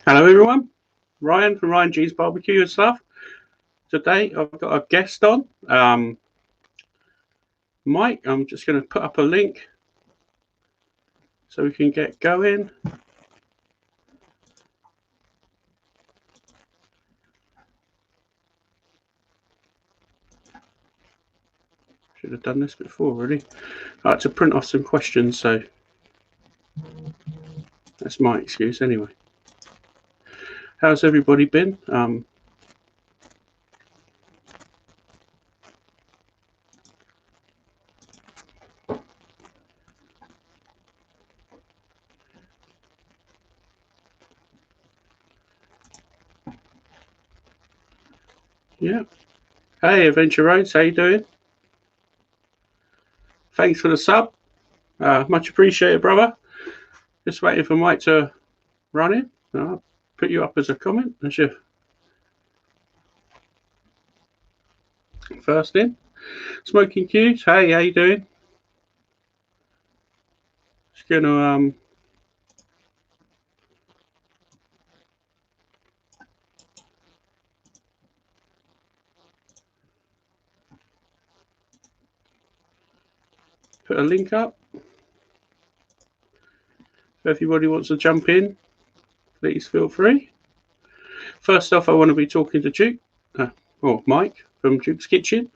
Hello everyone, Ryan from Ryan G's Barbecue and stuff. Today I've got a guest on, Mike. I'm just going to put up a link so we can get going. Should have done this before really. I had to print off some questions, so that's my excuse anyway. How's everybody been? Yeah. Hey, Adventure Roads, how you doing? Thanks for the sub. Much appreciated, brother. Just waiting for Mike to run in. I'll put you up as a comment as your first in. Smoking Cubes, hey, how you doing? Just gonna put a link up. If everybody wants to jump in, please feel free. First off, I want to be talking to Duke, or Mike from Duke's Kitchen.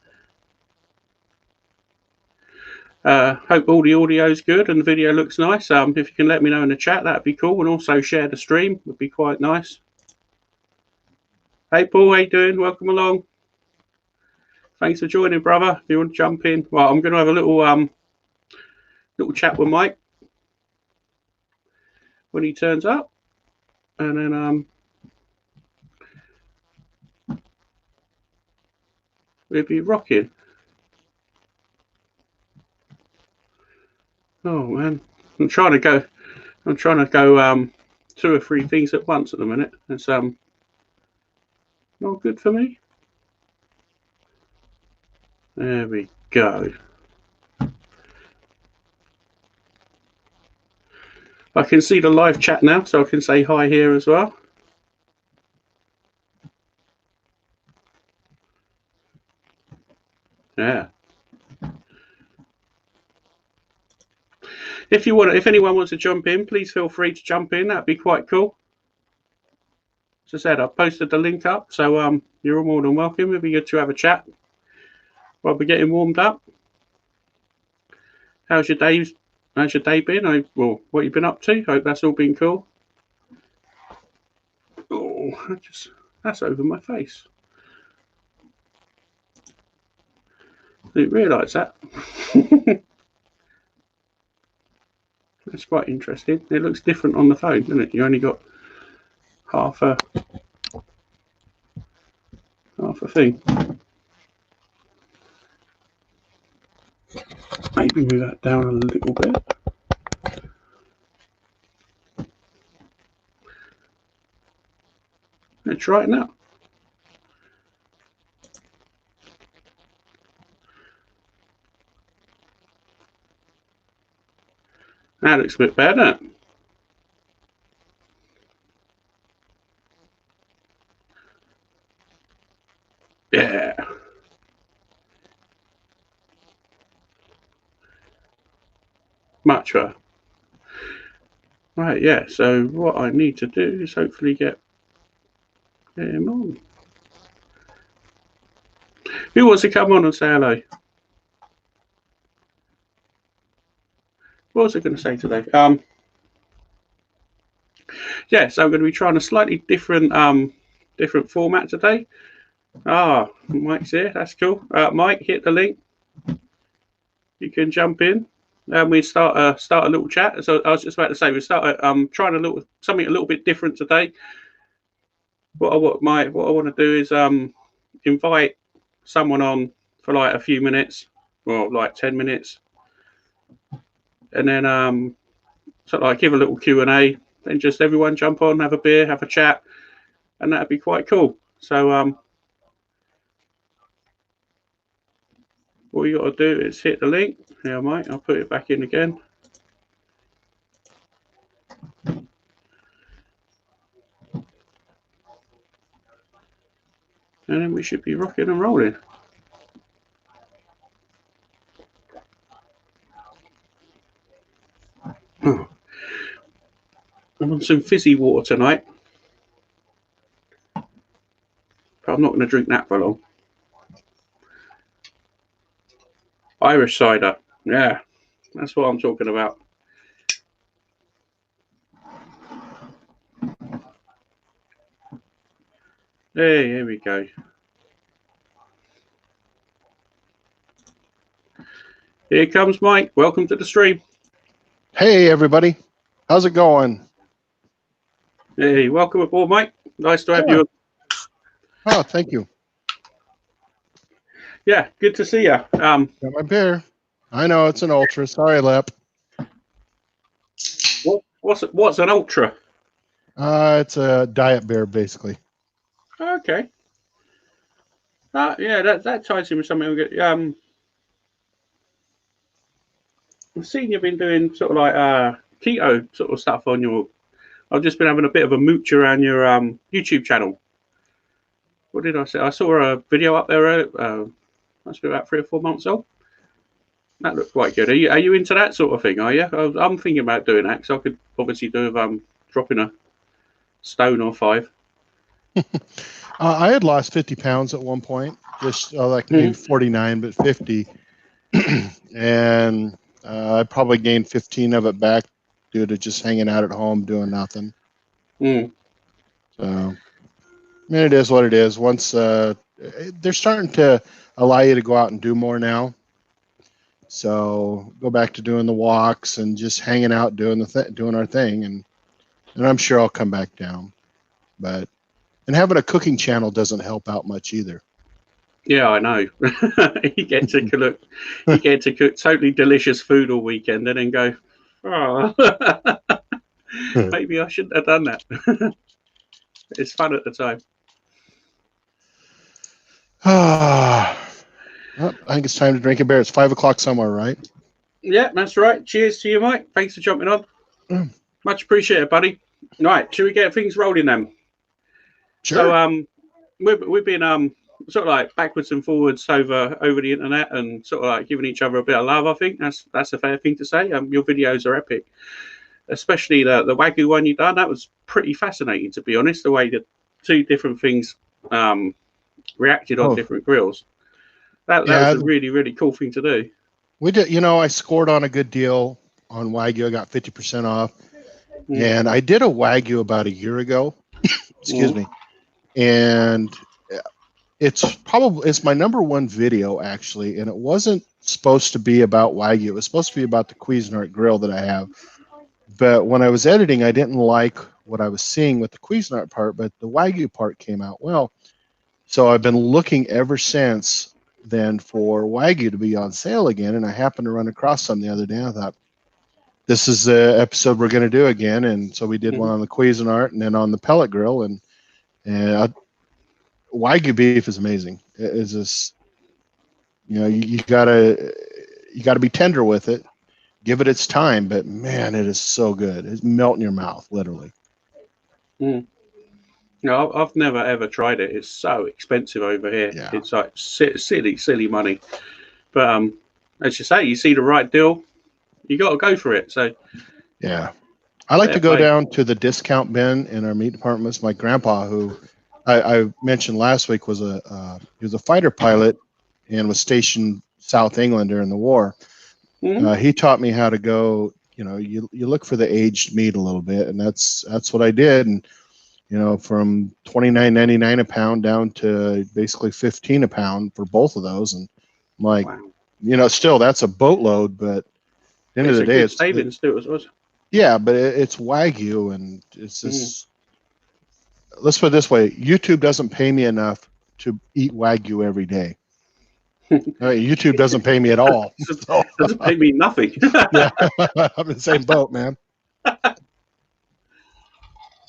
Hope all the audio is good and the video looks nice. If you can let me know in the chat, that'd be cool. And also share the stream, would be quite nice. Hey Paul, how you doing? Welcome along. Thanks for joining, brother. If you want to jump in, well, I'm going to have a little chat with Mike when he turns up, and then we'll be rocking. Oh man, I'm trying to go 2 or 3 things at once at the minute. It's not good for me. There we go. I can see the live chat now, so I can say hi here as well. Yeah. If anyone wants to jump in, please feel free to jump in. That'd be quite cool. As I said, I've posted the link up, so you're all more than welcome. It'd be good to have a chat while we're getting warmed up. How's your day been? Well, what you been up to? Hope that's all been cool. Oh, that's over my face. I didn't realise that. That's quite interesting. It looks different on the phone, doesn't it? You only got half a thing. Maybe move that down a little bit. Let's try it now. That looks a bit better. Yeah. Much better. Right, yeah, so what I need to do is hopefully get him on. Who wants to come on and say hello? What was I going to say today? Yeah, so I'm going to be trying a slightly different format today. Mike's here. That's cool. Mike, hit the link. You can jump in. And we start a little chat. So I was just about to say we start trying something a little bit different today. What I want to do is invite someone on for like a few minutes, well, like 10 minutes, and then sort of like give a little Q&A. Then just everyone jump on, have a beer, have a chat, and that'd be quite cool. So what you got to do is hit the link. Yeah, Mike, I'll put it back in again. And then we should be rocking and rolling. I'm on some fizzy water tonight. But I'm not going to drink that for long. Irish cider. Yeah, that's what I'm talking about. Hey, here we go. Here comes Mike. Welcome to the stream. Hey, everybody. How's it going? Hey, welcome aboard, Mike. Nice to have you. Oh, thank you. Yeah, good to see you. Got my beer. I know it's an ultra. Sorry, Lep. What's an ultra? It's a diet beer, basically. Okay. Yeah, that ties in with something. I've seen you've been doing sort of like keto sort of stuff on your. I've just been having a bit of a mooch around your YouTube channel. What did I say? I saw a video up there. Must be about 3 or 4 months old. That looked quite good. Are you into that sort of thing? Are you? I'm thinking about doing that because I could obviously do with dropping a stone or 5. I had lost 50 pounds at one point, just like maybe 49, but 50. And I probably gained 15 of it back due to just hanging out at home doing nothing. So, I mean, it is what it is. Once they're starting to allow you to go out and do more now. So go back to doing the walks and just hanging out, doing our thing, and I'm sure I'll come back down. But having a cooking channel doesn't help out much either. Yeah, I know. You get to cook totally delicious food all weekend, and then go, oh, maybe I shouldn't have done that. It's fun at the time. Well, I think it's time to drink a beer. It's 5 o'clock somewhere, right? Yeah, that's right. Cheers to you, Mike. Thanks for jumping on. Much appreciated, buddy. Right, should we get things rolling then? Sure. So we've been sort of like backwards and forwards over the internet and sort of like giving each other a bit of love. I think that's a fair thing to say. Your videos are epic, especially the Wagyu one you done. That was pretty fascinating, to be honest. The way that 2 different things reacted on different grills. That was a really, really cool thing to do. We did, I scored on a good deal on Wagyu. I got 50% off. And I did a Wagyu about a year ago. Excuse me. And it's my number 1 video, actually. And it wasn't supposed to be about Wagyu. It was supposed to be about the Cuisinart grill that I have. But when I was editing, I didn't like what I was seeing with the Cuisinart part, but the Wagyu part came out well. So I've been looking ever since then for Wagyu to be on sale again, and I happened to run across some the other day. I thought, this is the episode we're going to do again, and so we did one on the Cuisinart and then on the pellet grill, and Wagyu beef is amazing. It is just, you gotta be tender with it, give it its time, but man, it is so good. It's melting your mouth, literally. No, I've never ever tried it. It's so expensive over here. Yeah. It's like silly money. But as you say, you see the right deal, you got to go for it. So yeah, I like to go down to the discount bin in our meat departments. My grandpa, who I mentioned last week, was he was a fighter pilot and was stationed South England during the war. He taught me how to go. You look for the aged meat a little bit, and that's what I did. And from $29.99 a pound down to basically $15 a pound for both of those. And I'm like, wow. Still that's a boatload, but at the end of the day, it's savings too, as well. Yeah, but it's Wagyu, and it's just. Let's put it this way: YouTube doesn't pay me enough to eat Wagyu every day. YouTube doesn't pay me at all. Doesn't pay me nothing. Yeah, I'm in the same boat, man.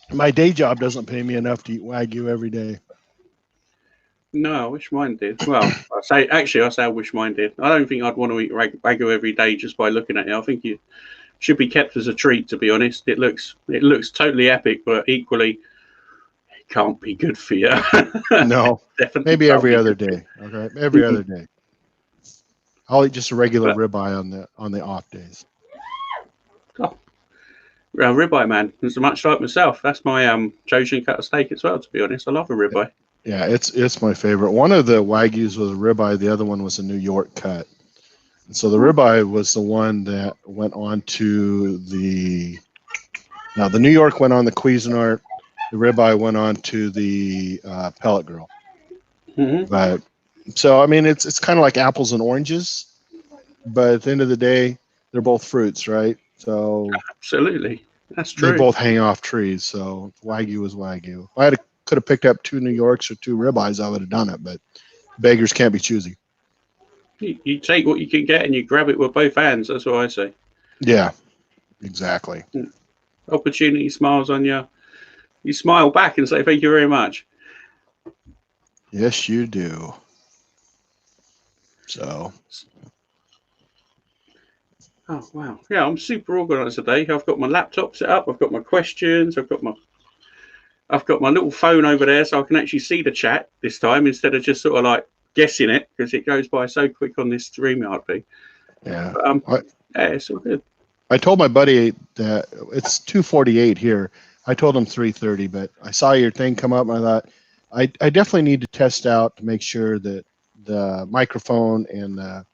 My day job doesn't pay me enough to eat Wagyu every day. No, I wish mine did. Well, I say I wish mine did. I don't think I'd want to eat Wagyu every day just by looking at it. I think it should be kept as a treat, to be honest. It looks totally epic, but equally, can't be good for you. No, Definitely maybe can't every be other good for you. day. Okay, every other day. I'll eat just a regular But, ribeye on the off days. oh, well, ribeye, man. It's much like myself. That's my Trojan cut steak as well. To be honest, I love a ribeye. Yeah, it's my favorite. One of the Wagyus was a ribeye. The other one was a New York cut. And so the ribeye was the one that went on to the. Now the New York went on the Cuisinart. The ribeye went on to the pellet grill. Mm-hmm. But so I mean, it's kind of like apples and oranges. But at the end of the day, they're both fruits, right? So Absolutely, that's they true. both hang off trees. So Wagyu is Wagyu. If I could have picked up 2 New Yorks or 2 ribeyes, I would have done it. But beggars can't be choosy. You take what you can get and you grab it with both hands. That's what I say. Yeah, exactly. Opportunity smiles on you. You smile back and say thank you very much. Yes, you do. So. Oh wow, yeah, I'm super organised today. I've got my laptop set up. I've got my questions. I've got my little phone over there, so I can actually see the chat this time instead of just sort of like guessing it because it goes by so quick on this StreamYard thing. Yeah. But, yeah, it's all good. I told my buddy that it's 2:48 here. I told him 3:30, but I saw your thing come up and I thought I definitely need to test out to make sure that the microphone and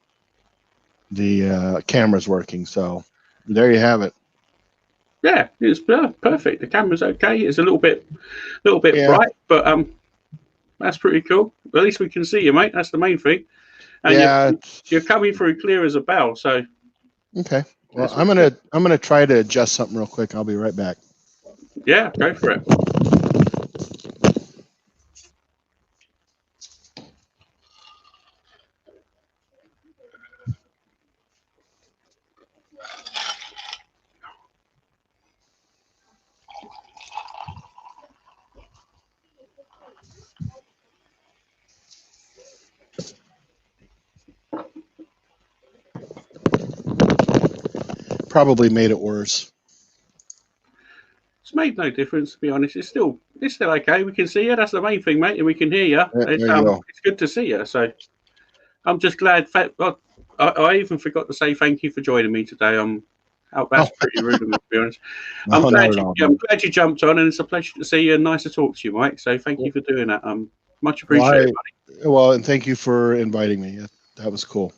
the camera's working. So there you have it. Yeah, it's perfect. The camera's okay. It's a little bit bright, but that's pretty cool. At least we can see you, mate. That's the main thing. And yeah, you're coming through clear as a bell. So okay. Well, I'm gonna try to adjust something real quick. I'll be right back. Yeah, go for it. Probably made it worse. It's made no difference, to be honest. It's still okay. We can see you. That's the main thing, mate. And we can hear you. Yeah, It's good to see you. So I'm just glad. I even forgot to say thank you for joining me today. That's pretty rude of me, to be honest. I'm glad you jumped on, and it's a pleasure to see you and nice to talk to you, Mike. So thank you for doing that. Much appreciated, buddy. Well, and thank you for inviting me. That was cool.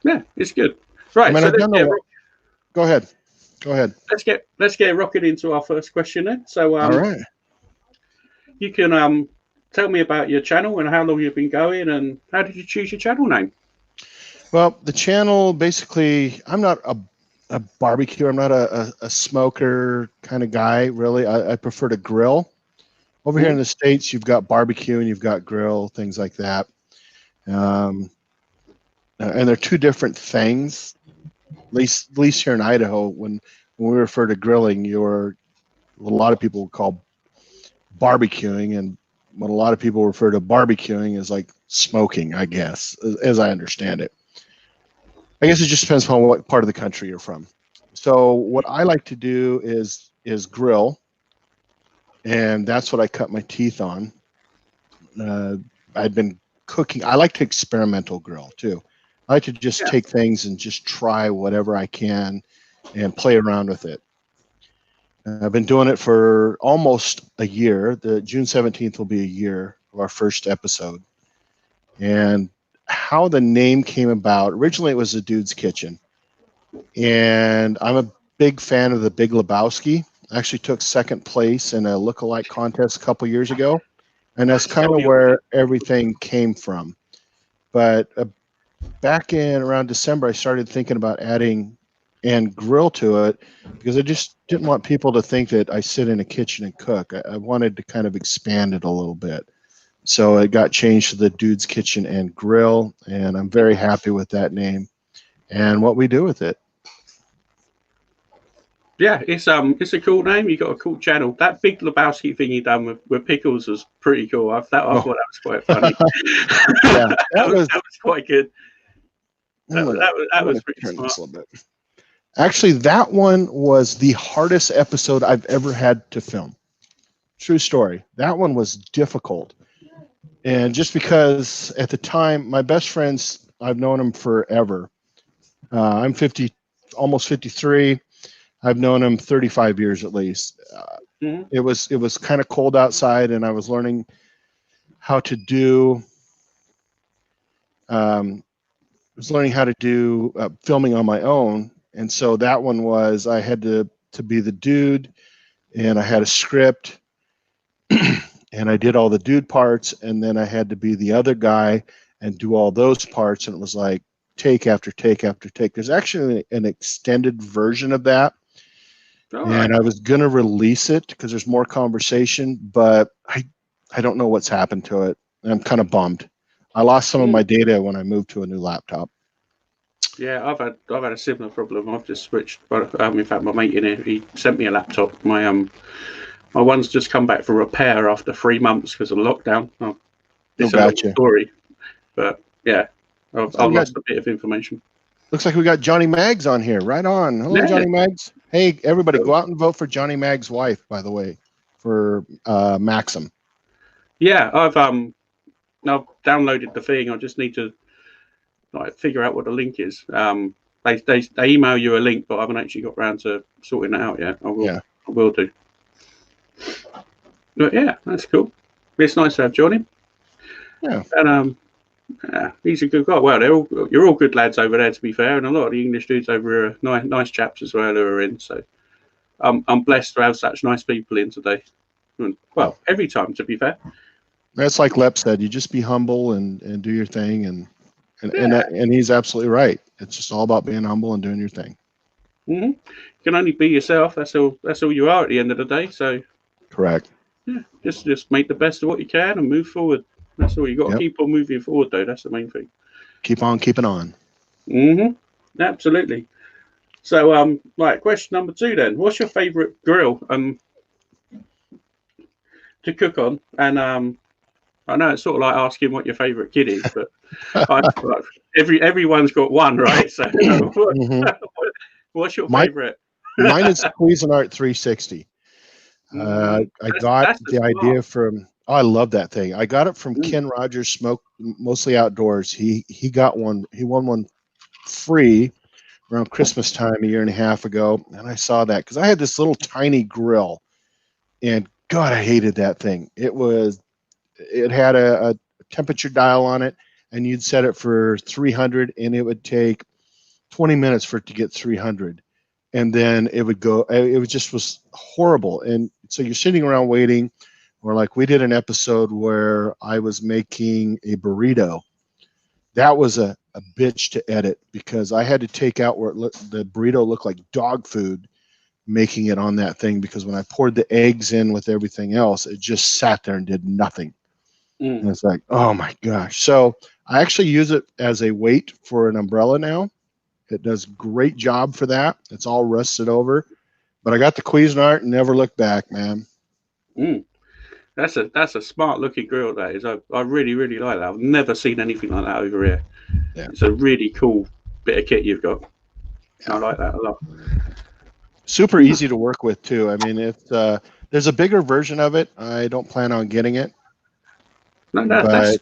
Yeah, it's good. Right. I mean, go ahead. Let's get rocking into our first question then. So all right. You can tell me about your channel and how long you've been going, and how did you choose your channel name? Well, the channel basically, I'm not a barbecue. I'm not a smoker kind of guy, really. I prefer to grill. Over here in the States, you've got barbecue and you've got grill, things like that. And they're two different things. At least here in Idaho, when we refer to grilling, a lot of people call barbecuing, and what a lot of people refer to barbecuing is like smoking, I guess, as I understand it. I guess it just depends on what part of the country you're from. So what I like to do is grill, and that's what I cut my teeth on. I've been cooking. I like to experimental grill too. I like to just take things and just try whatever I can and play around with it. I've been doing it for almost a year. The June 17th will be a year of our first episode. And how the name came about, originally it was a Dude's Kitchen. And I'm a big fan of the Big Lebowski. I actually took second place in a lookalike contest a couple years ago. And that's kind of where everything came from. But back in around December, I started thinking about adding and grill to it because I just didn't want people to think that I sit in a kitchen and cook. I wanted to kind of expand it a little bit. So it got changed to the Dude's Kitchen and Grill, and I'm very happy with that name and what we do with it. Yeah, it's a cool name. You got a cool channel. That Big Lebowski thing you done with pickles was pretty cool. I thought that was quite funny. Yeah, that was quite good. That was pretty smart. A bit. Actually, that one was the hardest episode I've ever had to film. True story. That one was difficult. And just because at the time, my best friends, I've known them forever. I'm 50, almost 53. I've known them 35 years at least. It was kind of cold outside, and I was learning how to do filming on my own. And so that one was, I had to be the dude, and I had a script, and I did all the dude parts, and then I had to be the other guy and do all those parts. And it was like take after take after take. There's actually an extended version of that. And I was going to release it because there's more conversation, but I don't know what's happened to it. I'm kind of bummed. I lost some of my data when I moved to a new laptop. Yeah, I've had a similar problem. I've just switched. But in fact, my mate in here, he sent me a laptop. My one's just come back for repair after 3 months because of lockdown. It's a long story, but yeah, I've lost a bit of information. Looks like we got Johnny Maggs on here. Right on. Hello, Johnny Maggs. Hey, everybody, go out and vote for Johnny Maggs' wife, by the way, for Maxim. Yeah, I've downloaded the thing. I just need to figure out what the link is. They email you a link, but I haven't actually got around to sorting that out yet. I will do. But yeah, that's cool. It's nice to have Johnny. Yeah. And he's a good guy. Well, you're all good lads over there, to be fair, and a lot of the English dudes over here are nice chaps as well who are in. So I'm blessed to have such nice people in today. And, well, every time, to be fair. That's like Lep said. You just be humble and do your thing, and he's absolutely right. It's just all about being humble and doing your thing. You can only be yourself. That's all you are at the end of the day. So correct. Yeah, just make the best of what you can and move forward. That's all you got to keep on moving forward, though. That's the main thing. Keep on keeping on. Absolutely. So, question number 2 then. What's your favourite grill to cook on? And I know it's sort of like asking what your favourite kid is, but everyone's got one, right? So, what's your favourite? Mine is Cuisinart 360. I got the idea from. Oh, I love that thing. I got it from Ken Rogers, Smoke Mostly Outdoors. He got one. He won one free around Christmas time a year and a half ago, and I saw that because I had this little tiny grill, and God, I hated that thing. It had a temperature dial on it, and you'd set it for 300, and it would take 20 minutes for it to get 300, and then it would go. It was horrible, and so you're sitting around waiting. Or like we did an episode where I was making a burrito. That was a bitch to edit because I had to take out where the burrito looked like dog food, making it on that thing, because when I poured the eggs in with everything else, it just sat there and did nothing. And it's like, oh my gosh. So I actually use it as a weight for an umbrella now. It does great job for that. It's all rusted over. But I got the Cuisinart and never looked back, man. That's a smart looking grill, that is. I really, really like that. I've never seen anything like that over here. Yeah. It's a really cool bit of kit you've got. I like that a lot. Super easy to work with too. I mean, there's a bigger version of it. I don't plan on getting it. No, that's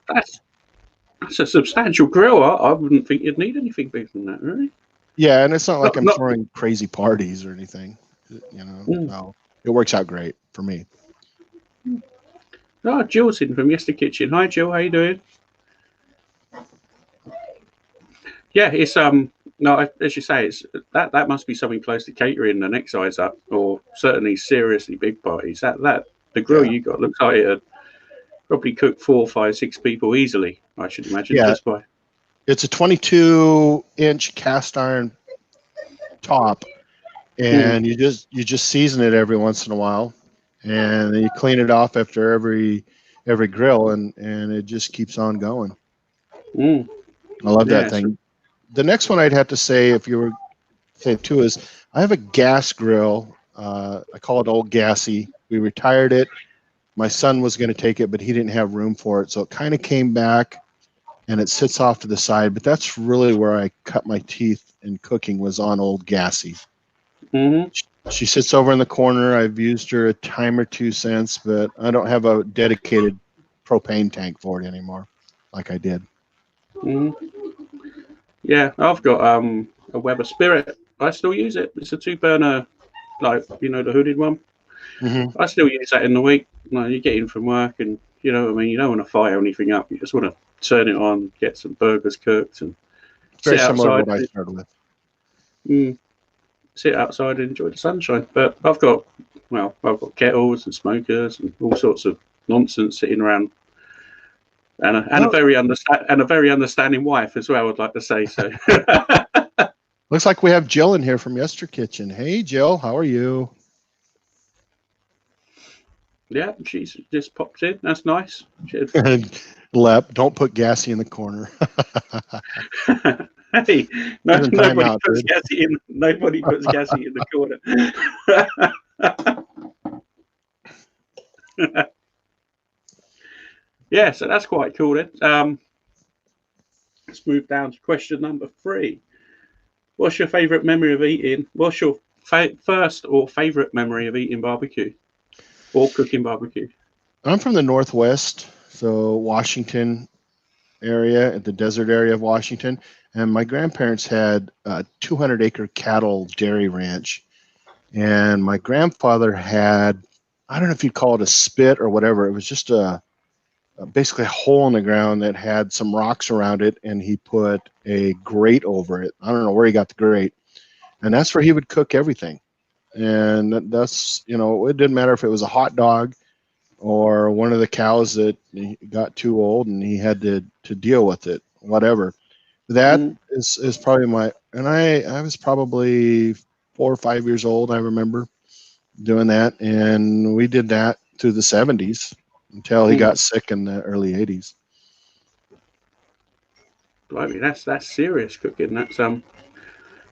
a substantial grill. I wouldn't think you'd need anything bigger than that, really. Yeah, and it's not like I'm throwing crazy parties or anything. No, it works out great for me. Oh, Jill's in from Yester Kitchen. Hi, Jill. How you doing? Yeah, it's no, as you say, it's that must be something close to catering the next size up, or certainly seriously big parties. That the grill you got looks like it'd probably cook 4, 5, 6 people easily. I should imagine. Yeah, just by. It's a 22-inch cast iron top, and you just season it every once in a while. And then you clean it off after every grill, and it just keeps on going. I love that thing. The next one I'd have to say, if you were say too, is I have a gas grill. I call it Old Gassy. We retired it. My son was going to take it, but he didn't have room for it, so it kind of came back, and it sits off to the side. But that's really where I cut my teeth in cooking, was on Old Gassy. She sits over in the corner. I've used her a time or two since, but I don't have a dedicated propane tank for it anymore, like I did. Mm. Yeah, I've got a Weber Spirit. I still use it. It's a 2-burner, like the hooded one. Mm-hmm. I still use that in the week. You get in from work, and you know what I mean. You don't want to fire anything up. You just want to turn it on, get some burgers cooked, and Very sit similar to outside. what I started with. Sit outside and enjoy the sunshine. But I've got kettles and smokers and all sorts of nonsense sitting around, and a very understanding wife as well. I'd like to say so. Looks like we have Jill in here from Yester Kitchen. Hey, Jill, how are you? Yeah, she's just popped in. That's nice. Lep, don't put Gassy in the corner. Hey, nobody out, puts dude. Gassy in. Nobody puts Gassy in the corner. Yeah, so that's quite cool then. Let's move down to question number 3. What's your favourite memory of eating? What's your first or favourite memory of eating barbecue or cooking barbecue? I'm from the Northwest, so Washington area, at the desert area of Washington, and my grandparents had a 200-acre cattle dairy ranch, and my grandfather had, I don't know if you'd call it a spit or whatever. It was just basically a hole in the ground that had some rocks around it, and he put a grate over it. I don't know where he got the grate, and that's where he would cook everything. And that's, it didn't matter if it was a hot dog or one of the cows that got too old and he had to deal with it, whatever. That is probably and I was probably 4 or 5 years old. I remember doing that, and we did that through the 70s until he got sick in the early 80s. Blimey, that's serious cooking. That's kind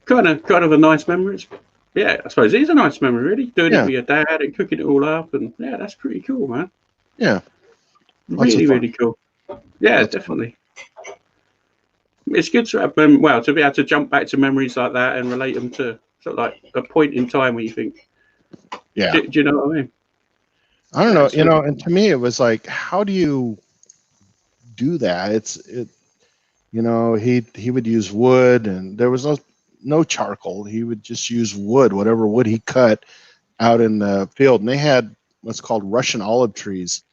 of a nice memory. Yeah, I suppose it is a nice memory, really. Doing it with your dad and cooking it all up, and yeah, that's pretty cool, man. Yeah, really, really cool. Yeah, definitely. It's good to have to be able to jump back to memories like that and relate them to sort of like a point in time where you think, yeah, do you know what I mean? I don't know, and to me it was like, how do you do that? He would use wood, and there was no charcoal. He would just use wood, whatever wood he cut out in the field, and they had what's called Russian olive trees,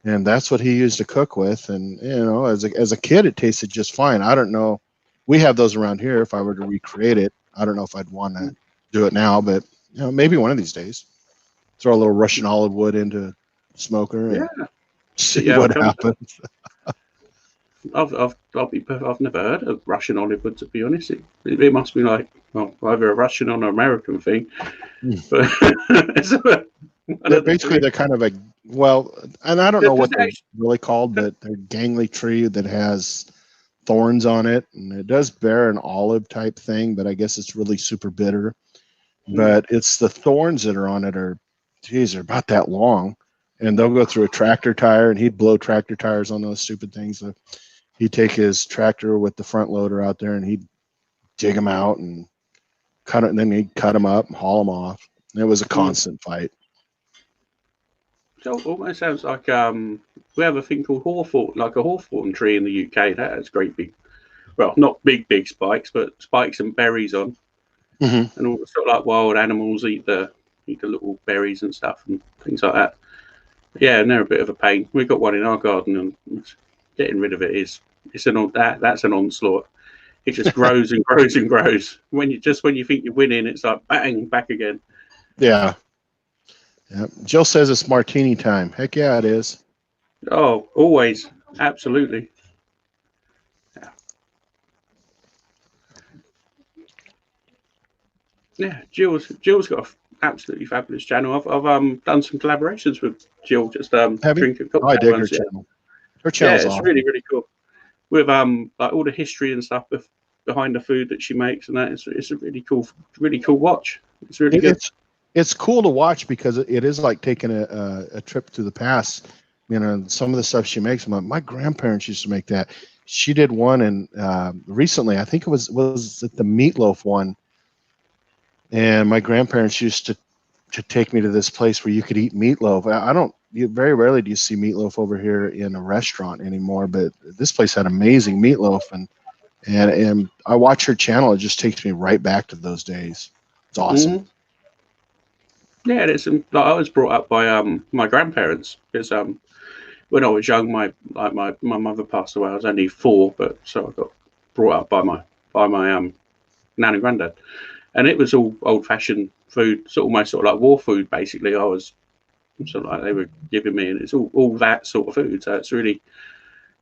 and that's what he used to cook with. And as a kid, it tasted just fine. I don't know, we have those around here. If I were to recreate it, I don't know if I'd want to do it now, but maybe one of these days, throw a little Russian olive wood into a smoker and see what happens. I've never heard of Russian olive wood, to be honest. It must be like, either a Russian or an American thing. But they're kind of and I don't know what they're really called, but they're gangly tree that has thorns on it, and it does bear an olive type thing, but I guess it's really super bitter. But it's the thorns that are on it they're about that long, and they'll go through a tractor tire, and he'd blow tractor tires on those stupid things. So he'd take his tractor with the front loader out there, and he'd dig them out and cut it, and then he'd cut them up and haul them off. And it was a constant fight. So it almost sounds like we have a thing called hawthorn, like a hawthorn tree in the UK. That has great big, not big spikes, but spikes and berries on. And all sort of like wild animals eat the little berries and stuff and things like that. Yeah, and they're a bit of a pain. We've got one in our garden, and getting rid of it that's an onslaught. It just grows and grows and grows. When you think you're winning, it's like bang, back again. Yeah. Yeah. Jill says it's martini time. Heck yeah, it is. Oh, always, absolutely. Yeah, Jill's got an absolutely fabulous channel. I've done some collaborations with Jill. Just drinking. I dig her channel. Her channel's it's awesome. really, really cool. With like all the history and stuff behind the food that she makes, and that it's a really cool watch. It's really good. It's cool to watch because it is like taking a trip to the past. Some of the stuff she makes. My grandparents used to make that. She did one, and recently, I think it was it the meatloaf one. And my grandparents used to take me to this place where you could eat meatloaf. I don't. Very rarely do you see meatloaf over here in a restaurant anymore, but this place had amazing meatloaf, and I watch her channel. It just takes me right back to those days. It's awesome. Mhm. Yeah, it's like I was brought up by my grandparents because when I was young, my mother passed away. I was only 4, but so I got brought up by my nan and granddad, and it was all old fashioned food, almost sort of like war food. Basically, I was sort of like they were giving me, and it's all that sort of food. So it's really,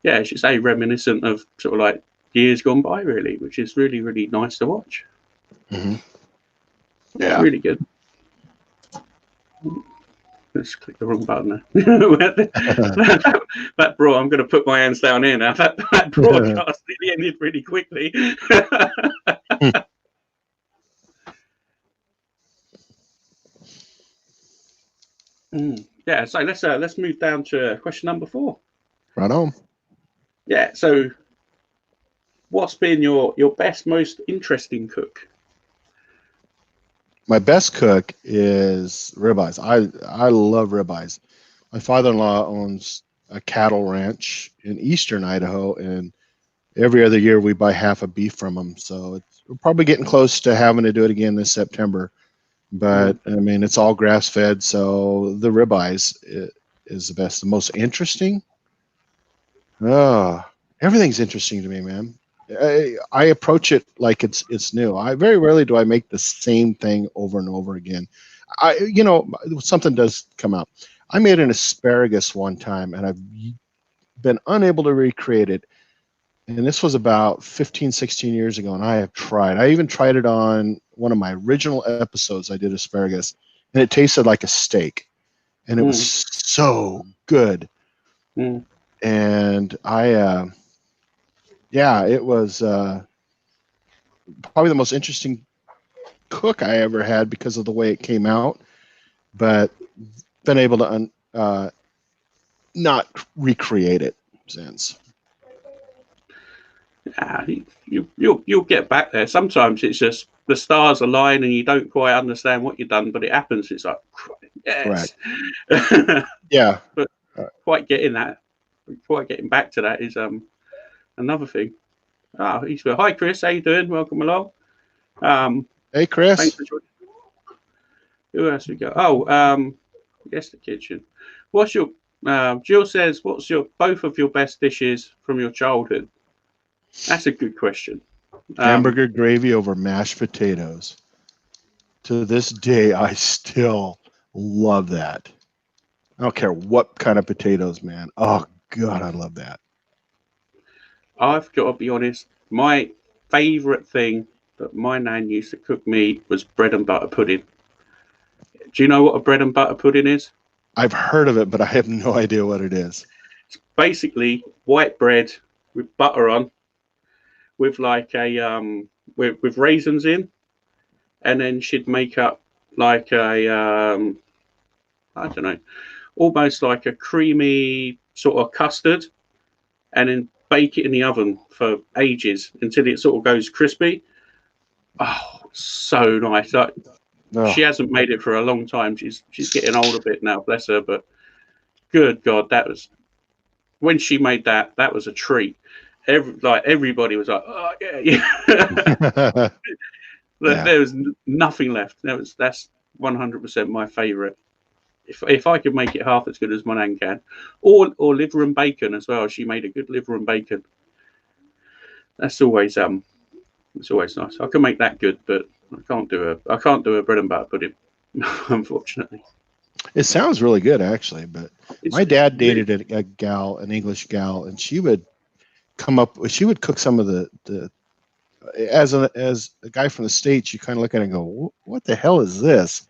yeah, as you say, reminiscent of sort of like years gone by, really, which is really really nice to watch. Mm-hmm. It's Yeah. really good. Let's click the wrong button there. that bro, I'm going to put my hands down here now. That broadcast it ended really quickly. Yeah, so let's move down to question number 4. Right on. Yeah, so what's been your best, most interesting cook? My best cook is ribeyes. I love ribeyes. My father-in-law owns a cattle ranch in eastern Idaho, and every other year we buy half a beef from him. So we're probably getting close to having to do it again this September. But I mean, it's all grass-fed, so the ribeyes is the best. The most interesting? Oh, everything's interesting to me, man. I approach it like it's new. I very rarely do I make the same thing over and over again. Something does come out. I made an asparagus one time, and I've been unable to recreate it. And this was about 15, 16 years ago, and I have tried. I even tried it on one of my original episodes. I did asparagus, and it tasted like a steak, and it was so good. And it was probably the most interesting cook I ever had because of the way it came out, but been able to not recreate it since. You'll get back there. Sometimes it's just the stars align and you don't quite understand what you've done, but it happens. It's like, yes. Yeah. But quite getting back to that is another thing. Hi Chris, how you doing? Welcome along. Hey Chris. Thanks for joining. Who else we got? Yes, the kitchen. What's your Jill says, what's both of your best dishes from your childhood? That's a good question. Hamburger gravy over mashed potatoes. To this day, I still love that. I don't care what kind of potatoes, man. Oh God, I love that. I've got to be honest. My favorite thing that my nan used to cook me was bread and butter pudding. Do you know what a bread and butter pudding is? I've heard of it, but I have no idea what it is. It's basically white bread with butter on, with like a with raisins in, and then she'd make up like a I don't know, almost like a creamy sort of custard, and then bake it in the oven for ages until it sort of goes crispy. Oh, so nice! Like, she hasn't made it for a long time. She's getting old a bit now, bless her. But good God, that was when she made that. That was a treat. Everybody was like, oh yeah. There was nothing left. That's 100% my favorite. If I could make it half as good as my nan can, or liver and bacon as well. She made a good liver and bacon. That's always it's always nice. I can make that good, but I can't do a bread and butter pudding, unfortunately. It sounds really good, actually. But my dad dated a gal, an English gal, and she would cook some of the as a guy from the States, you kind of look at it and go, what the hell is this?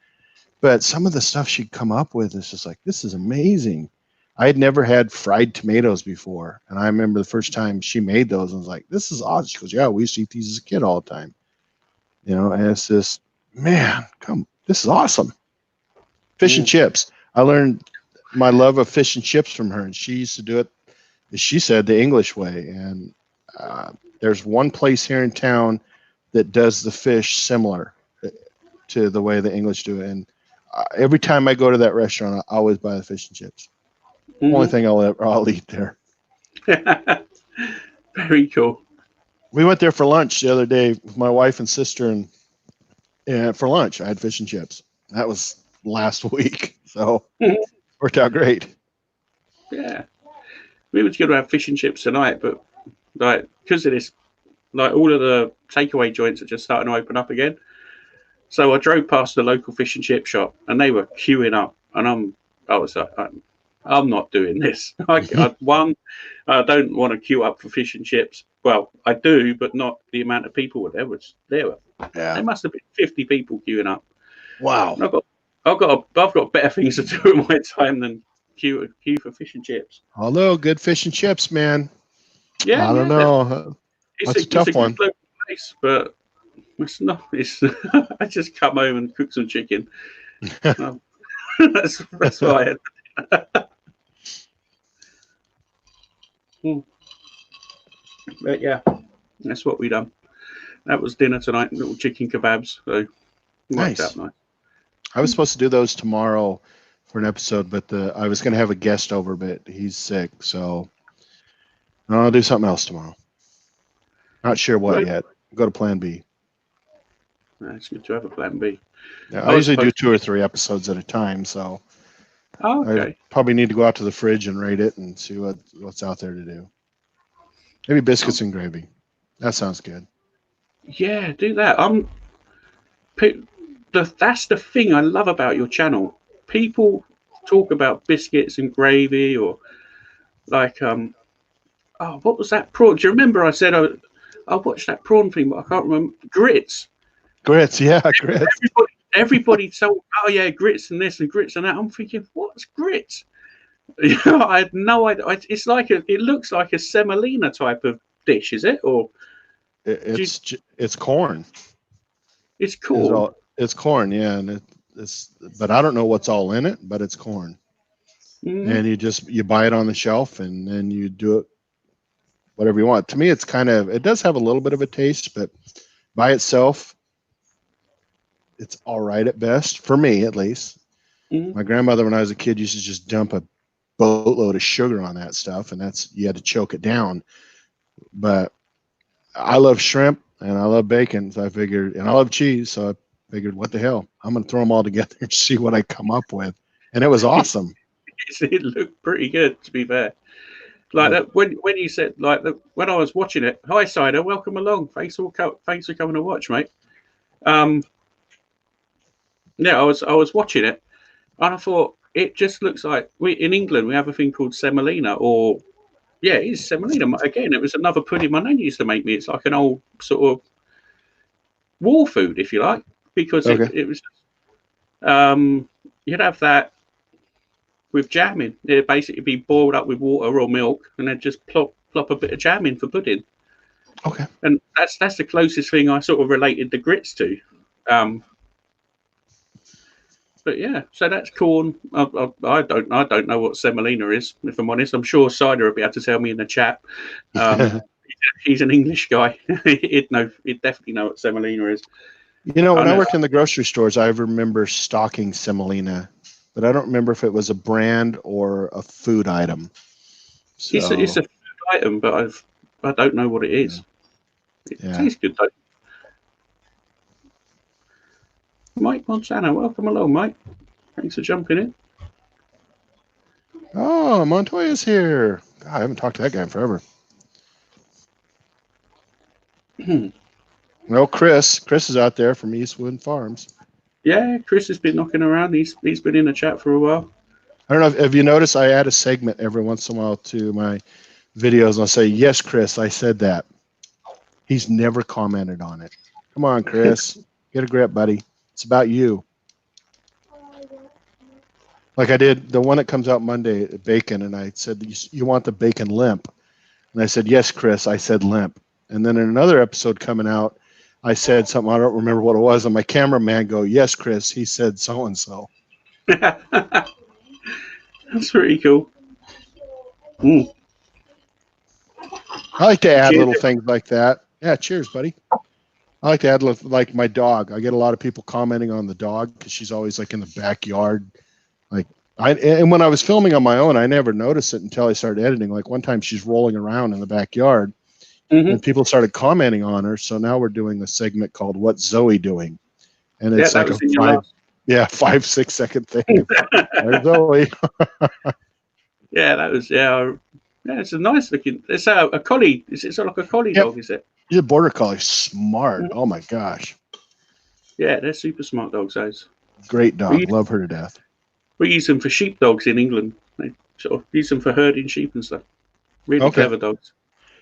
But some of the stuff she'd come up with is just like, this is amazing. I had never had fried tomatoes before. And I remember the first time she made those, I was like, this is awesome. She goes, yeah, we used to eat these as a kid all the time. And it's just, man, this is awesome. Fish and chips. I learned my love of fish and chips from her, and she used to do it, as she said, the English way. And there's one place here in town that does the fish similar. to the way the English do it. And every time I go to that restaurant, I always buy the fish and chips. Only thing I'll eat there. Very cool. We went there for lunch the other day with my wife and sister, and for lunch I had fish and chips. That was last week, so worked out great. Yeah, we were going to have fish and chips tonight, but like because of this, like all of the takeaway joints are just starting to open up again. So I drove past the local fish and chip shop, and they were queuing up, and I was like, I'm not doing this. I don't want to queue up for fish and chips. Well, I do, but not the amount of people there was. There must have been 50 people queuing up. Wow. I've got better things to do in my time than queue for fish and chips. Although good fish and chips, man. Yeah, I don't know. It's a tough one. Good place, but it's not. I just come home and cook some chicken. That's what I had. But yeah, that's what we done. That was dinner tonight. Little chicken kebabs. So nice. I was supposed to do those tomorrow for an episode, but I was going to have a guest over, but he's sick, so I'll do something else tomorrow. Not sure what yet. Go to Plan B. It's good to have a Plan B. Yeah, I usually do 2 or 3 episodes at a time, so I probably need to go out to the fridge and rate it and see what's out there to do. Maybe biscuits and gravy. That sounds good. Yeah, do that. That's the thing I love about your channel. People talk about biscuits and gravy, or like what was that prawn? Do you remember I said I watched that prawn thing, but I can't remember. Grits, yeah, grits. Everybody told, oh yeah, grits and this and grits and that. I'm thinking, what's grits? I had no idea. It's like it looks like a semolina type of dish, is it? Or it's corn. It's corn. It's corn, yeah, and it's. But I don't know what's all in it. But it's corn, and you buy it on the shelf, and then you do it whatever you want. To me, it does have a little bit of a taste, but by itself, it's all right at best for me, at least. My grandmother, when I was a kid, used to just dump a boatload of sugar on that stuff, and you had to choke it down. But I love shrimp and I love bacon, so I figured, and I love cheese, so I figured, what the hell? I'm going to throw them all together and see what I come up with. And it was awesome. It looked pretty good, to be fair. Like that when you said when I was watching it. Hi, Cider, welcome along. Thanks for coming to watch, mate. Yeah, I was watching it, and I thought it just looks like in England we have a thing called semolina, or yeah, it is semolina. Again, it was another pudding my nan used to make me. It's like an old sort of war food, if you like, because it was. You'd have that with jam in. It'd basically be boiled up with water or milk, and then just plop a bit of jam in for pudding. Okay. And that's the closest thing I sort of related the grits to. But yeah, so that's corn. I don't know what semolina is, if I'm honest. I'm sure Cider will be able to tell me in the chat. He's an English guy. He'd definitely know what semolina is. You know, when I worked in the grocery stores, I remember stocking semolina, but I don't remember if it was a brand or a food item. So, it's a food item, but I don't know what it is. It tastes good though. Mike Montana, welcome along, Mike. Thanks for jumping in. Oh, Montoya's here. God, I haven't talked to that guy in forever. Well, Chris is out there from Eastwood Farms. Yeah, Chris has been knocking around. He's been in the chat for a while. I don't know if you notice, I add a segment every once in a while to my videos, and I'll say, yes, Chris, I said that. He's never commented on it. Come on, Chris. Get a grip, buddy. It's about you. Like I did the one that comes out Monday, bacon, and I said, you want the bacon limp? And I said, yes, Chris, I said limp. And then in another episode coming out, I said something, I don't remember what it was, and my cameraman go, yes, Chris, he said so-and-so. That's pretty cool. I like to add little things like that. Yeah, cheers, buddy. I like to add like my dog. I get a lot of people commenting on the dog because she's always like in the backyard. Like and when I was filming on my own, I never noticed it until I started editing. Like one time she's rolling around in the backyard and people started commenting on her. So now we're doing a segment called "What's Zoe Doing?" And Yeah, it's that like was in your last. 5-6 second thing. There's Zoe. Yeah, that was yeah. Yeah, it's a nice looking. It's a collie. Is it sort of like a collie Yep. dog? Is it? She's a border collie. Smart. Mhm. Oh my gosh. Yeah, they're super smart dogs. Those. Great dog. Love her to death. We use them for sheepdogs in England. They sort of use them for herding sheep and stuff. Really clever dogs.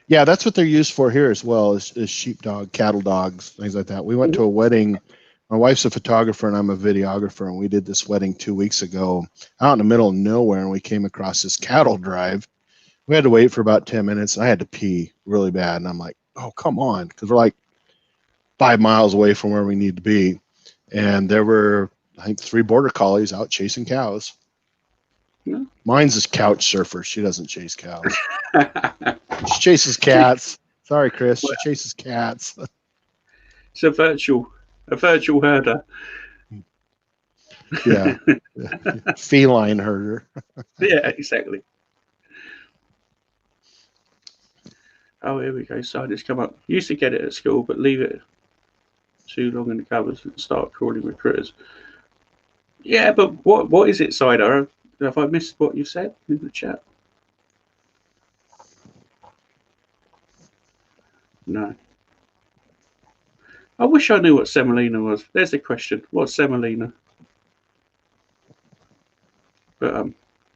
Yeah, that's what they're used for here as well, is sheepdog, cattle dogs, things like that. We went to a wedding. My wife's a photographer and I'm a videographer, and we did this wedding 2 weeks ago out in the middle of nowhere, and we came across this cattle drive. We had to wait for about 10 minutes. And I had to pee really bad, and I'm like, oh, come on, because we're like 5 miles away from where we need to be. And there were, I think, 3 border collies out chasing cows. Yeah. Mine's a couch surfer. She doesn't chase cows. She chases cats. Sorry, Chris. She chases cats. It's a virtual herder. Yeah. Feline herder. Yeah, exactly. Oh, here we go. Cider's come up. Used to get it at school, but leave it too long in the cupboards and start crawling with critters. Yeah, but what is it, Cider? Have I missed what you said in the chat? No. I wish I knew what semolina was. There's the question. What's semolina? But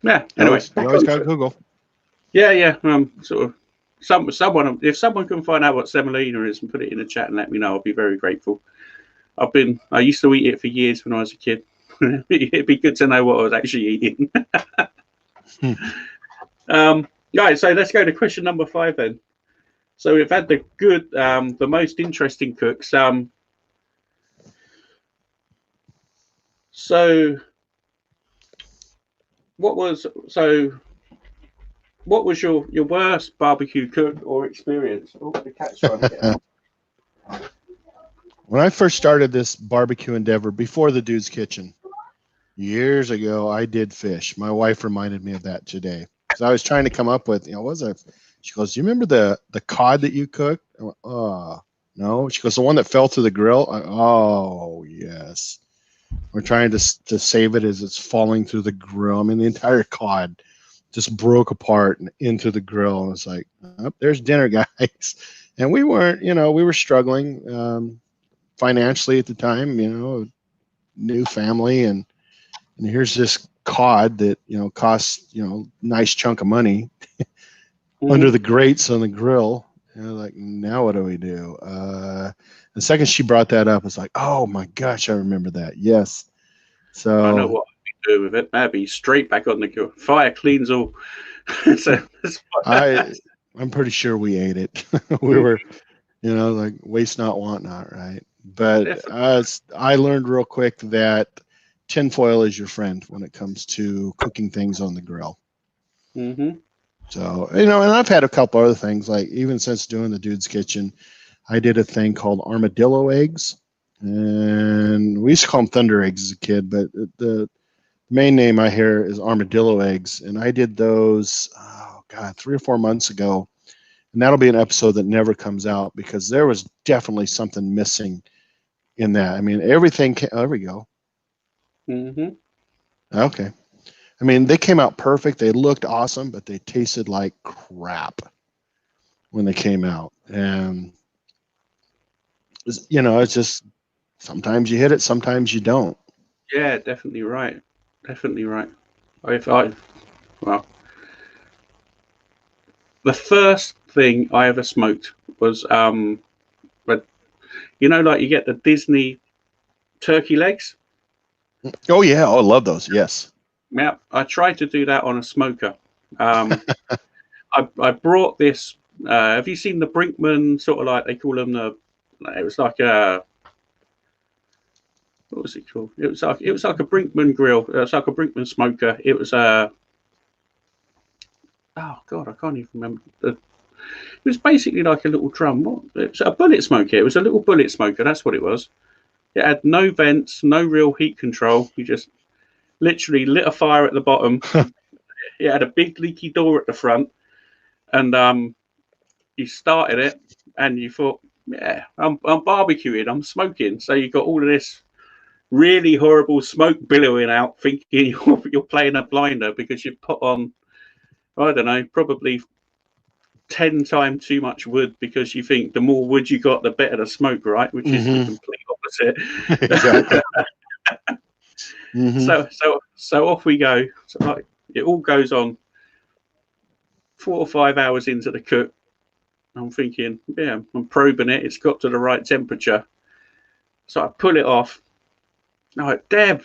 yeah. Anyway, you always got to Google. Yeah. Sort of. Someone, if someone can find out what semolina is and put it in the chat and let me know, I'll be very grateful. I used to eat it for years when I was a kid. It'd be good to know what I was actually eating. Right, so let's go to question number 5 then. So we've had the most interesting cooks. So what was your worst barbecue cook or experience? Oh, the cat's trying to get out. When I first started this barbecue endeavor before the Dude's Kitchen years ago, I did fish. My wife reminded me of that today. So I was trying to come up with, what was it? She goes, "Do you remember the cod that you cooked?" I went, "Oh, no." She goes, "The one that fell through the grill?" Oh, yes. We're trying to save it as it's falling through the grill. I mean, the entire cod just broke apart and into the grill. And it's like, oh, there's dinner, guys. And we weren't, we were struggling financially at the time, new family. And here's this cod that, costs, nice chunk of money under the grates on the grill. And like, now what do we do? The second she brought that up, it's like, oh my gosh, I remember that. Yes. So I know what we do with it. Maybe straight back on the grill. Fire cleans all. So I'm pretty sure we ate it. We were, like waste not, want not, right? But I learned real quick that tinfoil is your friend when it comes to cooking things on the grill. Mm-hmm. So, and I've had a couple other things, like even since doing the Dude's Kitchen, I did a thing called armadillo eggs. And we used to call them thunder eggs as a kid, but the main name I hear is armadillo eggs. And I did those, 3 or 4 months ago. And that'll be an episode that never comes out because there was definitely something missing in that. I mean, everything there we go. Mm-hmm. Okay. I mean, they came out perfect. They looked awesome, but they tasted like crap when they came out. And, it's just sometimes you hit it, sometimes you don't. Yeah, definitely right. Definitely right. The first thing I ever smoked was, but like you get the Disney turkey legs. Oh yeah, I love those. Yes. Yeah, I tried to do that on a smoker. I brought this. Have you seen the Brinkman sort of like they call them it was like a. What was it called? It was like a Brinkman grill. It was like a Brinkman smoker. It was a. Oh God, I can't even remember. It was basically like a little drum. It was a bullet smoker. It was a little bullet smoker. That's what it was. It had no vents, no real heat control. You just literally lit a fire at the bottom. It had a big leaky door at the front, and you started it, and you thought, yeah, I'm barbecuing, I'm smoking. So you got all of this really horrible smoke billowing out, thinking you're playing a blinder because you've put on, I don't know, probably 10 times too much wood, because you think the more wood you got, the better the smoke, right? Which is the complete opposite. Exactly. So off we go. So like, it all goes on 4 or 5 hours into the cook. I'm thinking, yeah, I'm probing it. It's got to the right temperature. So I pull it off. I'm like, Deb,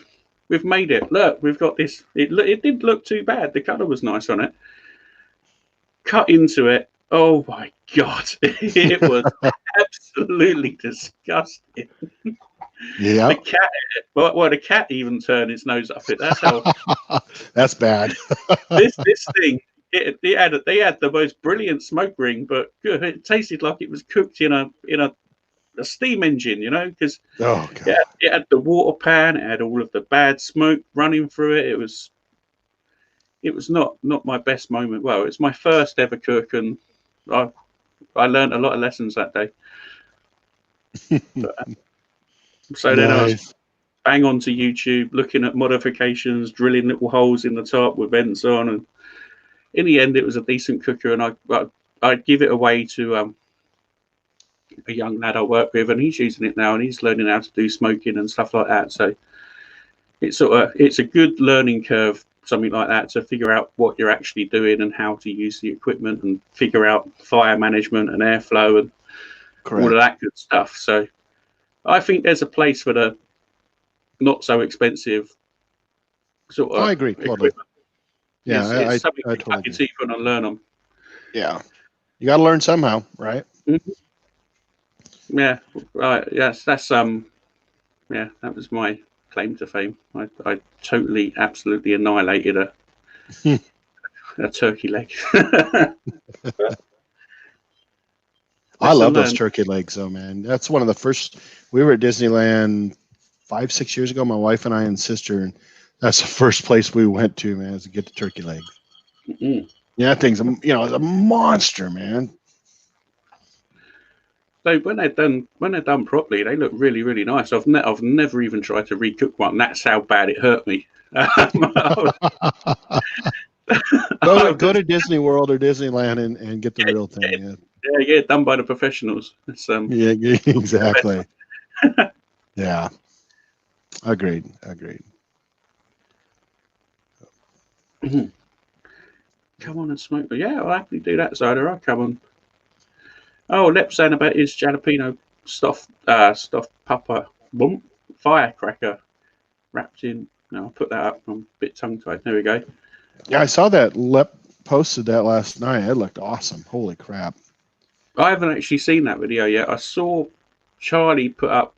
we've made it. Look, we've got this. It didn't look too bad. The colour was nice on it. Cut into it. Oh my God. It was absolutely disgusting. Yeah. The cat, well, the cat even turned its nose up it. That's how. That's bad. this thing, they had the most brilliant smoke ring, but good, it tasted like it was cooked in a steam engine, you know, because it had the water pan, it had all of the bad smoke running through it. It was not my best moment. Well, it's my first ever cook, and I learned a lot of lessons that day. So then I was bang onto YouTube, looking at modifications, drilling little holes in the top with vents on, and in the end, it was a decent cooker, and I'd give it away to a young lad I work with, and he's using it now, and he's learning how to do smoking and stuff like that. So it's a good learning curve, something like that, to figure out what you're actually doing and how to use the equipment and figure out fire management and airflow and all of that good stuff. So I think there's a place for the not so expensive sort of. I agree totally. Yeah, it's something I you totally can see and learn them. Yeah, you got to learn somehow, right? Mm-hmm. Yeah, right. Yes, that's yeah, that was my claim to fame. I totally, absolutely annihilated a turkey leg. I love those turkey legs, though, man. That's one of the first. We were at Disneyland 5-6 years ago, my wife and I and sister, and that's the first place we went to, man, is to get the turkey legs. Mm-hmm. Yeah, that thing's it's a monster, man. So when they're done properly, they look really, really nice. I've never even tried to recook one. That's how bad it hurt me. Go to Disney World or Disneyland and get the real thing. Yeah, done by the professionals. It's, yeah, exactly. Yeah, agreed. Come on and smoke. Yeah, I'll happily do that, Zoda. I'll come on. Oh, Lep saying about his jalapeno stuffed papa firecracker wrapped in. No, I'll put that up. I'm a bit tongue tied. There we go. Yeah, I saw that. Lep posted that last night. It looked awesome. Holy crap. I haven't actually seen that video yet. I saw Charlie put up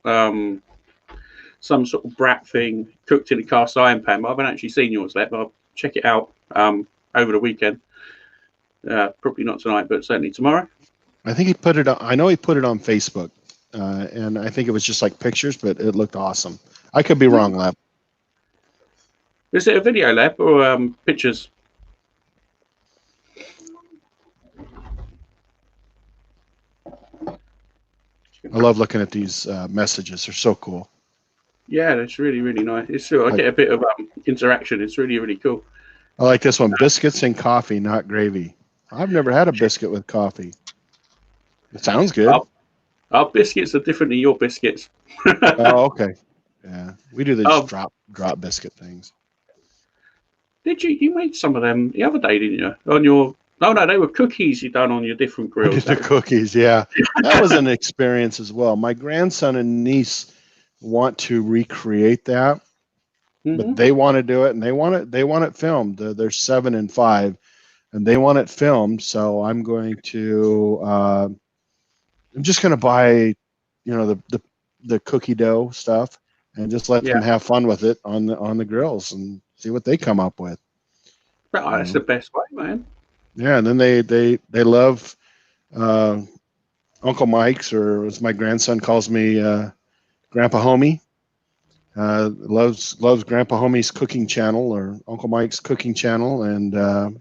some sort of brat thing cooked in a cast iron pan, but I haven't actually seen yours, Lep. I'll check it out over the weekend. Probably not tonight, but certainly tomorrow. I think he put it on. I know he put it on Facebook, and I think it was just like pictures, but it looked awesome. I could be wrong, Lep. Is it a video, Lep, or pictures? I love looking at these messages. They're so cool. Yeah, that's really, really nice. I get a bit of interaction. It's really, really cool. I like this one. Biscuits and coffee, not gravy. I've never had a biscuit with coffee. It sounds good. Our biscuits are different than your biscuits. Oh, okay. Yeah, we do these drop biscuit things. Did you made some of them the other day, didn't you? On your no, they were cookies you done on your different grills. The cookies, yeah. That was an experience as well. My grandson and niece want to recreate that, but they want to do it, and they want it filmed. They're 7 and 5, and they want it filmed. So I'm going to I'm just going to buy, the cookie dough stuff and just let them have fun with it on the grills and see what they come up with. That's the best way, man. Yeah, and then they love uh, Uncle Mike's, or as my grandson calls me, Grandpa Homie. Loves Grandpa Homie's cooking channel, or Uncle Mike's cooking channel, and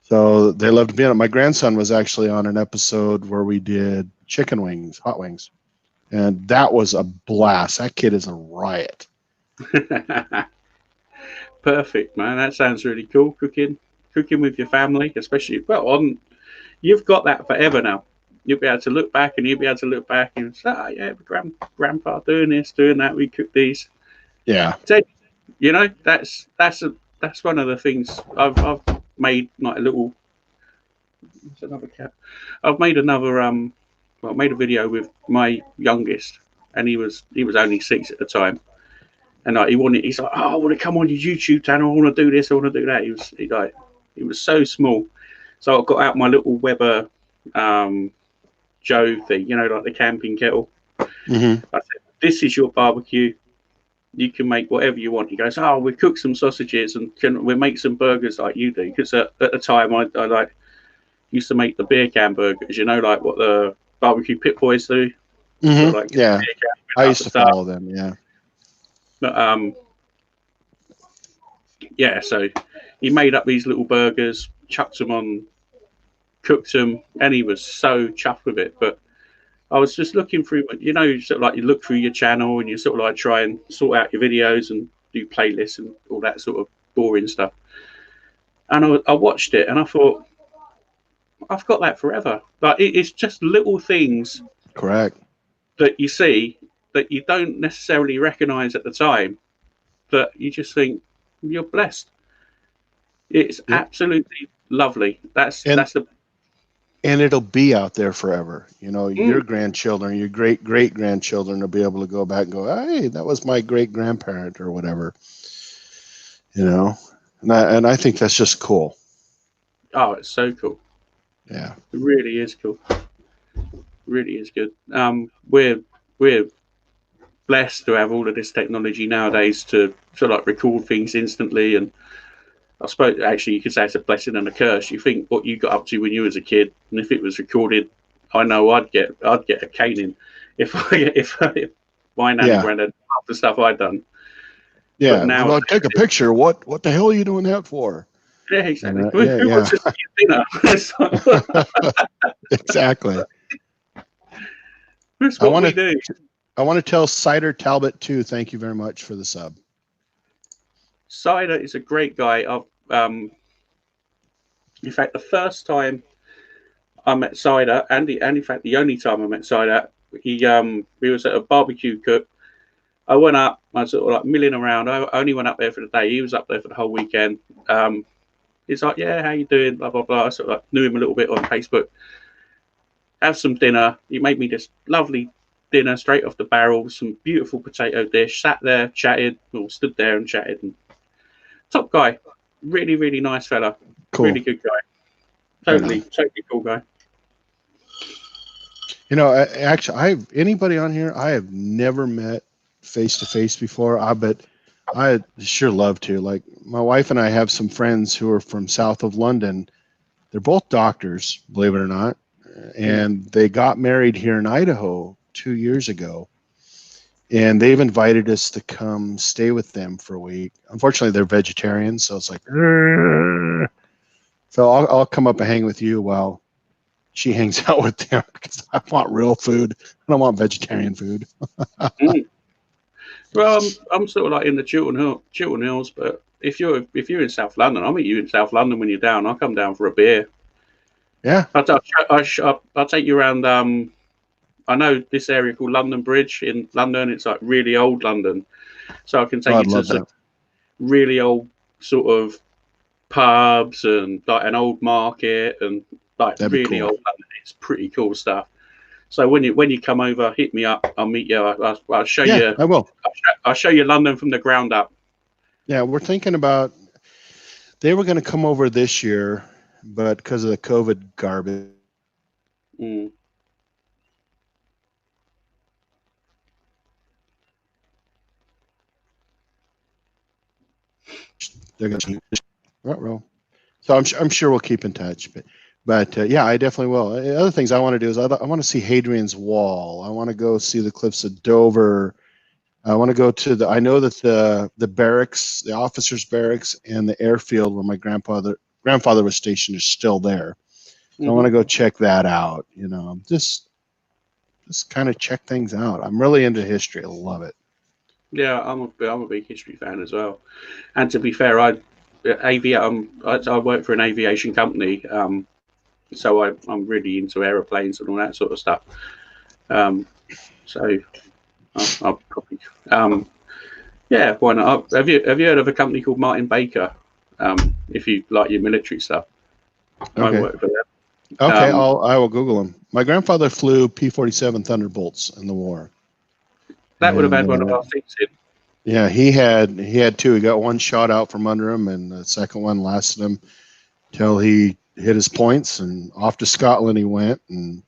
so they love to be on it. My grandson was actually on an episode where we did chicken wings, hot wings, and that was a blast. That kid is a riot. Perfect, man. That sounds really cool. Cooking with your family, especially. Well, you've got that forever now. You'll be able to look back, and you'll be able to look back and say, "Oh, yeah, grandpa doing this, doing that. We cook these." Yeah. So, that's one of the things I've made, like a little. There's another cat. I've made I made a video with my youngest, and he was only 6 at the time, and like he's like, oh, I want to come on your YouTube channel. I want to do this. I want to do that. He was so small, so I got out my little Weber Joe thing, like the camping kettle. Mm-hmm. I said, this is your barbecue. You can make whatever you want. He goes, oh, we cook some sausages and we make some burgers like you do. Because at the time I like used to make the beer can burgers, like what the barbecue pit boys do. Mm-hmm. So, like, yeah, I used to follow them. Yeah, but yeah. So he made up these little burgers, chucked them on, cooked them, and he was so chuffed with it. But I was just looking through, sort of like you look through your channel and you sort of like try and sort out your videos and do playlists and all that sort of boring stuff. And I watched it and I thought, I've got that forever. Like it's just little things correct. that you see that you don't necessarily recognize at the time, that you just think you're blessed. It's absolutely lovely. That's the. And it'll be out there forever. Your grandchildren, your great grandchildren will be able to go back and go, hey, that was my great grandparent or whatever. And I think that's just cool. Oh, it's so cool. Yeah, it really is cool. Really is good. We're blessed to have all of this technology nowadays to sort of like record things instantly, and I suppose actually you could say it's a blessing and a curse. You think what you got up to when you was a kid, and if it was recorded, I know I'd get a caning if my nan and granddad half the stuff I'd done. Yeah. But now, well, take a picture. What the hell are you doing that for? Yeah, exactly. Who wants to see dinner? Exactly. That's what we do. I want to tell Cider Talbot too. Thank you very much for the sub. Cider is a great guy. In fact, the first time I met Cider, and in fact the only time I met Cider, he was at a barbecue cook. I went up. I was sort of like milling around. I only went up there for the day. He was up there for the whole weekend. He's like, yeah, how you doing? Blah blah blah. I sort of like knew him a little bit on Facebook. Have some dinner. He made me this lovely dinner straight off the barrel, some beautiful potato dish. Sat there, chatted, or stood there and chatted. And top guy, really, really nice fella. Cool. Really good guy. Totally cool guy. Actually, anybody on here I have never met face to face before. But I sure love to. Like my wife and I have some friends who are from south of London. They're both doctors, believe it or not, and they got married here in Idaho 2 years ago. And they've invited us to come stay with them for a week. Unfortunately, they're vegetarians, so it's like, so I'll come up and hang with you while she hangs out with them, because I want real food. I don't want vegetarian food. Well, I'm sort of like in the Chiltern Hills, but if you're in South London, I'll meet you in South London when you're down. I'll come down for a beer. Yeah, I'll take you around. I know this area called London Bridge in London. It's like really old London, so I can take you to some really old sort of pubs and like an old market and like That'd really old London. It's pretty cool stuff. So when you come over, hit me up. I'll meet you. I'll show you. I will. I'll show you London from the ground up. Yeah, we're thinking about. They were going to come over this year, but because of the COVID garbage. They're going to roll. So I'm sure we'll keep in touch, But yeah, I definitely will. Other things I want to do is I want to see Hadrian's Wall. I want to go see the cliffs of Dover. I want to go to I know that the barracks, the officers' barracks, and the airfield where my grandfather was stationed is still there. So I want to go check that out. Just kind of check things out. I'm really into history. I love it. Yeah, I'm a big history fan as well. And to be fair, I work for an aviation company, so I'm really into aeroplanes and all that sort of stuff. So I'll probably yeah, why not? Have you heard of a company called Martin Baker? If you like your military stuff, Okay. I work for them. Okay, I will Google them. My grandfather flew P-47 Thunderbolts in the war. That would have had one of our things in. Yeah, he had two. He got one shot out from under him, and the second one lasted him till he hit his points, and off to Scotland he went. And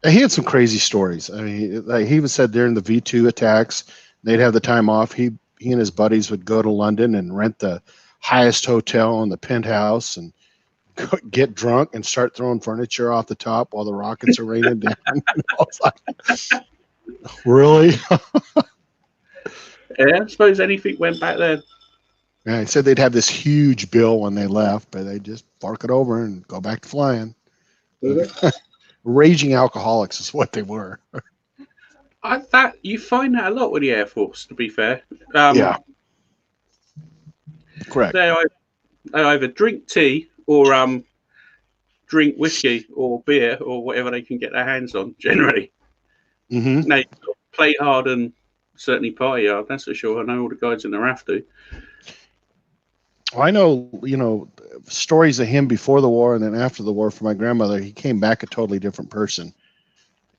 he had some crazy stories. I mean, like he was said during the V2 attacks, they'd have the time off. He and his buddies would go to London and rent the highest hotel in the penthouse and get drunk and start throwing furniture off the top while the rockets are raining down. Like, really? Yeah, I suppose anything went back then. Yeah, he said they'd have this huge bill when they left, but they just bark it over and go back to flying. Raging alcoholics is what they were. You find that a lot with the Air Force, to be fair. Yeah. Correct. They either drink tea or drink whiskey or beer or whatever they can get their hands on, generally. Mm-hmm. They play hard and certainly party hard, that's for sure. I know all the guys in the RAF do. Well, I know, stories of him before the war and then after the war for my grandmother. He came back a totally different person.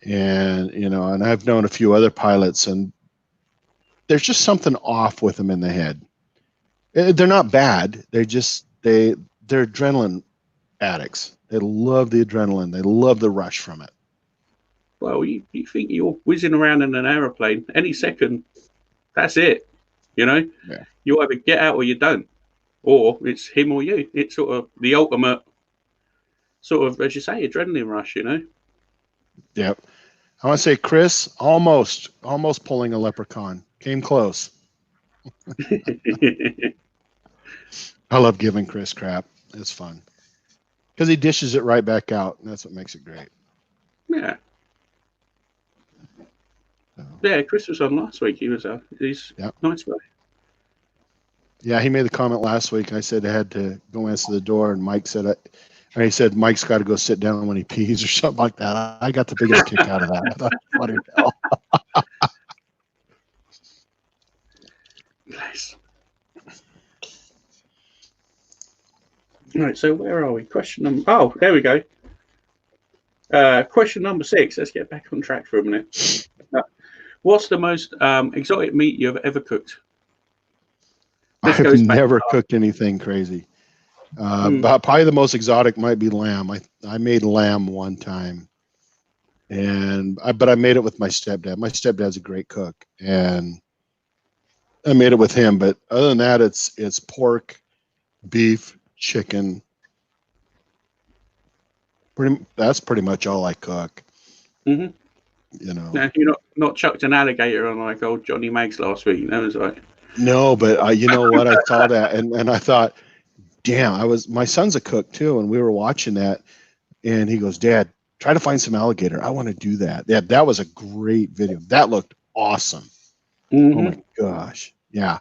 And, and I've known a few other pilots, and there's just something off with them in the head. They're not bad. They're adrenaline addicts. They love the adrenaline. They love the rush from it. Well, you think you're whizzing around in an aeroplane any second, that's it. Yeah. You either get out or you don't. Or it's him or you. It's sort of the ultimate sort of, as you say, adrenaline rush, Yep. I want to say Chris almost pulling a leprechaun. Came close. I love giving Chris crap. It's fun. Because he dishes it right back out, and that's what makes it great. Yeah. Yeah, Chris was on last week. He's nice guy. Yeah, he made the comment last week. I said I had to go answer the door, and Mike said, he said Mike's got to go sit down when he pees or something like that. I got the biggest kick out of that. I thought, what the hell? Nice. Right, so where are we? There we go. Question number 6. Let's get back on track for a minute. What's the most exotic meat you've ever cooked? I've never cooked anything crazy. But probably the most exotic might be lamb. I made lamb one time, but I made it with my stepdad. My stepdad's a great cook, and I made it with him. But other than that, it's pork, beef, chicken. That's pretty much all I cook. Mm-hmm. Now, you're not chucked an alligator on like old Johnny Maggs last week. That was like. No, but you know what? I saw that, and I thought, damn, my son's a cook too, and we were watching that, and he goes, Dad, try to find some alligator. I want to do that. Yeah, that was a great video. That looked awesome. Mm-hmm. Oh my gosh. Yeah.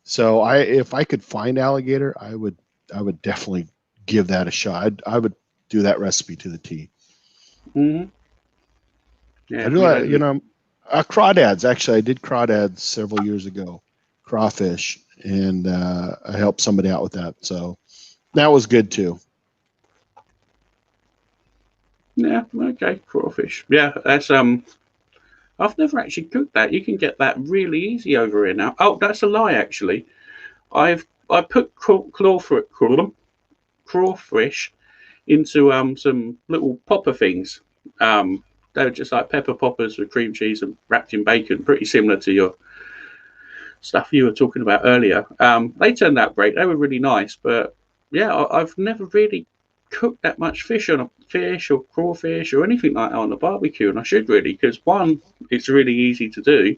So if I could find alligator, I would definitely give that a shot. I would do that recipe to the T. Mm-hmm. Yeah, I do that, crawdads. Actually, I did crawdads several years ago. Crawfish, and I helped somebody out with that, so that was good too. Yeah, okay, crawfish. Yeah, that's I've never actually cooked that. You can get that really easy over here now. Oh, that's a lie, actually. I put crawfish into some little popper things. They were just like pepper poppers with cream cheese and wrapped in bacon, pretty similar to your stuff you were talking about earlier. They turned out great. They were really nice, but yeah, I've never really cook that much fish on a fish or crawfish or anything like that on the barbecue, and I should really, because one, it's really easy to do,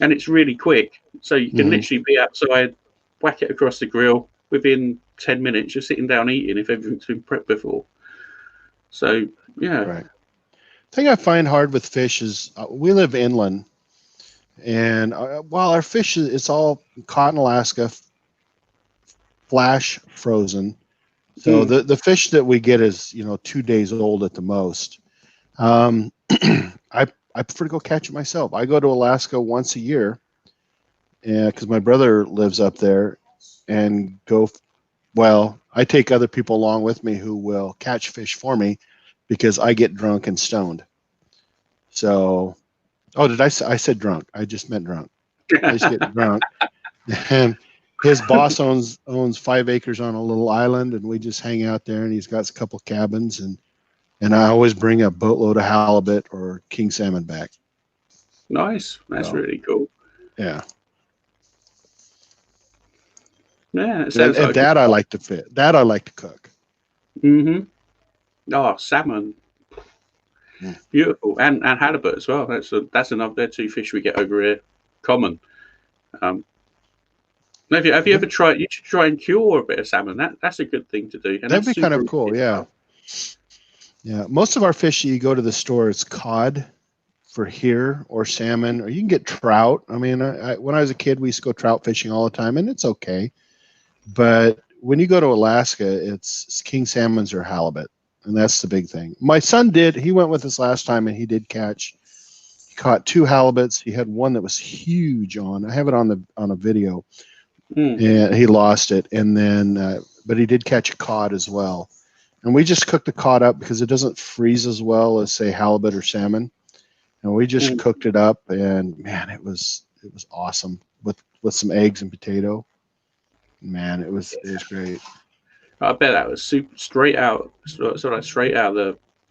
and it's really quick. So you can literally be outside, whack it across the grill within 10 minutes. You're sitting down eating if everything's been prepped before. So yeah, Right. The thing I find hard with fish is we live inland, and while our fish it's all caught in Alaska, flash frozen. So the fish that we get is 2 days old at the most. I prefer to go catch it myself. I go to Alaska once a year, and because my brother lives up there, and go. Well, I take other people along with me who will catch fish for me, because I get drunk and stoned. So, I said drunk? I just meant drunk. I just get drunk, and his boss owns 5 acres on a little island, and we just hang out there. And he's got a couple cabins, and I always bring a boatload of halibut or king salmon back. Nice. That's really cool. Yeah. Yeah. And that I like to fit. That I like to cook. Oh, salmon. Beautiful. And halibut as well. That's another. They're 2 fish we get over here. Common. Have you ever tried? You should try and cure a bit of salmon. That's a good thing to do. And that'd be kind of cool. Yeah. Yeah. Most of our fish, you go to the store, it's cod for here, or salmon, or you can get trout. I mean, when I was a kid, we used to go trout fishing all the time, and it's okay. But when you go to Alaska, it's king salmons or halibut, and that's the big thing. My son he went with us last time, and he caught 2 halibuts. He had one that was huge I have it on a video. And he lost it, and then but he did catch a cod as well, and we just cooked the cod up because it doesn't freeze as well as, say, halibut or salmon, and we just cooked it up, and man, it was awesome with some eggs and potato. Man, it was great. I bet that was straight out of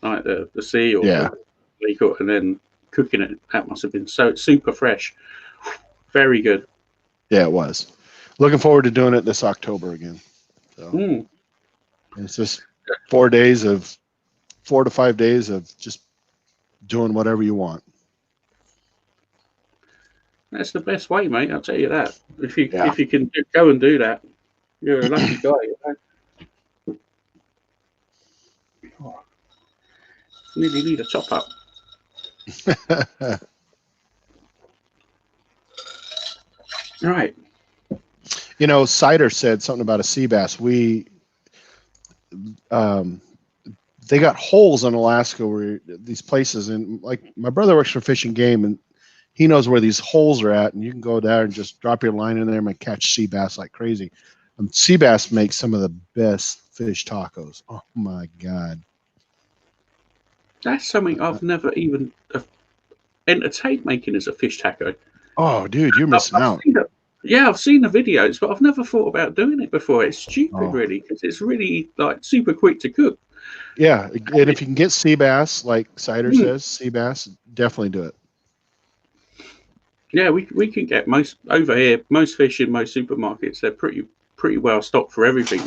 the sea or the lake, and then cooking it. That must have been so super fresh. Very good. Yeah, it was. Looking forward to doing it this October again. So it's just 4 to 5 days of just doing whatever you want. That's the best way, mate. I'll tell you that. If you can go and do that, you're a lucky guy. Really need a top up. Right. Cider said something about a sea bass. They got holes in Alaska where these places, and like my brother works for Fish and Game, and he knows where these holes are at, and you can go there and just drop your line in there and catch sea bass like crazy. Sea bass makes some of the best fish tacos. Oh my God. That's something I've never even entertained making as a fish taco. Oh, dude, you're missing out. I've seen the videos, but I've never thought about doing it before. It's stupid, really, because it's really like super quick to cook. Yeah, and if you can get sea bass, like Cider says, sea bass, definitely do it. Yeah, we can get most fish in most supermarkets. They're pretty well stocked for everything,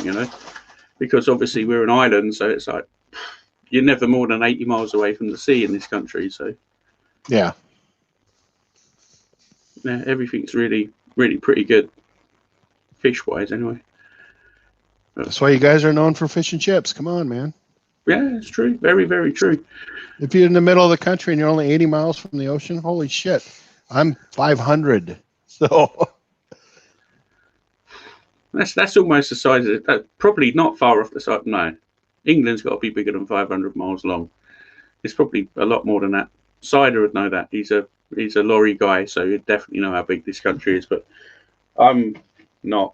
because obviously we're an island, so it's like you're never more than 80 miles away from the sea in this country. So yeah, everything's really pretty good fish wise anyway. That's why you guys are known for fish and chips. Come on, man. Yeah, it's true. Very, very true. If you're in the middle of the country and you're only 80 miles from the ocean, holy shit. I'm 500. So that's almost the size of it. Probably not far off the side. No, England's got to be bigger than 500 miles long. It's probably a lot more than that. Cider would know that. He's a lorry guy, so he'd definitely know how big this country is. But I'm not.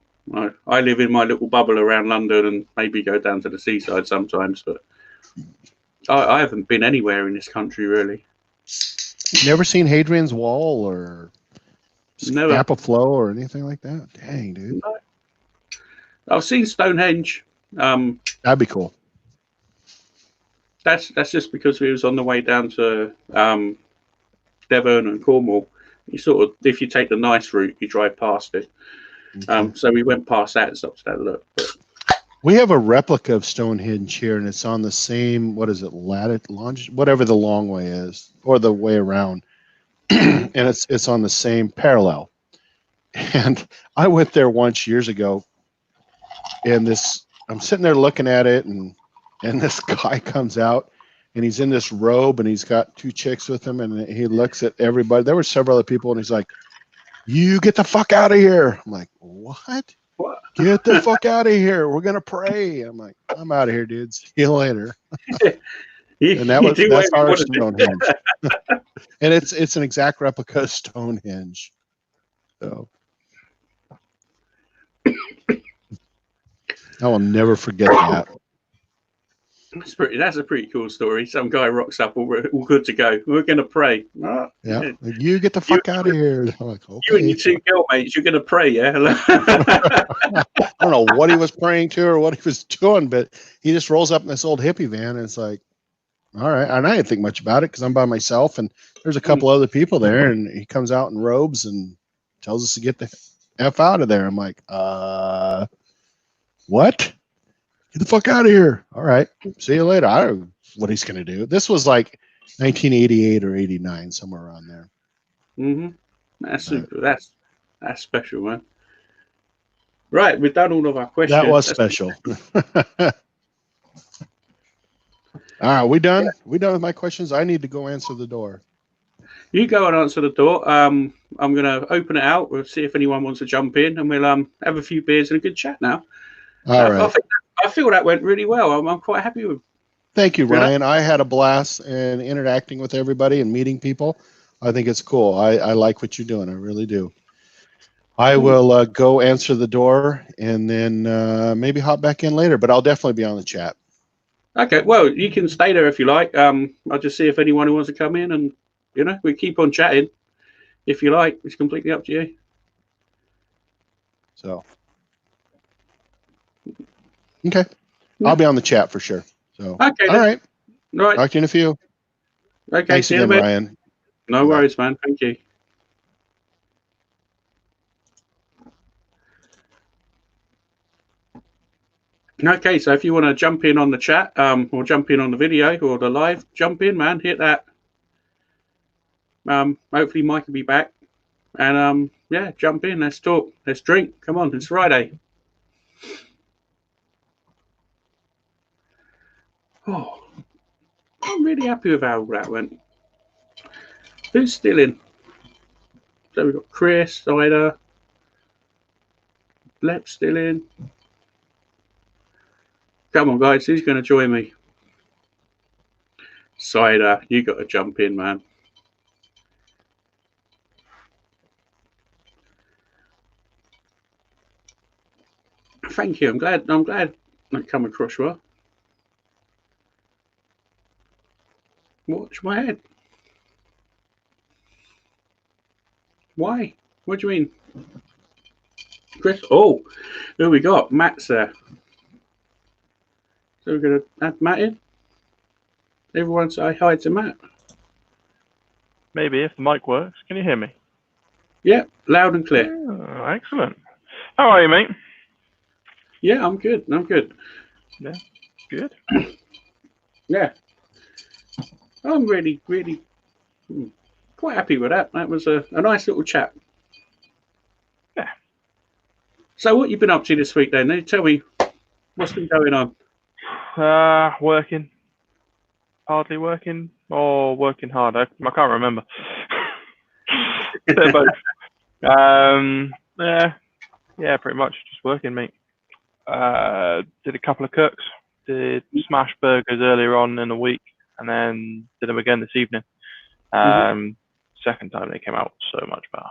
I live in my little bubble around London and maybe go down to the seaside sometimes, but I haven't been anywhere in this country really. Never seen Hadrian's Wall or Scapa Flow or anything like that? Dang, dude. No. I've seen Stonehenge. That'd be cool. That's just because we was on the way down to Devon and Cornwall. You sort of, if you take the nice route, you drive past it. Okay. So we went past that and stopped to have a look. But We have a replica of Stonehenge here, and it's on the same, what is it, whatever the long way is, or the way around. And it's on the same parallel. And I went there once years ago, and I'm sitting there looking at it, and this guy comes out, and he's in this robe, and he's got two chicks with him, and he looks at everybody. There were several other people, and he's like, "You get the fuck out of here!" I'm like, "What? What? Get the fuck out of here! We're gonna pray." I'm like, "I'm out of here, dude. See you later." And that's our Stonehenge. And it's an exact replica of Stonehenge. So I will never forget that. That's a pretty cool story. Some guy rocks up, all good to go. We're going to pray. Oh, yeah, you get the fuck out of here. I'm like, okay. You and your two girl mates, you're going to pray, yeah? I don't know what he was praying to or what he was doing, but he just rolls up in this old hippie van, and it's like, all right. And I didn't think much about it because I'm by myself, and there's a couple other people there, and he comes out in robes and tells us to get the F out of there. I'm like, what? Get the fuck out of here. All right. See you later. I don't know what he's going to do. This was like 1988 or 89, somewhere around there. Mm-hmm. That's super. That's special, man. Right. We've done all of our questions. That was special. All right. We done? Yeah. We done with my questions? I need to go answer the door. You go and answer the door. I'm going to open it out. We'll see if anyone wants to jump in, and we'll have a few beers and a good chat now. All right. I feel that went really well. I'm quite happy with. Thank you, Ryan. I had a blast in interacting with everybody and meeting people. I think it's cool. I like what you're doing. I really do. I will go answer the door and then maybe hop back in later, but I'll definitely be on the chat. Okay. Well, you can stay there if you like. I'll just see if anyone who wants to come in, and we keep on chatting if you like. It's completely up to you. So. Okay. I'll be on the chat for sure. So okay. All right. All right. Talk to you in a few. Okay. Thanks again, Ryan. No worries, man. Thank you. Okay, so if you want to jump in on the chat, or jump in on the video or the live, jump in, man. Hit that. Hopefully Mike will be back. And yeah, jump in. Let's talk. Let's drink. Come on, it's Friday. Oh, I'm really happy with how that went. Who's still in? So we've got Chris, Ida, Lep still in. Come on, guys, who's going to join me? Cider, you got to jump in, man. Thank you. I'm glad I come across well. Watch my head. Why? What do you mean? Chris? Oh, who we got? Matt's there. So we're going to add Matt in. Everyone say hi to Matt. Maybe, if the mic works. Can you hear me? Yeah, loud and clear. Oh, excellent. How are you, mate? Yeah, I'm good. I'm good. Yeah, good. Yeah. I'm really, really quite happy with that. That was a nice little chat. Yeah. So what you been up to this week then? Tell me what's been going on. Working. Hardly working or working hard. I can't remember. They're both. Yeah, pretty much just working, mate. Did a couple of cooks. Did smash burgers earlier on in the week, and then did them again this evening. Second time they came out so much better.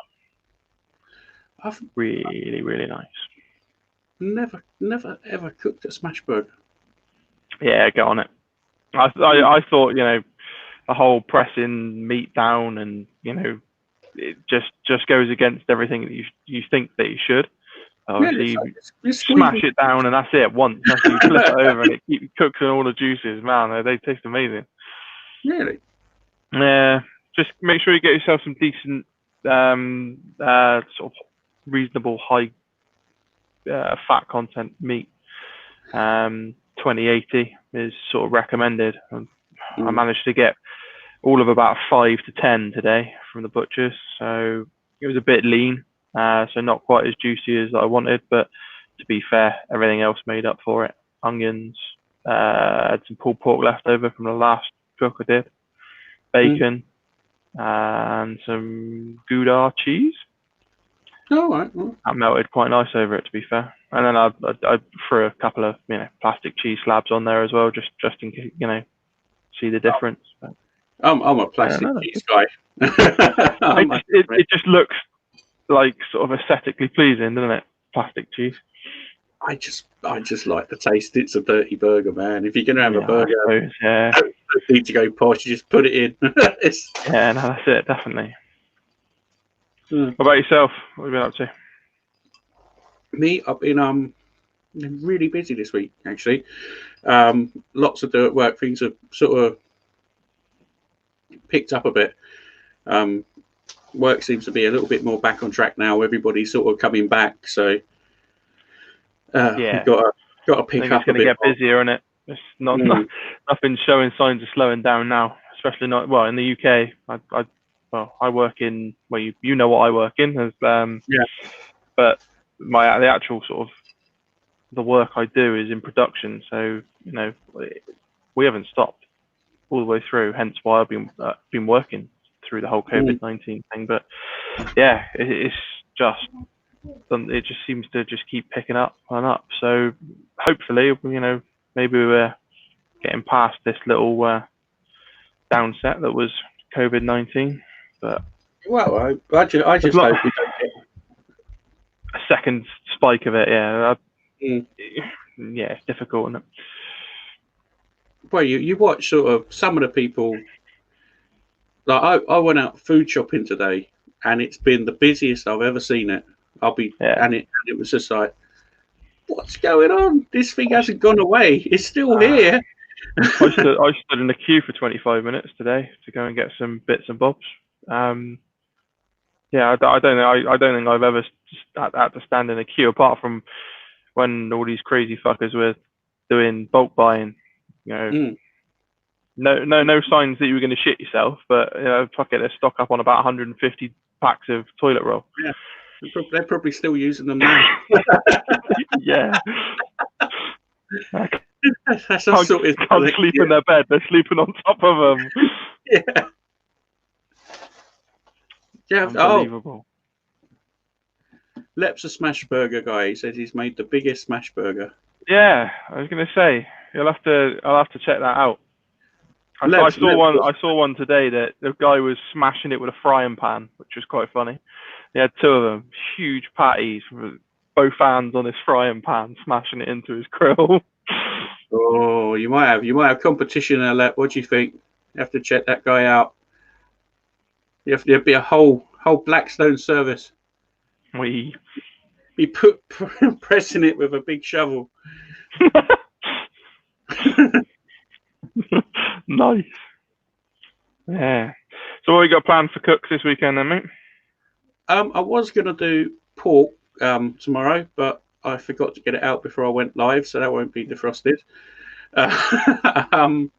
Really, really nice. Never ever cooked a smash burger. Yeah, get on it. I thought, the whole pressing meat down and, it just goes against everything that you think that you should. Obviously, you smash it down and that's it once. After you flip it over and it cooks in all the juices, man, they taste amazing. Really? Yeah. Just make sure you get yourself some decent, sort of reasonable high fat content meat. 2080 is sort of recommended. I managed to get all of about 5 to 10 today from the butchers, so it was a bit lean, so not quite as juicy as I wanted, but to be fair, everything else made up for it. Onions, had some pulled pork left over from the last cook I did, bacon, and some Gouda cheese. All right. Well, That melted quite nice over it, to be fair. And then I threw a couple of plastic cheese slabs on there as well, just in case, see the difference. But, I'm a plastic cheese guy. it just looks like sort of aesthetically pleasing, doesn't it? Plastic cheese. I just like the taste. It's a dirty burger, man. If you're gonna have a burger, don't need to go posh. You just put it in. Yeah, no, that's it, definitely. What about yourself? What have you been up to? Me, I've been really busy this week, actually. Lots to do at work. Things have sort of picked up a bit. Work seems to be a little bit more back on track now. Everybody's sort of coming back, so got to pick up a bit. It's going to get busier, isn't it? It's nothing showing signs of slowing down now, especially not in the UK. I work in you know what I work in as but the actual sort of the work I do is in production, so we haven't stopped all the way through. Hence why I've been working through the whole COVID-19 thing. But yeah, it just seems to just keep picking up and up. So hopefully, maybe we're getting past this little downset that was COVID-19. But I just hope we don't get a second spike of it. Yeah, it's difficult, isn't it? Well, you watch sort of some of the people. Like I went out food shopping today, and it's been the busiest I've ever seen it. And it was just like, what's going on? This thing hasn't gone away. It's still here. I stood in the queue for 25 minutes today to go and get some bits and bobs. I don't think I've ever had to stand in a queue apart from when all these crazy fuckers were doing bulk buying. No signs that you were going to shit yourself, but fuck it, let's stock up on about 150 packs of toilet roll. Yeah, they're probably still using them now. Yeah. That's how sort of can't sleep in their bed. They're sleeping on top of them. Yeah. Yeah. Unbelievable. Lep's a smash burger guy. He says he's made the biggest smash burger. Yeah, I was going to say I'll have to check that out. I saw one today that the guy was smashing it with a frying pan, which was quite funny. He had two of them, huge patties, with both hands on his frying pan, smashing it into his grill. Oh, you might have competition there, Lep. What do you think? You have to check that guy out. There'd be a whole Blackstone service. Be pressing it with a big shovel. Nice. Yeah. So what you got planned for cooks this weekend then, mate? I was going to do pork tomorrow, but I forgot to get it out before I went live, so that won't be defrosted. I'm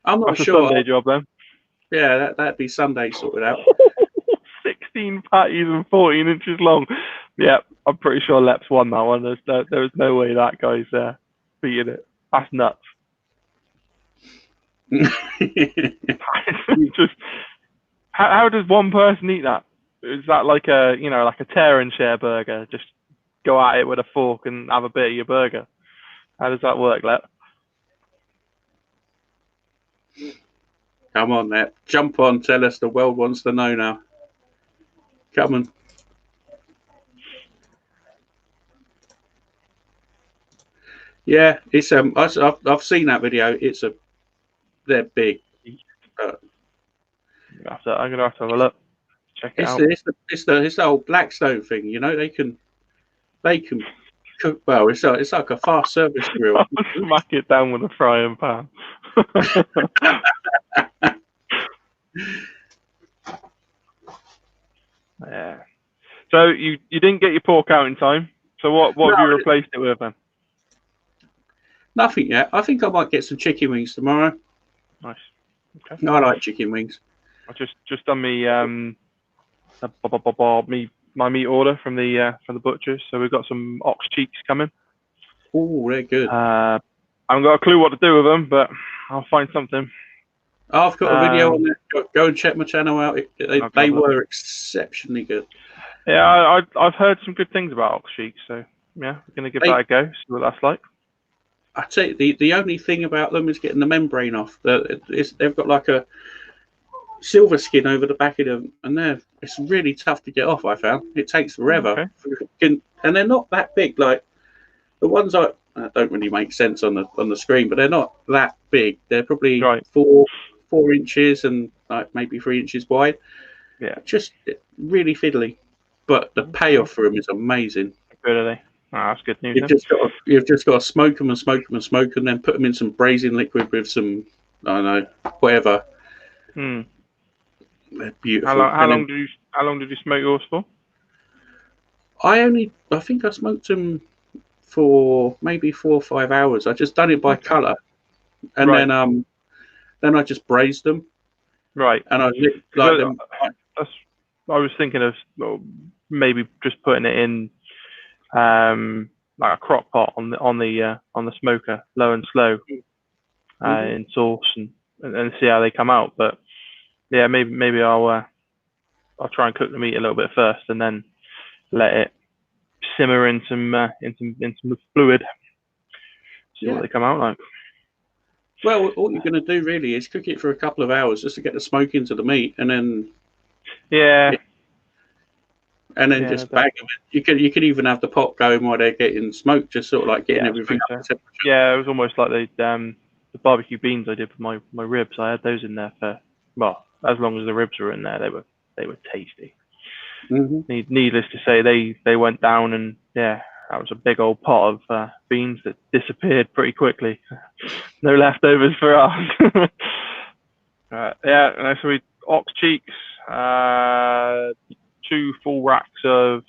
not That's sure. A Sunday job then. Yeah, that'd be Sunday sorted out. 16 patties and 14 inches long. Yeah, I'm pretty sure Lep's won that one. There's no way that guy's beating it. That's nuts. Just how does one person eat that? Is that like a tear and share burger? Just go at it with a fork and have a bit of your burger. How does that work, Lep? Come on, Lep. Jump on. Tell us. The world wants to know now. Come on. Yeah, it's I've seen that video. They're big. I'm gonna have to have a look. Check it out. It's the old Blackstone thing. They can cook well. It's like a fast service grill. Smack it down with a frying pan. Yeah. So you didn't get your pork out in time. So what have you replaced it with then? Nothing yet. I think I might get some chicken wings tomorrow. Nice. Okay. I like chicken wings. I just done my meat order from the butchers. So we've got some ox cheeks coming. Oh, they're good. I haven't got a clue what to do with them, but I'll find something. I've got a video on that. Go and check my channel out. They were exceptionally good. Yeah, I've heard some good things about ox cheeks, so yeah, we're gonna give that a go. See what that's like. I tell you, the only thing about them is getting the membrane off. They've got like a silver skin over the back of them, and it's really tough to get off. I found it takes forever, and they're not that big. Like the ones that don't really make sense on the screen, but they're not that big. They're probably 4 inches and like maybe 3 inches wide. Yeah, just really fiddly, but the payoff for them is amazing. Good are they? Oh, that's good news. You've just got to smoke them and smoke them and smoke them, and then put them in some braising liquid with some, I don't know, whatever. They're beautiful. How long did you smoke yours for? I think I smoked them for maybe 4 or 5 hours. I just done it by colour, and then I just braised them. Right. And I was thinking of maybe just putting it in like a crock pot on the smoker, low and slow, in sauce and see how they come out. But yeah, maybe I'll try and cook the meat a little bit first and then let it simmer in some fluid. See what they come out like. Well, all you're going to do really is cook it for a couple of hours just to get the smoke into the meat, and then just bag them. You could even have the pot going while they're getting smoked, just sort of like getting everything up to temperature. Yeah, it was almost like the barbecue beans I did with my ribs. I had those in there for as long as the ribs were in there, they were tasty. Needless to say, they went down, and that was a big old pot of beans that disappeared pretty quickly. No leftovers for us. So we ox cheeks, 2 full racks of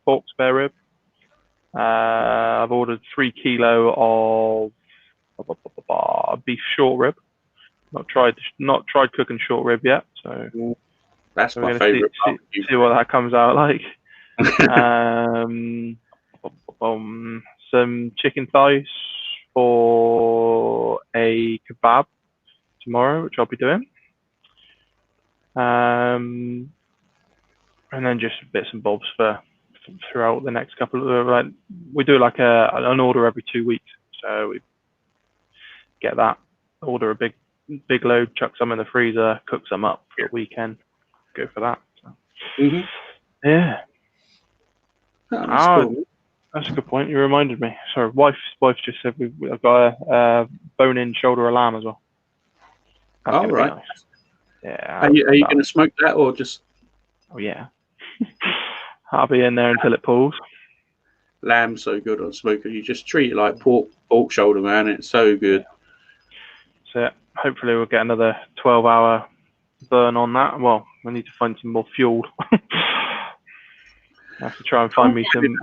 pork spare rib. I've ordered 3 kilo of beef short rib. Not tried cooking short rib yet, so that's my favourite. See what that comes out like. Some chicken thighs for a kebab tomorrow, which I'll be doing. And then just bits and bobs for throughout the next couple of we do like an order every 2 weeks, so we get that, order a big load, chuck some in the freezer, cook some up for the weekend, go for that. So. Yeah. Cool. That's a good point. You reminded me. Sorry, wife just said I've got a bone-in shoulder of lamb as well. That's right. Nice. Yeah. Are you going to smoke that or just? Oh yeah. I'll be in there until it pulls. Lamb's so good on smoker. You just treat it like pork shoulder, man. It's so good. So hopefully we'll get another 12-hour burn on that. Well, we need to find some more fuel. I have to try and find me some.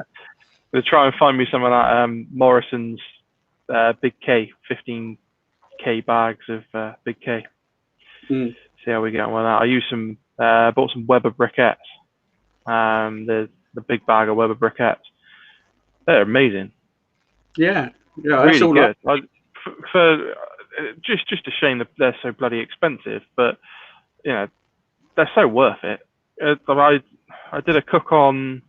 We'll try and find me some of that Morrison's Big K, 15K bags of Big K. See how we get on with that. I use some. Bought some Weber briquettes. The big bag of Weber briquettes. They're amazing. Yeah, really all good. For just a shame that they're so bloody expensive, but they're so worth it. I did a cook on.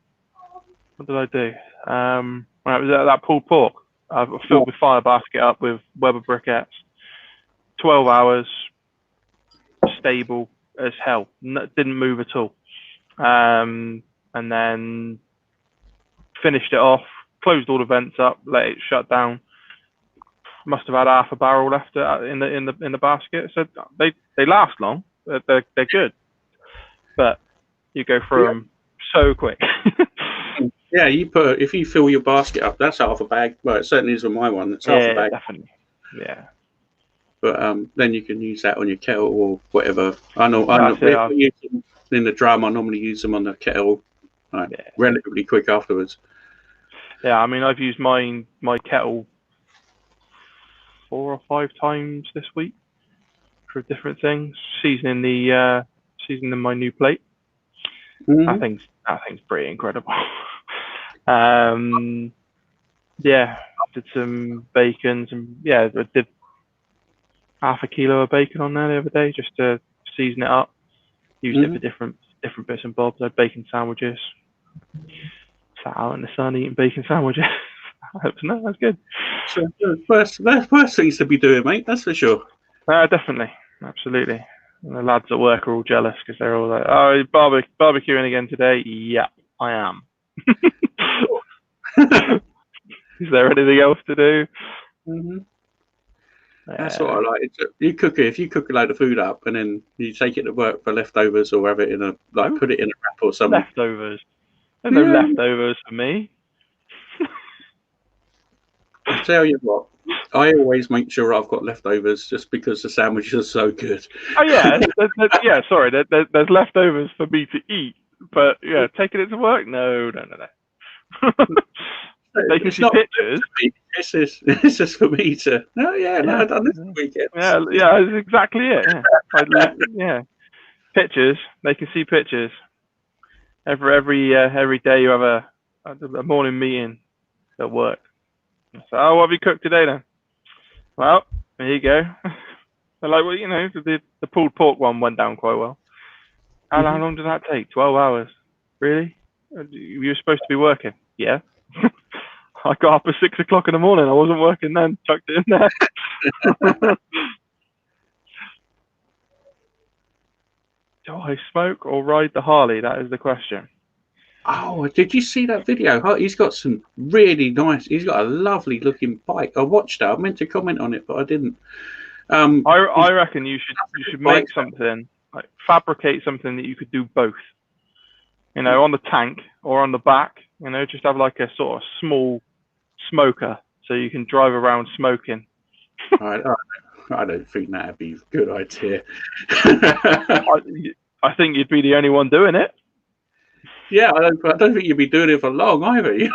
What did I do? When it was that pulled pork. I filled the fire basket up with Weber briquettes. 12 hours, stable as hell. Didn't move at all. And then finished it off. Closed all the vents up. Let it shut down. Must have had half a barrel left in the basket. So they last long. They're good, but you go through them so quick. Yeah, if you fill your basket up, that's half a bag. Well, it certainly is with my one. It's half a bag. Definitely. Yeah. But then you can use that on your kettle or whatever. I know in the drum. I normally use them on the kettle, relatively quick afterwards. Yeah, I mean, I've used my kettle 4 or 5 times this week for different things. Seasoning my new plate. That thing's pretty incredible. Yeah, did some bacon, I did half a kilo of bacon on there the other day just to season it up. Used it for different bits and bobs. I had bacon sandwiches. Sat out in the sun eating bacon sandwiches. No, that's good. So first things to be doing, mate. That's for sure. Definitely, absolutely. And the lads at work are all jealous because they're all like, "Oh, barbecuing again today?" Yeah, I am. Is there anything else to do? That's what I like. You cook it. If you cook a load of food up and then you take it to work for leftovers or have it in put it in a wrap or something. Leftovers. There's no leftovers for me. I tell you what, I always make sure I've got leftovers just because the sandwiches are so good. Oh yeah, sorry. There's leftovers for me to eat, but yeah, taking it to work? No. They can see pictures. This is for me to. No, I've done this weekend. Yeah, that's exactly it. Yeah, pictures. They can see pictures. Every day you have a morning meeting at work. So, what have you cooked today then? Well, there you go. They're like, well, the pulled pork one went down quite well. How long did that take? 12 hours. Really? You were supposed to be working? Yeah. I got up at 6 o'clock in the morning. I wasn't working then. Chucked it in there. Do I smoke or ride the Harley? That is the question. Oh, did you see that video? He's got some really nice. He's got a lovely looking bike. I watched it. I meant to comment on it, but I didn't. I reckon you should make something, like fabricate something that you could do both. On the tank or on the back. Just have like a sort of small smoker so you can drive around smoking. I don't think that'd be a good idea. I think you'd be the only one doing it. Yeah, I don't think you'd be doing it for long either. Yeah,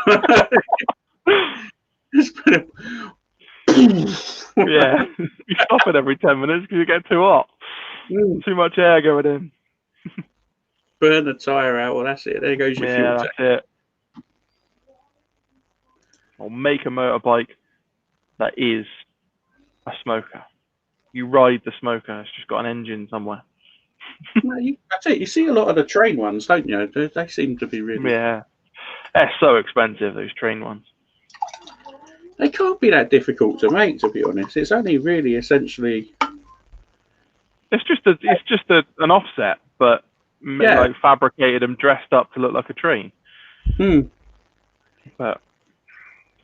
you stop it every 10 minutes because you get too hot. Too much air going in. Burn the tyre out. Well, that's it. There goes your fuel tank. That's it. Or make a motorbike that is a smoker. You ride the smoker. It's just got an engine somewhere. That's it. You see a lot of the train ones, don't you? They seem to be really. Yeah, they're so expensive. Those train ones. They can't be that difficult to make, to be honest. It's only really essentially. It's just an offset, but like fabricated and dressed up to look like a train. But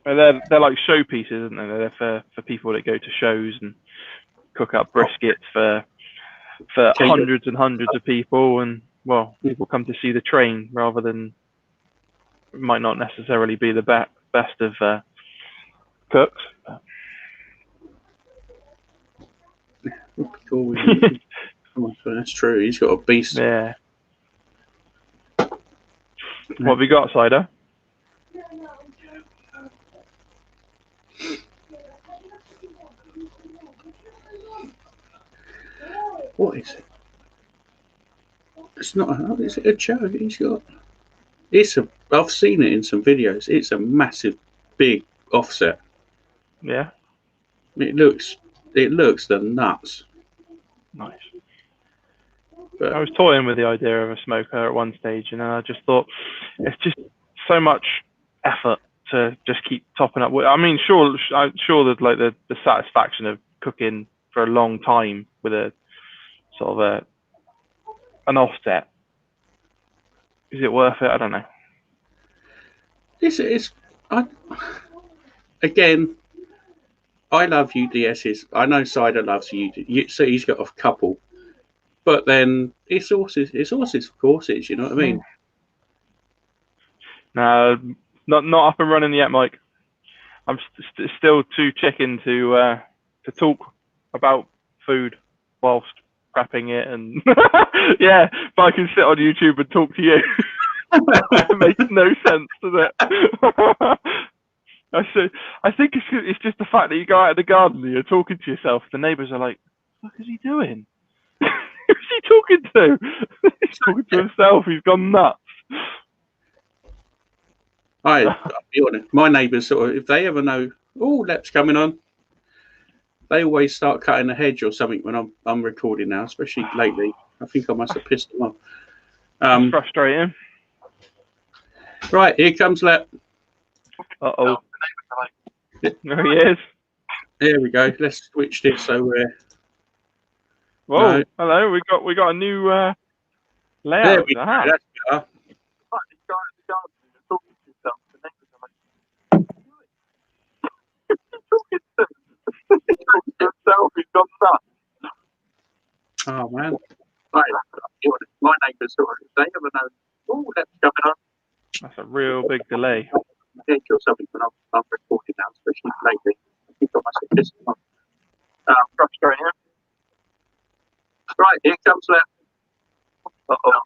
they're like showpieces, isn't they? They're for people that go to shows and cook up briskets for hundreds and hundreds of people, and people come to see the train rather than might not necessarily be the best of cooks. Cool. That's true. He's got a beast. Yeah. What have you got, Cider? What is it? It's not. Is it a joke? He's got. I've seen it in some videos. It's a massive, big offset. Yeah. It looks the nuts. Nice. But I was toying with the idea of a smoker at one stage, and then I just thought it's just so much effort to just keep topping up. I mean, sure that like the satisfaction of cooking for a long time with a sort of an offset, is it worth it? I don't know. Again, I love UDSs. I know Cider loves UDS, so he's got a couple. But then it's horses for courses, you know what I mean? No, not up and running yet, Mike. I'm still too chicken to talk about food whilst prepping it, and yeah, but I can sit on YouTube and talk to you. It makes no sense, does it? I think it's just the fact that you go out of the garden and you're talking to yourself. The neighbours are like, "What is he doing? Who's he talking to? He's talking to himself. He's gone nuts." I'll be honest. My neighbours sort of, if they ever know, oh, Lep's coming on, they always start cutting the hedge or something when I'm recording now, especially lately. I think I must have pissed them off. It's frustrating. Right, here comes Lep. Uh-oh. There he is. There we go. Let's switch this so we're. Whoa! No. Hello. We got a new layout. There we go. Ah. That's better. Oh man. Right, my neighbours sort of, they ever know, oh, Lep's coming on. That's a real big delay. Hedge or something when I'm recording now, especially lately. I think I must have pissed them off. Frustrating. Right, here comes Lep. Uh-oh.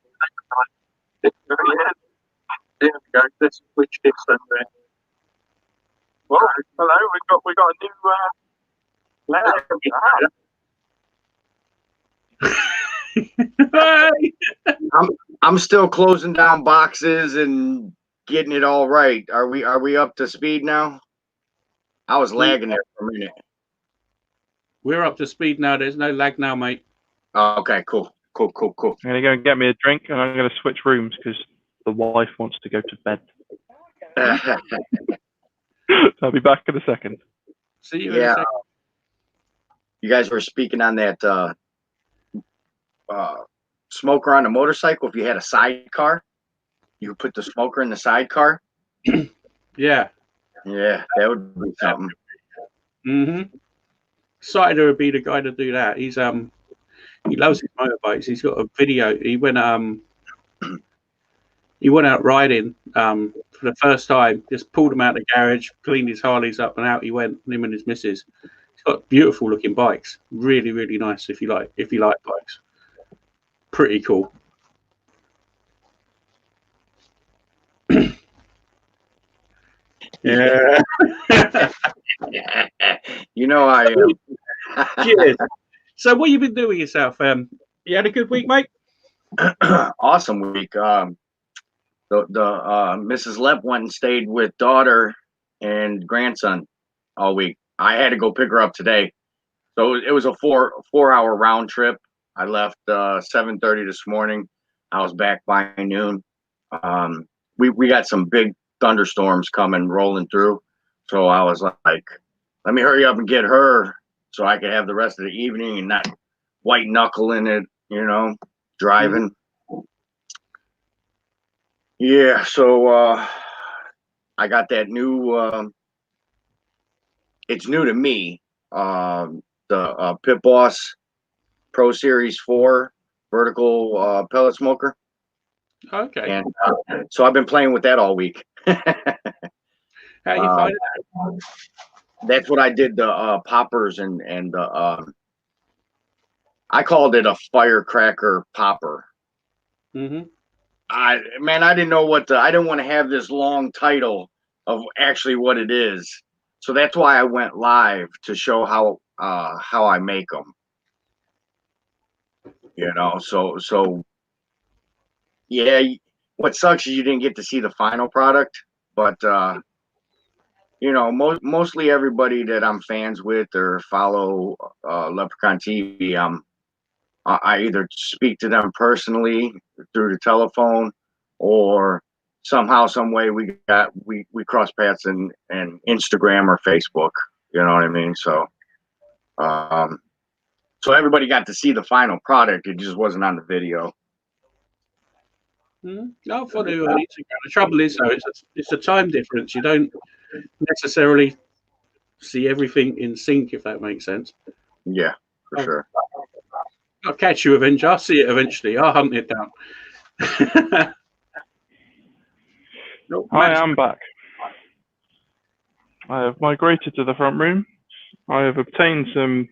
There we go. Let's switch this over there. Well, hello. We got a new layout. Hey! I'm still closing down boxes and getting it all right. Are we up to speed now? I was lagging there for a minute. We're up to speed now. There's no lag now, mate. Oh, okay, cool. I'm gonna go and get me a drink, and I'm gonna switch rooms because the wife wants to go to bed. I'll be back in a second. See you in a second. You guys were speaking on that smoker on a motorcycle. If you had a sidecar, you put the smoker in the sidecar. Yeah, that would be something. Sider would be the guy to do that. He's he loves his motorbikes. He's got a video. He went out riding for the first time. Just pulled him out of the garage, cleaned his Harleys up, and out he went. Him and his missus. He's got beautiful looking bikes. Really, really nice. If you like bikes, pretty cool. Yeah. You know I am. Cheers. So what you been doing with yourself? You had a good week, mate? Awesome week. The Mrs. Lep went and stayed with daughter and grandson all week. I had to go pick her up today, so it was a four-hour round trip. I left 7:30 this morning. I was back by noon. We got some big thunderstorms rolling through, so I was like, let me hurry up and get her so I could have the rest of the evening and not white knuckling it, driving. Yeah, so I got that new it's new to me, the Pit Boss Pro Series 4 vertical pellet smoker. Okay. And so I've been playing with that all week. How you find it? That's what I did, the poppers and I called it a firecracker popper. I didn't know I didn't want to have this long title of actually what it is. So that's why I went live to show how I make them. So yeah, what sucks is you didn't get to see the final product, but mostly everybody that I'm fans with or follow Leprechaun TV, I either speak to them personally through the telephone, or somehow, some way we cross paths in Instagram or Facebook. You know what I mean? So, so everybody got to see the final product. It just wasn't on the video. I'll follow you on Instagram. The trouble is, though, it's a time difference. You don't necessarily see everything in sync, if that makes sense. Yeah, for sure. I'll catch you eventually. I'll see it eventually. I'll hunt it down. I am back. I have migrated to the front room. I have obtained some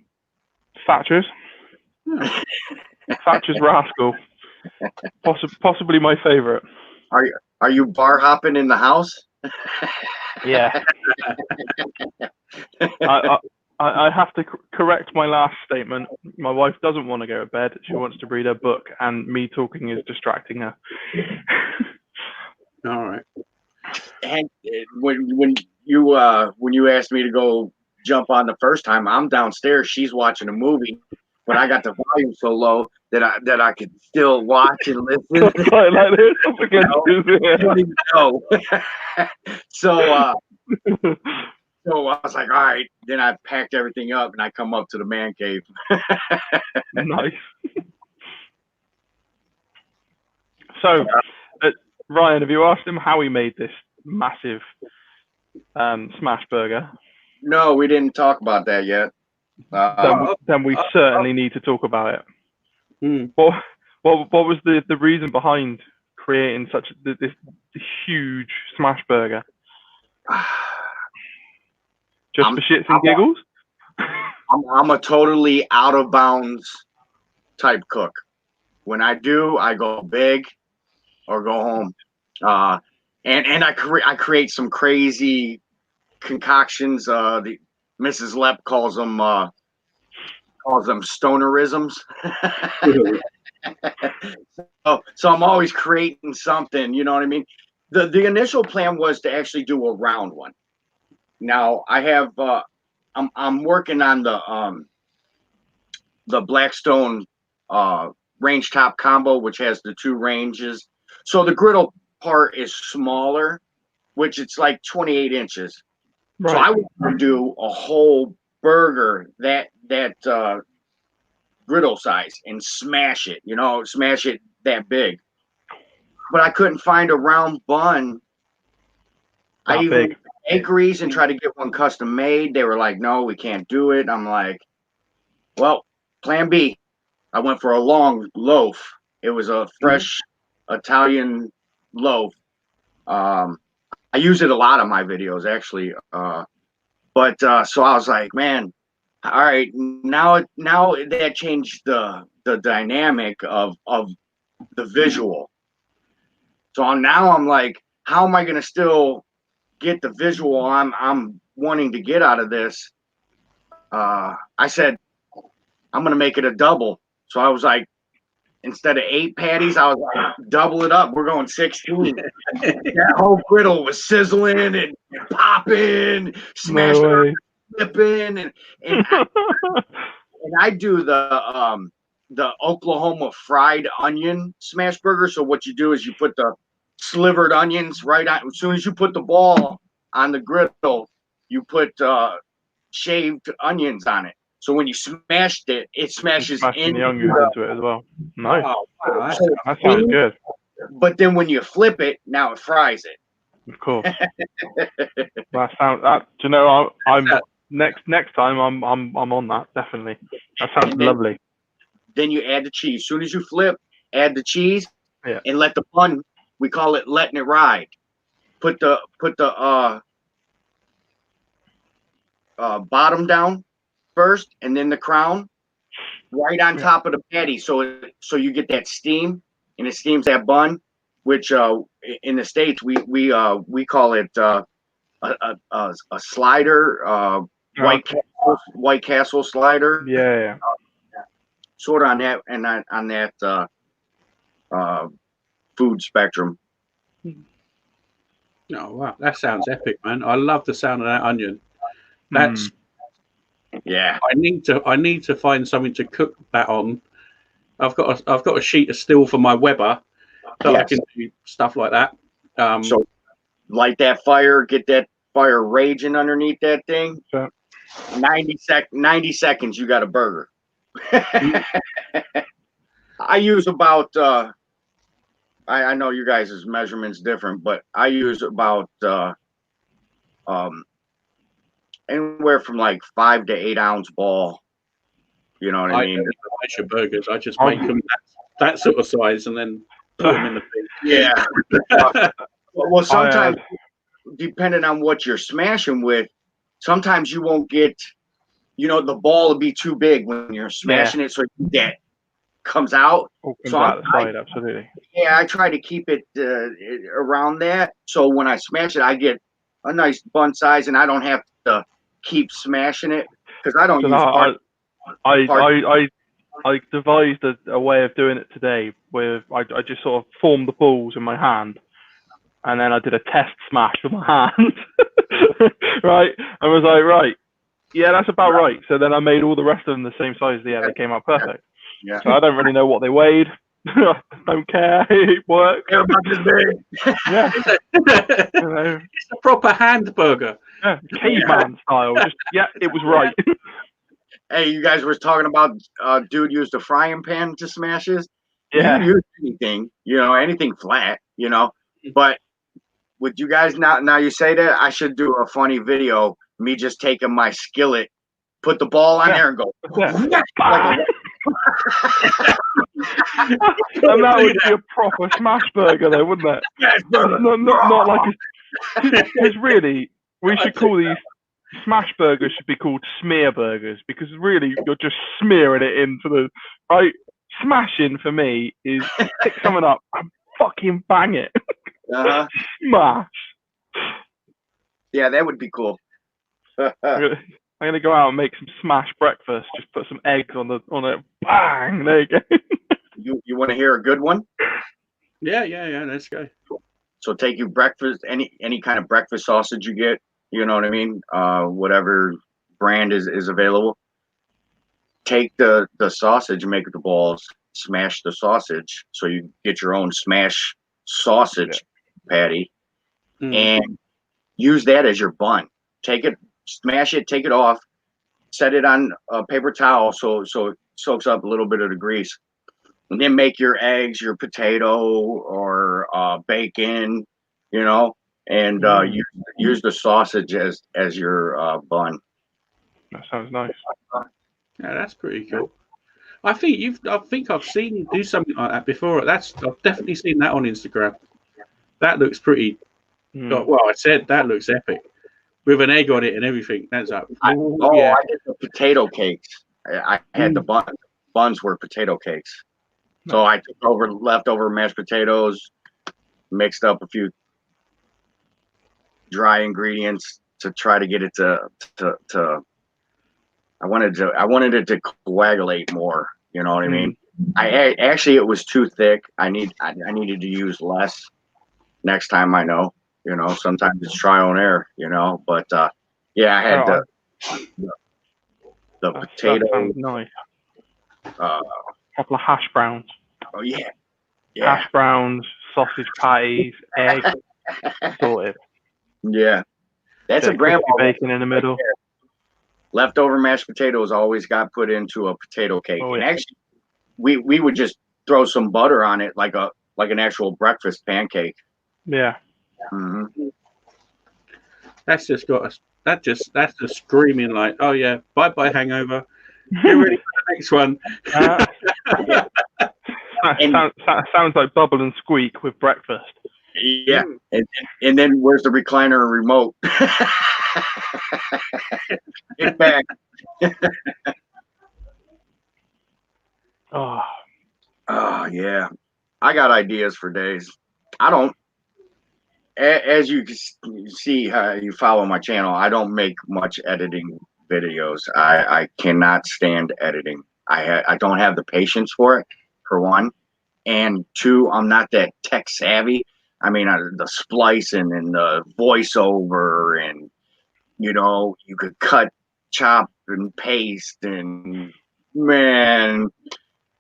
Thatchers. Thatcher's Rascal. Possibly my favorite. Are you bar hopping in the house? Yeah. I have to correct my last statement. My wife doesn't want to go to bed. She wants to read her book, and me talking is distracting her. All right. And when you asked me to go jump on the first time, I'm downstairs. She's watching a movie, but I got the volume so low that I could still watch and listen. Like this, You don't even know. So so I was like, all right. Then I packed everything up and I come up to the man cave. Nice. So, Ryan, have you asked him how he made this massive smash burger? No, we didn't talk about that yet. Then we certainly need to talk about it. Hmm. What was the reason behind creating such this huge smash burger? Just for shits and giggles? I'm a totally out of bounds type cook. When I do, I go big or go home. And I create some crazy concoctions. The Mrs. Lepp calls them stonerisms. So I'm always creating something, you know what I mean? The initial plan was to actually do a round one. Now I have I'm working on the Blackstone range top combo, which has the 2 ranges. So the griddle part is smaller, which it's like 28 inches. Right. So I would do a whole burger that griddle size and smash it, smash it that big. But I couldn't find a round bun. I even went to bakeries and tried to get one custom made. They were like, no, we can't do it. I'm like, well, plan B. I went for a long loaf. It was a fresh Italian loaf. I use it a lot on my videos, actually. But so I was like, man, all right, now that changed the dynamic of the visual. So now I'm like, how am I gonna still get the visual I'm wanting to get out of this? I said, I'm gonna make it a double. So I was like, instead of 8 patties, I was like, double it up. We're going 16. That whole griddle was sizzling and popping, smashing, flipping, and I do the Oklahoma fried onion smash burger. So what you do is you put the slivered onions right on. As soon as you put the ball on the griddle, you put shaved onions on it. So when you smashed it, it smashes into the onions into it as well. Nice. Oh, wow, that sounds good. But then when you flip it, now it fries it. Of course. That sounds. Do you know? I'm next time. I'm on that definitely. That sounds lovely. Then you add the cheese. As soon as you flip, add the cheese, and let the bun. We call it letting it ride. Put the bottom down first, and then the crown right on top of the patty, so you get that steam, and it steams that bun, which in the States we call it a slider, White Castle slider. Yeah. Sort of on that and on that food spectrum. Oh wow, that sounds epic, man! I love the sound of that onion. That's yeah. I need to find something to cook that on. I've got a sheet of steel for my Weber, so I can do stuff like that. So light that fire, get that fire raging underneath that thing. Sure. 90 seconds, you got a burger. I use about I know you guys' measurements different, but I use about anywhere from like 5 to 8 ounce ball. You know what I mean? I measure burgers. I just make them that sort of size and then put them in the fridge. Yeah. Well, sometimes depending on what you're smashing with, sometimes you won't get, the ball will be too big when you're smashing it, so you get comes out. All comes So out the side, absolutely. Yeah, I try to keep it around that. So when I smash it, I get a nice bun size, and I don't have to keep smashing it because I don't So use now part. I devised a way of doing it today where I just sort of formed the balls in my hand, and then I did a test smash with my hand, right? I was like, right, yeah, that's about right. So then I made all the rest of them the same size. Yeah, they came out perfect. Yeah. So I don't really know what they weighed. Don't care. It worked. They're about this big. Yeah. It's You know, a proper hamburger. yeah, caveman style. Just yeah, it was right. Hey, you guys were talking about dude used a frying pan to smash his. Yeah. You use anything, anything flat, But would you guys now you say that, I should do a funny video, me just taking my skillet, put the ball on there and go. Yeah. Like And that would be a proper smash burger, though, wouldn't it? Not like because really, we should call these smash burgers should be called smear burgers because really you're just smearing it into the right. Smashing for me is pick someone up and fucking bang it. Smash. Yeah, that would be cool. I'm gonna go out and make some smash breakfast. Just put some eggs on it. Bang! There you go. You want to hear a good one? Yeah. Let's go. So take you breakfast, any kind of breakfast sausage you get. You know what I mean? Whatever brand is available. Take the sausage and make the balls. Smash the sausage, so you get your own smash sausage patty, and use that as your bun. Take it, smash it, take it off, set it on a paper towel so it soaks up a little bit of the grease, and then make your eggs, your potato, or bacon, and use the sausage as your bun. That sounds nice. Yeah, that's pretty cool. I think I've seen you do something like that before. I've definitely seen that on Instagram. That looks pretty. Well, I said that looks epic with an egg on it and everything. That's up. I did the potato cakes. I had the buns were potato cakes. So I took leftover mashed potatoes, mixed up a few dry ingredients to try to get it to I wanted it to coagulate more. You know what I mean? Actually it was too thick. I needed to use less next time. I know. Sometimes it's trial and error. But yeah, I had the potato. Nice. A couple of hash browns. Oh yeah. Hash browns, sausage patties, egg, sorted. Yeah, that's a grandma bacon in the middle. Leftover mashed potatoes always got put into a potato cake, and actually, we would just throw some butter on it like an actual breakfast pancake. Yeah. Mm-hmm. That's just screaming like, oh yeah, bye hangover. Get ready for the next one. Sounds like Bubble and Squeak with breakfast. Yeah, and then where's the recliner and remote? Get back. Oh yeah, I got ideas for days. I don't. As you see, you follow my channel, I don't make much editing videos. I cannot stand editing. I don't have the patience for it, for one, and two, I'm not that tech savvy. I mean, the splicing and the voiceover, and you could cut, chop, and paste, and man,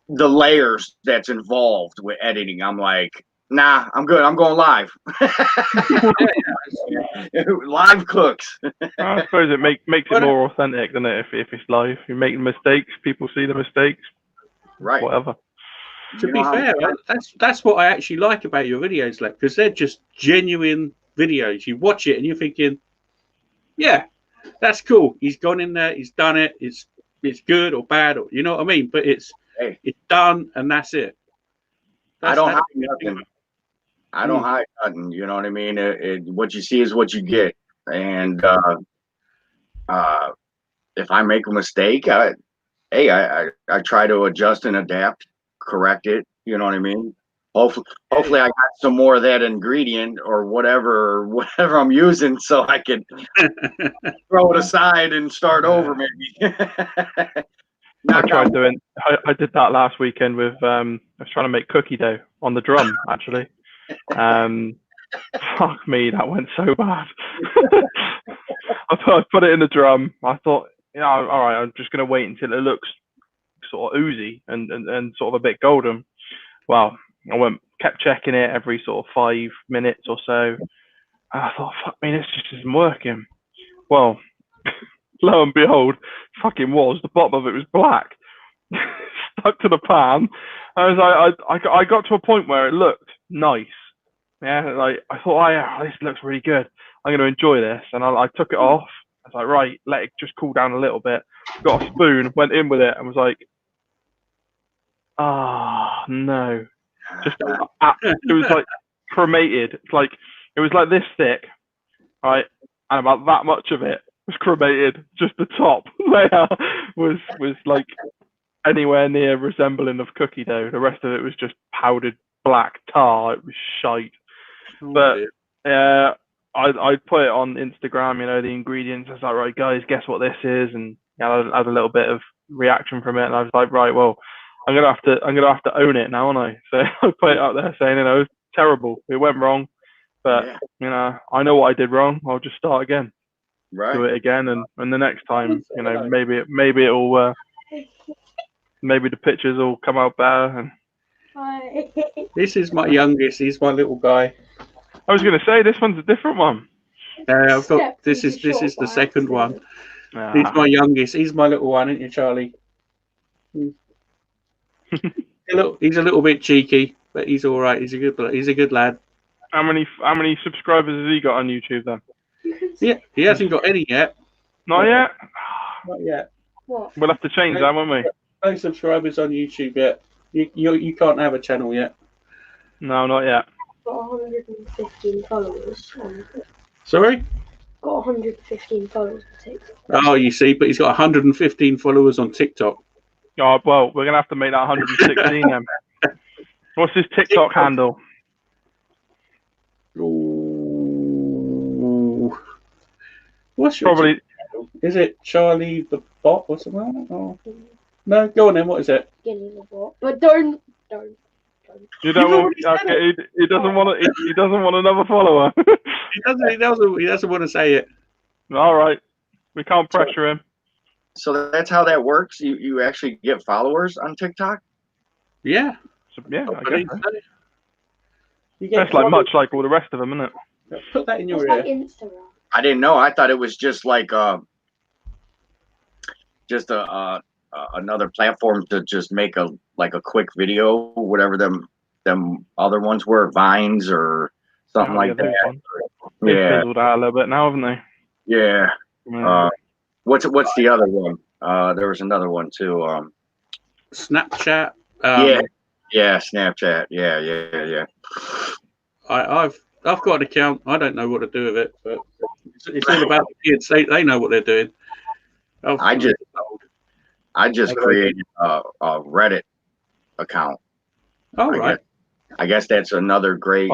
the layers that's involved with editing. I'm like, nah, I'm good. I'm going live. Live cooks. I suppose it makes it more authentic, doesn't it? If it's live, you make mistakes, people see the mistakes, right? Whatever. To be fair, that's what I actually like about your videos, like, because they're just genuine videos. You watch it and you're thinking, yeah, that's cool. He's gone in there, he's done it. It's good or bad, or you know what I mean. But it's done and that's it. I don't hide nothing. I don't hide nothing. You know what I mean? What you see is what you get. And if I make a mistake, I try to adjust and adapt correct it. You know what I mean? Hopefully I got some more of that ingredient or whatever I'm using, so I can throw it aside and start over maybe. I tried doing. I did that last weekend with. I was trying to make cookie dough on the drum actually. Fuck me, that went so bad. I put it in the drum. I thought, all right, I'm just gonna wait until it looks sort of oozy and sort of a bit golden. Well, I kept checking it every sort of 5 minutes or so. And I thought, fuck me, this just isn't working. Well, lo and behold, fucking was. The bottom of it was black, stuck to the pan. I got to a point where it looked nice. Yeah, like I thought, this looks really good. I'm going to enjoy this, and I took it off. I was like, right, let it just cool down a little bit. Got a spoon, went in with it, and was like, no. Just it was like cremated. It's like it was like this thick, right, and about that much of it was cremated. Just the top layer was like anywhere near resembling of cookie dough. The rest of it was just powdered black tar. It was shite. But I put it on Instagram. You know, the ingredients. I was like, right, guys, guess what this is, and I had a little bit of reaction from it, and I was like, right, well, I'm gonna have to own it now, aren't I? So I put it out there saying, you know, it's terrible. It went wrong, but you know, I know what I did wrong. I'll just start again, do it again, and the next time, you know, maybe it'll maybe the pictures will come out better. And This is my youngest. He's my little guy. I was gonna say this one's a different one. I've got this is the second one. He's my youngest. He's my little one, isn't you, Charlie? He's a little bit cheeky, but he's all right. He's a good lad. How many subscribers has he got on YouTube then? Yeah, he hasn't got any yet. Not yet. Not yet. What? We'll have to change that, won't we? No subscribers on YouTube yet. You can't have a channel yet. No, not yet. Got 115 followers. Sorry? Got 115 followers on TikTok. Oh, you see, but he's got 115 followers on TikTok. Oh, well, we're gonna have to make that 116 then. What's his TikTok handle? Ooh. What's your Probably. Is it Charlie the Bot or something? Oh. No, go on then. What is it? Skinny the bot. But don't. You don't want. Okay, he doesn't want. He doesn't want another follower. He doesn't want to say it. All right, we can't pressure him. So that's how that works. You actually get followers on TikTok. Yeah. So, yeah, I believe guess. so. You get That's like much like all the rest of them, isn't it? Put that in your It's ear. like Instagram. I didn't know. I thought it was just like another platform to just make a quick video, whatever them other ones were, Vines or something like that. They've fizzled out a little bit now, haven't they? Yeah. What's the other one? There was another one too. Snapchat. Yeah, Snapchat. Yeah. I've got an account. I don't know what to do with it, but it's all about the kids. They know what they're doing. I just created a Reddit account. All right. I guess that's another great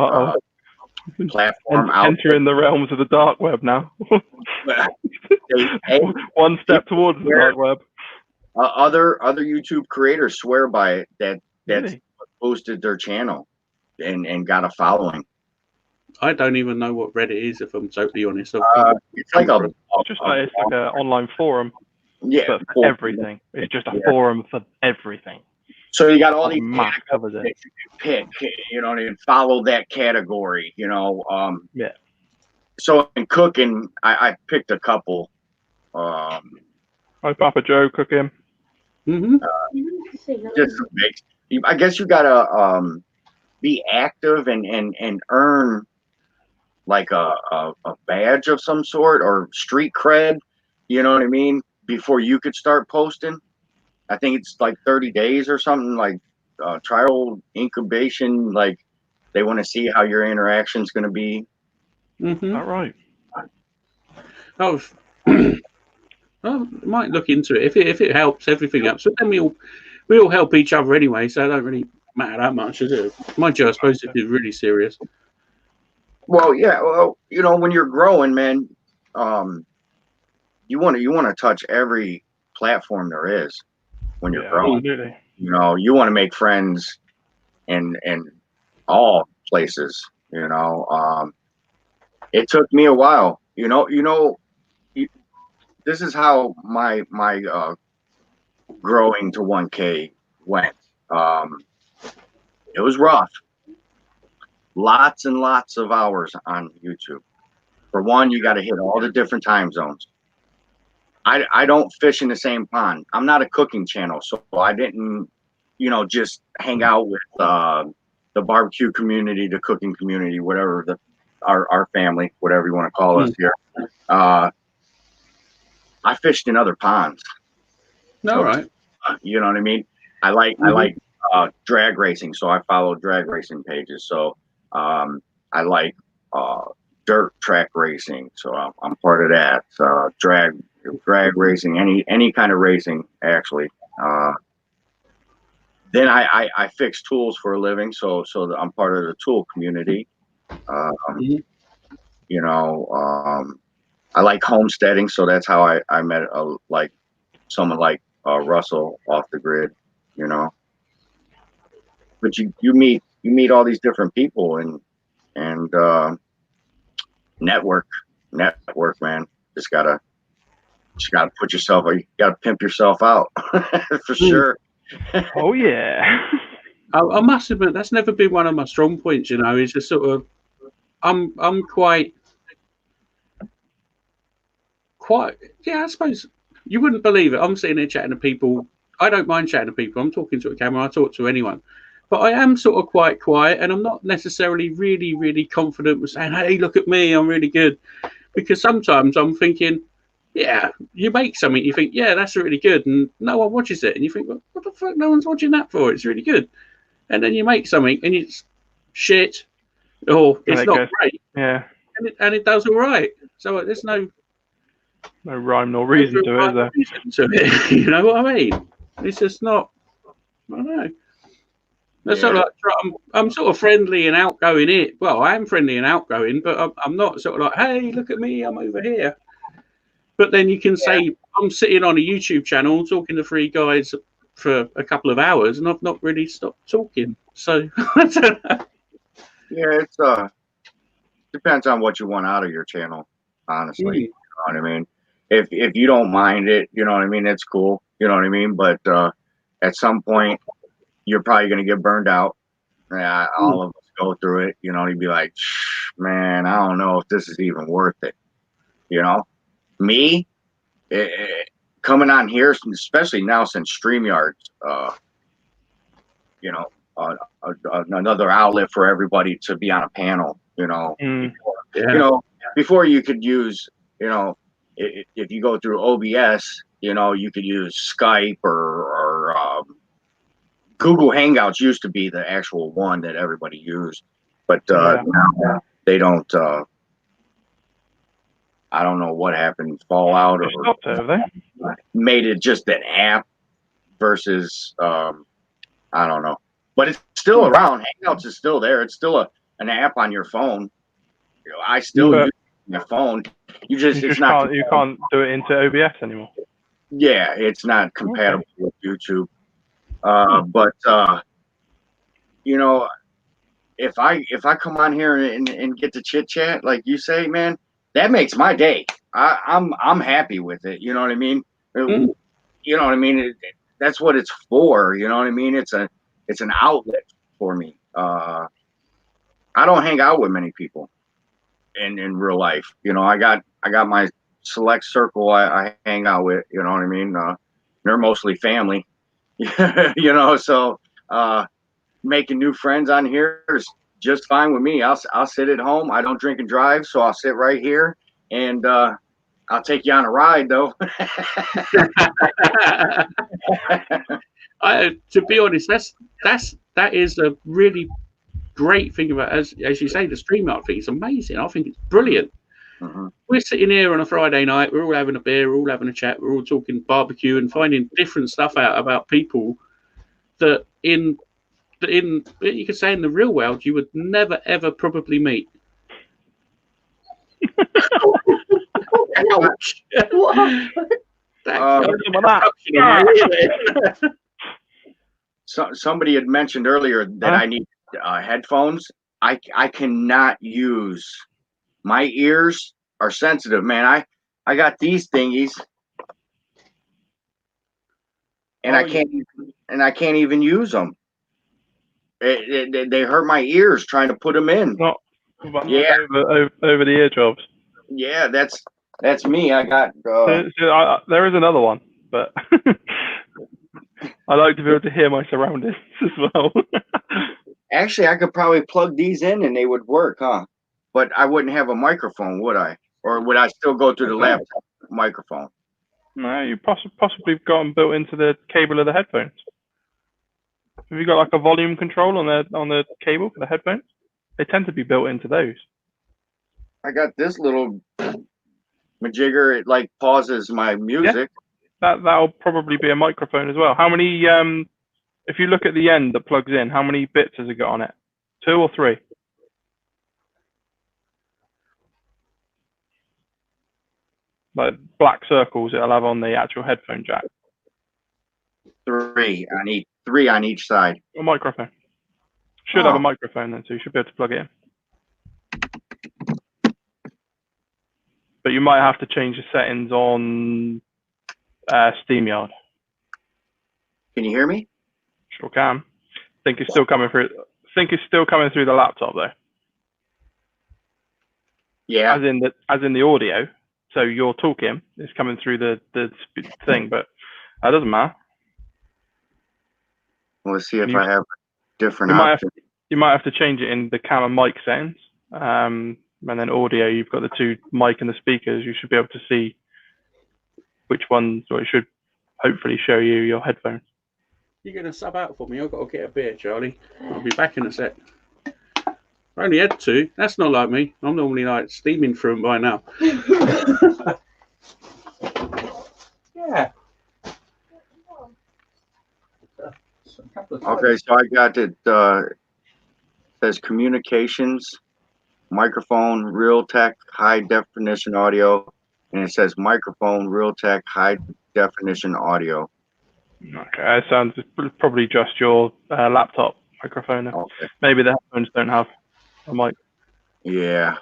platform out entering the realms of the dark web now. One step towards the dark web. Other YouTube creators swear by it that's Really? boosted their channel and got a following. I don't even know what Reddit is, if I'm totally honest. It's like it's like an online forum. Yeah, but for everything. It's just a forum for everything. So you got all these covers it. that you can pick, you know, and follow that category, you know. Yeah. So in cooking, I picked a couple. Hi, Papa Joe cooking. Mm-hmm. Just mix. I guess you gotta be active and earn like a badge of some sort or street cred. You know what I mean? Before you could start posting. I think it's like 30 days or something, like trial incubation. Like they want to see how your interaction is going to be. Mm-hmm. All right. I might look into it if it helps everything up. So then we'll we all help each other anyway, so it don't really matter that much, does it? Mind you, I suppose it is really serious. Well, yeah. Well, you know, when you're growing, man, you want to touch every platform there is when you're growing. Absolutely. You know, you want to make friends in all places. You know, it took me a while. This is how my growing to 1K went. It was rough. Lots and lots of hours on YouTube. For one, you got to hit all the different time zones. I don't fish in the same pond. I'm not a cooking channel, so I didn't, just hang out with the barbecue community, the cooking community, whatever, our family, whatever you want to call us here. I fished in other ponds. All right. You know what I mean? I like drag racing, so I follow drag racing pages. So I like dirt track racing, so I'm part of that. Drag racing, any kind of racing, actually. Then I fix tools for a living, so I'm part of the tool community. I like homesteading, so that's how I met like someone like Russell off the grid, But you meet all these different people and network, man. Just gotta put yourself. You gotta pimp yourself out for sure. Oh yeah. I must admit that's never been one of my strong points. It's just sort of I'm quite. Yeah, I suppose you wouldn't believe it. I'm sitting here chatting to people. I don't mind chatting to people. I'm talking to a camera. I talk to anyone. But I am sort of quite quiet, and I'm not necessarily really, really confident with saying, hey, look at me, I'm really good. Because sometimes I'm thinking, yeah, you make something, you think, yeah, that's really good, and no one watches it. And you think, well, what the fuck, no one's watching that for? It's really good. And then you make something, and it's shit, or it's not great. Yeah. And it does all right. So there's no rhyme nor reason to it. You know what I mean? It's just not. I don't know. That's sort of like, I'm sort of friendly and outgoing. Well, I am friendly and outgoing, but I'm not sort of like, hey, look at me, I'm over here. But then you can say I'm sitting on a YouTube channel talking to three guys for a couple of hours, and I've not really stopped talking. So I don't know. Yeah, it's depends on what you want out of your channel, honestly. You know what I mean? If you don't mind it, you know what I mean, it's cool. You know what I mean? But at some point you're probably gonna get burned out. Yeah, all of us go through it, you'd be like, man, I don't know if this is even worth it. Me coming on here, especially now since StreamYard, another outlet for everybody to be on a panel, before you could use, if you go through OBS, you could use Skype or Google Hangouts used to be the actual one that everybody used, but now they don't. I don't know what happened, Fallout or made it just an app versus I don't know, but it's still around. Hangouts is still there. It's still an app on your phone. I still use my phone. You can't do it into OBS anymore. Yeah, it's not compatible with YouTube. But if I come on here and get to chit chat like you say, man, that makes my day. I'm happy with it. You know what I mean? You know what I mean? That's what it's for. You know what I mean? It's an outlet for me. I don't hang out with many people in real life. I got my select circle I hang out with. You know what I mean? They're mostly family. So making new friends on here is just fine with me. I'll sit at home. I don't drink and drive, so I'll sit right here and I'll take you on a ride though. To be honest, that is a really great thing about, as you say, the StreamYard thing. It's amazing. I think it's brilliant. We're sitting here on a Friday night, we're all having a beer, we're all having a chat, we're all talking barbecue and finding different stuff out about people that in you could say in the real world you would never ever probably meet. Ouch! What happened? Somebody had mentioned earlier that I need headphones. I cannot use. My ears are sensitive, man. I got these thingies, and I can't even use them. They hurt my ears trying to put them in. Not Yeah. over the eardrums. Yeah, that's me. I got. There is another one, but I like to be able to hear my surroundings as well. Actually, I could probably plug these in and they would work, huh? But I wouldn't have a microphone, would I? Or would I still go through the laptop microphone? No, you possibly got them built into the cable of the headphones. Have you got like a volume control on the cable for the headphones? They tend to be built into those. I got this little majigger. It like pauses my music. Yeah, that'll probably be a microphone as well. How many? If you look at the end that plugs in, how many bits has it got on it? 2 or 3? Like black circles it'll have on the actual headphone jack. 3. I need 3 on each side. A microphone. Should have a microphone then, so you should be able to plug it in. But you might have to change the settings on SteamYard. Can you hear me? Sure can. Think it's still coming through. Think it's still coming through the laptop though. Yeah. As in the audio. So you're talking, it's coming through the thing, but that doesn't matter. Let's see if I have different. You might have to change it in the camera mic settings, and then audio. You've got the 2 mic and the speakers. You should be able to see which ones, or it should hopefully show you your headphones. You're going to sub out for me? I've got to get a beer, Charlie. I'll be back in a sec. I only had 2. That's not like me. I'm normally like steaming through them by now. Yeah. Okay, so I got it. Says communications, microphone, Realtek, high definition audio, and it says microphone, Realtek, high definition audio. Okay, it sounds probably just your laptop microphone. Okay. Maybe the headphones don't have a mic. Yeah.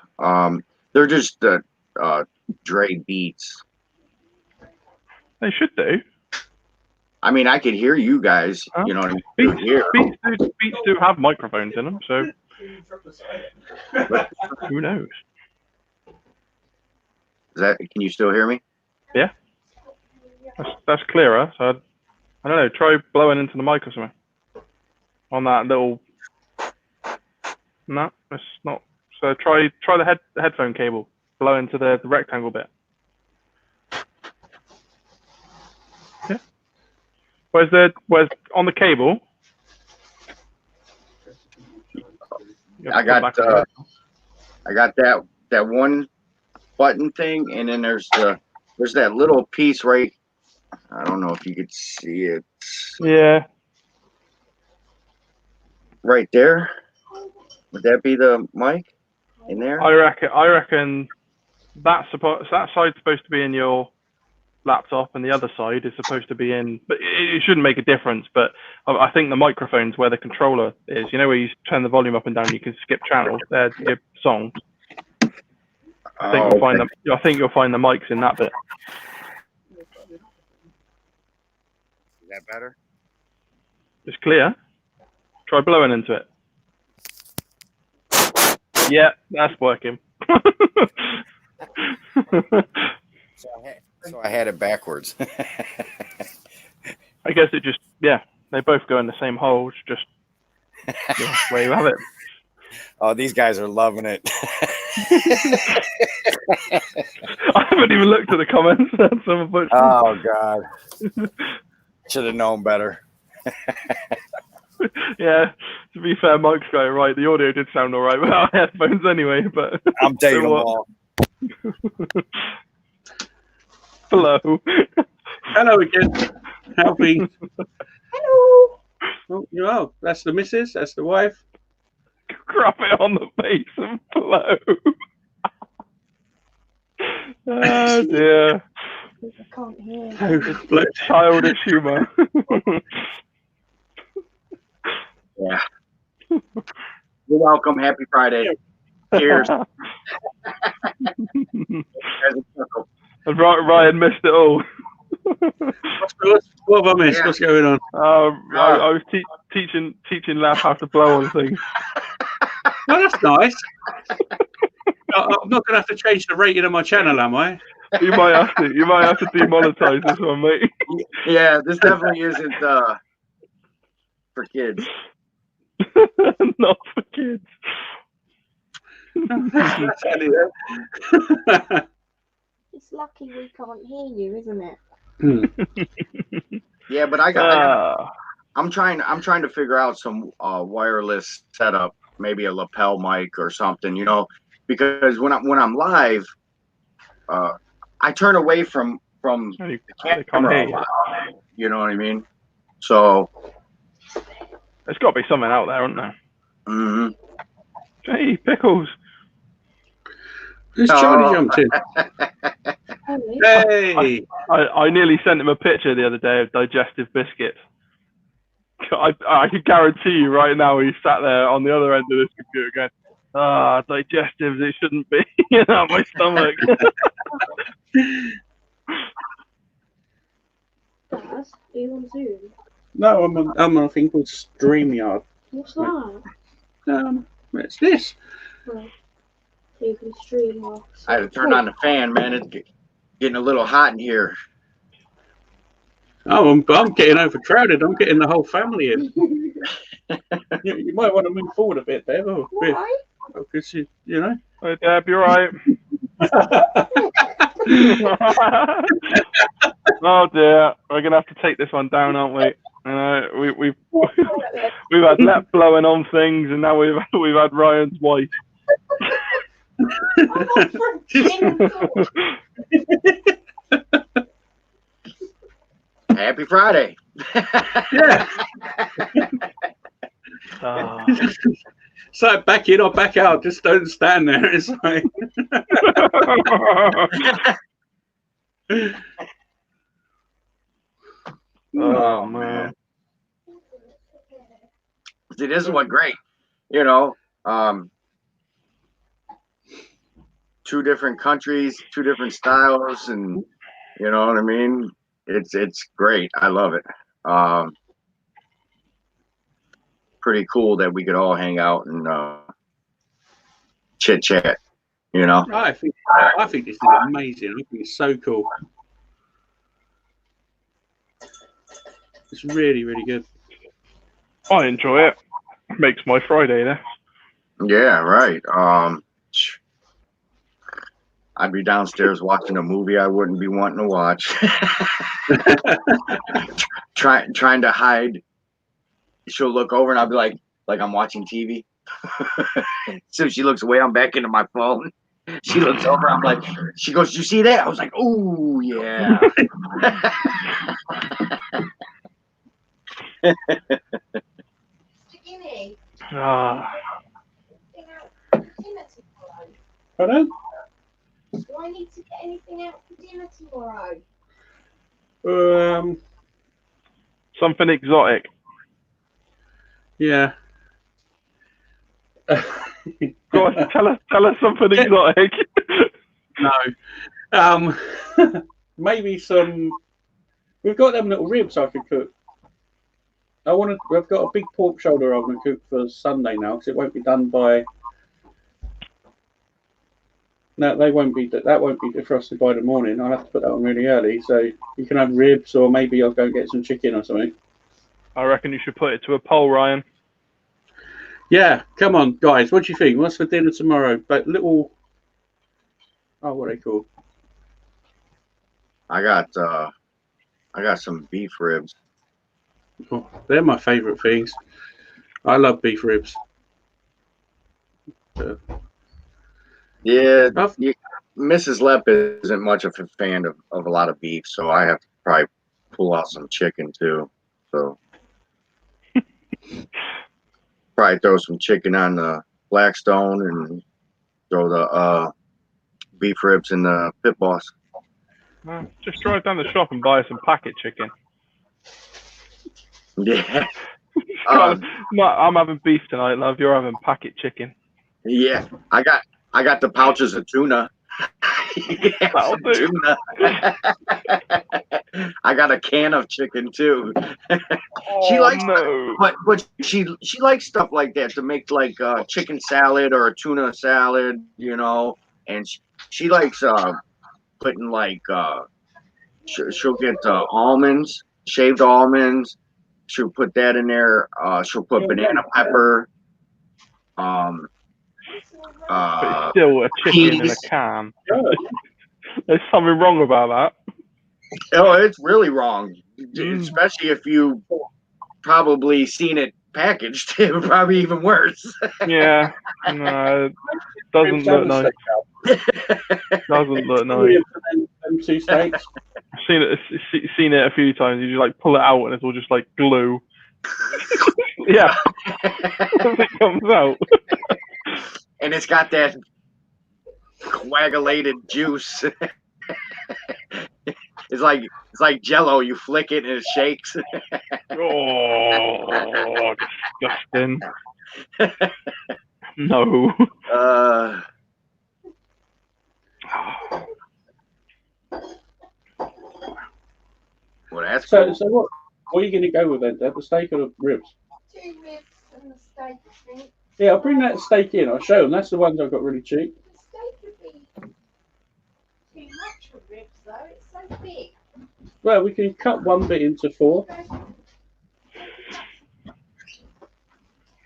They're just Dre Beats. They should do. I mean, I could hear you guys. You know what I mean? Beats do have microphones in them, so who knows? Can you still hear me? Yeah. That's clearer. So I don't know. Try blowing into the mic or something. On that little. No, it's not. So try the headphone cable. Blow into the rectangle bit. Yeah. Where's on the cable? I got that one button thing, and then there's that little piece right. I don't know if you could see it. Yeah. Right there. Would that be the mic in there? I reckon that side's supposed to be in your laptop, and the other side is supposed to be in. But it shouldn't make a difference. But I think the microphone's where the controller is. You know where you turn the volume up and down, you can skip channels. There's your songs. I think you'll find them. I think you'll find the mics in that bit. Is that better? It's clear. Try blowing into it. Yeah, that's working. So I had it backwards. I guess it just, yeah, they both go in the same hole. It's just where you have it. Oh, these guys are loving it. I haven't even looked at the comments. Oh, God. Should have known better. Yeah, to be fair, Mike's got it right. The audio did sound all right without headphones anyway, but I'm taking them all. Hello. Hello again. Helping. Hello. Oh, that's the missus. That's the wife. Crop it on the face and blow. Oh dear. I can't hear. Oh, blow. Childish humour. Yeah. You're welcome. Happy Friday. Cheers. And Ryan missed it all. What have I missed? Yeah. What's going on? I was teaching Lav how to blow on things. Well, that's nice. I'm not going to have to change the rating of my channel, am I? You might have to demonetize this one, mate. Yeah, this definitely isn't for kids. Not for kids. It's lucky we can't hear you, isn't it? Yeah, but I'm trying to figure out some wireless setup, maybe a lapel mic or something, because when I'm live, I turn away from the camera a lot, you know what I mean? So there's got to be something out there, isn't there? mhm. Hey, Pickles. Who's Charlie jumped in? Hey! I nearly sent him a picture the other day of digestive biscuits. I can guarantee you right now he's sat there on the other end of this computer going, digestives, it shouldn't be in my stomach. Dad, are you on Zoom? No, I'm on a thing called StreamYard. What's that? It's this. Right. So you can stream off. I had to turn on the fan, man. It's getting a little hot in here. Oh, I'm getting overcrowded. I'm getting the whole family in. You might want to move forward a bit, Dave. Why? Because you know. Hey, Deb, you're right. Oh dear, we're gonna have to take this one down, aren't we? We've had Lep blowing on things, and now we've had Ryan's wife. Happy Friday. Yeah. So back in or back out, just don't stand there. It's like Oh man. See, this is what great. Two different countries, two different styles, and you know what I mean? It's great. I love it. Pretty cool that we could all hang out and chit chat, I think this is amazing. I think it's so cool. It's really, really good. I enjoy it. Makes my Friday there. Yeah, right. I'd be downstairs watching a movie I wouldn't be wanting to watch. Trying to hide. She'll look over and I'll be like I'm watching TV. So she looks away, I'm back into my phone. She looks over, I'm like, she goes, "You see that?" I was like, "Ooh, yeah." Pardon? Do I need to get anything out for dinner tomorrow? Something exotic. Yeah. Go on, tell us something exotic. No. Maybe some. We've got them little ribs I could cook. I've got a big pork shoulder I want to cook for Sunday now because it won't be done by. No, that won't be defrosted by the morning. I'll have to put that on really early. So you can have ribs, or maybe I'll go and get some chicken or something. I reckon you should put it to a poll, Ryan. Yeah, come on, guys. What do you think? What's for dinner tomorrow? But little. Oh, what are they called? I got some beef ribs. Oh, they're my favourite things. I love beef ribs. Yeah, Mrs. Lep isn't much of a fan of a lot of beef, so I have to probably pull out some chicken too. So Probably throw some chicken on the Blackstone and throw the beef ribs in the Pit Boss. Just drive down the shop and buy some packet chicken. Yeah. I'm having beef tonight, love. You're having packet chicken. Yeah. I got the pouches of tuna. Yeah, That'll do. tuna. I got a can of chicken too. She likes but she likes stuff like that to make like chicken salad or a tuna salad, you know. And she likes putting like she'll get almonds, shaved almonds. She'll put that in there. She'll put banana pepper. But it's still a chicken in a can. There's something wrong about that. Oh, it's really wrong, especially if you probably seen it packaged. Probably even worse. Yeah, no, it doesn't look nice. Doesn't look nice. Them two steaks. I've seen it a few times. You just like pull it out and it's all just like glue. Yeah, as it comes out. And it's got that coagulated juice. It's like Jello. You flick it and it shakes. Oh, disgusting. No. Well, that's So, cool. so what are you going to go with then, Dad? The steak or the ribs? 2 ribs and the steak, I think. Yeah, I'll bring that steak in. I'll show them. That's the ones I got really cheap. The steak would be too much for ribs, though. It's so big. Well, we can cut one bit into 4.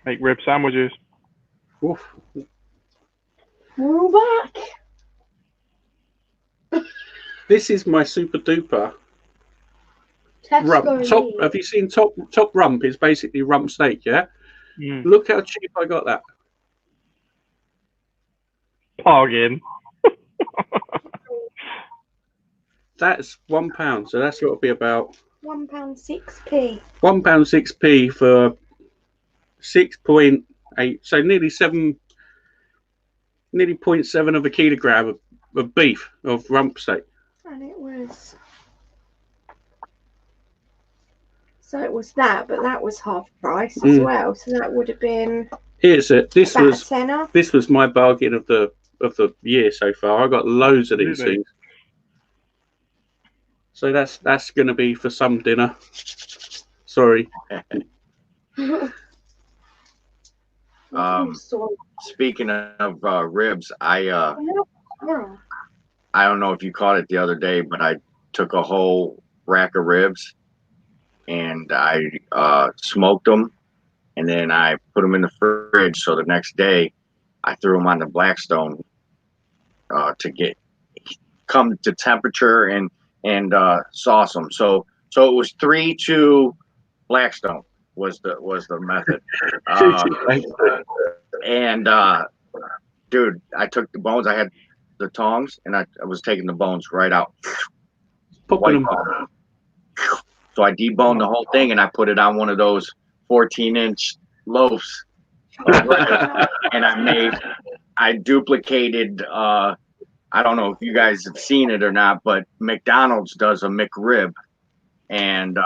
Make rib sandwiches. Oof. We're all back. This is my super duper rump. Top. Have you seen top rump? Is basically rump steak. Yeah. Mm. Look how cheap I got that. Bargain. That's £1. So that's got to be about £1 6p. £1 6p for 6.8. So nearly 0.7 of a kilogram of beef of rump steak. And it was. So it was that, but that was half price as well. So that would have been. Here's it. This about was a tenner. This was my bargain of the year so far. I got loads of these Really? things. So that's going to be for some dinner. Sorry. Speaking of ribs, I don't know if you caught it the other day, but I took a whole rack of ribs and I smoked them, and then I put them in the fridge. So the next day, I threw them on the Blackstone to come to temperature and sauce them. So it was 3-2 Blackstone was the method. Dude, I took the bones. I had the tongs, and I was taking the bones right out. Popping them. So I deboned the whole thing, and I put it on one of those 14-inch loaves. And I duplicated, I don't know if you guys have seen it or not, but McDonald's does a McRib. And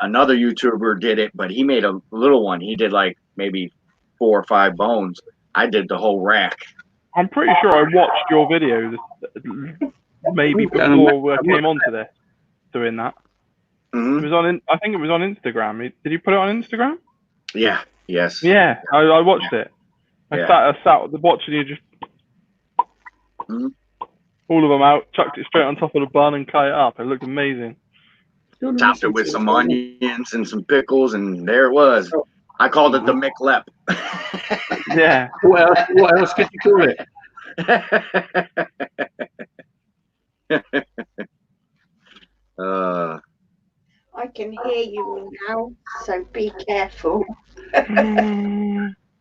another YouTuber did it, but he made a little one. He did like maybe 4 or 5 bones. I did the whole rack. I'm pretty sure I watched your video maybe before I came onto this, doing that. Mm-hmm. It was I think it was on Instagram. Did you put it on Instagram? Yeah. Yes. Yeah, I watched it. I sat watching you just all of them out, chucked it straight on top of the bun and cut it up. It looked amazing. Topped it with some onions and some pickles, and there it was. I called it the McLep. Yeah. What else could you call it? I can hear you all now, so be careful.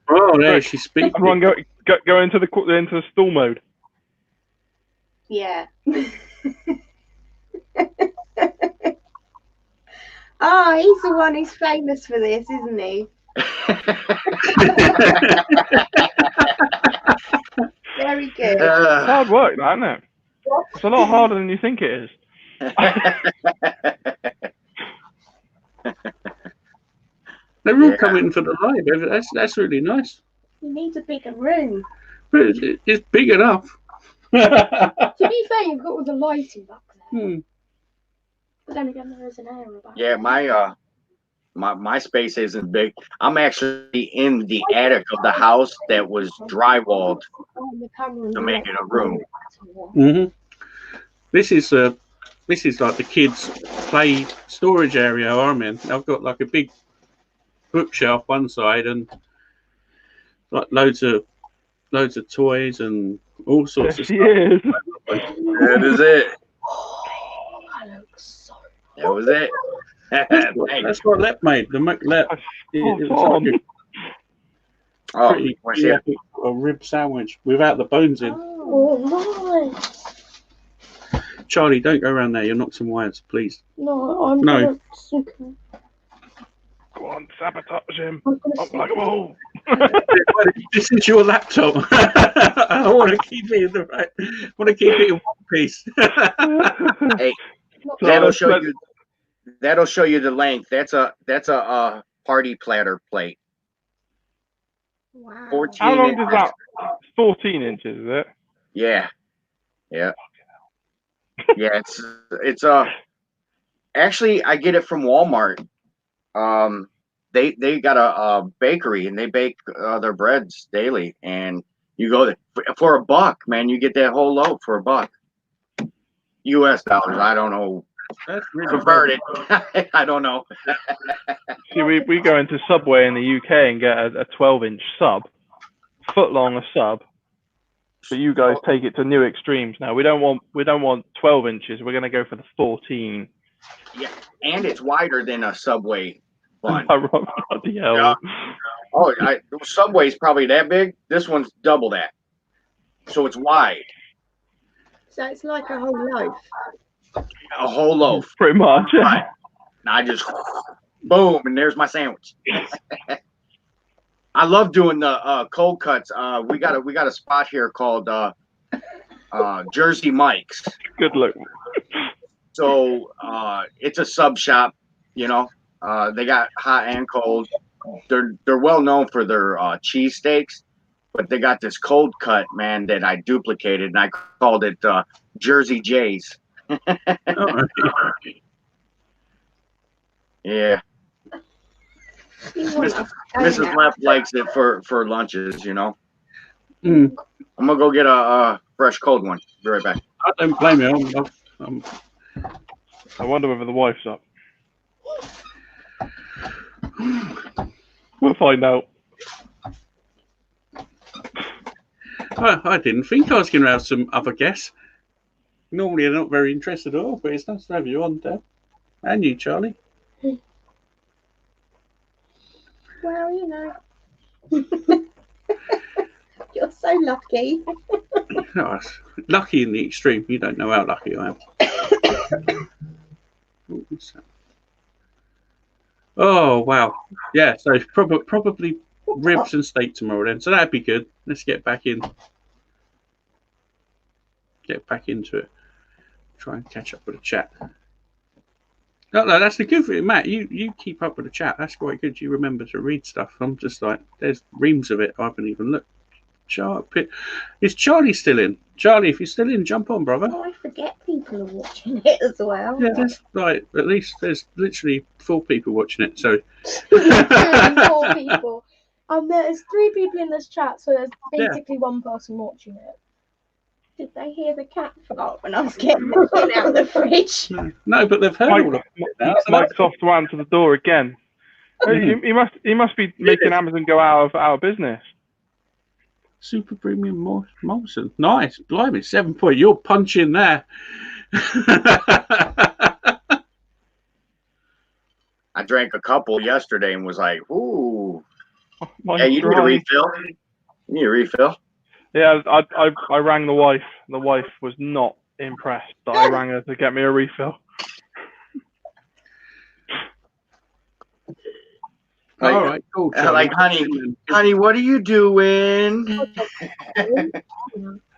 Oh, there she's speaking. Everyone go into the stall mode. Yeah. Oh, he's the one who's famous for this, isn't he? Very good. It's hard work, that, isn't it? It's a lot harder than you think it is. They're all Yeah. coming for the live. That's really nice. He needs a bigger room. But it's big enough. To be fair, you've got all the lighting back there. Hmm. But then again, there is an area back Yeah, my space isn't big. I'm actually in the attic of the house that was drywalled to make it a room. hmm This is like the kids' play storage area I'm in. I've got like a big bookshelf one side and like loads of toys and all sorts of stuff. Yes. That is it. That was it. That's what Lep made. The Lep. It was like Oh, a pretty wanna see it? epic rib sandwich without the bones in. Oh, nice. Charlie, don't go around there. You'll knock some wires, please. No, I'm No. gonna soak him. Go on, sabotage him. I'm gonna Up soak like a him. ball. This is your laptop. I want to keep it in the right. I want to keep it in one piece. Hey, Not that'll So, show but- you. That'll show you the length. That's a party platter plate. Wow. 14 How long inches. does that? 14 inches, is it? Yeah. Yeah. Yeah, it's actually I get it from Walmart. They got a bakery and they bake their breads daily, and you go there for $1, man. You get that whole loaf for $1. US dollars. I don't know. That's really Convert it. I don't know. See, we go into Subway in the UK and get a 12-inch sub, foot long a sub. But you guys take it to new extremes now. We don't want 12 inches. We're going to go for the 14. And it's wider than a Subway bun. Bloody hell. Yeah. Oh, Subway's probably that big. This one's double that. So it's wide. So it's like a whole loaf. A whole loaf. Pretty much. Right. And I just boom, and there's my sandwich. I love doing the cold cuts. We got a spot here called Jersey Mike's. Good look. So it's a sub shop, you know. They got hot and cold. They're well known for their cheese steaks, but they got this cold cut, man, that I duplicated, and I called it Jersey J's. Yeah, Mrs. Left likes it for lunches, you know. Mm. I'm gonna go get a fresh cold one. Be right back. I don't blame you. I wonder whether the wife's up. We'll find out. I didn't think I was going to have some other guests. Normally, they're not very interested at all, but it's nice to have you on, Deb. And you, Charlie. Well, you know. You're so lucky. Oh, lucky in the extreme. You don't know how lucky I am. Oh, wow. Yeah, so probably ribs and steak tomorrow then. So that'd be good. Let's get back in. Get back into it. Try and catch up with the chat. No, that's the good thing, Matt. You keep up with the chat. That's quite good. You remember to read stuff. I'm just like, there's reams of it. I haven't even looked. Is Charlie still in? Charlie, if you're still in, jump on, brother. Oh, I forget people are watching it as well. Yeah, there's like at least there's literally 4 people watching it. So 4 people. There's 3 people in this chat, so there's basically 1 person watching it. Did they hear the cat fart when I was getting the thing out of the fridge? no, but they've heard all of it now. So Mike's off to answer the door again. He must be making Amazon go out of business. Super premium Molson. Nice. Blimey, 7 point. You're punching there. I drank a couple yesterday and was like, ooh. Mike's Yeah, you need a dry. refill. You need a refill. Yeah, I rang the wife. The wife was not impressed that I rang her to get me a refill. All right, cool. Like, honey, what are you doing? It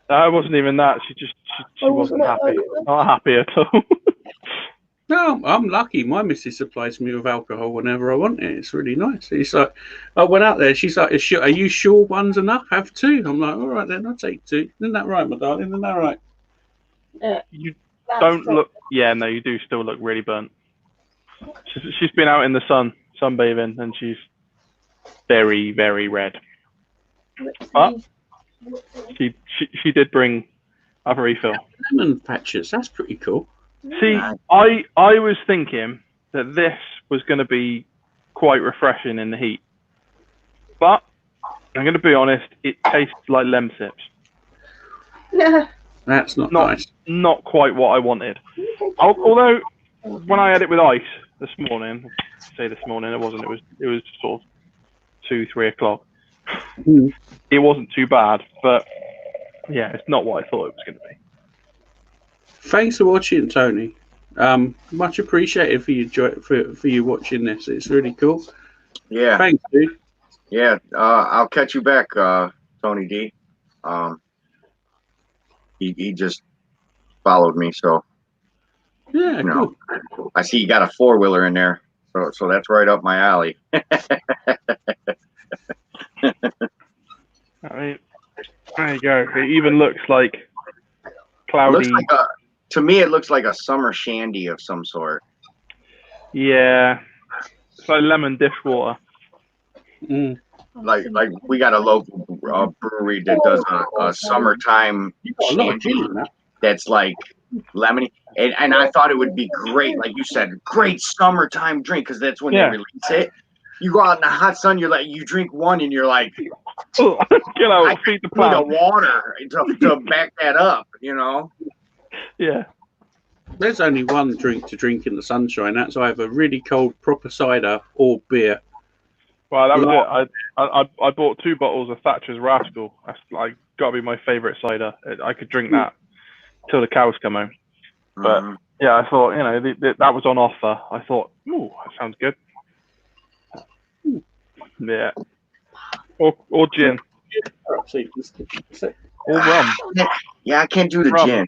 wasn't even that. She wasn't happy. Not happy at all. No, I'm lucky. My missus supplies me with alcohol whenever I want it. It's really nice. It's like, I went out there. She's like, are you sure one's enough? Have two. I'm like, all right then, I'll take two. Isn't that right, my darling? Isn't that right? You don't look. Yeah, no, you do still look really burnt. She's been out in the sun, sunbathing, and she's very, very red. But she did bring a refill. Lemon patches. That's pretty cool. See, I was thinking that this was going to be quite refreshing in the heat, but I'm going to be honest, it tastes like Lemsips. Yeah. That's not nice. Not quite what I wanted. Although when I had it with ice this morning, it wasn't. It was sort of 2-3 o'clock. It wasn't too bad, but yeah, it's not what I thought it was going to be. Thanks for watching, Tony. Much appreciated for you watching this. It's really cool. Yeah. Thanks, dude. Yeah. I'll catch you back, Tony D. He just followed me, so Yeah, cool. I see you got a 4-wheeler in there, so that's right up my alley. I mean, there you go. It even looks like cloudy. To me, it looks like a summer shandy of some sort. Yeah, it's like lemon dishwater. Like we got a local brewery that does a summertime shandy that's like lemony, and I thought it would be great, like you said, great summertime drink, because that's when they release it. You go out in the hot sun, you drink one, and you're like, I feed the plant. Need a water to back that up, Yeah. There's only one drink to drink in the sunshine. That's either really cold proper cider or beer. Well, that was it. I bought 2 bottles of Thatcher's Rascal. That's like got to be my favourite cider. I could drink that till the cows come home. But yeah, I thought that was on offer. I thought, ooh, that sounds good. Yeah. Or gin. Or rum. Yeah, I can't do the gin.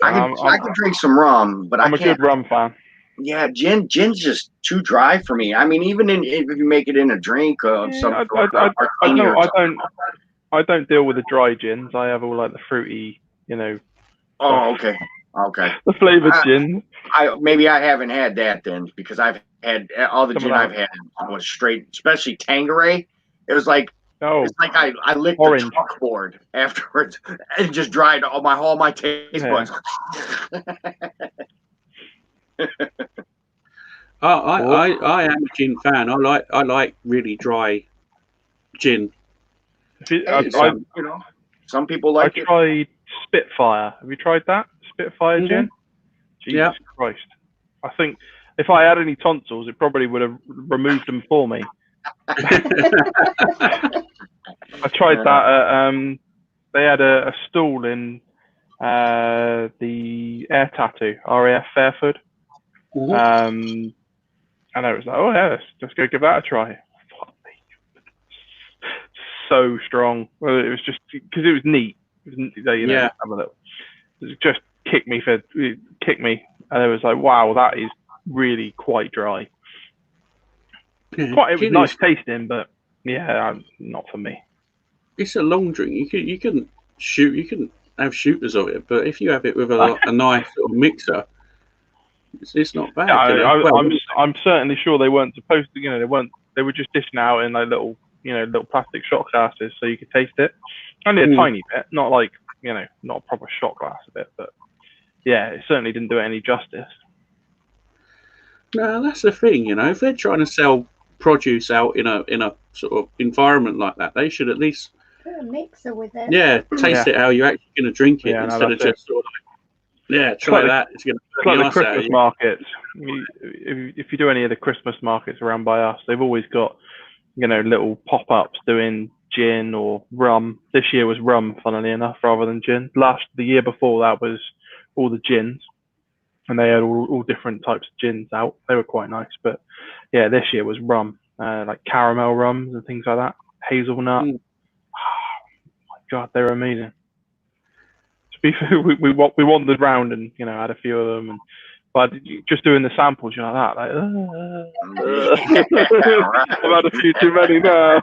I can drink some rum, but I'm I can't. a good rum fan. Yeah, gin's just too dry for me. I mean, even if you make it in a drink of some sort, I don't deal with the dry gins. I have all like the fruity, Oh, okay. The flavored gin. Maybe I haven't had that then, because I've had all the gin I've had was straight, especially Tanqueray. It was like it's like I licked the chalkboard afterwards and just dried all my taste buds. I am a gin fan. I like really dry gin. Some people like it. I tried Spitfire. Have you tried that? Spitfire gin? Jesus Christ. I think if I had any tonsils, it probably would have removed them for me. I tried that. They had a stall in the Air Tattoo, RAF Fairford. And I was like, oh yeah, let's go give that a try. So strong. Well, it was just because it was neat. Have a little. It just kicked me, and it was like, wow, that is really quite dry. It was nice tasting, but yeah, not for me. It's a long drink. You can have shooters of it, but if you have it with a nice sort of mixer, it's not bad. I'm certainly sure they weren't supposed to. They were just dishing out in like little plastic shot glasses so you could taste it. Only a tiny bit, not like not a proper shot glass of it, but yeah, it certainly didn't do it any justice. No, that's the thing. If they're trying to sell produce out in a sort of environment like that, they should at least put a mixer with it. Yeah, taste it how you're actually going to drink it instead of just sort of try that. It's going to like the Christmas markets. If you do any of the Christmas markets around by us, they've always got little pop-ups doing gin or rum. This year was rum, funnily enough, rather than gin. The year before that was all the gins, and they had all different types of gins out. They were quite nice, but yeah, this year was rum. like caramel rums and things like that, hazelnut. Mm. Oh my God, they were amazing. To be fair, we wandered round and had a few of them, but just doing the samples, you're like that, I've had a few too many now.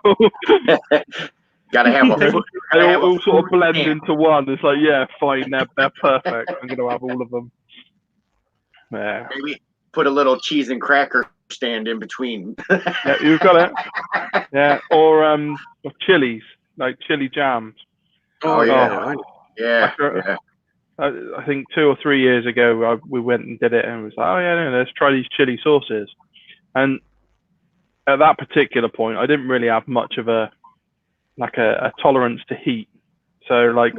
Gotta have a foot. They all sort of blend into one. It's like, yeah, fine, they're perfect. I'm gonna have all of them. Yeah. Maybe put a little cheese and cracker stand in between. Yeah, you've got it. Yeah, or chilies, like chili jams. Oh yeah, yeah. I think 2 or 3 years ago, we went and did it, and it was like, oh yeah, no, let's try these chili sauces. And at that particular point, I didn't really have much of a tolerance to heat. So like,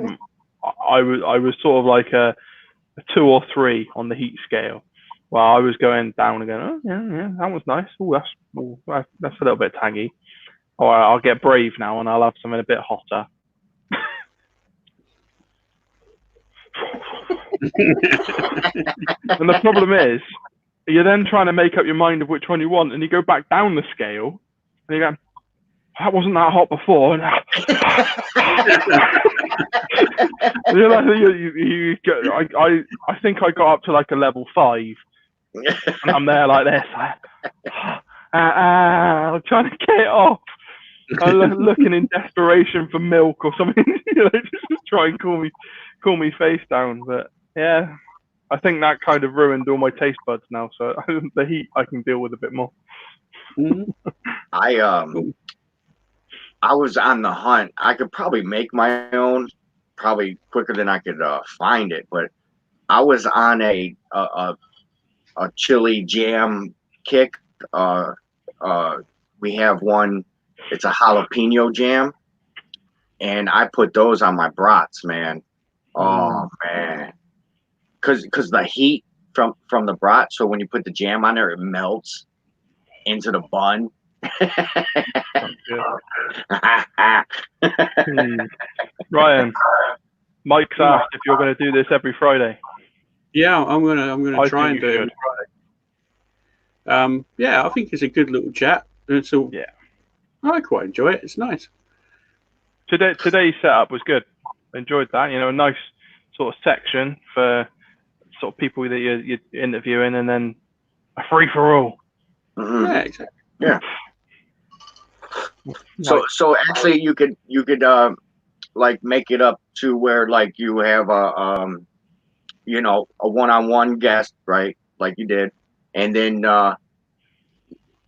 I was sort of like a 2 or 3 on the heat scale. Well, I was going down and going, oh yeah, that was nice. Oh, that's a little bit tangy. Or I'll get brave now and I'll have something a bit hotter. And the problem is, you're then trying to make up your mind of which one you want, and you go back down the scale, and you go, that wasn't that hot before. I think I got up to like a level 5, and I'm there like this. I'm trying to get it off. I'm looking in desperation for milk or something, just try and cool me face down. But yeah, I think that kind of ruined all my taste buds now. So the heat I can deal with a bit more. I was on the hunt. I could probably make my own, probably quicker than I could find it. But I was on a chili jam kick. We have one. It's a jalapeno jam, and I put those on my brats, man. Oh man, because the heat from the brat. So when you put the jam on there, it melts into the bun. Ryan, Mike's asked if you're going to do this every Friday. Yeah, I'm gonna try and do it. Yeah, I think it's a good little chat. It's all, yeah, I quite enjoy it. It's nice. Today's setup was good. Enjoyed that. A nice sort of section for sort of people that you're interviewing, and then a free for all. Yeah, exactly. Yeah. So actually, you could like make it up to where like you have a one-on-one guest, right? Like you did, and then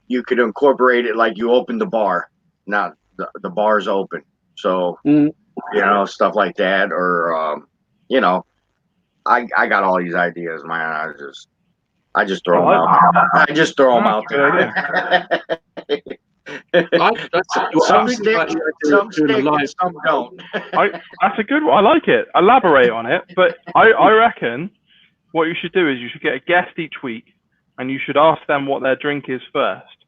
you could incorporate it like you open the bar. Now the bar's open, so stuff like that, or I got all these ideas, man. I just throw them out. I just throw them out there. Some stick, some don't. That's a good one. I like it. Elaborate on it. But I reckon what you should do is you should get a guest each week, and you should ask them what their drink is first.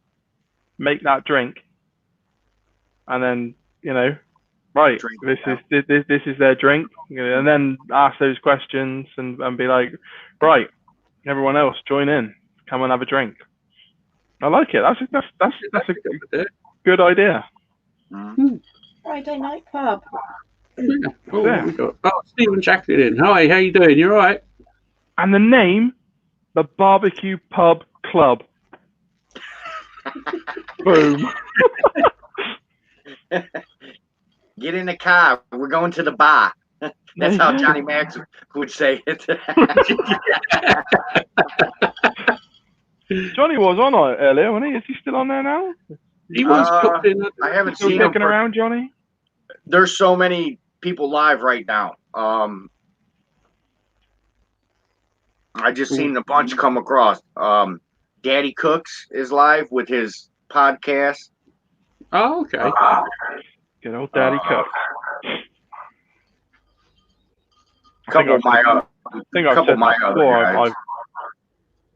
Make that drink, and then right, this is their drink, and then ask those questions and be like, right, everyone else join in, come and have a drink. I like it. That's a good idea. Friday night pub. Yeah. Stephen Jackson in. Hi, how you doing? You all right? And the name, the Barbecue Pub Club. Boom. Get in the car. We're going to the bar. That's how Johnny Max would say it. Johnny was on it earlier, wasn't he? Is he still on there now? He was popped in. I haven't still seen him around, Johnny. There's so many people live right now. I just seen a bunch come across. Daddy Cooks is live with his podcast. Oh, okay. Good old Daddy Cook.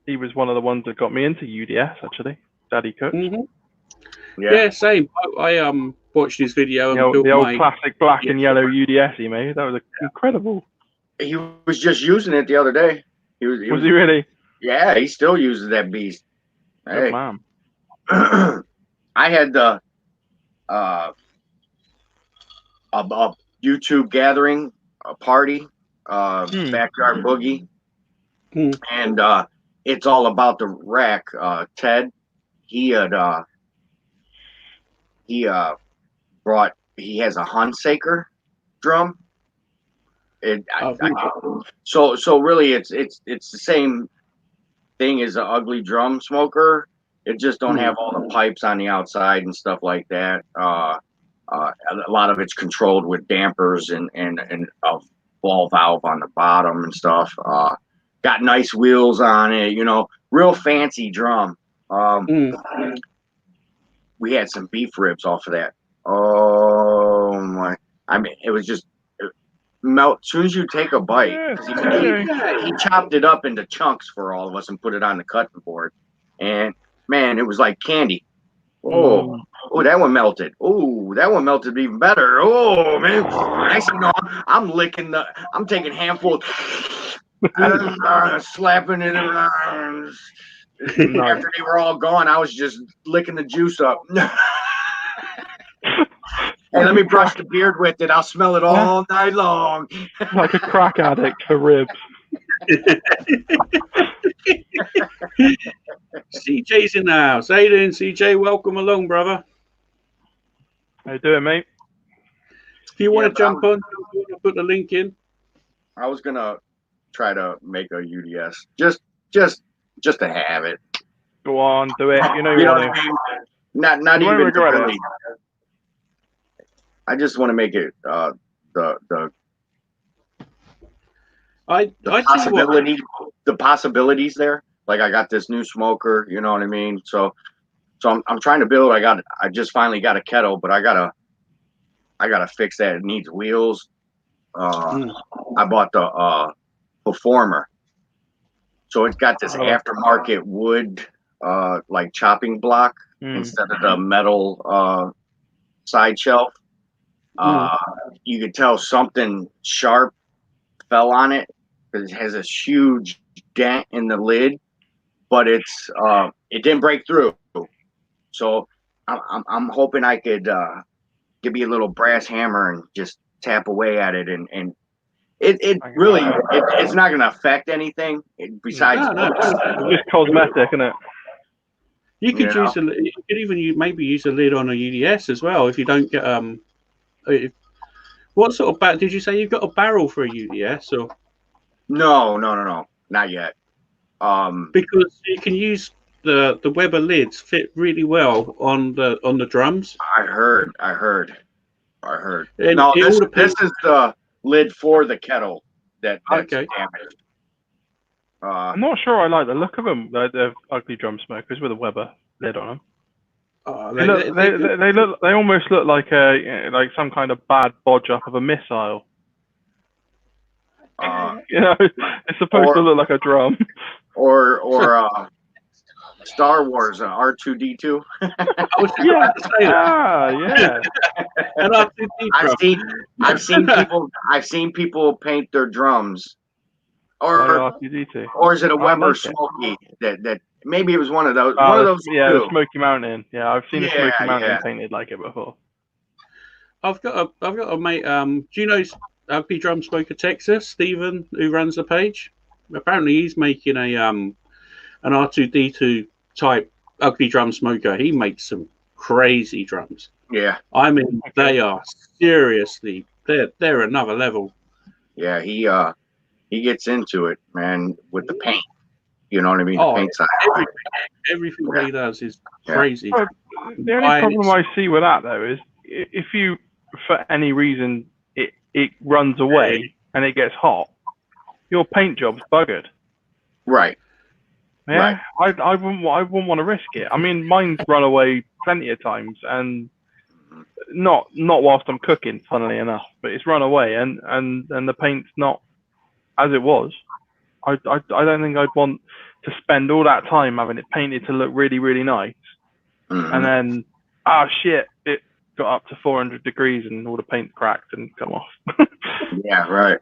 He was one of the ones that got me into UDS, actually. Daddy Cook. Yeah, same. I watched his video. The old classic black and yellow UDS he made. That was incredible. He was just using it the other day. Was he really? Yeah, he still uses that beast. Hey. Man. I had the a YouTube gathering, a party, backyard boogie, and it's all about the rack. Ted, he had he has a Hunsaker drum. So really, it's the same thing as an ugly drum smoker. It just don't have all the pipes on the outside and stuff like that. A lot of it's controlled with dampers and a ball valve on the bottom and stuff. Got nice wheels on it, real fancy drum. We had some beef ribs off of that. Oh my! I mean, it was just melt. As soon as you take a bite, he chopped it up into chunks for all of us and put it on the cutting board. And man, it was like candy. Oh, that one melted. Oh, that one melted even better. Oh man, next thing you know, I'm taking handfuls, slapping it around. After they were all gone, I was just licking the juice up. Hey, let me brush the beard with it. I'll smell it all night long. Like a crack addict for ribs. CJ's in the house. How you doing, CJ? Welcome along, brother. How you doing, mate? If you want to jump on, you want to put the link in. I was gonna try to make a UDS just to have it. Go on, do it. You know what I mean? Not even really. I just want to make it the possibilities there. Like I got this new smoker, you know what I mean? So I'm trying to build. I just finally got a kettle, but I gotta fix that. It needs wheels. I bought the Performer. So it's got this aftermarket wood like chopping block instead of the metal side shelf. You could tell something sharp fell on it because it has this huge dent in the lid, but it didn't break through. So I'm hoping I could give me a little brass hammer and just tap away at it, and it's not going to affect anything besides it's just cosmetic, isn't it? You could maybe use a lid on a UDS as well if you don't get what sort of did you say you've got a barrel for a UDS or? No, not yet. Because you can use the Weber lids fit really well on the drums. I heard. And no, this is the lid for the kettle that's damaged. I'm not sure I like the look of them. They're ugly drum smokers with a Weber lid on them. They almost look like some kind of bad bodge up of a missile. It's supposed to look like a drum. Or Star Wars R2D2. Yeah. And I've seen people paint their drums. Or is it a Weber Smoky that maybe it was one of those. Yeah, the Smoky Mountain. Yeah, I've seen the Smoky Mountain painted like it before. I've got a mate. Do you know Ugly Drum Smoker Texas? Stephen, who runs the page. Apparently, he's making an R2D2 type ugly drum smoker. He makes some crazy drums. Yeah, I mean they are seriously they're another level. Yeah, he gets into it, man, with the paint. You know what I mean? The paint side. Everything he does is crazy. Well, the only problem I see with that though is if you, for any reason, it runs away and it gets hot, your paint job's buggered. Right. Yeah. Right. I wouldn't want to risk it. I mean, mine's run away plenty of times, and not whilst I'm cooking, funnily enough, but it's run away, and the paint's not as it was. I don't think I'd want to spend all that time having it painted to look really, really nice, and then shit, it got up to 400 degrees and all the paint cracked and come off. Yeah, right.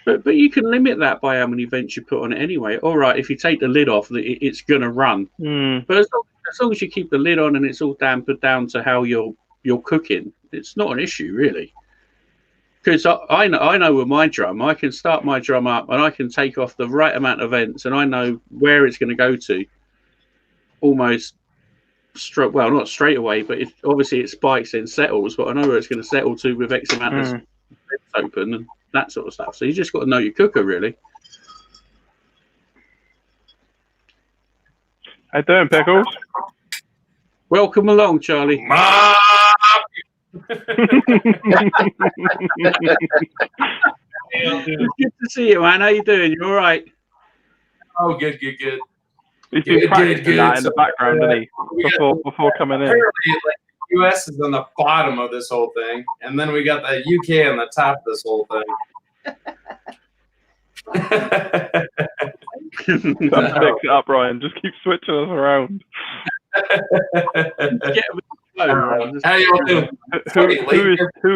But you can limit that by how many vents you put on it anyway. All right, if you take the lid off, it's going to run. But as as long as you keep the lid on and it's all dampened down to how you're cooking, it's not an issue really. Because I know with my drum, I can start my drum up and I can take off the right amount of vents, and I know where it's going to go to. Almost well, not straight away, but obviously it spikes and settles, but I know where it's going to settle to with X amount of vents open and that sort of stuff. So you just got to know your cooker really. How you doing, Pickles? Welcome along, Charlie. Good to see you, man. How you doing? You all right? Oh, good. He's been practicing that in the background, didn't he? Before coming in. Apparently, like, the US is on the bottom of this whole thing, and then we got the UK on the top of this whole thing. Fix it up, Ryan. Just keep switching us around. How you all doing? Who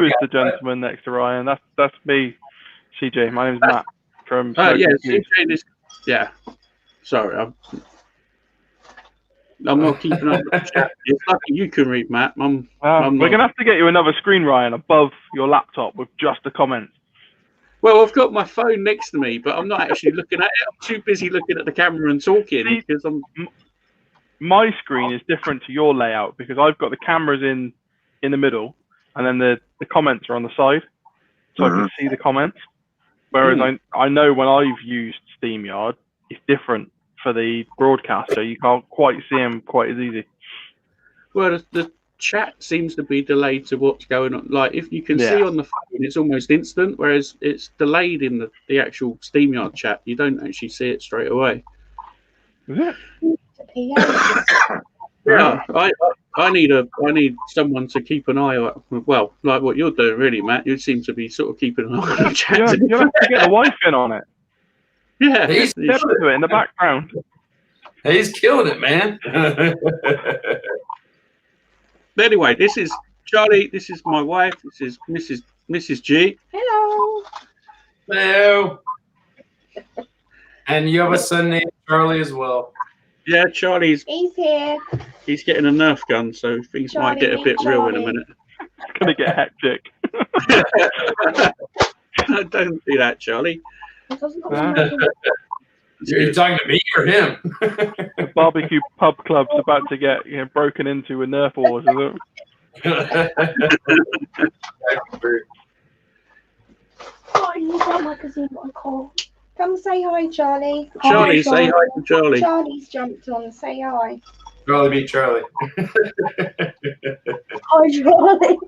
is the gentleman next to Ryan? That's me, CJ. My name's Matt from. CJ is. Yeah. Sorry, I'm not keeping up with the chat. It's lucky you can read, Matt. We're gonna have to get you another screen, Ryan, above your laptop with just the comments. Well, I've got my phone next to me, but I'm not actually looking at it. I'm too busy looking at the camera and talking because I'm. My screen is different to your layout because I've got the cameras in the middle, and then the comments are on the side, so I can see the comments. Whereas I know when I've used StreamYard, it's different for the broadcaster. You can't quite see them quite as easy. Well, the chat seems to be delayed to what's going on. Like if you can see on the phone, it's almost instant, whereas it's delayed in the actual StreamYard chat. You don't actually see it straight away. Is it? Yeah, I need someone to keep an eye on. Well, like what you're doing, really, Matt. You seem to be sort of keeping an eye on the chat. You have to get the wife in on it. Yeah, he's to it in the background. He's killing it, man. Anyway, this is Charlie. This is my wife. This is Mrs. G. Hello. Hello. And you have a son named Charlie as well. Yeah, Charlie's. He's here. He's getting a Nerf gun, so things might get a bit real in a minute. It's gonna get hectic. Don't do that, Charlie. You're talking to me or him? The barbecue pub club's about to get broken into with Nerf wars, is it? Oh, you sound like a zebra call. Come say hi, Charlie. Charlie, say hi to Charlie. Charlie's jumped on. Say hi. Charlie beat Charlie. Hi, Charlie.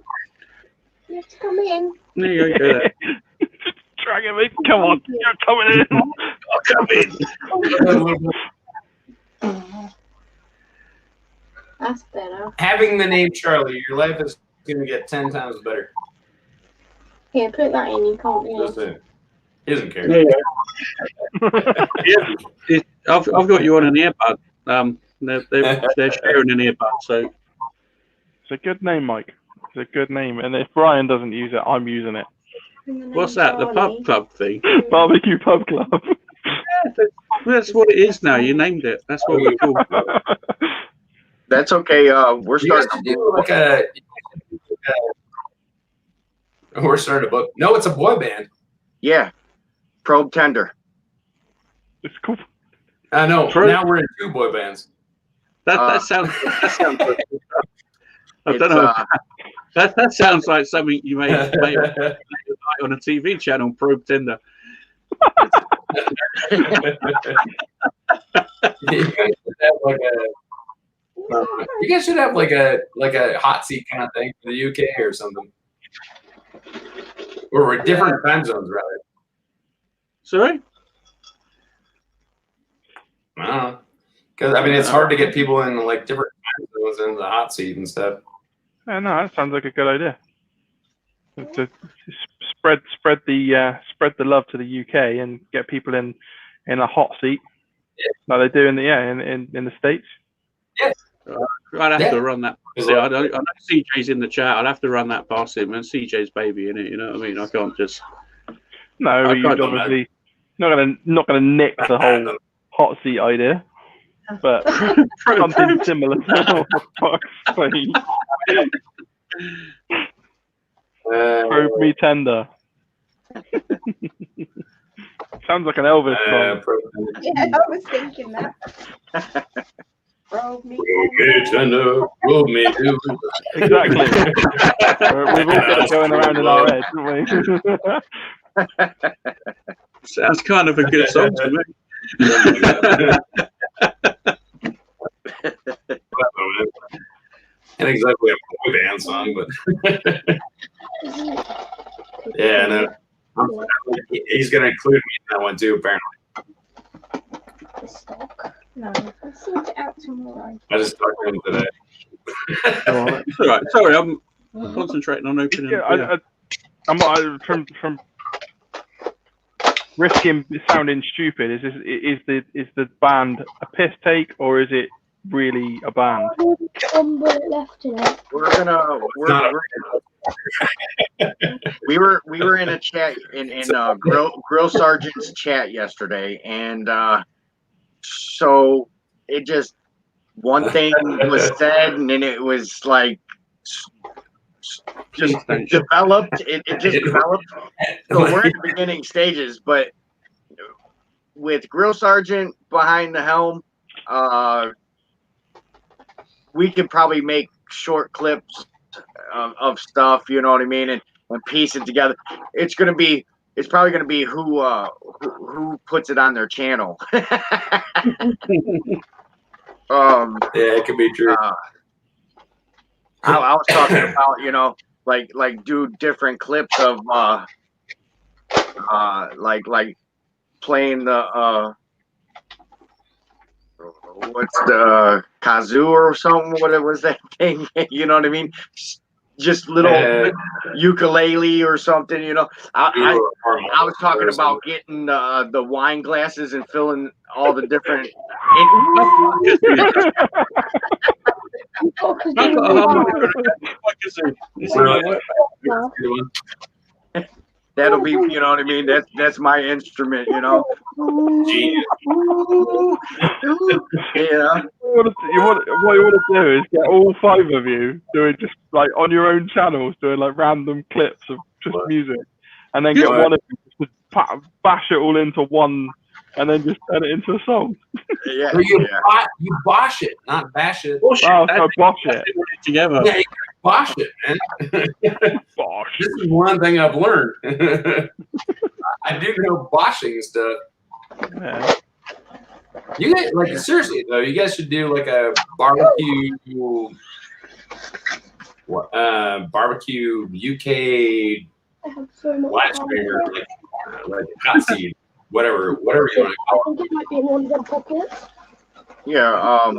Let's come in. There you go. Drag him in. Come on. You're coming in. I'll come in. That's better. Having the name Charlie, your life is going to get 10 times better. Here, put that in. You can't hear. Listen, he doesn't care. Yeah. I've got you on an earbud. They're sharing an earbud, so it's a good name, Mike. It's a good name, and if Brian doesn't use it, I'm using it. What's that? The pub club thing? Barbecue pub club. Yeah, that's what it is now. You named it. That's what we call it. That's okay. We're starting to do like we're starting to book. No, it's a boy band. Yeah, Probe Tender. It's cool. I know. Now we're in 2 boy bands. That sounds. Good. I don't know. That sounds like something you may have on a TV channel. Probe Tender. You guys should have like a hot seat kind of thing for the UK or something. Or we're different time zones, rather. Sorry? I don't know. Because I mean, it's hard to get people in like different time zones in the hot seat and stuff. Yeah, no, that sounds like a good idea. To spread the love to the UK and get people in a hot seat, like they do in the States. Yeah. I'd have to run that. I know CJ's in the chat. I'd have to run that past him, and CJ's baby in it. You know what I mean? I can't just. No, you're obviously not gonna nick the whole hot seat idea. but something similar. Oh, for fuck's sake. Prove me tender. Sounds like an Elvis song. Yeah, I was thinking that. Prove me Tender, prove me too. Exactly. We've all got it going around in our head, haven't we? Sounds kind of a good song to me. Not exactly a boy band song, but yeah, no, he's gonna include me in that one too. Apparently, No, I'll sort it out tomorrow. I just talked to him today. It's all right. Sorry, I'm concentrating on opening. Yeah, I'm from risking sounding stupid. Is the band a piss take or is it really a band? One bullet left in it. We were in a chat in Grill Sergeant's chat yesterday, and so it just one thing was said, and then it was like just developed. It just developed. So we're in the beginning stages, but with Grill Sergeant behind the helm, we could probably make short clips of stuff, you know what I mean, and piece it together. It's probably gonna be who puts it on their channel. Yeah, it could be true. I was talking about, like do different clips of like playing the what's the kazoo or something? What was that thing? You know what I mean? Just little ukulele or something. I was talking about getting the wine glasses and filling all the different. That'll be, you know what I mean? That's my instrument, Genius. Yeah. What you want to do is get all 5 of you doing just like on your own channels, doing like random clips of just music, and then get one of you to bash it all into one, and then just turn it into a song. Yeah. You bosh it, not bash it. Oh, so bosh it together. Yeah, you bosh it, man. Bosh. This is one thing I've learned. I do know boshing stuff. Yeah. You guys, like, seriously though, you guys should do like a barbecue UK live streamer, like hot seat, whatever you want to call it. I think it might be in one of them pockets. Yeah.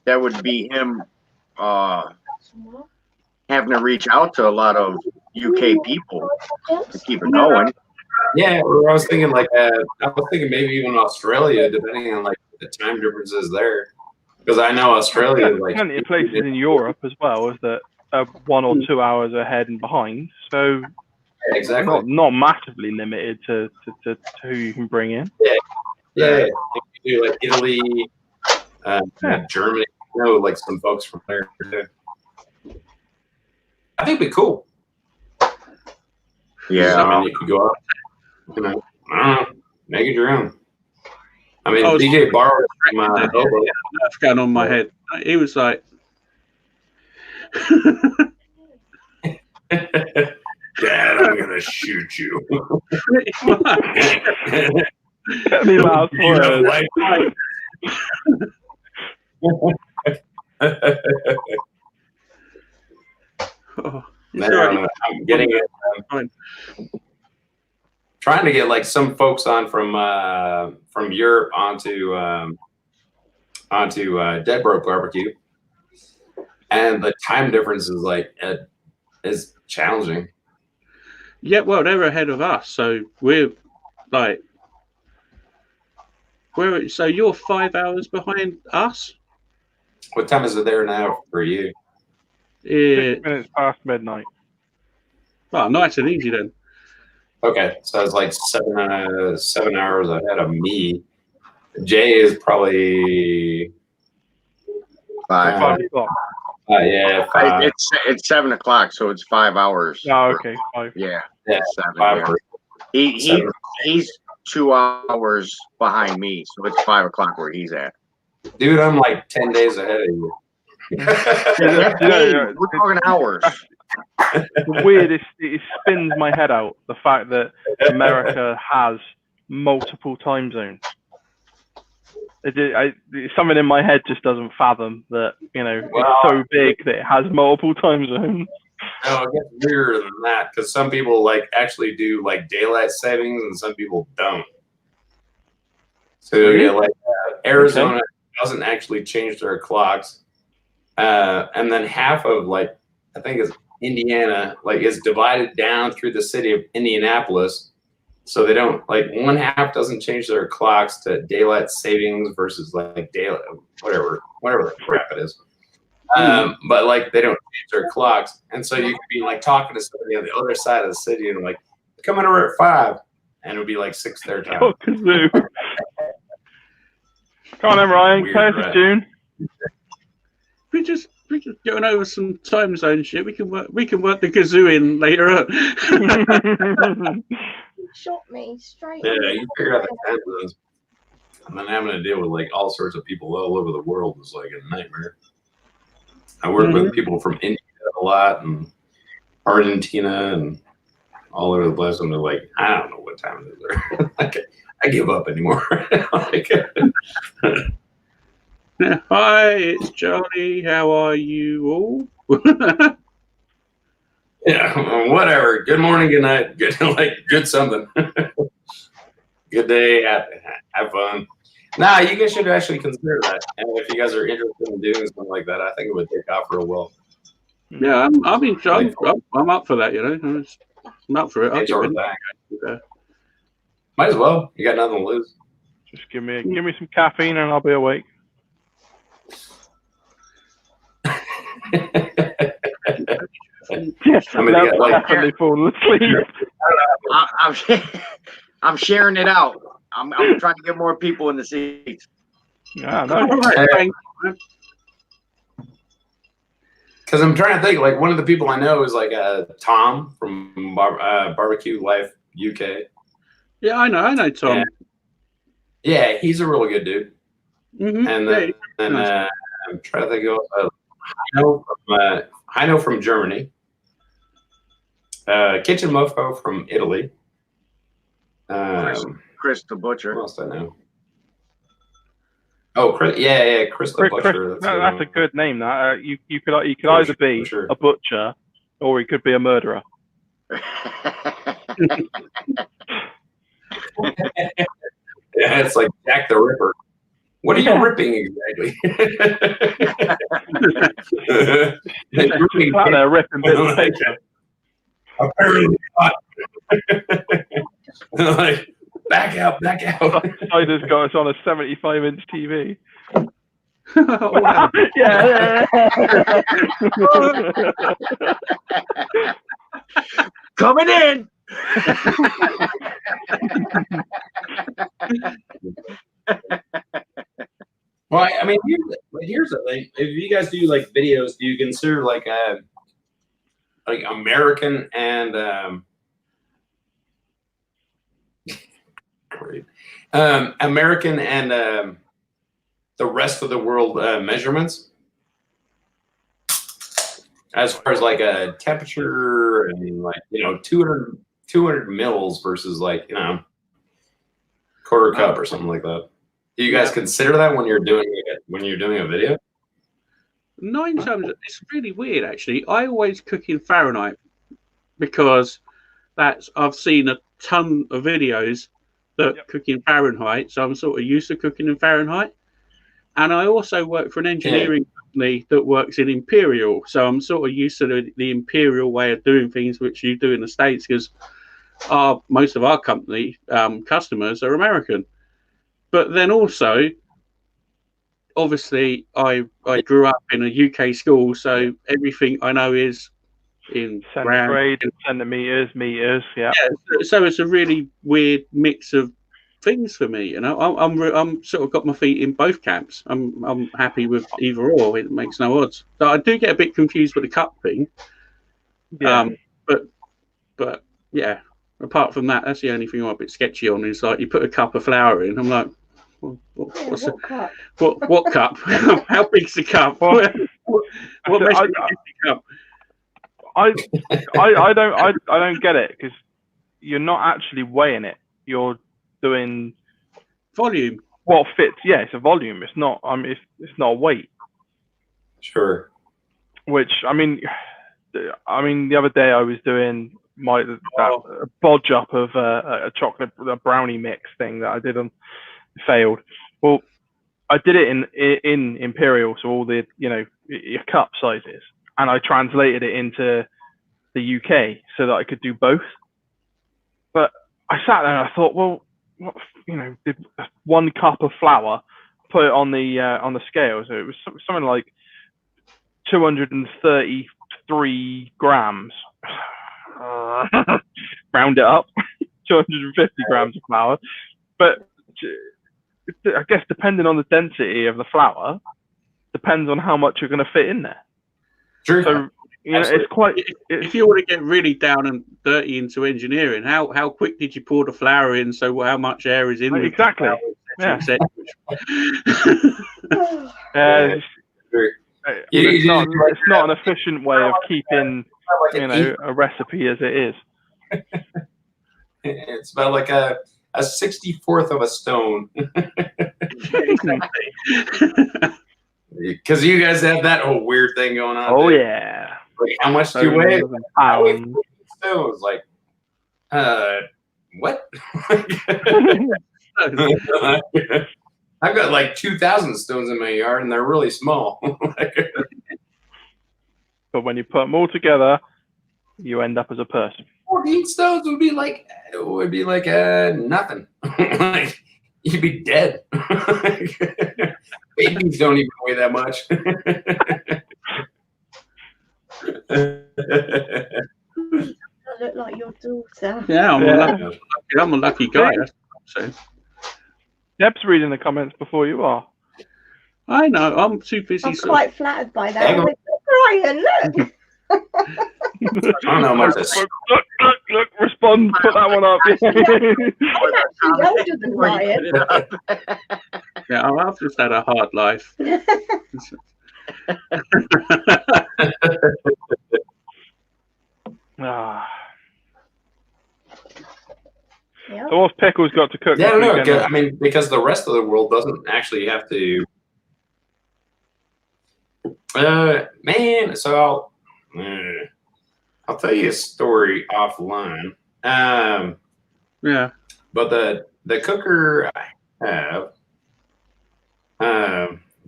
That would be him having to reach out to a lot of UK people to keep it going. Yeah, or I was thinking maybe even Australia, depending on like the time differences there, because I know Australia is like plenty of places in Europe as well is that are 1 or 2 hours ahead and behind, so yeah, exactly not massively limited to who you can bring in. Yeah. You do like Italy, Germany, like some folks from there too. I think it'd be cool. Yeah, I mean, you could go up, I don't know, make it your own. I mean, DJ borrowed my elbow. That's going on my head. He was like, Dad, I'm gonna shoot you. Any last words? I'm getting it. Trying to get like some folks on from Europe onto Dead Broke Barbecue, and the time difference is is challenging. Yeah, well, they're ahead of us, so we're like, so you're 5 hours behind us. What time is it there now for you? 6 minutes past midnight. Well, nice and easy then. Okay, so it's like 7 hours ahead of me. Jay is probably 5. 5 o'clock. yeah, 5. It's 7 o'clock, so it's 5 hours. Oh, okay. 5. Yeah, Yeah, it's 7. 5 yeah. hours. He's 2 hours behind me, so it's 5 o'clock where he's at. Dude, I'm like 10 days ahead of you. Hey, we're talking hours. The weirdest, it spins my head out, the fact that America has multiple time zones. Something in my head just doesn't fathom that, it's so big that it has multiple time zones. No, it gets weirder than that because some people like actually do like daylight savings and some people don't. So Really? yeah, like Arizona doesn't actually change their clocks, and then half of like I think it's Indiana like is divided down through the city of Indianapolis, so they don't like one half doesn't change their clocks to daylight savings versus like daylight whatever the crap it is. But like they don't change their clocks, and so you could be like talking to somebody on the other side of the city and like coming over at 5, and it would be like 6 their time. Oh, kazoo. Come on then, Ryan. Weird, Play us a right? tune. We're just going over some time zone shit. We can work the kazoo in later on. Shot me straight. Yeah, you figure out the time zones, and then having to deal with like all sorts of people all over the world is like a nightmare. I work with people from India a lot and Argentina and all over the place, and they're like, I don't know what time it is there. I give up anymore. Hi, it's Johnny. How are you all? Yeah, whatever. Good morning, good night, good something. Good day. Have fun. Nah, you guys should actually consider that. And if you guys are interested in doing something like that, I think it would take off real well. Yeah, I'm up for that. I'm up for it. I'll HR give it. back. Yeah. Might as well. You got nothing to lose. Just give me some caffeine and I'll be awake. Yes, I mean, I've like- definitely fallen asleep. I'm sharing it out. I'm trying to get more people in the seats. Yeah, no. All right, thanks. Because I'm trying to think, like one of the people I know is like Tom from Barbecue Life UK. Yeah, I know Tom. Yeah, he's a really good dude. Mhm. And Yeah, then nice. I'm trying to think of Heino from Germany, Kitchen Mofo from Italy. Chris the Who Butcher. else do I know? Oh, Chris, yeah, Chris the Butcher. That's a good name. That you could either be Butcher. a butcher or he could be a murderer. Yeah, it's like Jack the Ripper. What are you ripping exactly? You're ripping Out there ripping bits of paper. apparently not. Like, back out. Snyder's got us on a 75-inch TV. Oh, wow. Yeah. Coming in. Well, I mean, here's the thing. If you guys do like videos, do you consider like American and great, American and the rest of the world measurements as far as like a temperature and like 200 mils versus like quarter cup or something like that? Do you guys consider that when you're doing a video? 9 times, it's really weird actually. I always cook in Fahrenheit because I've seen a ton of videos that cook in Fahrenheit, so I'm sort of used to cooking in Fahrenheit. And I also work for an engineering company that works in Imperial, so I'm sort of used to the Imperial way of doing things, which you do in the States, because most of our company customers are American. But then also, obviously, I grew up in a UK school, so everything I know is in Centigrade, centimeters, meters. Yeah. So it's a really weird mix of things for me. You know, I'm sort of got my feet in both camps. I'm happy with either or. It makes no odds. So I do get a bit confused with the cup thing. Yeah. But yeah. Apart from that, that's the only thing I'm a bit sketchy on. Is like you put a cup of flour in. I'm like, what's cup? What cup? How big's the cup? What measurement is the cup? I don't get it, because you're not actually weighing it. You're doing volume. What fits? Yeah, it's a volume. It's not. It's not a weight. Sure. Which I mean, the other day I was doing that bodge up of a brownie mix thing that I did and failed. Well, I did it in imperial, so all the your cup sizes, and I translated it into the UK so that I could do both. But I sat there and I thought, well, what, did 1 cup of flour, put it on the scale, so it was something like 233 grams. Round it up, 250 grams of flour. But I guess depending on the density of the flour, depends on how much you're going to fit in there. Sure. So it's quite. If you want to get really down and dirty into engineering, how quick did you pour the flour in? So how much air is in it? Exactly. Yeah. It's not an efficient way of keeping a recipe as it is. It's about like a 64th of a stone. Because you guys have that whole weird thing going on. Oh yeah. Like, how much do you weigh? I weigh 40 stones. Like, what? I've got like 2,000 stones in my yard, and they're really small. But when you put them all together, you end up as a person. 14 stones would be like nothing. Like, you'd be dead. Babies don't even weigh that much. I look like your daughter. Yeah, I'm a lucky guy. That's what I'm saying. Deb's reading the comments before you are. I know. I'm too busy. I'm quite flattered by that. I'm like, Brian, look. I don't know much. Look, respond. Put that one up. I'm actually older than Ryan. Yeah, I've just had a hard life. Yep. So what's Pickles got to cook? Yeah, no, I mean, because the rest of the world doesn't actually have to. Man, so I'll tell you a story offline. Yeah. But the cooker I have,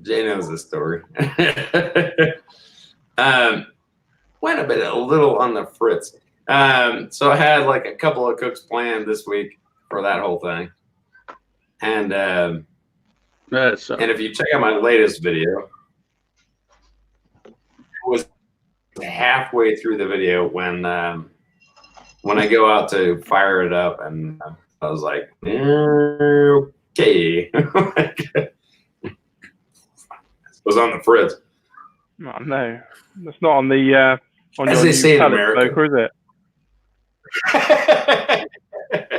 Jay knows the story. Went a little on the fritz. So I had like a couple of cooks planned this week for that whole thing. And and if you check out my latest video, it was halfway through the video when I go out to fire it up, and I was like, okay. It was on the fritz. Oh, no, it's not on the on as your they new say in pellet America, smoker,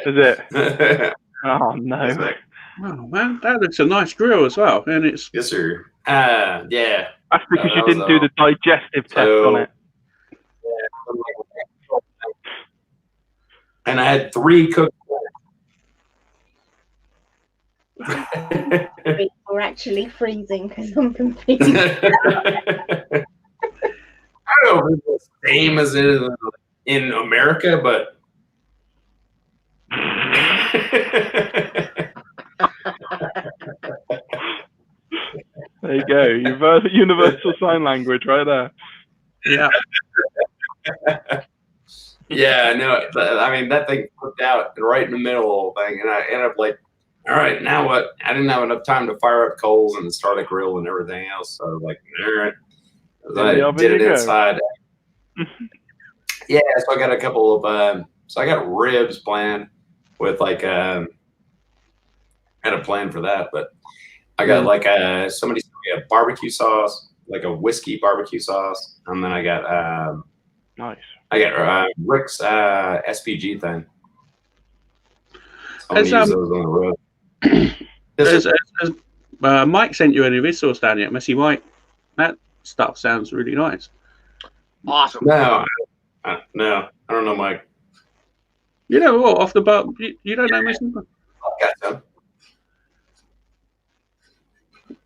is it? Oh no! Oh man, that looks a nice grill as well, and it's yes, sir. Yeah. That's because you that didn't do the digestive test on it. And I had 3 cooks. We're actually freezing because I'm confused. I don't know if it's the same as it is in America, but There you go. Universal sign language right there. yeah. yeah, no, I mean, that thing flipped out right in the middle of the thing, and I ended up like, all right, now what? I didn't have enough time to fire up coals and start a grill and everything else, so like, all right, I did it inside. Yeah, so I got a couple of so I got ribs planned with like I had a plan for that, but I got like somebody sent me a barbecue sauce, like a whiskey barbecue sauce, and then I got Nice. Rick's SPG thing. So I'm Has, gonna use those on the road. has Mike sent you any of his sauce down yet? Messy Mike? That stuff sounds really nice. Awesome. No, I don't know, Mike. You know what? Off the bat, you don't know Messy Mike? I got some.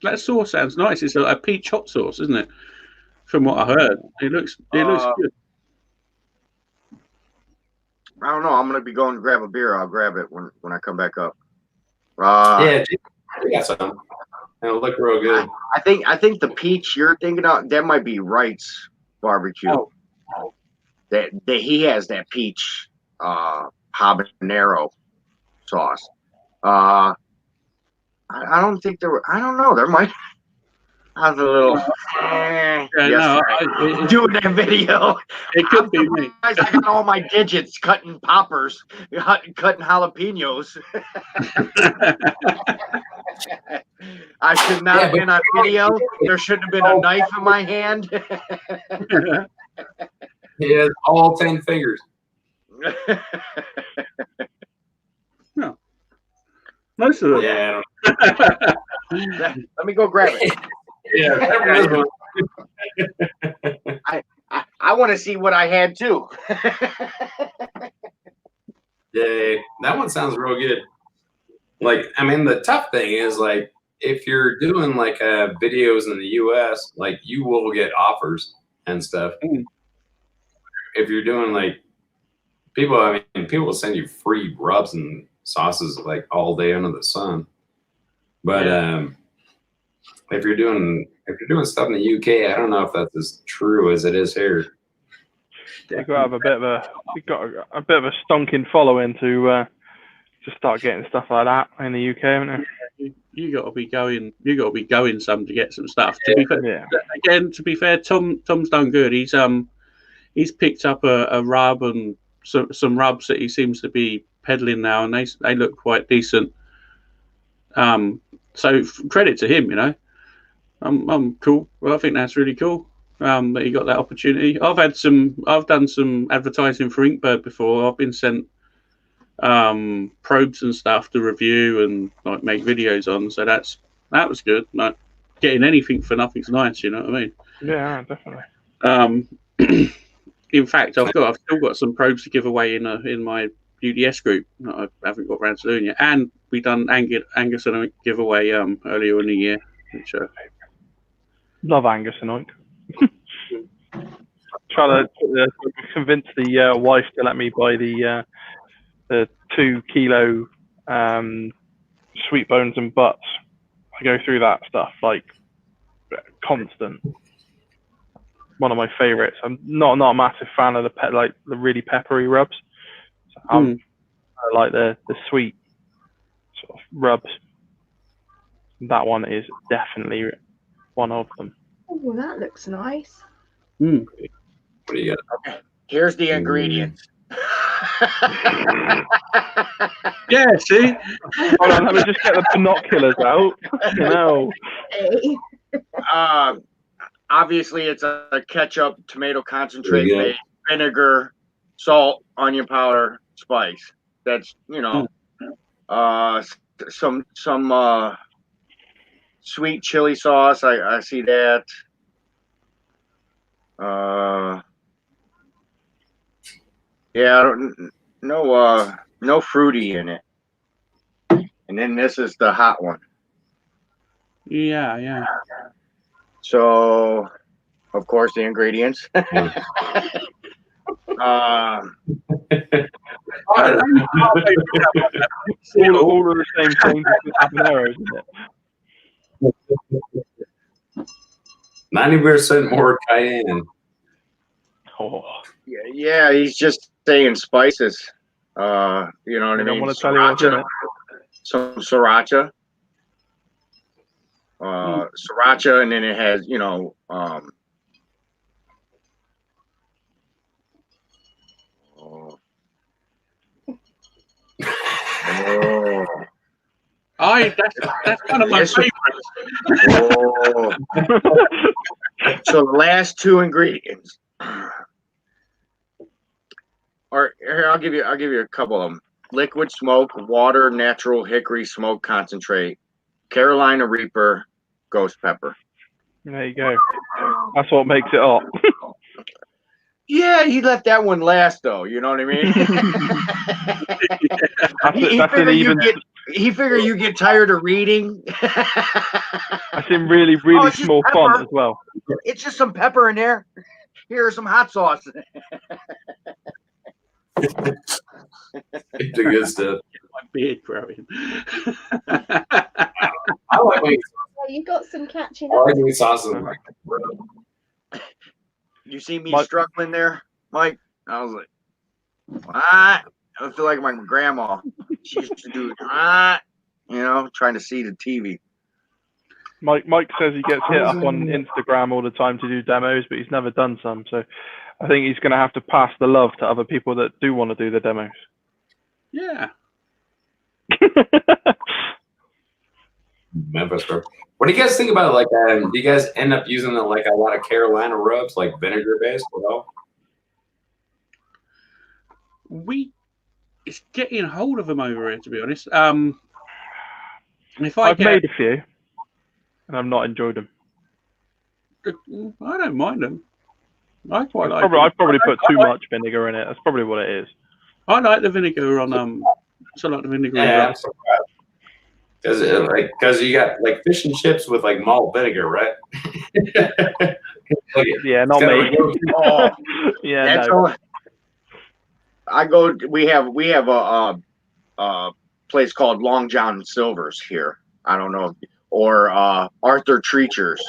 That sauce sounds nice. It's a peach hot sauce, isn't it? From what I heard, it looks good. I don't know. I'm gonna be going to grab a beer. I'll grab it when I come back up. Yeah, we got some. It'll look real good. I think the peach you're thinking of, that might be Wright's barbecue. Oh. That he has that peach habanero sauce. I don't think there were. I don't know. There might. I was a little. Doing that video. It could be me. I got all my digits cutting poppers, cutting jalapenos. I should not have been on video. There shouldn't have been a knife in my hand. He has all 10 fingers. No. Most of them. Yeah. Let me go grab it. Yeah. I want to see what I had too. Yeah, that one sounds real good. Like, I mean, the tough thing is, like, if you're doing like videos in the US, like, you will get offers and stuff. If you're doing like people will send you free rubs and sauces like all day under the sun. But if you're doing stuff in the UK, I don't know if that's as true as it is here. We've got to have a bit of a stonking following to start getting stuff like that in the UK, haven't you? You got to be going some to get some stuff. To be fair, again, to be fair, Tom's done good. He's picked up a rub and some rubs that he seems to be peddling now, and they look quite decent. So credit to him, you know. I'm cool. Well, I think that's really cool that he got that opportunity. I've done some advertising for Inkbird before. I've been sent probes and stuff to review and like make videos on. So that was good. Like getting anything for nothing's nice. You know what I mean? Yeah, definitely. In fact, I've still got some probes to give away in my UDS group that I haven't got around to doing yet. And we done Angus and Oink giveaway earlier in the year, which love Angus and Oink. Trying to convince the wife to let me buy the 2 kilo sweet bones and butts. I go through that stuff like constant. One of my favorites. I'm not a massive fan of the really peppery rubs. So I like the sweet sort of rubs. That one is definitely one of them. Oh, that looks nice. What do you got? Okay. Here's the ingredients. yeah, see? Hold on, let me just get the binoculars out. No. Obviously, it's a ketchup, tomato concentrate, base, vinegar, salt, onion powder, spice. That's, you know, some sweet chili sauce. I see that. Yeah, I don't no fruity in it. And then this is the hot one. Yeah. So, of course, the ingredients. All of the same things with habanero, isn't it? 90% more cayenne. Oh. Yeah, he's just saying spices. You know what I mean? I want to tell you what's in it. Some sriracha. Sriracha, and then it has, you know, Oh. That's one of my Yes, sir. favorites. Oh. So the last two ingredients. Or here, I'll give you a couple of them. Liquid smoke, water, natural hickory smoke concentrate, Carolina Reaper, ghost pepper. There you go. That's what makes it hot. Yeah, he left that one last though. You know what I mean? He figured you get tired of reading. That's in really, really it's just small pepper. font as well. It's just some pepper in there. Here's some hot sauce. It's the good stuff. My beard growing. I like when Well, you got some catching I up. like when sauces. You see me Mike- struggling there, Mike? I was like, what? I feel like my grandma. She used to do what? Trying to see the TV. Mike says he gets hit up on Instagram all the time to do demos, but he's never done some. So I think he's going to have to pass the love to other people that do want to do the demos. Yeah. Memphis rub. What do you guys think about it? Like, do you guys end up using like a lot of Carolina rubs, like vinegar based at all? It's getting hold of them over here, to be honest. If I've made a few, and I've not enjoyed them. I don't mind them. I quite like. I've probably put too much vinegar in it. That's probably what it is. I like the vinegar on So like the vinegar. Yeah, because you got like fish and chips with like malt vinegar, right? Yeah, not me. Oh, Yeah, that's no. all. We have a place called Long John Silver's here. I don't know, or Arthur Treacher's.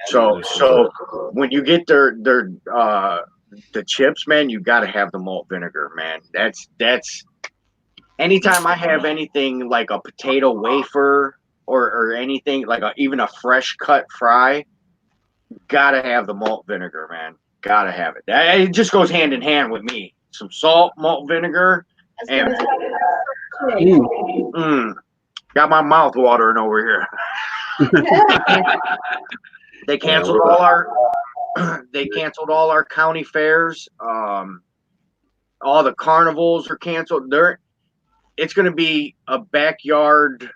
So when you get the chips, man, you got to have the malt vinegar, man. That's anytime I have anything like a potato wafer or anything like even a fresh cut fry, gotta have the malt vinegar, man. Gotta have it. It just goes hand in hand with me. Some salt, malt vinegar, and got my mouth watering over here. They canceled all our county fairs. All the carnivals are canceled. It's going to be a backyard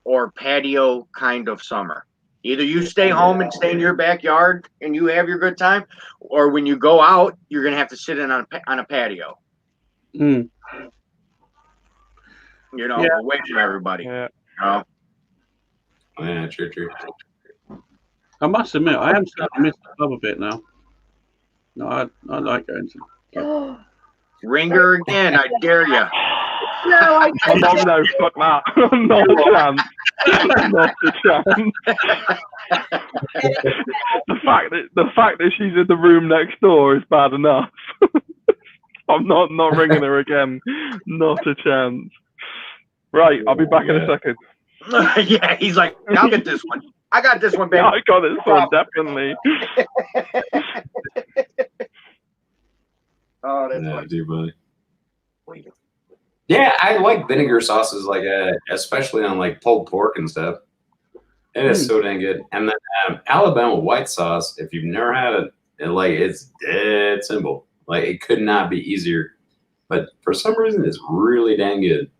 or patio kind of summer. Either you stay home and stay in your backyard and you have your good time, or when you go out, you're going to have to sit in on a patio. Mm. Away from everybody. Yeah. Yeah, true. I must admit, I am starting to miss the club a bit now. No, I like going to. Ringer again, I dare you. No, I Oh, no, fuck that. Not a chance. Not a chance. The fact that she's in the room next door is bad enough. I'm not ringing her again. Not a chance. Right, I'll be back in a second. Yeah, he's like, I'll get this one. I got this one, baby. Yeah, I got this one, definitely. Oh, that's Yeah, funny. do buddy. Yeah, I like vinegar sauces, like especially on like pulled pork and stuff. It is so dang good. And then Alabama white sauce, if you've never had it, it's dead simple. Like it could not be easier. But for some reason, it's really dang good.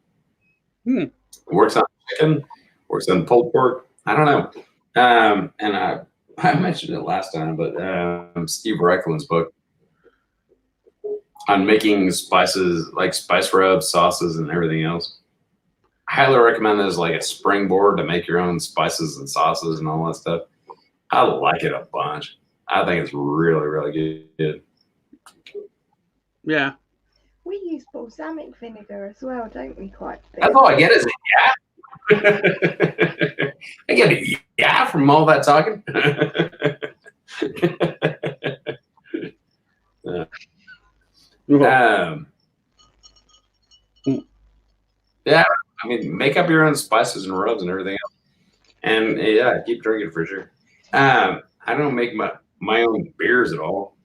It works on chicken, works on pulled pork. I don't know. And I mentioned it last time, but Steve Recklin's book on making spices, like spice rubs, sauces, and everything else. I highly recommend it as like a springboard to make your own spices and sauces and all that stuff. I like it a bunch. I think it's really, really good. Yeah. We use balsamic vinegar as well, don't we? Quite a bit. That's all I get is a yeah. I get a yeah from all that talking. Yeah, I mean, make up your own spices and rubs and everything else. And yeah, keep drinking for sure. I don't make my own beers at all.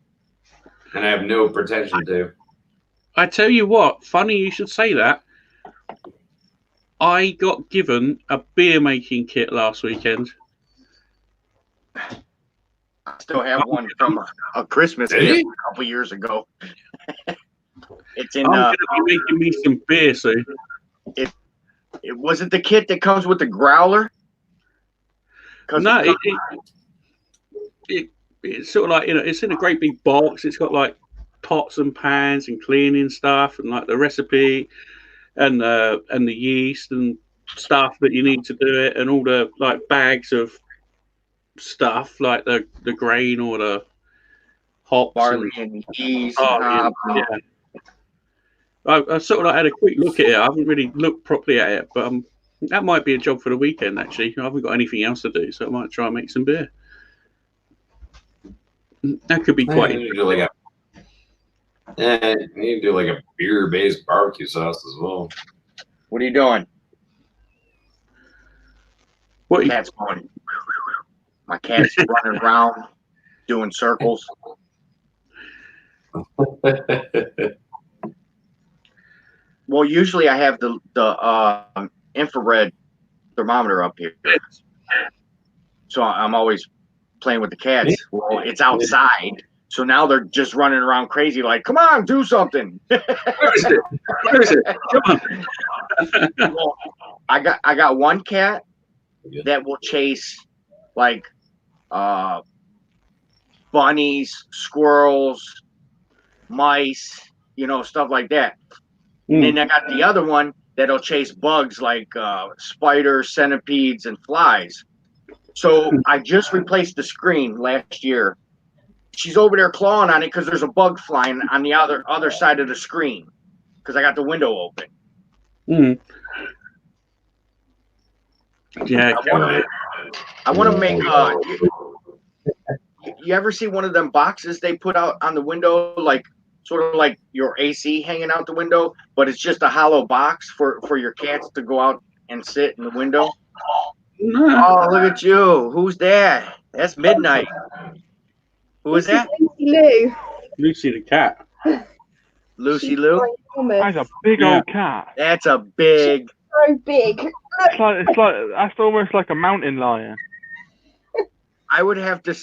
And I have no pretension to. I tell you what, funny you should say that. I got given a beer making kit last weekend. I still have one from a Christmas Did gift you? a couple years ago. It's in. I'm going to be making me some beer soon. It wasn't the kit that comes with the growler. No, it's sort of like, it's in a great big box. It's got like pots and pans and cleaning stuff and like the recipe and the yeast and stuff that you need to do it, and all the like bags of stuff like the grain or the hops, barley and yeast. yeah. I sort of like had a quick look at it. I haven't really looked properly at it, but that might be a job for the weekend. Actually, I haven't got anything else to do, so I might try and make some beer. That could be quite. You need to do like a beer-based barbecue sauce as well. What are you doing? What? Cat's going. My cat's running around doing circles. Well, usually I have the infrared thermometer up here, so I'm always playing with the cats. Well, it's outside, so now they're just running around crazy, like, "Come on, do something!" Where is it? Where is it? Come on. Well, I got one cat that will chase like bunnies, squirrels, mice, stuff like that. And then I got the other one that'll chase bugs like spiders, centipedes, and flies. So I just replaced the screen last year. She's over there clawing on it because there's a bug flying on the other side of the screen because I got the window open. Yeah. I want to make. You ever see one of them boxes they put out on the window, like sort of like your AC hanging out the window, but it's just a hollow box for your cats to go out and sit in the window? Oh, look at you. Who's that? That's Midnight. Who is that? Lucy Lucy the cat. Lucy Lou? That's a big old cat. That's a big. So big. It's like that's almost like a mountain lion. I would have to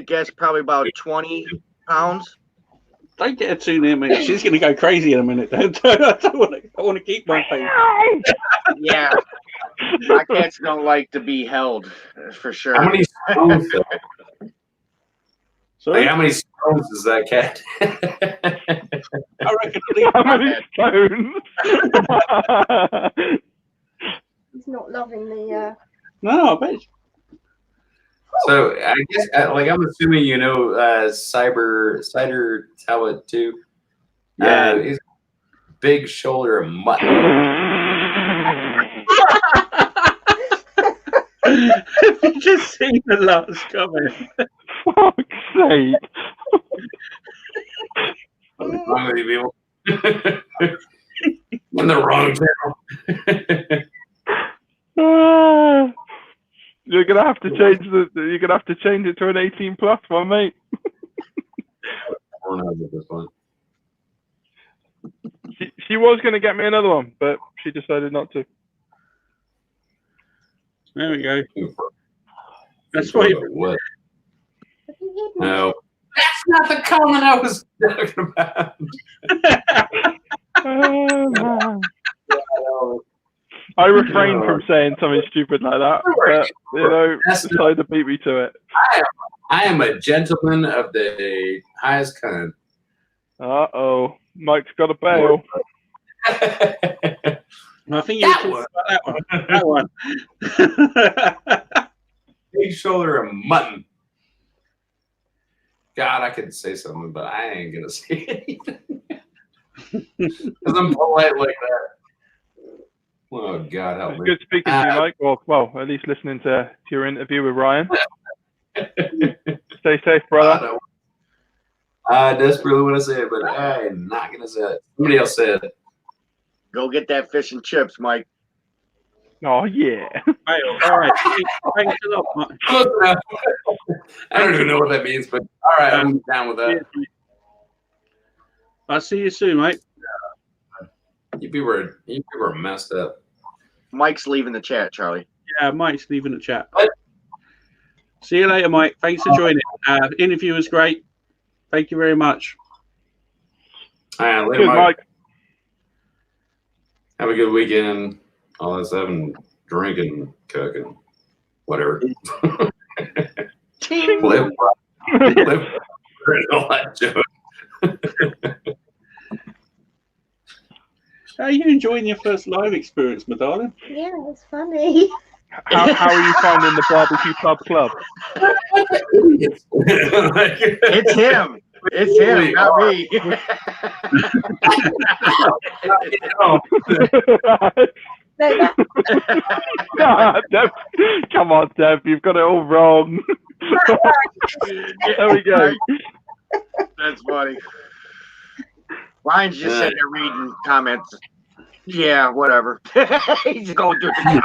guess probably about 20 pounds. Don't get her too near me. She's going to go crazy in a minute. I want to keep my face. Yeah. My cats don't like to be held, for sure. How many stones? Sorry? Like, how many stones is that cat? I reckon How many stones? He's not loving the. No, I bet. So I guess, I'm assuming Cider Talbot too. Yeah. He's big shoulder of mutton. You just seen the last comment. Fuck's sake. What's wrong with you people? On the wrong channel. You're gonna have to change You're gonna have to change it to an 18+ one, mate. She was gonna get me another one, but she decided not to. There we go. That's why. What? No, that's not the comment I was talking about. Oh, man. I refrained from saying something stupid like that, but decided to beat me to it. I am a gentleman of the highest kind. Uh-oh. Mike's got a bail. I think you talked about that one. Big shoulder of mutton. God, I could say something, but I ain't gonna say anything because I'm polite like that. Oh God, help me! Good speaking to you, Mike. Well, at least listening to your interview with Ryan. Stay safe, brother. I desperately want to say it, but I am not gonna say it. Somebody else said it. Go get that fish and chips, Mike. Oh yeah. All right. Thanks a lot, Mike. I don't even know what that means, but all right, I'm down with that. I'll see you soon, mate. You people are messed up. Mike's leaving the chat, Charlie. Yeah, Mike's leaving the chat. What? See you later, Mike. Thanks for joining. Interview was great. Thank you very much. All right, later, Good, Mike. Mike. Have a good weekend. All that stuff and drinking, cooking, whatever. Live, all that joke. How are you enjoying your first live experience, my darling? Yeah, it's funny. How are you finding the barbecue pub club? It's him. It's him, not me. No, that, Deb, come on, Deb, you've got it all wrong. There we go. That's funny. Ryan's just sitting there reading comments. Yeah, whatever. He's going through the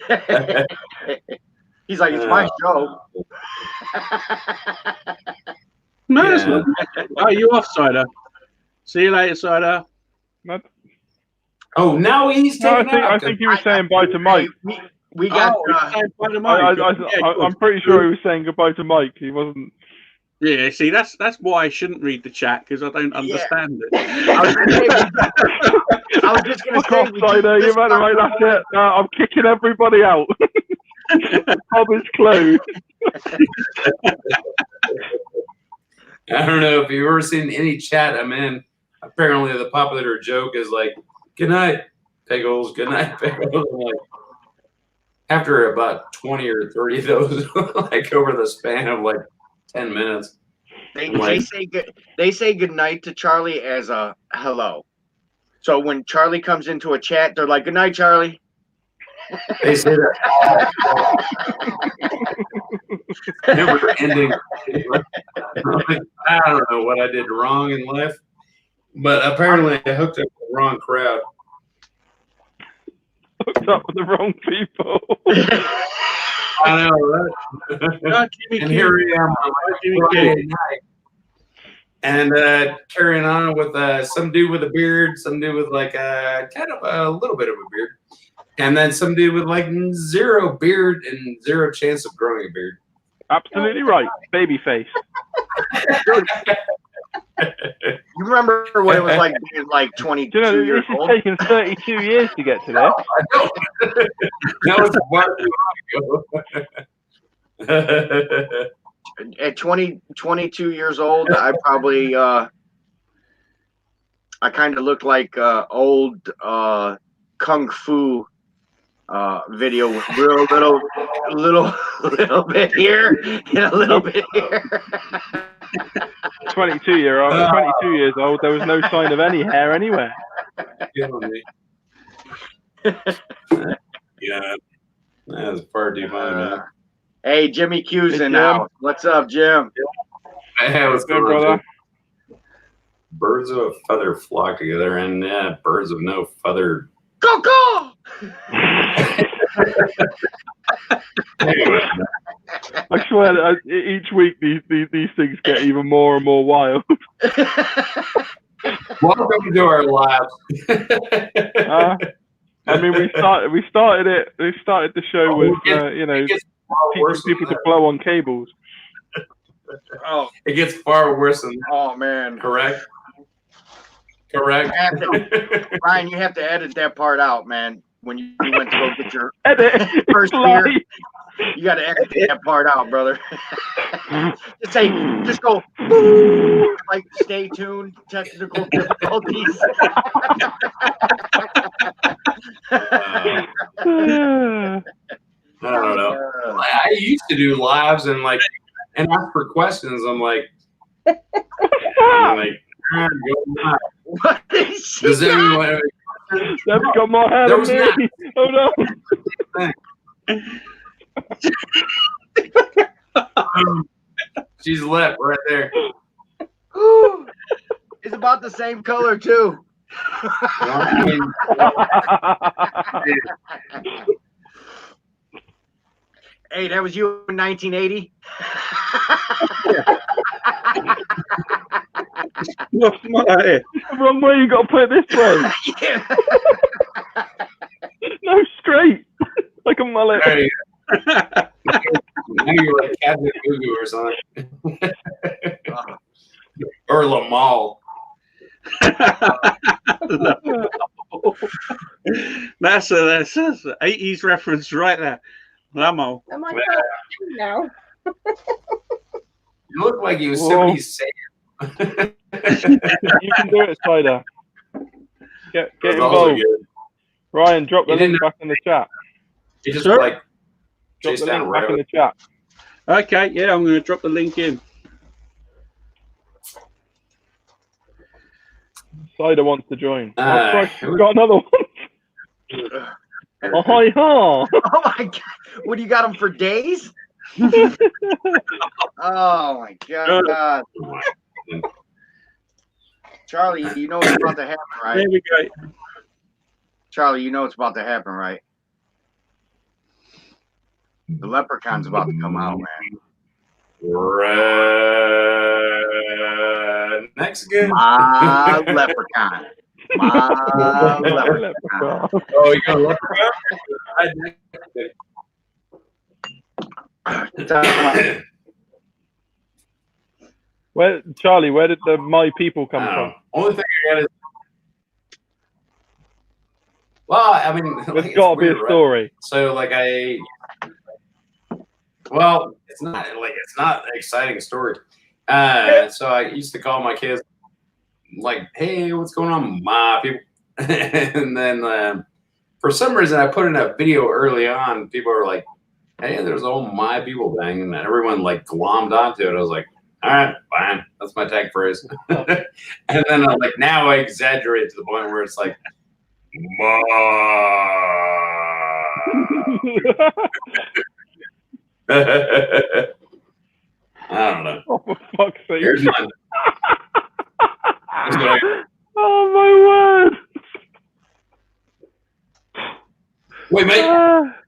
comments. He's like, it's my show. No, it's not. Oh, you off, Cider. See you later, Cider. Oh, now he's No, taking I think he was saying bye to Mike. We got. I'm pretty sure he was saying goodbye to Mike. He wasn't. Yeah, see, that's why I shouldn't read the chat, because I don't understand it. I was just going to say, Cider, you better right, that's it. I'm kicking everybody out. Pub is closed. I don't know if you've ever seen any chat I'm in. Apparently, the popular joke is like, "Good night, pickles. Good night, pickles." I'm like, after about 20 or 30 of those, like over the span of like 10 minutes, they say good night to Charlie as a hello. So when Charlie comes into a chat, they're like, "Good night, Charlie." They say that never ending. I don't know what I did wrong in life, but apparently I hooked up with the wrong crowd. Hooked up with the wrong people. I know, right? And here I am on Friday night, and carrying on with some dude with a beard, some dude with like kind of a little bit of a beard. And then some dude with like zero beard and zero chance of growing a beard. Absolutely right. Baby face. You remember what it was like being like 22 Do you know, years this old? has taken 32 years to get to this. That was a while ago. At 22 years old, I probably I kind of look like old kung fu video with real little bit here and a little bit here. 22 years old, there was no sign of any hair anywhere. Killing me. Yeah, that's far too funny, man. Hey, Jimmy Q's Hey, in Jim. now. What's up, Jim? Hey, what's Good, going on, brother. Jim? Birds of a feather flock together, and birds of no feather. Go go! Anyway, I swear, each week these things get even more and more wild. welcome to our lives. I mean, we started the show with It gets far worse teaching than people to that. blow on cables. Oh, It gets far worse than that. oh man. Correct. Ryan, you have to edit that part out, man. When you went to go get your Edit. first Live. beer, you got to edit that part out, brother. just go, like, stay tuned, technical difficulties. I don't know. I used to do lives and ask for questions. I'm like, go live. What is she Does got? anyone? They've got more hair There than was me. not. Oh no. She's left right there. It's about the same color too. I mean, Hey, that was you in 1980. Come on here. Wrong way. You got to put it this way. Yeah. No, straight. Like a mullet. There you go. Now you're like Captain Gugu or something. Or Lamal. That's a 80s reference right there. Lamo. Am I now? You look like Yosemite Sam. You can do it, Spider. Get That's also involved. good. Ryan, drop the You link didn't- back in the chat. You just Sure. like Drop chase the down link back in rabbit. the chat. Okay, yeah, I'm going to drop the link in. Spider wants to join. Uh, We've got another one. Oh, hi, ha. Oh my god! What do you got them for days? Oh my god! Charlie, you know what's about to happen, right? There we go. Charlie, you know what's about to happen, right? The leprechaun's about to come out, man. Mexican. My leprechaun. My leprechaun. Oh, you got a leprechaun? Where, Charlie, where did the My People come from? Only thing I got is. Well, I mean, There's like, got to it's be a weird, right? story. So, like, well, it's not an exciting story. So I used to call my kids, like, "Hey, what's going on, my people?" And then for some reason, I put in a video early on. People were like, "Hey, there's a whole my people thing," and everyone like glommed onto it. I was like, "All right, fine, that's my tag phrase." And then like now I exaggerate to the point where it's like, "Ma." I don't know. Oh, for fuck's sake. Here's mine. Oh, my word. Wait, mate.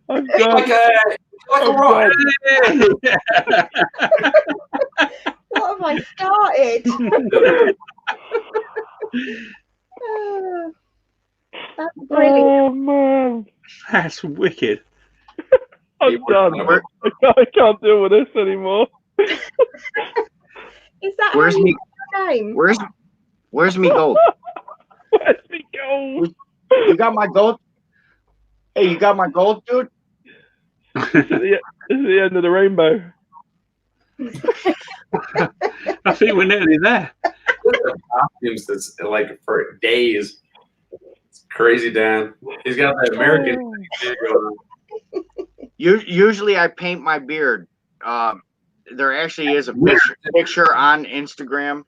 I'm Hey, done. like a I'm rock. done. What have I started? That's brilliant. Oh, man. That's wicked. I'm done. I can't deal with this anymore. Is that Where's how you me? say your name? Where's me goat? Where's me go? You got my goat? Hey, you got my goat, dude? This is the end of the rainbow. I think we're nearly there. Costumes that's like for days. It's crazy, Dan. He's got that American thing going on. Usually I paint my beard. There actually is a picture on Instagram.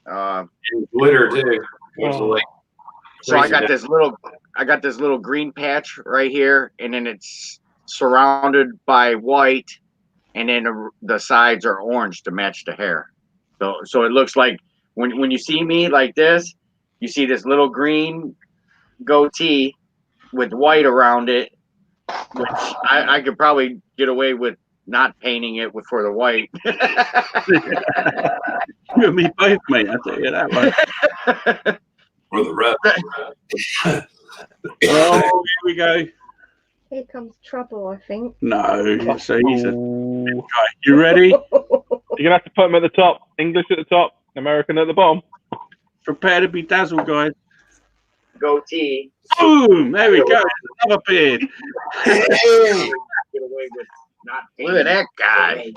And glitter too. Which is like So I crazy, got Dan. this little green patch right here, and then it's surrounded by white, and then the sides are orange to match the hair. So it looks like when you see me like this, you see this little green goatee with white around it, which I could probably get away with not painting it for the white. You and me both, mate. I'll tell you that one. For the rep. Oh, here we go. Here comes trouble, I think. No, so he's a Ooh. guy. You ready? You're going to have to put them at the top. English at the top, American at the bottom. Prepare to be dazzled, guys. Goatee. Boom! There we go. Another beard. Hey, Get away with not look at that guy.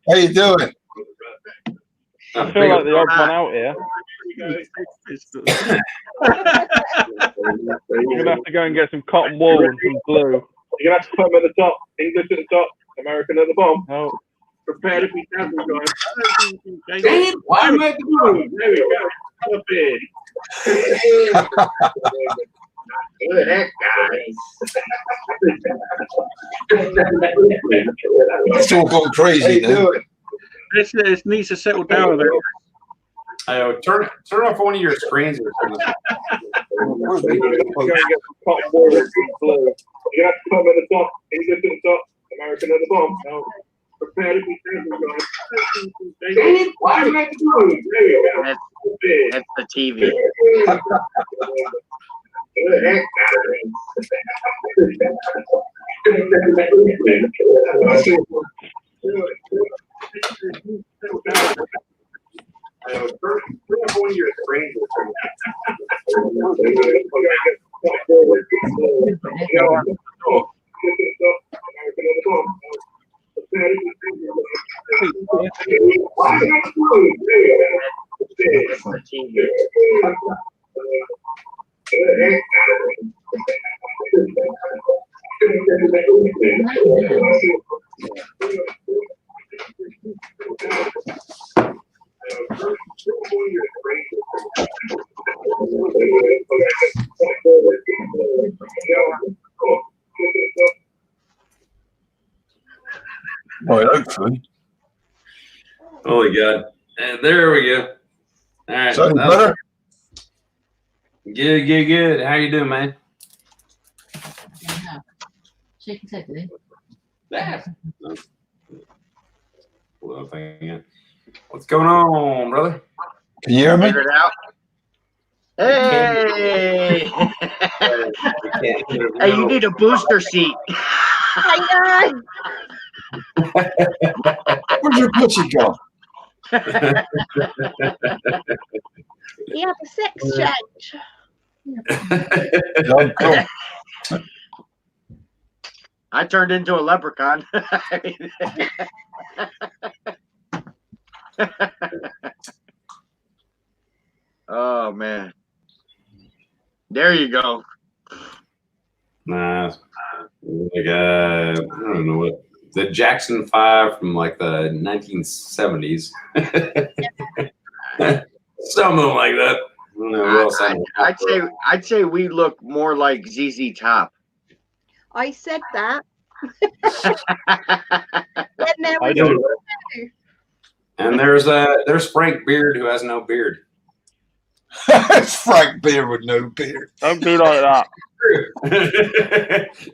how you doing? I feel like the odd one out here. You're going to have to go and get some cotton wool and some glue. You're going to have to put them at the top. English at the top, American at the bottom. Oh. Prepare to be dazzled, guys. Damn, why am I Boom! There we go. Another beard. Look at that guy. It's all gone crazy now. This needs to settle down a bit. turn off one of your screens or something. You're going to get some cotton wool and some glue. You're going to have to put them at the top. English at the top, American at the bottom. No. That's the TV. That's the TV. Well, hopefully. Holy God. And there we go. All right. So, better? Good. How you doing, man? Shake his head, did he? Yeah. What's going on, brother? Can you hear me? Figure it out. Hey! Hey, you need a booster seat. I know. Where's your pussy go? You have a sex change. I turned into a leprechaun. Oh man. There you go. Nice. Like I don't know what the Jackson 5 from like the 1970s. Something like that. I don't know what else I'd say we look more like ZZ Top. I said that. I do. And there's Frank Beard who has no beard. It's Frank Beard with no beard. Don't be like that.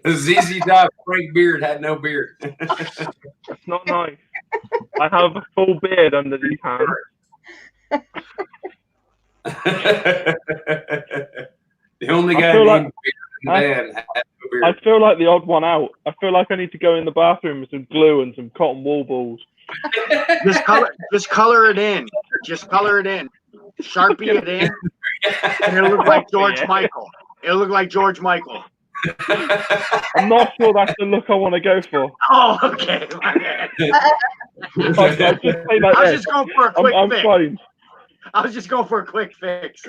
ZZ Top, Frank Beard had no beard. It's not nice. I have a full beard under these hands. The only I guy feel named like- Beard in the band had no beard. I feel like the odd one out. I feel like I need to go in the bathroom with some glue and some cotton wool balls. Just color it in. Just color it in. Sharpie it in. And it'll look like George Michael. It'll look like George Michael. I'm not sure that's the look I want to go for. Oh, okay. My bad. I'll just say like I was this. just going for a quick I'm fix. fine. I was just going for a quick fix.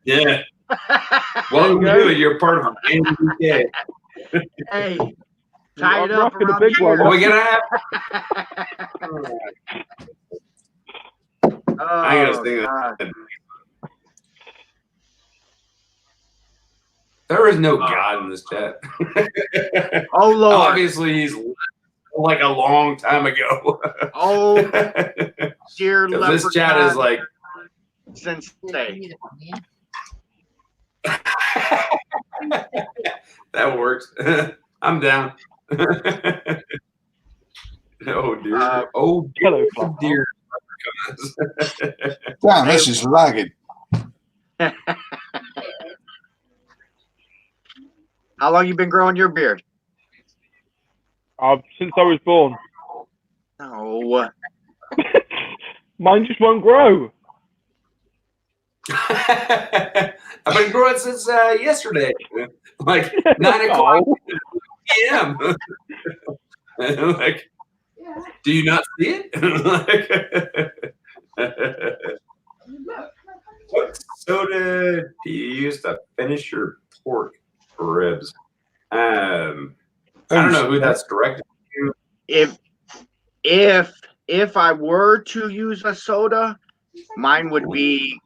Yeah. Welcome to it. You're part of NBK. Hey, tie it I'm up rocking the around big here. one. Are we gonna have? I gotta Oh, think God. There is no God in this chat. Oh, Lord. Obviously, he's like a long time ago. Oh, dear 'Cause this chat is like. Sensei. That works. I'm down. Oh dear. Oh Hello, dear. Damn, this is lagging. How long you been growing your beard? Since I was born. No. Mine just won't grow. I've been growing since yesterday, like 9 o'clock p.m. Like, do you not see it? What soda do you use to finish your pork ribs? I don't know who that's directed to. If I were to use a soda, mine would be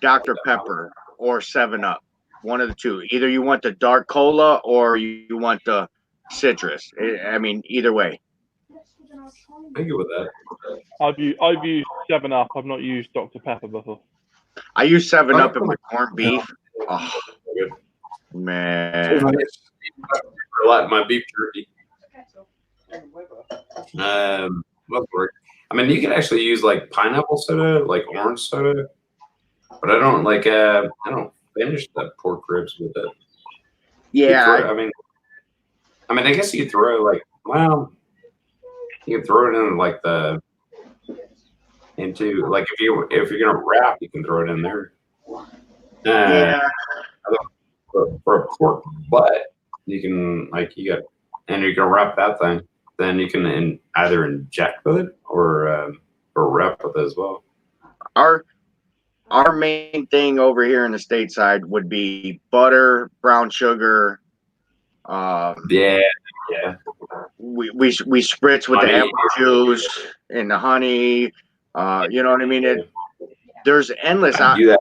Dr. Pepper or 7-Up. One of the two. Either you want the dark cola or you want the citrus. I mean, either way. I go with that. I've used 7-Up. I've not used Dr. Pepper before. I use 7-Up in my corned beef. Oh, man. a lot in my beef jerky. What word? I mean, you can actually use like pineapple soda, like orange soda, but I don't like. I don't finish the pork ribs with it. Yeah, I mean, I guess you throw like, well, you can throw it in like into like if you're gonna wrap, you can throw it in there. yeah. For a pork butt, you can and you can wrap that thing. Then you can either inject with it or wrap with it as well. Our main thing over here in the stateside would be butter, brown sugar. Yeah. We spritz with the Honey. apple juice and the honey. You know what I mean? There's endless. Do that.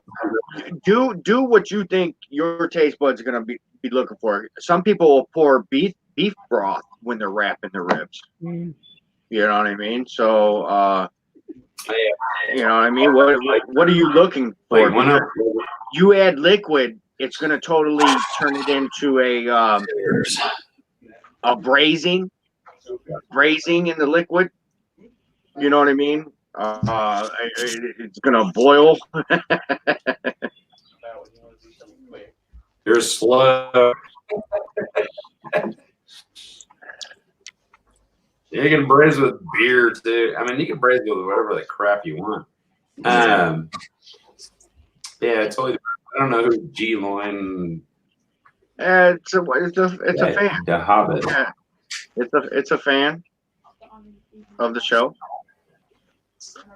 Do what you think your taste buds are gonna be looking for. Some people will pour beef broth when they're wrapping the ribs. You know what I mean? So you know what I mean? What are you looking for? Like You add liquid, it's gonna totally turn it into a braising in the liquid. You know what I mean? It's gonna boil. You're slow. You can braise with beer too. I mean, you can braise with whatever the crap you want. Yeah, totally. I don't know who G Loin. It's a fan. The Hobbit. Yeah. It's a fan of the show.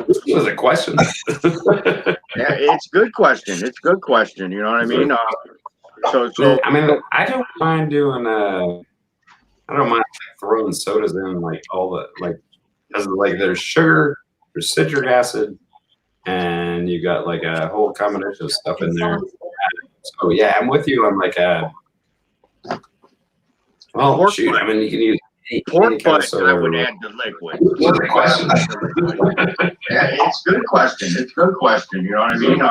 This was a question. Yeah, it's a good question. It's a good question. You know what I mean? So I mean, I don't mind doing. I don't mind throwing sodas in like all the because like there's sugar, there's citric acid, and you got like a whole combination of stuff in there. So yeah, I'm with you on like well, pork shoot. butt. I mean, you can use pork butt. soda. I would add the liquid. Good question. Yeah, it's a good question. It's a good question. You know what I mean?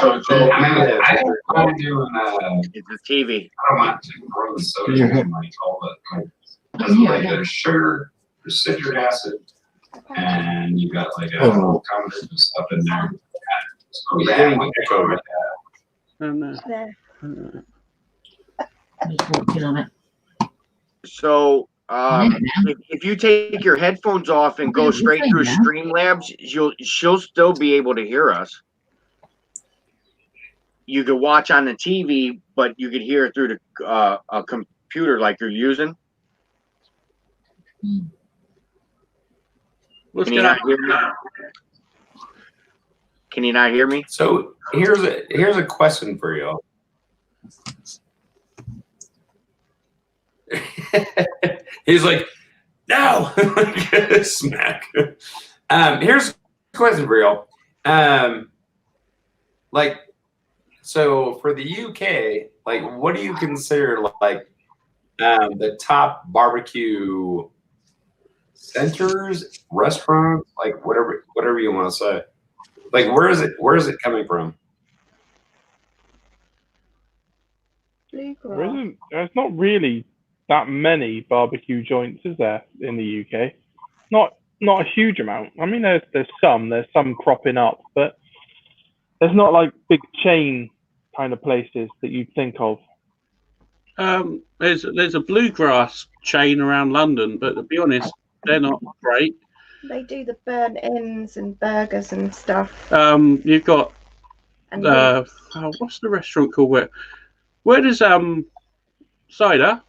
So I'm doing. it's the TV. I don't mind throwing sodas in like all the because like there's sugar, there's citric acid, and you got like a whole combination of stuff in there. So yeah, I'm echo with that. Just walking on it. So if you take your headphones off and go straight through Streamlabs, she'll still be able to hear us. You could watch on the TV, but you could hear it through the a computer like you're using. What's Can you not hear me? Can you not hear me? So here's a question for y'all. He's like, no, smack. Here's a question for y'all. Like, so for the UK, like, what do you consider like the top barbecue centers, restaurants, like whatever you want to say? Like, where is it coming from? There's not really that many barbecue joints, is there, in the UK? Not a huge amount. I mean, there's some cropping up, but there's not like big chain kind of places that you'd think of. There's a bluegrass chain around London, but to be honest, they're not great. They do the burnt ends and burgers and stuff. You've got And what's the restaurant called? Where does Cider?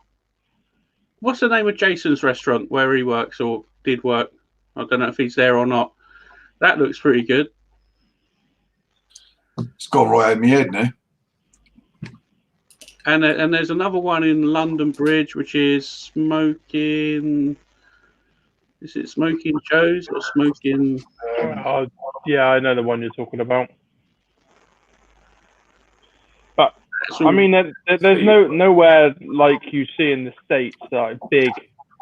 What's the name of Jason's restaurant where he works or did work? I don't know if he's there or not. That looks pretty good. It's gone right out of my head now. And there's another one in London Bridge, which is Smoking. Is it Smoking Joe's or Smoking? Yeah, I know the one you're talking about. But I mean, there's nowhere like you see in the States that big.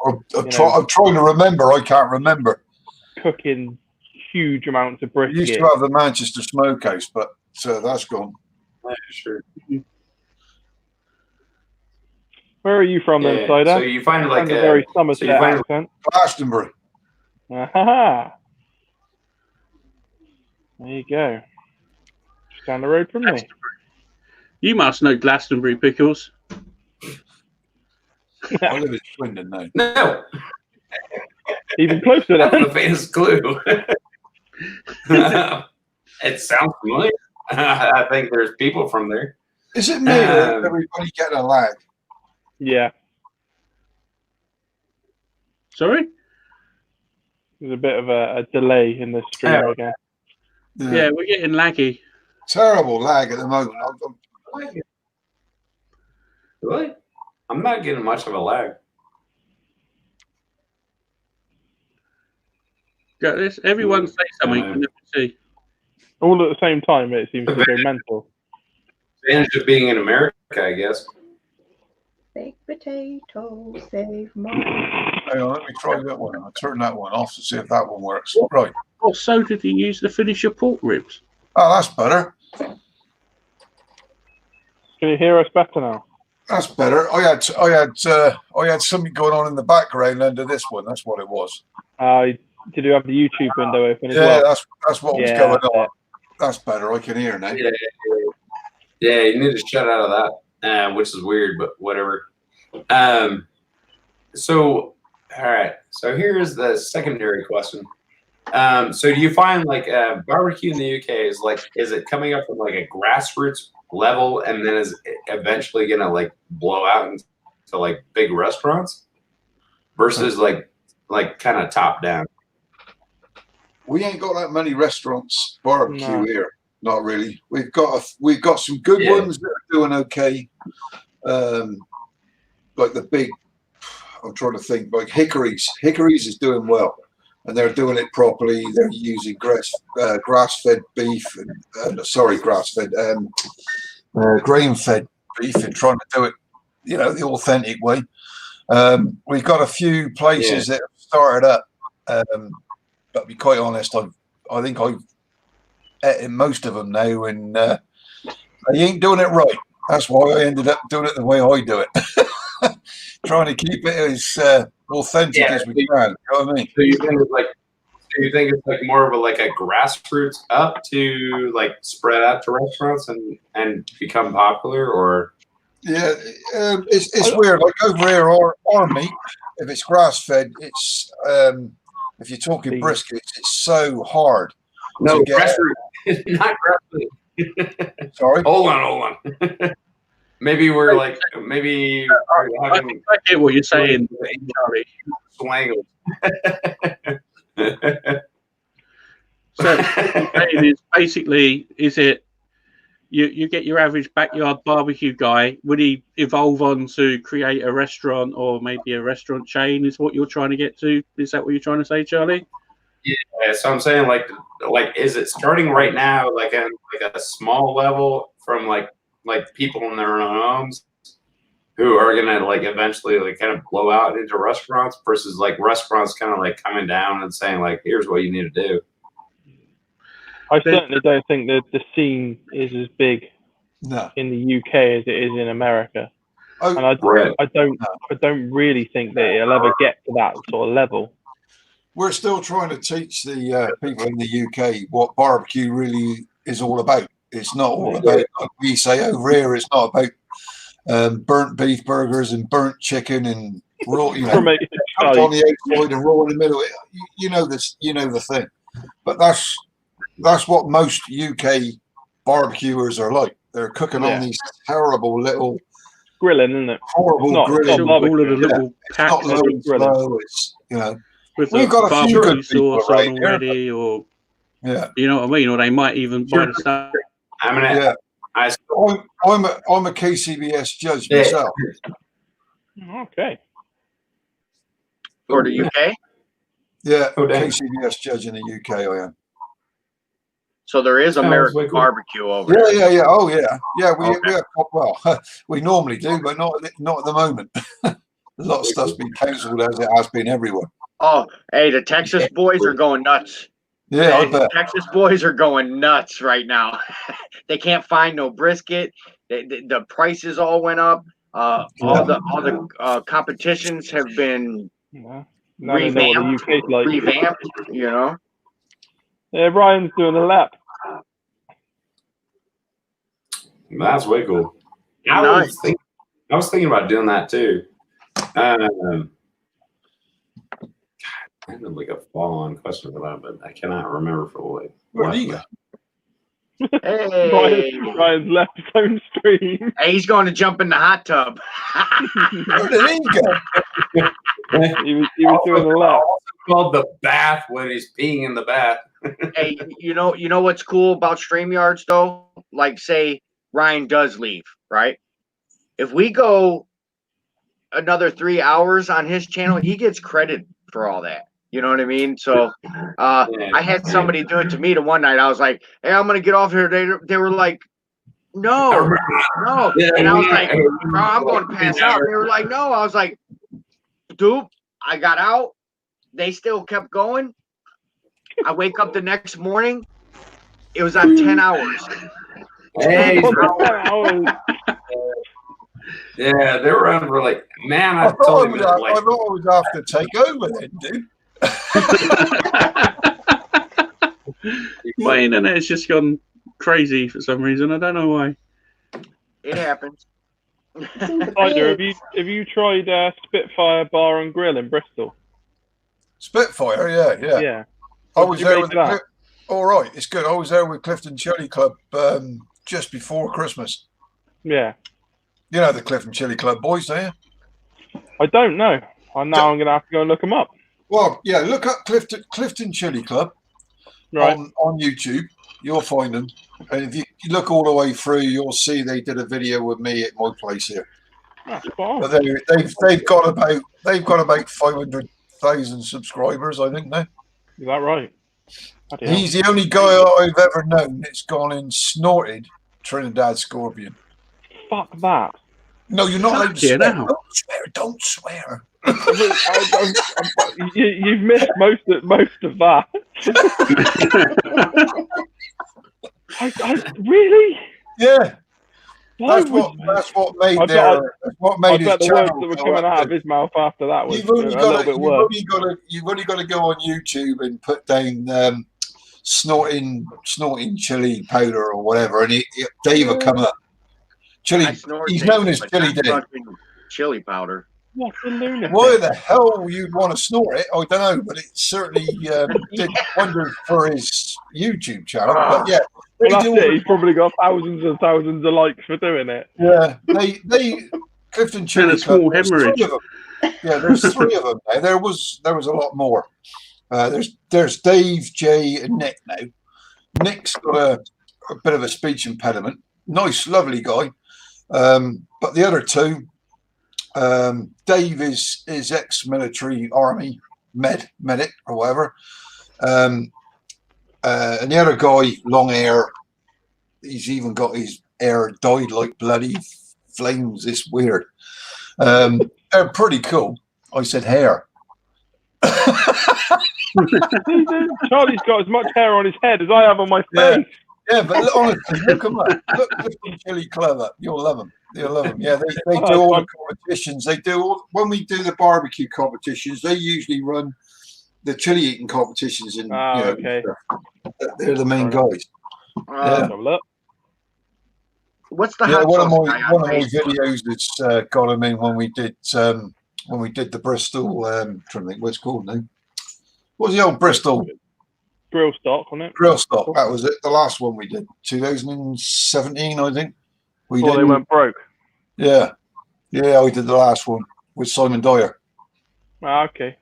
I'm trying to remember. I can't remember. Cooking huge amounts of We brisket. used to have the Manchester Smokehouse, but that's gone. Yeah, sure. Where are you from then, Yeah. Cider? So you find like Sounds a very so Somerset you find accent. Glastonbury. Aha. There you go. Just down the road from me. You must know Glastonbury pickles. I live in Swindon now. no. Even closer That's then. the faintest clue. It sounds familiar. I think there's people from there. Is it me or is everybody getting a lag? Yeah. Sorry? There's a bit of a delay in the stream Oh. again. Yeah, we're getting laggy. Terrible lag at the moment. Really? I'm not getting much of a lag. Got this. Everyone say something. You can never see. All at the same time, it seems to go mental. Advantage of being in America, I guess. Baked potato, save my. Hang on, let me try that one. I'll turn that one off to see if that one works. Right. What soda did you use to finish your pork ribs? Oh, that's better. Can you hear us better now? That's better. I had something going on in the background under this one. That's what it was. Did you have the YouTube window open as Yeah, well? that's what was Yeah, going that's on. it. That's better. I can hear now. Yeah, you need to shut out of that, which is weird, but whatever. So, all right. So here's the secondary question. So do you find like barbecue in the UK is it coming up from like a grassroots level and then is it eventually gonna like blow out into like big restaurants versus like kind of top down? We ain't got that many restaurants barbecue No. here. Not really. We've got some good ones that are doing okay. Like the big, I'm trying to think, like Hickory's. Hickory's is doing well, and they're doing it properly. They're using grass-fed beef and grain-fed beef and trying to do it, the authentic way. We've got a few places that have started up, but to be quite honest, I think I've eaten most of them now, and they ain't doing it right. That's why I ended up doing it the way I do it. Trying to keep it as authentic as we can. You know what I mean? So you think it's like more of a grassroots up to like spread out to restaurants and become popular, or? Yeah, it's weird. Like over here, our meat, if it's grass fed, it's if you're talking briskets, it's so hard. No, to get. grassroots, not grassroots. Sorry. Hold on. Maybe we're having. I get what you're saying, Charlie. Swangled. So what you're saying is basically, is it you get your average backyard barbecue guy? Would he evolve on to create a restaurant or maybe a restaurant chain? Is what you're trying to get to? Is that what you're trying to say, Charlie? Yeah, so I'm saying like is it starting right now like a small level from like people in their own homes who are gonna like eventually like kind of blow out into restaurants versus like restaurants kind of like coming down and saying like here's what you need to do. I certainly don't think that the scene is as big in the UK as it is in America, and I don't really think that it'll ever get to that sort of level. We're still trying to teach the people in the UK what barbecue really is all about. It's not all about, like we say over here, it's not about burnt beef burgers and burnt chicken and raw, cooked on the outside and raw in the middle. You know this, the thing. But that's what most UK barbecuers are like. They're cooking on these terrible little grilling, isn't it? Horrible grilling. All of the little packs not low and slow. It's with we've got a few good people sauce right on there, already, or you know what I mean, or they might even buy the stuff. I'm a KCBS judge myself. Okay. For the UK? Yeah, KCBS judge in the UK, I am. So there is American barbecue over there. Yeah. Oh, yeah. Yeah, we have, well, we normally do, but not at the moment. A lot of stuff's been cancelled as it has been everywhere. Oh, hey, the Texas boys are going nuts. Yeah, I bet. Texas boys are going nuts right now. They can't find no brisket. The prices all went up. All the competitions have been Yeah. Now they know what the UK's like. revamped. You know. Yeah, Ryan's doing a lap. That's way cool. I was thinking about doing that too. I had like a follow-on question for that, but I cannot remember for Where did he go? Hey. Ryan's left his own stream. Hey, he's going to jump in the hot tub. Where did he go? He was doing a lap. Called the bath when he's peeing in the bath. Hey, you know what's cool about StreamYards though? Like, say Ryan does leave, right? If we go another 3 hours on his channel, he gets credit for all that. You know what I mean? So I had somebody do it to me the one night. I was like, hey, I'm going to get off here. They were like, no. Yeah, and I was like, bro, I'm going to pass out. They were like, no. I was like, dude, I got out. They still kept going. I wake up the next morning. It was on 10 hours. Hey, yeah, they were on for like, man, I I thought told you. I would have to take over then, dude. My internet's just gone crazy for some reason. I don't know why. It happens. Spider, have you tried Spitfire Bar and Grill in Bristol? Spitfire, yeah. Yeah. I was there with that? all right, it's good. I was there with Clifton Chili Club just before Christmas. Yeah. You know the Clifton Chili Club boys, don't you? I don't know. I'm going to have to go and look them up. Well, yeah, look up Clifton Chili Club on YouTube. You'll find them. And if you look all the way through, you'll see they did a video with me at my place here. That's fine. But they've got about 500,000 subscribers, I think now. Is that right? He's the only guy I've ever known that's gone and snorted Trinidad Scorpion. Fuck that. No, you're not allowed to swear. Hell. Don't swear. You've missed most of that. Really? Yeah. Why That's what made I bet his the words channel that were go coming up. out of his mouth after that was You've only a little bit worse. got to go on YouTube and put down snorting chili powder or whatever, and Dave will come up. Chili. He's known as Chili Dave. Chili powder. What a lunatic. Why the hell you'd want to snort it, I don't know, but it certainly did wonders for his YouTube channel. But yeah, well, that's it. He's probably got thousands and thousands of likes for doing it. Yeah, they Clifton Chili And a small Club, hemorrhage. Yeah, there's 3 of them now. There was a lot more. There's Dave, Jay, and Nick now. Nick's got a bit of a speech impediment. Nice, lovely guy. But the other 2, Dave is ex-military army medic or whatever, and the other guy, long hair. He's even got his hair dyed like bloody flames. It's weird. They're pretty cool. I said hair. Charlie's got as much hair on his head as I have on my face. Yeah, but honestly, look them up. Look Clifton Chili Club up. You'll love them. You'll love them. Yeah, they do all the competitions. They do all, when we do the barbecue competitions, they usually run the chili eating competitions. And okay. They're the main guys. What's the one of my videos that's got them in when we did the Bristol. Trying to think what it's called now. What was the old Bristol? Grill stock, wasn't it? Grill stock. That was it. The last one we did, 2017, I think. Before they went broke. Yeah, we did the last one with Simon Dyer. Okay.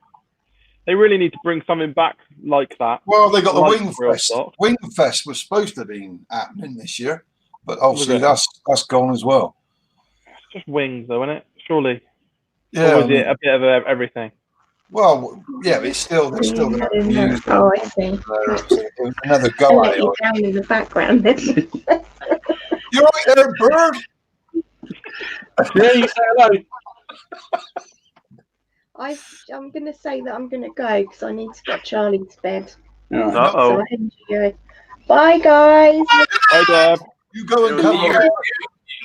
They really need to bring something back like that. Well, they got the like Wingfest. Wingfest was supposed to be happening this year, but obviously that's gone as well. It's just wings, though, isn't it? Surely. Yeah. Or was it a bit of everything? Well, yeah, but they're still going to use. Oh, I see. Another go at it. Down in the background. You're right there, bird. Yeah, you say hello. I'm going to say that I'm going to go because I need to get Charlie to bed. Uh-oh. So I need to go. Bye, guys. Bye, Deb. You go and cover.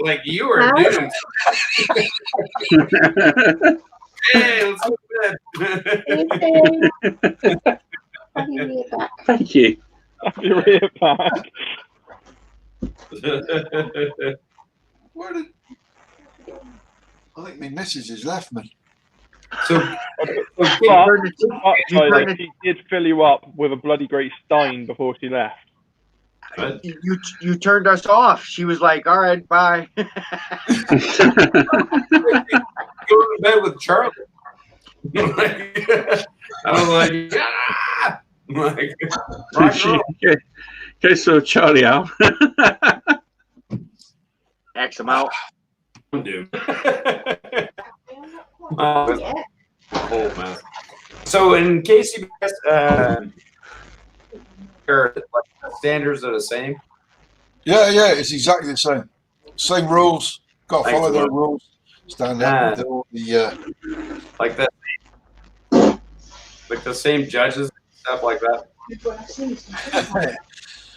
Like you are doomed. Hey, let's go to bed. Have you read back? Thank you. Have your ear back. Where did I think my missus has left me? So, But like, she did fill you up with a bloody great stein before she left. You turned us off. She was like, "All right, bye." go to bed with Charlie. I was like, ah! Like, Okay, so Charlie out. X him out. I'm doomed. Whole mess. So in KCBS, standards are the same. Yeah, it's exactly the same. Same rules. Got to follow their rules. Stand up and do all the like that, like the same judges and stuff like that.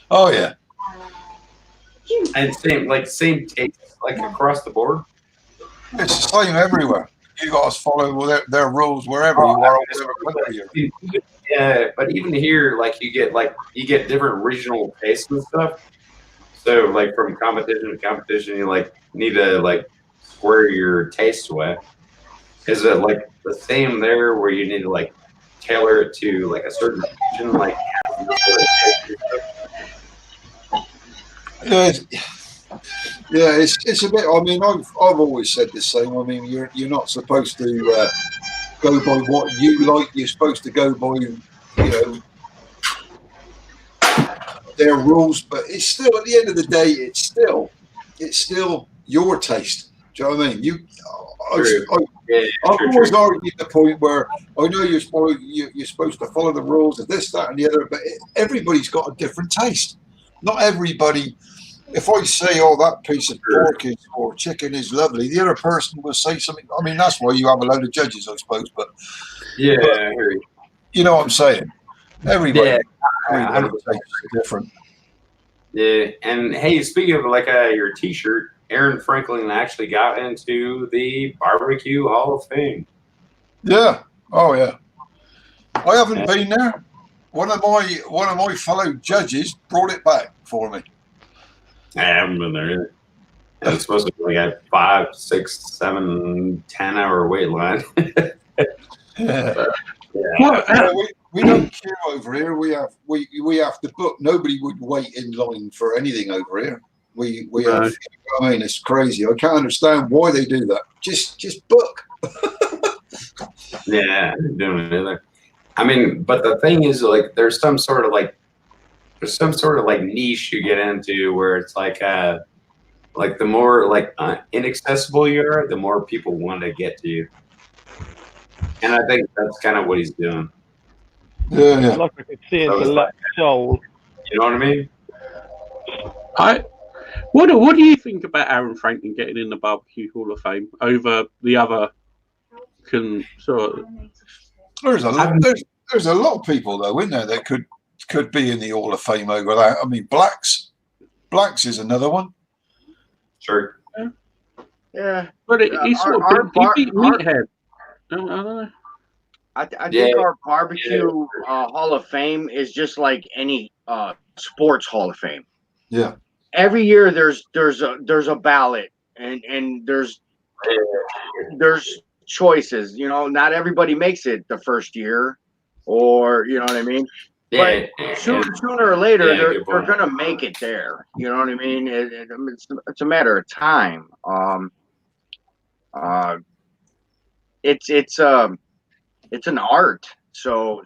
Oh yeah. And same taste, like across the board. It's the same everywhere. You got to follow their rules wherever you are. Yeah, but even here, like you get different regional tastes and stuff. So like from competition to competition, you like need to like square your tastes away. Is it like the same there where you need to like tailor it to like a certain region, like? Yeah, it's a bit. I mean, I've always said the same. I mean, you're not supposed to go by what you like. You're supposed to go by, their rules. But it's still, at the end of the day, it's still your taste. Do you know what I mean? I've always argued the point where I know you're supposed to follow the rules of this, that, and the other, but everybody's got a different taste. Not everybody. If I say, "Oh, that piece of pork or chicken is lovely," the other person will say something. I mean, that's why you have a load of judges, I suppose. But yeah, you know what I'm saying. Everybody tastes different. Yeah, and hey, speaking of like your T-shirt, Aaron Franklin actually got into the Barbecue Hall of Fame. Yeah. Oh yeah. I haven't been there. One of my fellow judges brought it back for me. I haven't been there either. And it's supposed to be like a 5, 6, 7, 10-hour wait line. Yeah. Yeah. We don't queue over here. We have to book. Nobody would wait in line for anything over here. We have. I mean, it's crazy. I can't understand why they do that. Just book. Yeah, I didn't do it either. I mean, but the thing is, like, there's some sort of like niche you get into where it's like the more like inaccessible you are, the more people want to get to you. And I think that's kind of what he's doing. Yeah. Like I could see into left soul. You know what I mean? What do you think about Aaron Franklin getting in the Barbecue Hall of Fame over the other? There's a lot of people though, isn't there, that could be in the Hall of Fame over that. I mean, Blacks is another one. Sure. Yeah. But he sort of beat Meathead. I don't know. I think our Barbecue Hall of Fame is just like any sports Hall of Fame. Yeah. Every year there's a ballot and there's choices. You know, not everybody makes it the first year, or you know what I mean. Yeah. But sooner or later they're gonna make it there. You know what I mean? It's a matter of time. It's an art. So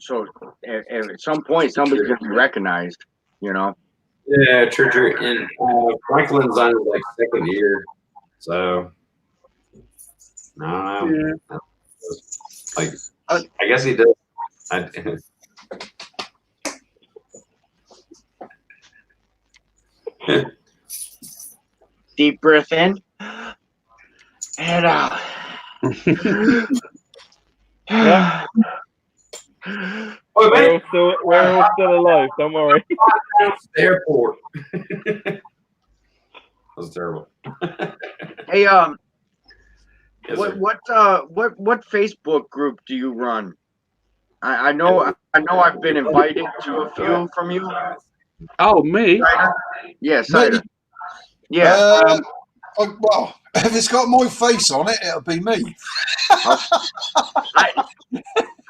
at some point somebody's gonna be recognized. You know. Yeah, true. And Franklin's on his like second year, so I don't know. Yeah. Like, I guess he does. Deep breath in and out. Yeah. We're all still alive. Don't worry. The airport. That was terrible. Hey, Yes, what sir. what Facebook group do you run? I know I've been invited to a few from you. Oh, me? Cider? Yeah, Me? cider. Yeah. Well, if it's got my face on it, it'll be me.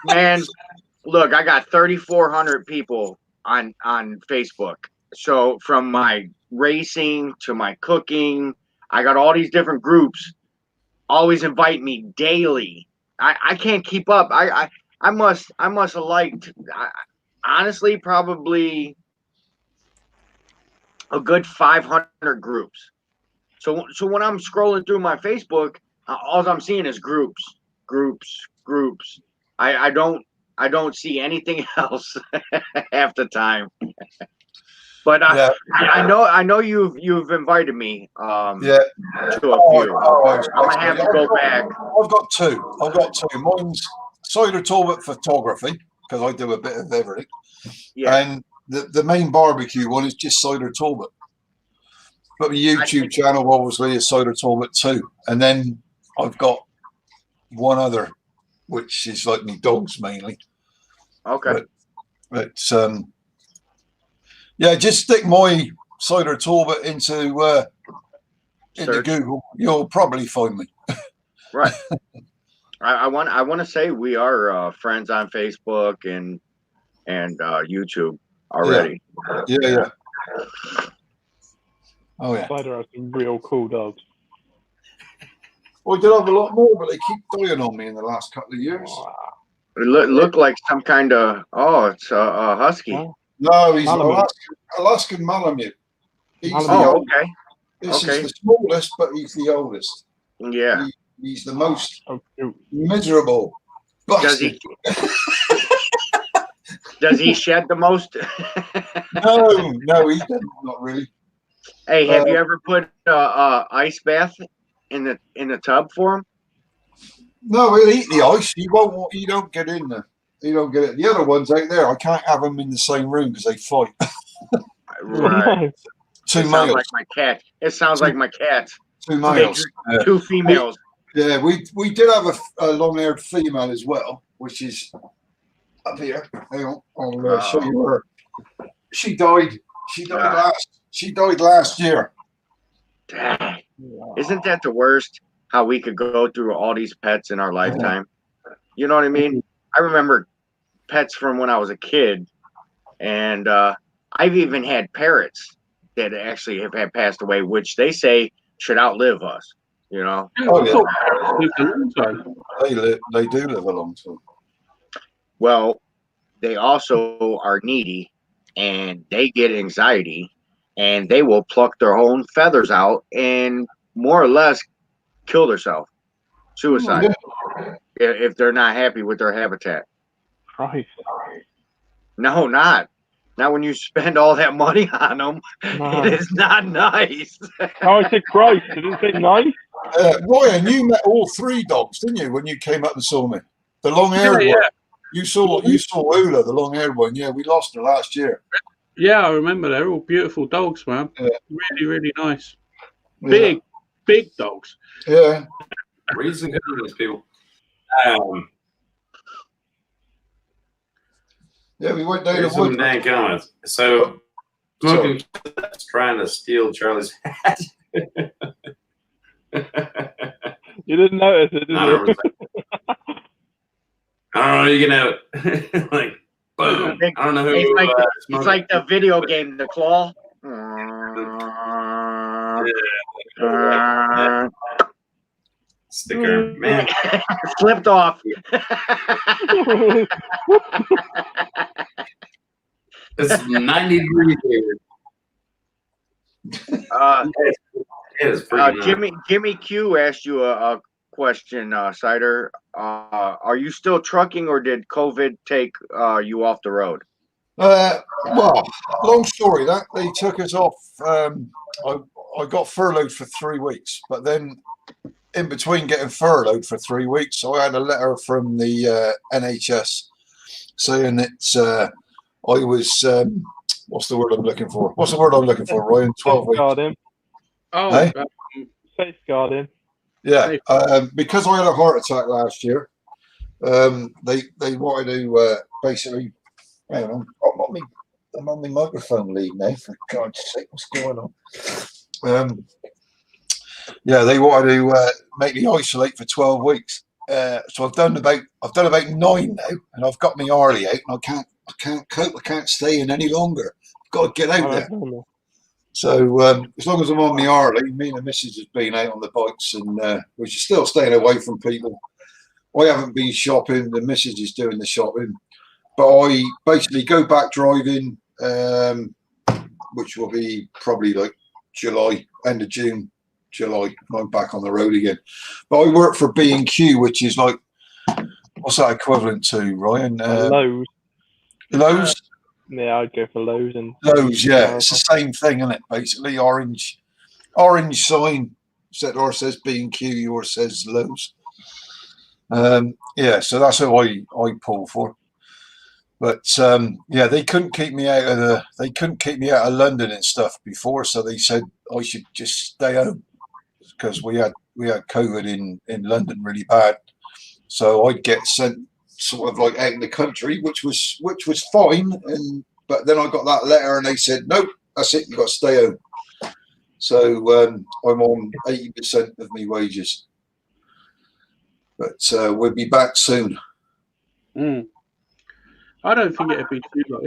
Man, look, I got 3,400 people on Facebook. So from my racing to my cooking, I got all these different groups. Always invite me daily. I can't keep up. I must have liked honestly probably a good 500 groups. So when I'm scrolling through my Facebook, all I'm seeing is groups. I don't see anything else half the time. But Yeah. I know you've invited me Yeah. to a few. I'm I'm gonna have to go back. I've got two. Mine's Cider Talbot Photography, because I do a bit of everything. Yeah. And the main barbecue one is just Cider Talbot. But my YouTube channel obviously is Cider Talbot too. And then I've got one other, which is like me dogs mainly. Okay. But yeah, just stick my Cider Talbot into Google. You'll probably find me. Right. I want to say we are friends on Facebook and YouTube already. Yeah. Oh yeah. Cider has some real cool dogs. Well, I did have a lot more, but they keep dying on me in the last couple of years. It looked like some kind of it's a husky. No, he's Malamute. Alaskan Malamute. He's Okay. This Okay. is the smallest, but he's the oldest. Yeah. He's the most Oh, cute. miserable Does bastard. he? Does he shed the most? No, he doesn't. Not really. Hey, have you ever put ice bath in the tub for him? No, he'll eat the ice. He won't. He don't get in there. He don't get it. The other ones out there, I can't have them in the same room because they fight. Right. Two It sounds males. like my cat. It sounds like my cat. Two males. Two females. Yeah, we did have a long-haired female as well, which is up here. Hang on, I'll show you her. She died. She died last year. Dang. Isn't that the worst? How we could go through all these pets in our lifetime. You know what I mean? I remember pets from when I was a kid, and I've even had parrots that actually have had passed away, which they say should outlive us. You know? Oh, yeah. Lived a long time. They do live a long time. Well, they also are needy, and they get anxiety, and they will pluck their own feathers out and more or less kill themselves. Suicide. If they're not happy with their habitat. Christ. No, not when you spend all that money on them. No. It is not nice. Oh, I said Christ. I didn't say nice. Ryan, you met all three dogs, didn't you, when you came up and saw me? The long-haired one. You saw Ula, the long-haired one. Yeah, we lost her last year. Yeah, I remember. They're all beautiful dogs, man. Yeah. Really, really nice. Big dogs. Yeah. Reason comments, people. Yeah, we went down Here's the some wood. dang comments. So, Smoking is trying to steal Charlie's hat. You didn't notice it, did you? I don't know. You can have it. Like, boom. I don't know who. It's like the video game, The Claw. Sticker, man. Flipped off. It's 90 degrees here. It is freaking Jimmy Q asked you a question, Cider. Are you still trucking, or did COVID take you off the road? Well, long story that they took us off. I got furloughed for 3 weeks, but then in between getting furloughed for 3 weeks, I had a letter from the NHS saying that I was what's the word I'm looking for? What's the word I'm looking for, Ryan? 12 weeks. Oh, Hey? Safeguarding. Yeah, because I had a heart attack last year, they wanted to basically. Hang on, I'm on my microphone lead now. For God's sake, what's going on? Yeah, they wanted to make me isolate for 12 weeks. So I've done about 9 now, and I've got my Harley out, and I can't cope. I can't stay in any longer. I've got to get out there. So as long as I'm on my Harley, me and the missus has been out on the bikes, and we're still staying away from people. I haven't been shopping. The missus is doing the shopping, but I basically go back driving, which will be probably like July, end of June, July. I'm back on the road again. But I work for B&Q, which is like, what's that equivalent to, Ryan? Lowe's. Lowe's? Yeah, I'd go for Lowe's. Lowe's, yeah. It's the same thing, isn't it? Basically, orange sign. Ours says B&Q, yours says Lowe's. Yeah, so that's who I pull for. But yeah, they couldn't keep me out of London and stuff before, so they said I should just stay home because we had COVID in London really bad. So I'd get sent sort of like out in the country, which was fine. But then I got that letter and they said, nope, that's it, you got to stay home. So I'm on 80% of my wages. But we'll be back soon. I don't think it'd be too long.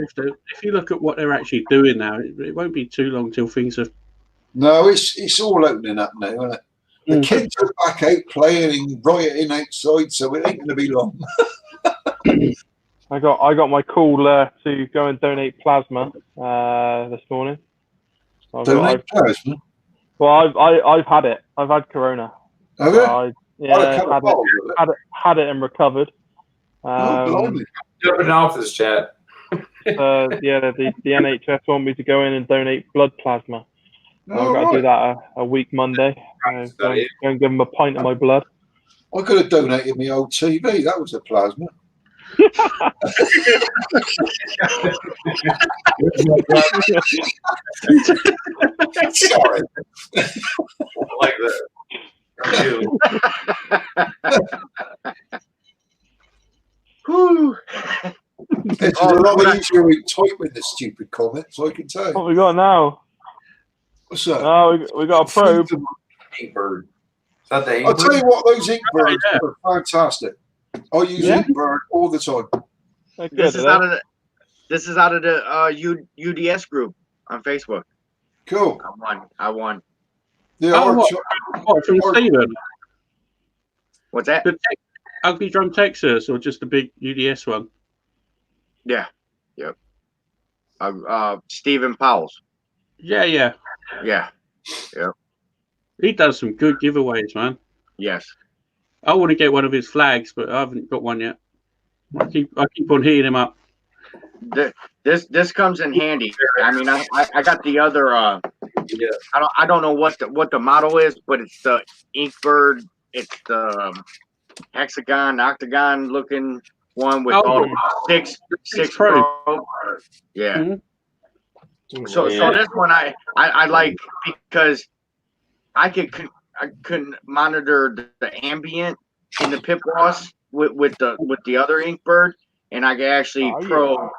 If you look at what they're actually doing now, it won't be too long till things are. No, it's all opening up now, isn't it? The kids are back out playing and rioting outside, so it ain't going to be long. I got my call to go and donate plasma this morning. Donate plasma? Well, I've had it. I've had corona. Have you? Had it and recovered. Jumping off this chat. Yeah, the NHS want me to go in and donate blood plasma. So I've got to do that a week Monday. Go and give them a pint of my blood. I could have donated my old TV. That was a plasma. Sorry. I like that. It's a lot easier to type with the stupid comments, I can tell you. What we got now? What's that? Oh, we got a probe. Inkbird. Is that the Inkbird? I'll tell you what, those Inkbirds are fantastic. I use Inkbird all the time. This is out of the UDS group on Facebook. Cool. I won. Yeah, what from Stephen? What's that? The Ugly Drum Texas or just the big UDS one? Yeah. Yep. Stephen Powell's. Yeah. Yep. He does some good giveaways, man. Yes. I want to get one of his flags, but I haven't got one yet. I keep on hitting him up. This comes in handy. I mean, I got the other. I don't know what the model is, but it's the Inkbird. It's the hexagon, octagon looking one with all six pro. Yeah. Mm-hmm. So this one I like because I couldn't monitor the ambient in the pip loss with the other Inkbird, and I can actually probe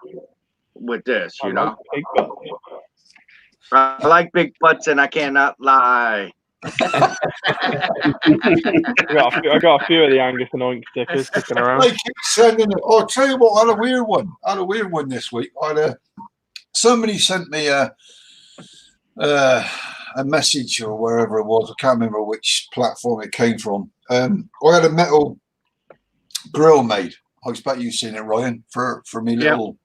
with this. You know, I like big butts, and I cannot lie. I got a few of the Angus and Oink stickers sticking around. They keep sending it. I'll tell you what, I had a weird one this week. Somebody sent me a message or wherever it was. I can't remember which platform it came from. I had a metal grill made. I expect you've seen it, Ryan, for me little.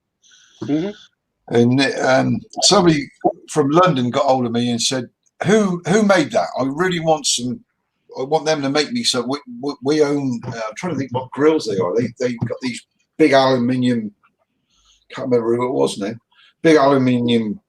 Mm-hmm. And somebody from London got hold of me and said, Who made that? I really want some. I want them to make me. So we own. I'm trying to think what grills they are. They got these big aluminium. Can't remember who it was now. Big aluminium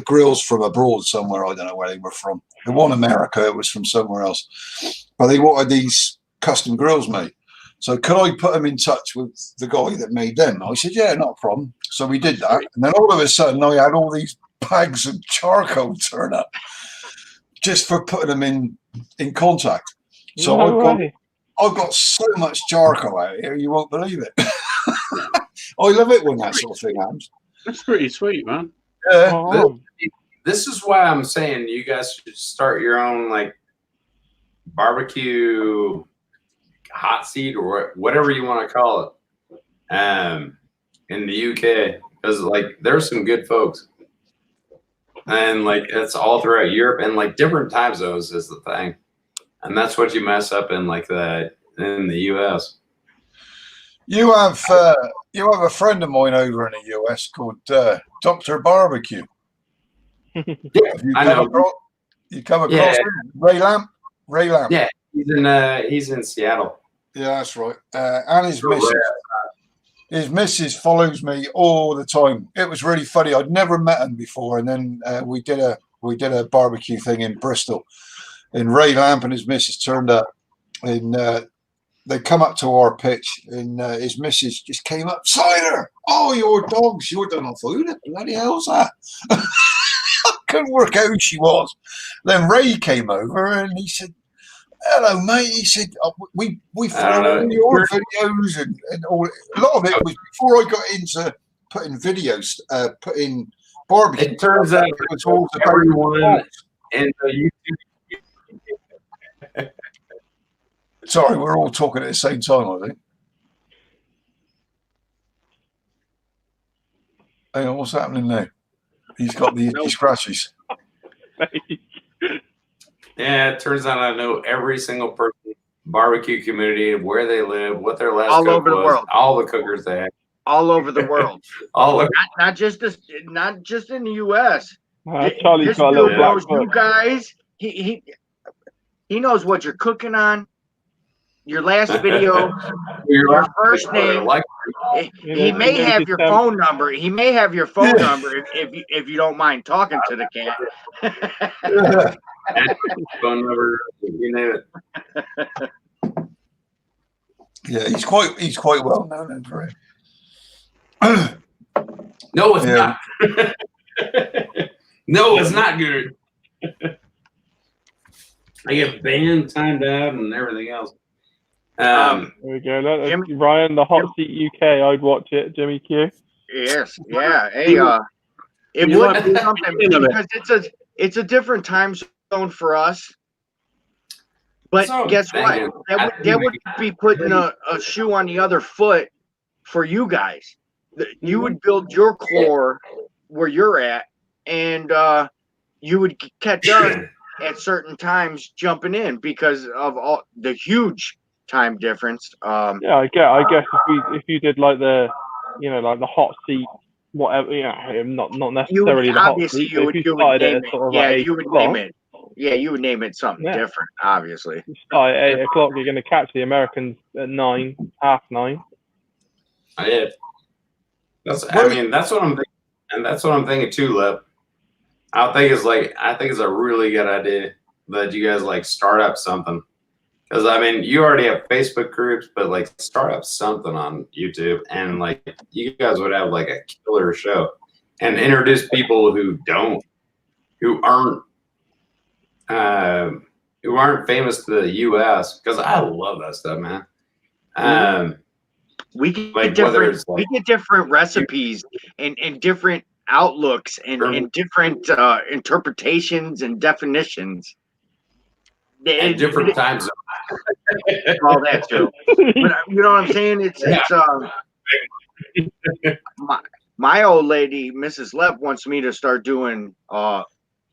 grills from abroad somewhere. I don't know where they were from. It wasn't America. It was from somewhere else. But they wanted these custom grills made. So could I put them in touch with the guy that made them? I said, yeah, not a problem. So we did that, and then all of a sudden I had all these bags of charcoal turn up. just for putting them in contact. So No way. I've got so much charcoal out here, you won't believe it. I love it when that sort of thing happens. That's pretty sweet, man. Oh, This is why I'm saying you guys should start your own like barbecue hot seat or whatever you want to call it, in the UK, because like there's some good folks, and like it's all throughout Europe and like different time zones is the thing, and that's what you mess up in like in the US. You have a friend of mine over in the US called Dr. Barbecue. Yeah, Have you I come know. across? You come across Yeah. him? Ray Lamp. Ray Lamp. Yeah, he's in Seattle. Yeah, that's right. And his missus. His missus follows me all the time. It was really funny. I'd never met him before, and then we did a barbecue thing in Bristol, and Ray Lamp and his missus turned up, and they come up to our pitch, and his missus just came up, Cider, oh, your dogs, you're done on food. What the bloody hell's that? I couldn't work out who she was. Then Ray came over, and he said, hello, mate. He said, we follow all your videos and all. A lot of it was before I got into putting videos, putting barbecue. It turns out it was all about everyone in the YouTube. Sorry, we're all talking at the same time, I think. Hang on, what's happening now? He's got the itchy scratches. Yeah, it turns out I know every single person, barbecue community, where they live, what their last All cook over the was, world. all the cookers they had, all over the world. all over. Not just in the U.S. Charlie's This got a little dude black knows book. you guys. He knows what you're cooking on. Your last video, your first name. Like, He may have your phone number. He may have your phone number if you don't mind talking to the cat. phone number, you name it. Yeah, he's quite well known in Korea. No, it's not. No, it's not good. I get banned, timed out, and everything else. There we go. Look, Ryan, the Hot Seat UK. I'd watch it. Jimmy Q. Yes, yeah. Hey, it You would like be the something feeling of it? because it's a different time zone for us. But So, guess what? thank you. That would be putting a shoe on the other foot for you guys. You would build your core where you're at, and you would catch us at certain times jumping in because of all the huge time difference. Yeah, I guess if you did like the hot seat, whatever, not necessarily the hot seat. You would started name at it. sort of Yeah, like you would 8 o'clock, name it. Yeah, you would name it something different. Obviously, you start at 8 o'clock. You're going to catch the Americans at 9, half 9. I did. That's what I'm thinking, and that's what I'm thinking too, Lip. I think it's a really good idea that you guys like start up something. Because I mean, you already have Facebook groups, but like start up something on YouTube, and like you guys would have like a killer show, and introduce people who aren't famous to the U.S. Because I love that stuff, man. we get like different recipes and different outlooks and different interpretations and definitions. And different times. All that too. But you know what I'm saying? My old lady, Mrs. Lepp, wants me to start doing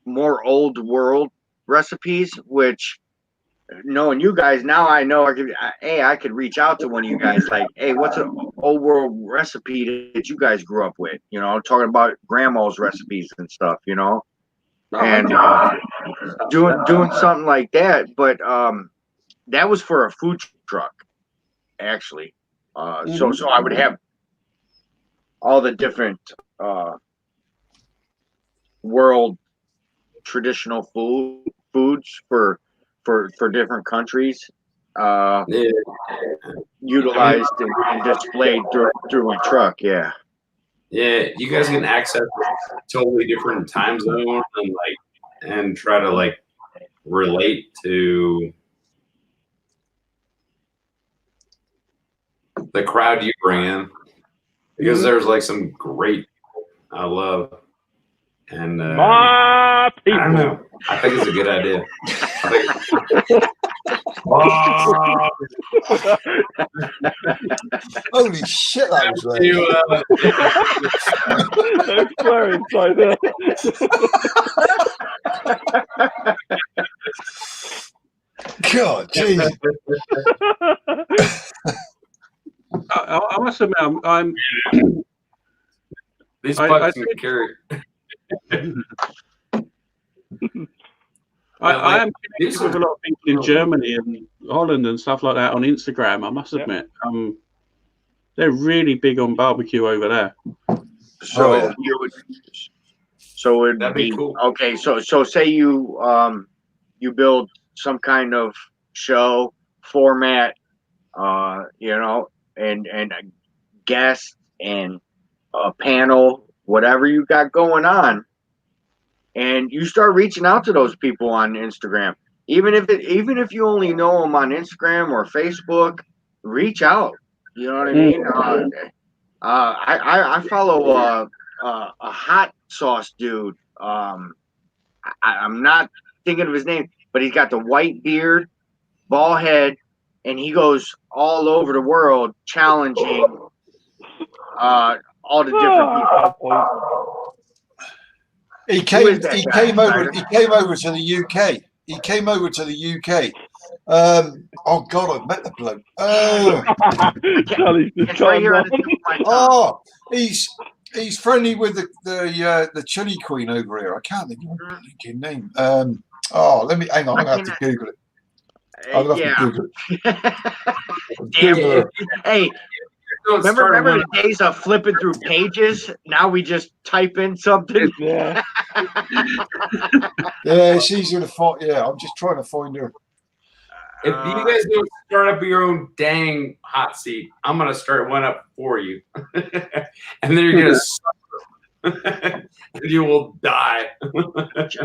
more old world recipes, which knowing you guys now, I know I could reach out to one of you guys like, hey, what's an old world recipe that you guys grew up with? You know, talking about grandma's recipes and stuff, you know, and doing something like that. But that was for a food truck, actually. So I would have all the different world traditional foods for different countries, utilized and displayed through my truck. Yeah, you guys can access a totally different time zone and try to like relate to the crowd you bring in, because there's like some great people I love, and My people. I don't know. I think it's a good idea. Holy shit, that was right. Don't swear inside there. God, jeez. I must admit, I'm These I bucks can carry. I am connected with a lot of people in Germany and Holland and stuff like that on Instagram. I must admit, they're really big on barbecue over there. So so it'd That'd be cool. Okay. So say you you build some kind of show format, you know, and a guest and a panel, whatever you got going on, and you start reaching out to those people on Instagram. Even if you only know them on Instagram or Facebook, reach out. You know what I mean? I follow a hot sauce dude. I'm not thinking of his name, but he's got the white beard, bald head, and he goes all over the world challenging all the different people. He came over to the UK. He came over to the UK. Oh God, I've met the bloke. He's friendly with the chili queen over here. I can't think of her name. Let me hang on. I'm gonna have to Google it. I'll have to Google it. Hey, remember the days of flipping through pages? Now we just type in something. Yeah. Yeah, it's easier to find. Yeah, I'm just trying to find her. If you guys don't start up your own dang hot seat, I'm gonna start one up for you, and then you're gonna suffer, and you will die.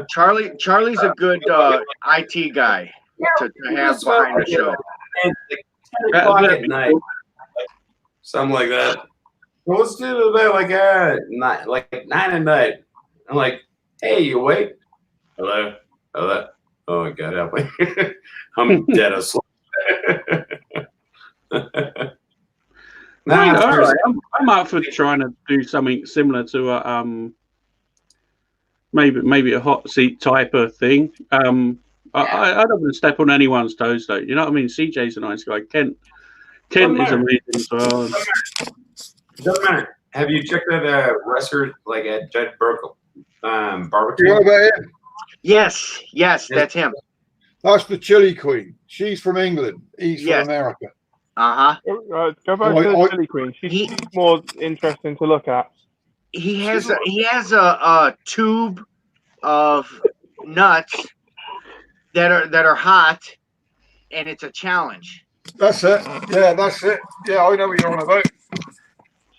Charlie's a good IT guy to have behind the show. 10 o'clock at night, something like that. Well, let's do it like 9 at night. I'm like, hey, you awake? Hello. Oh my God, help me. I'm dead asleep. I'm up for trying to do something similar to maybe a hot seat type of thing. I don't want to step on anyone's toes though. You know what I mean? CJ's a nice guy. Kent is amazing as well. Doesn't matter. Have you checked out restaurant like at Judge Burkle barbecue? What about him? Yes, that's him. That's the chili queen. She's from England. He's from America. Go back to the chili queen. She's more interesting to look at. He has a tube of nuts that are hot, and it's a challenge. That's it. Yeah, that's it. Yeah, I know what you're on about.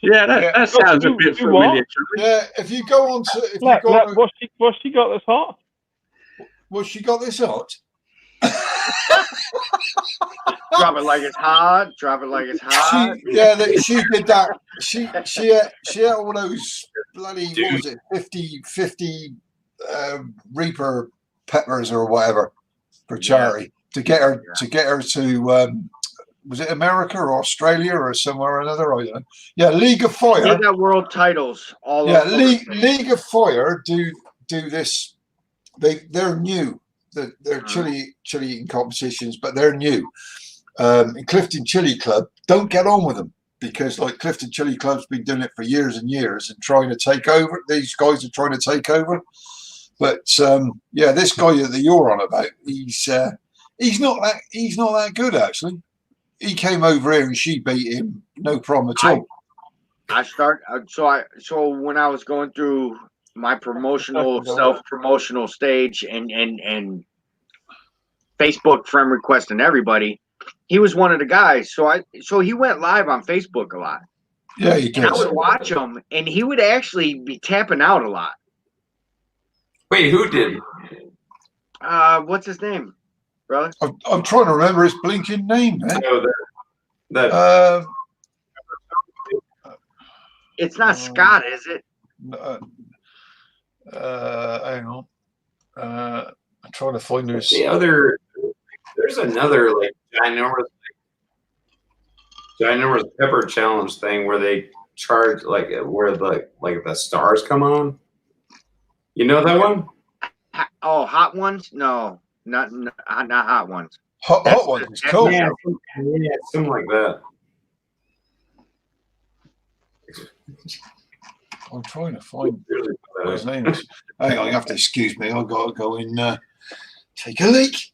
Yeah, that sounds a bit familiar. Yeah, if you go on to what's she got that's hot? Well, she got this hot. Drop it like it's hot. Drop it like it's hot. She did that. She had all those bloody what was it 50 Reaper peppers or whatever for charity to get her to was it America or Australia or somewhere or another? I don't know. Yeah, League of Fire. They got world titles all over. Yeah, League of Fire do this. They're new. They're chili eating competitions, but they're new. And Clifton Chili Club don't get on with them because like Clifton Chili Club's been doing it for years and years and trying to take over. These guys are trying to take over. But this guy that you're on about, he's not that good actually. He came over here and she beat him, no problem at all. So when I was going through my self-promotional stage and Facebook friend request and everybody, he was one of the guys. So he went live on Facebook a lot. Yeah, he did. I would watch him, and he would actually be tapping out a lot. Wait, who did? What's his name, brother? I'm trying to remember his blinking name, man. So that It's not Scott, is it? Hang on. I'm trying to find this. there's another like ginormous pepper challenge thing where they charge like where the stars come on. You know that one? Oh, Hot Ones? No, not Hot Ones. Hot Ones is cool. Yeah, something like that. I'm trying to find what his name is. Hang on, you have to excuse me. I've got to go in, take a leak.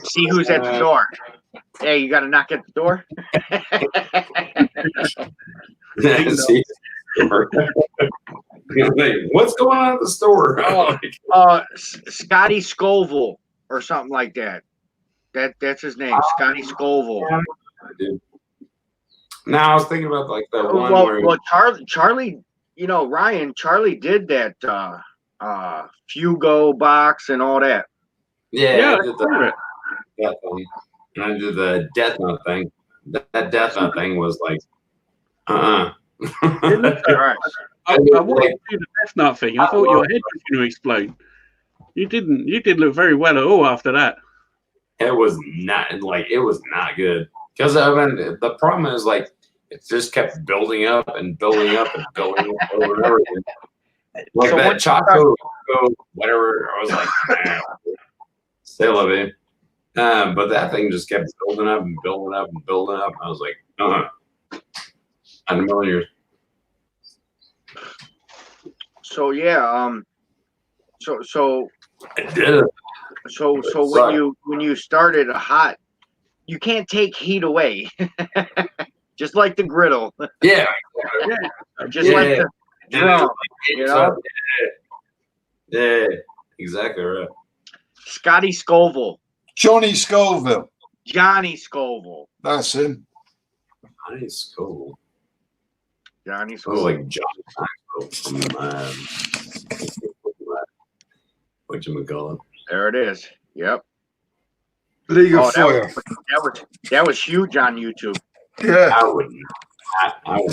See who's at the door. Hey, you got to knock at the door. See? What's going on at the store? Scotty Scoville or something like that. That's his name, Scotty Scoville. Now I was thinking about like the one where Charlie, Ryan, Charlie did that Fugo box and all that. Yeah, I did that thing. And I did the Death Note thing. That Death Note thing was like, All right. I wanted to do the Death Note thing. I thought your head was going to explode. You didn't. You did look very well at all after that. It was not good because I mean the problem is like it just kept building up and building up and building up over and over again. Like so that Choco whatever, I was like, still of it. But that thing just kept building up and building up and building up. I was like, not in a million years. So yeah, so I did it. So when you started a hot, you can't take heat away. Just like the griddle. Yeah. Just like the drum, Yeah, exactly right. Scotty Scoville. Johnny Scoville. Johnny Scoville. That's him. Johnny Scoville. Johnny It was Scoville. like Johnny Scoville from whatchamacallit. There it is. Yep. League of Fire. That was huge on YouTube. Yeah. I would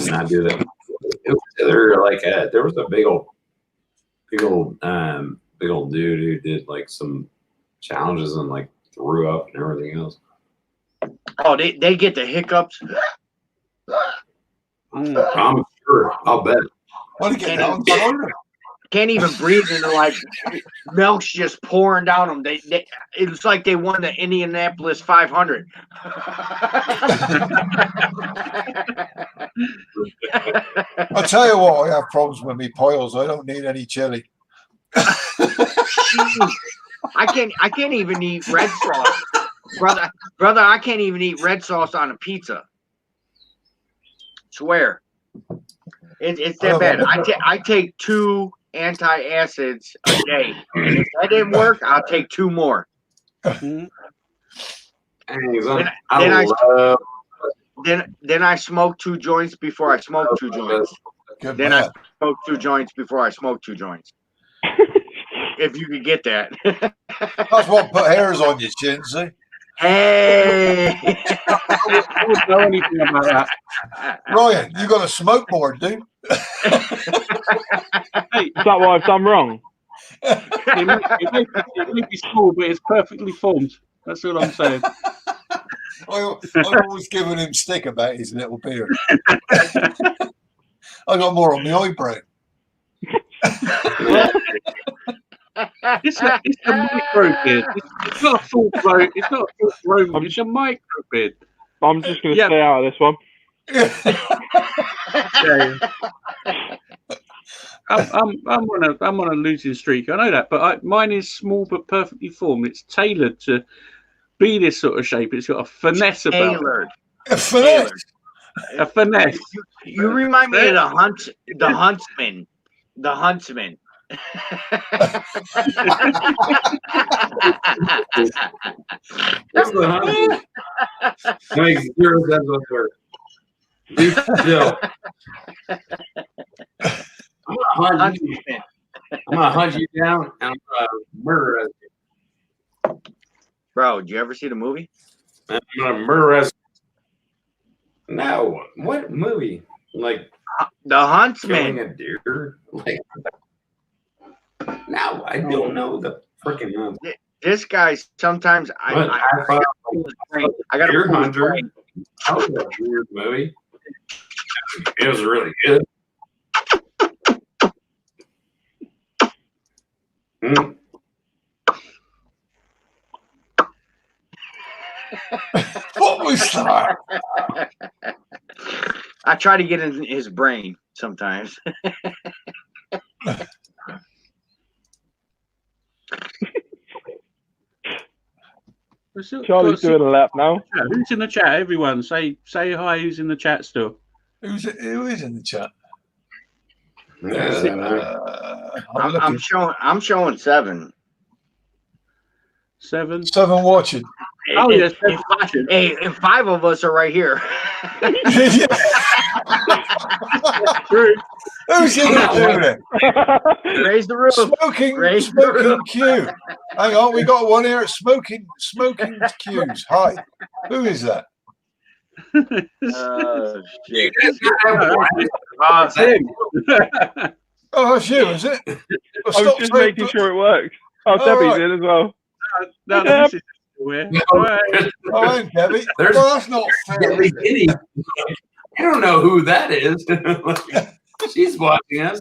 not do that. There was a big old dude who did like some challenges and like threw up and everything else. Oh, they get the hiccups. I'm sure. I'll bet. What again? Can't even breathe, and they're like milk's just pouring down them. It's like they won the Indianapolis 500. I'll tell you what, I have problems with me piles. I don't need any chili. I can't even eat red sauce, brother. I can't even eat red sauce on a pizza. Swear, it's that bad. I take 2 antacids a day, and if that didn't work, I'll take 2 more. Then I smoke 2 joints before I smoke 2 joints. Then I smoke 2 joints before I smoke 2 joints. If you could get that. That's what put hairs on your chin, see? Hey. I wouldn't know anything about that. Ryan, you got to smoke more, dude. Is that what I've done wrong? It may be small, but it's perfectly formed. That's all I'm saying. I'm always giving him stick about his little beard. I got more on my eyebrow. It's a micro beard. It's not a full grown. It's not a full grown. It's a micro beard. I'm just going to stay out of this one. Yeah. I'm on a losing streak. I know that, but mine is small but perfectly formed. It's tailored to be this sort of shape. It's got a finesse about it. A finesse. A finesse. You remind me of the huntsman. The huntsman. What's the huntsman? Makes 0 sense whatsoever. Dude, still. Huntsman. I'm gonna hunt you down and I'm gonna murder us. Bro, did you ever see the movie? I'm gonna murder us. No, what movie? Like The Huntsman. killing a deer? Like, no, I don't know the freaking movie. This guy sometimes I thought I got Deer to Hunter. That was a weird movie. It was really good. Mm. What was that? I try to get in his brain sometimes. Charlie's doing a lap now. Who's in the chat? Everyone, say hi. Who's in the chat still? Who is in the chat? I'm showing 7. 7. 7 watching. Oh yes, and 5 of us are right here. Who's in there? Raise the roof. Smoking Q. Hang on, we got one here at Smoking Q's. Hi. Who is that? Shit. Oh, that's you, is it? I was just making sure it works. Oh, Debbie's in as well. No, this is weird. Oh, and Debbie. There's Well, that's not fair. Debbie Guinea. I don't know who that is. She's watching us.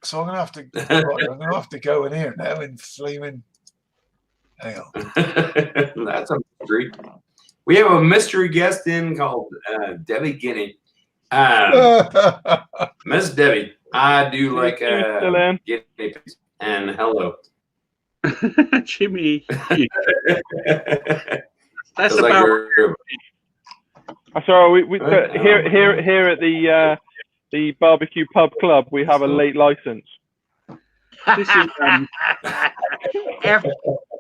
So I'm gonna have to go in here now and flaming. Hang on. That's a mystery. We have a mystery guest in called Debbie Guinea. Miss Debbie, I do like guinea pigs. And hello. Jimmy. That's like about. Sorry, we here at the barbecue pub club, we have a late license. This is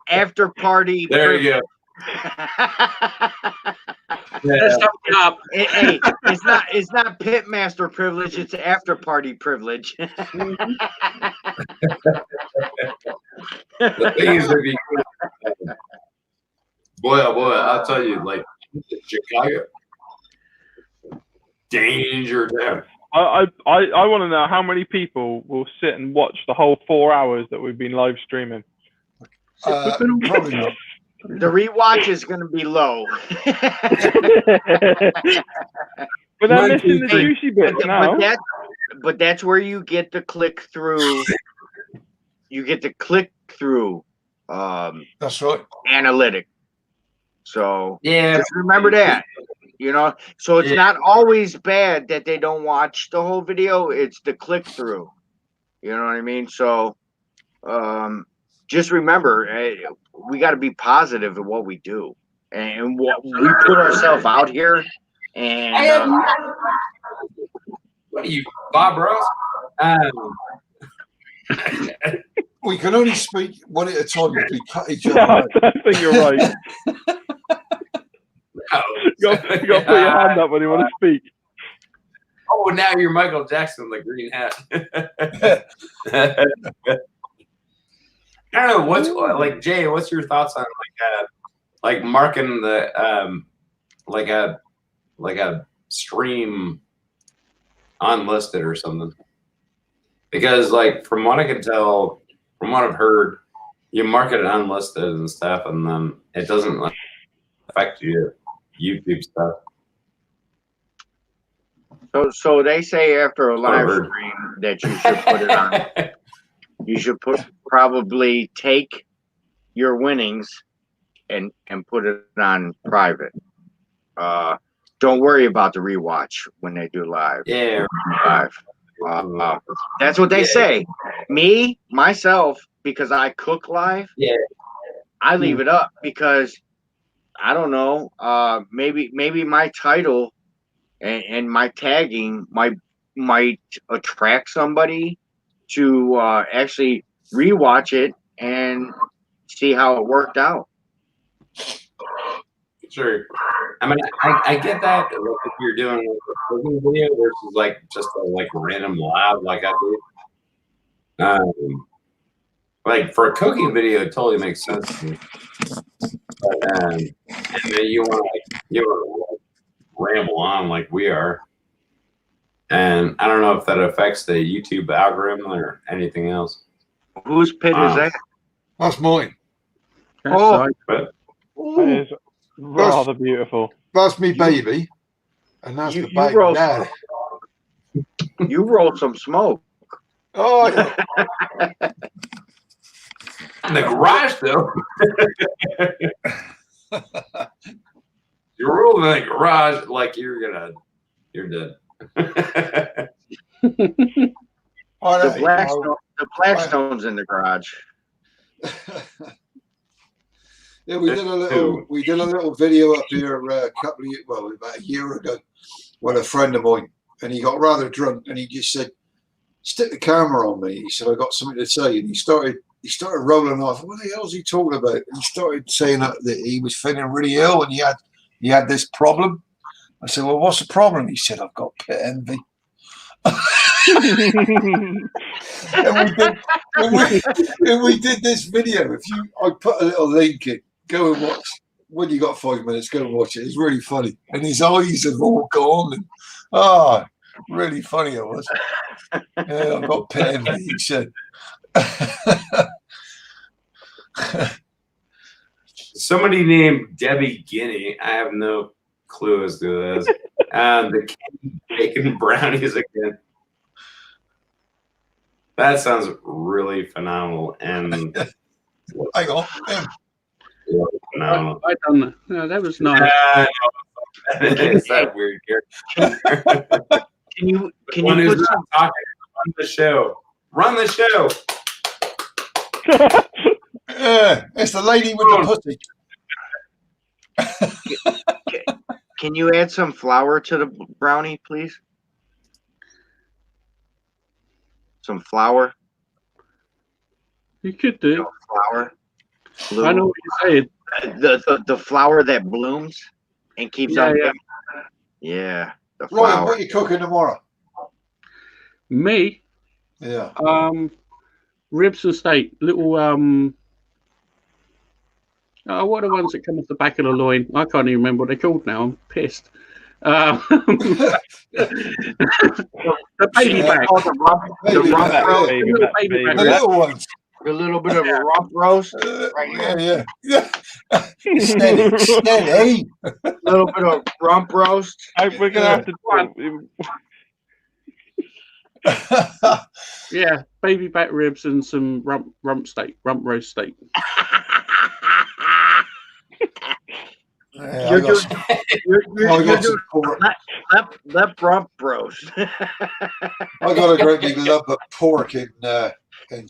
after party. There you go. Let's sum it up. Hey, it's not pitmaster privilege, it's after party privilege. The thing is, if you, boy, I'll tell you, like Chicago, danger town. I want to know how many people will sit and watch the whole 4 hours that we've been live streaming. Probably not. The rewatch is going to be low. But I'm missing the juicy bits now. But that's where you get the click through. You get the click through. That's right. Analytic. So yeah, just remember that. So it's not always bad that they don't watch the whole video. It's the click through. You know what I mean? So, just remember, we got to be positive in what we do, and what we put ourselves out here. And what are you, Bob Ross? We can only speak one at a time if we cut each other. Yeah, I think you're right. You got to put your hand up when you want to speak. Oh, now you're Michael Jackson, the green hat. I don't know what's like, Jay. What's your thoughts on like marking the like a stream unlisted or something? Because like from what I can tell, from what I've heard, you mark it unlisted and stuff, and then it doesn't like affect your YouTube stuff. So they say after a live stream that you should put it on. You should probably take your winnings and put it on private. Don't worry about the rewatch when they do live. Yeah, live. That's what they say. Me, myself, because I cook live. Yeah, I leave it up because I don't know. Maybe my title and my tagging might attract somebody to actually rewatch it and see how it worked out. Sure. I mean, I get that like, if you're doing like, a cooking video versus like just a like random live like I do. Like for a cooking video, it totally makes sense to me. But and then you want to ramble on like we are, and I don't know if that affects the YouTube algorithm or anything else. Whose pit is that? That's mine. That's Oh. right. That is rather beautiful. That's me baby, and that's You- the you baby roast- daddy. You rolled some smoke. Oh, yeah. In the garage, though. You're rolling in the garage like you're dead. I The know, Blackstone's in the garage. Yeah, we did a little video up here a couple of years, well, about a year ago, with a friend of mine, and he got rather drunk, and he just said, "Stick the camera on me." He said, "I got something to say," and he started rolling off. What the hell is he talking about? And he started saying that he was feeling really ill, and he had this problem. I said, "Well, what's the problem?" He said, "I've got pit envy." and we did this video. I put a little link in. Go and watch. When you got 5 minutes, go and watch it. It's really funny. And his eyes have all gone. And, really funny it was. Yeah, I've got pit envy, he said. Somebody named Debbie Guinea. I have no clue as to this. The candy bacon brownies again. That sounds really phenomenal and Hang on. really phenomenal. I done that. No, that was nice. It's that weird character. Can you One who's put not some, talking, run the show. Run the show. It's the lady with the pussy. can you add some flour to the brownie, please? Some flour. You could do. Flour. I know what you're saying. The flower that blooms and keeps on. Yeah. Yeah, the Ryan, flower. what are you cooking tomorrow? Me, Yeah. ribs and steak. Little what are the ones that come off the back of the loin? I can't even remember what they're called now. I'm pissed. The baby back. Oh, the rump roast. The little ones. A little bit of a rump roast. Yeah. Steady. A little bit of rump roast. We're gonna have to. Yeah, baby back ribs and some rump roast steak. Yeah, You're I got doing some pork. lep rump roast. I got a great big lump of pork and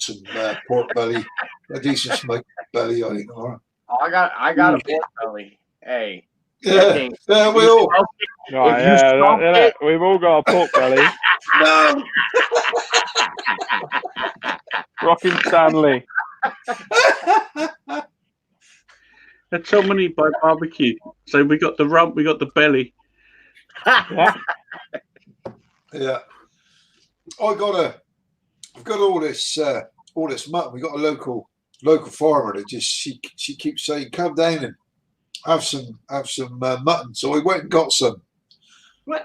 some pork belly, a decent smoked belly. I think. All right. I got a pork belly. Hey. Yeah, we all. We've all got a pork belly. No. Rocking Stanley. That's so many by barbecue. So we got the rump, we got the belly. Yeah. Yeah. I've got all this mutton. We got a local farmer that she keeps saying, "Come down and have some mutton." So I went and got some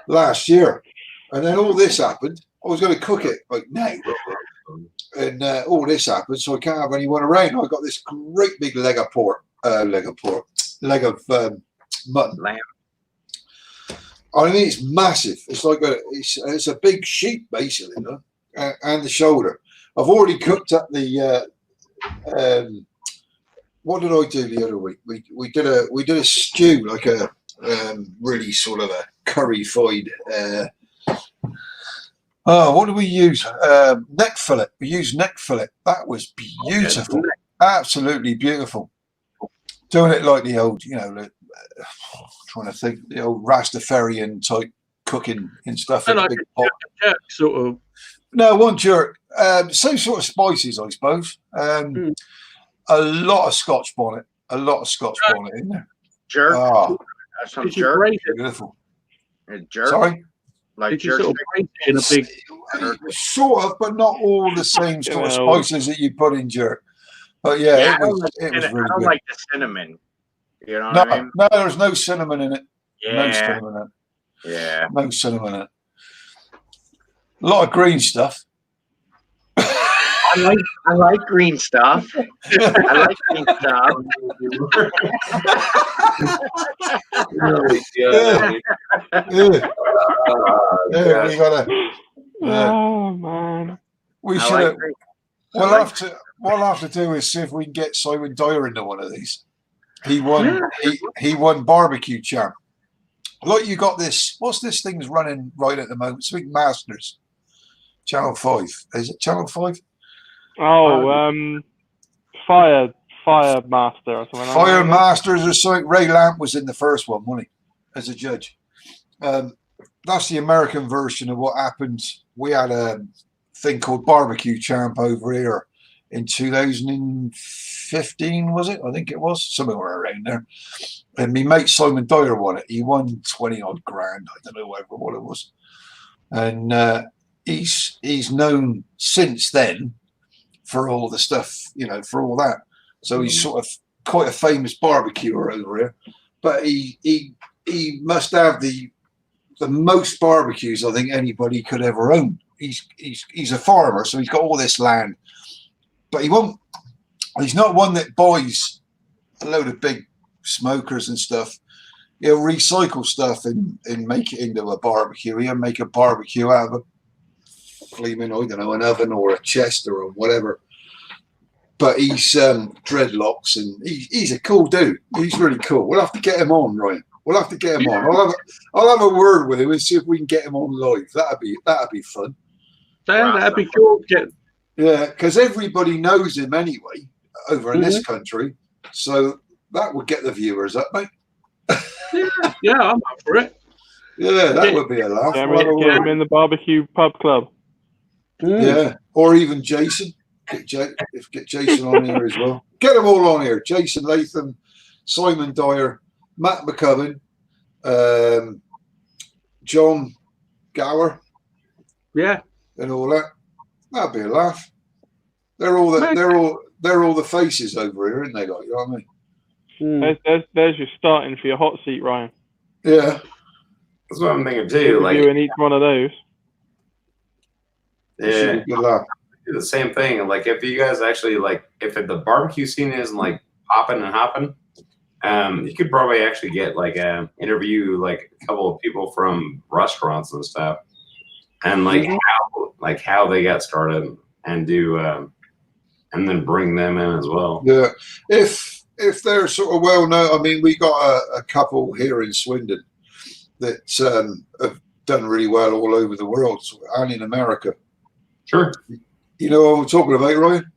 last year, and then all this happened. I was going to cook it like now, and all this happened, so I can't have anyone around. I got this great big leg of mutton. Lamb. I mean, it's massive. It's like it's a big sheep basically, you know? And the shoulder. I've already cooked up the. What did I do the other week? We did a stew, like a really sort of a curry-fied. What did we use? Neck fillet. We used neck fillet. That was beautiful. Absolutely beautiful. Doing it like the old, trying to think, the old Rastafarian type cooking and stuff in Like a big pot. jerk, sort of. No, one jerk. Same sort of spices, I suppose. A lot of Scotch bonnet. In there. Jerk. Oh, Some Did you jerk. braise it? beautiful. Jerk. Sorry? Like Did you jerk. sort of braise it in a big? Sort of, but not all the same sort of Well. spices that you put in jerk. But yeah, Yeah, it was really I don't good. like the cinnamon. You know No, what I mean? no, there's no cinnamon in it. No Yeah. cinnamon in it. Yeah. No cinnamon in it. A lot of green stuff. I like green stuff. I like green stuff. Really Yeah. good. Yeah, yeah, we gotta. Yeah, Oh man. we I should. like Have green. We'll like- have to. What I'll have to do is see if we can get Simon Dyer into one of these. He won. He won barbecue champ. Look, you got this. What's this thing's running right at the moment? Sweet Masters, Channel 5. Is it Channel 5? Oh, Fire Master or something. Fire like that. Masters or something. Ray Lamp was in the first one, wasn't he? As a judge. That's the American version of what happened. We had a thing called Barbecue Champ over here in 2015, was it? I think it was, somewhere around there. And my mate Simon Dyer won it. He won 20 odd grand. I don't know what it was. And he's known since then for all the stuff, for all that. So he's sort of quite a famous barbecuer over here. But he must have the most barbecues I think anybody could ever own. He's a farmer, so he's got all this land. But he's not one that buys a load of big smokers and stuff. He'll recycle stuff and make it into a barbecue. He'll make a barbecue out of a flaming, an oven or a chest or whatever. But he's dreadlocks and he's a cool dude. He's really cool. We'll have to get him on, Ryan. We'll have to get him on. I'll have a word with him and see if we can get him on live. That'd be fun. That'd be cool. Yeah, because everybody knows him anyway over in this country. So that would get the viewers up, mate. Yeah, I'm up for it. Yeah, that would be a laugh. Get We'll have a him word. in the barbecue pub club. Yeah, or even Jason. Get Jason on here as well. Get them all on here. Jason Latham, Simon Dyer, Matt McCubbin, John Gower, Yeah. and all that. That'd be a laugh. They're all the faces over here, aren't they? Like, you know what I mean? There's your starting for your hot seat, Ryan. Yeah. That's what I'm thinking too. Like, You in each one of those. Should yeah, be a good laugh. do the same thing. Like, if you guys actually if the barbecue scene isn't like popping and hopping, you could probably actually get interview like a couple of people from restaurants and stuff, and how they got started, and do and then bring them in as well. Yeah. If they're sort of well known, I mean, we got a couple here in Swindon that have done really well all over the world and in America. Sure. You know what I'm talking about, Ryan?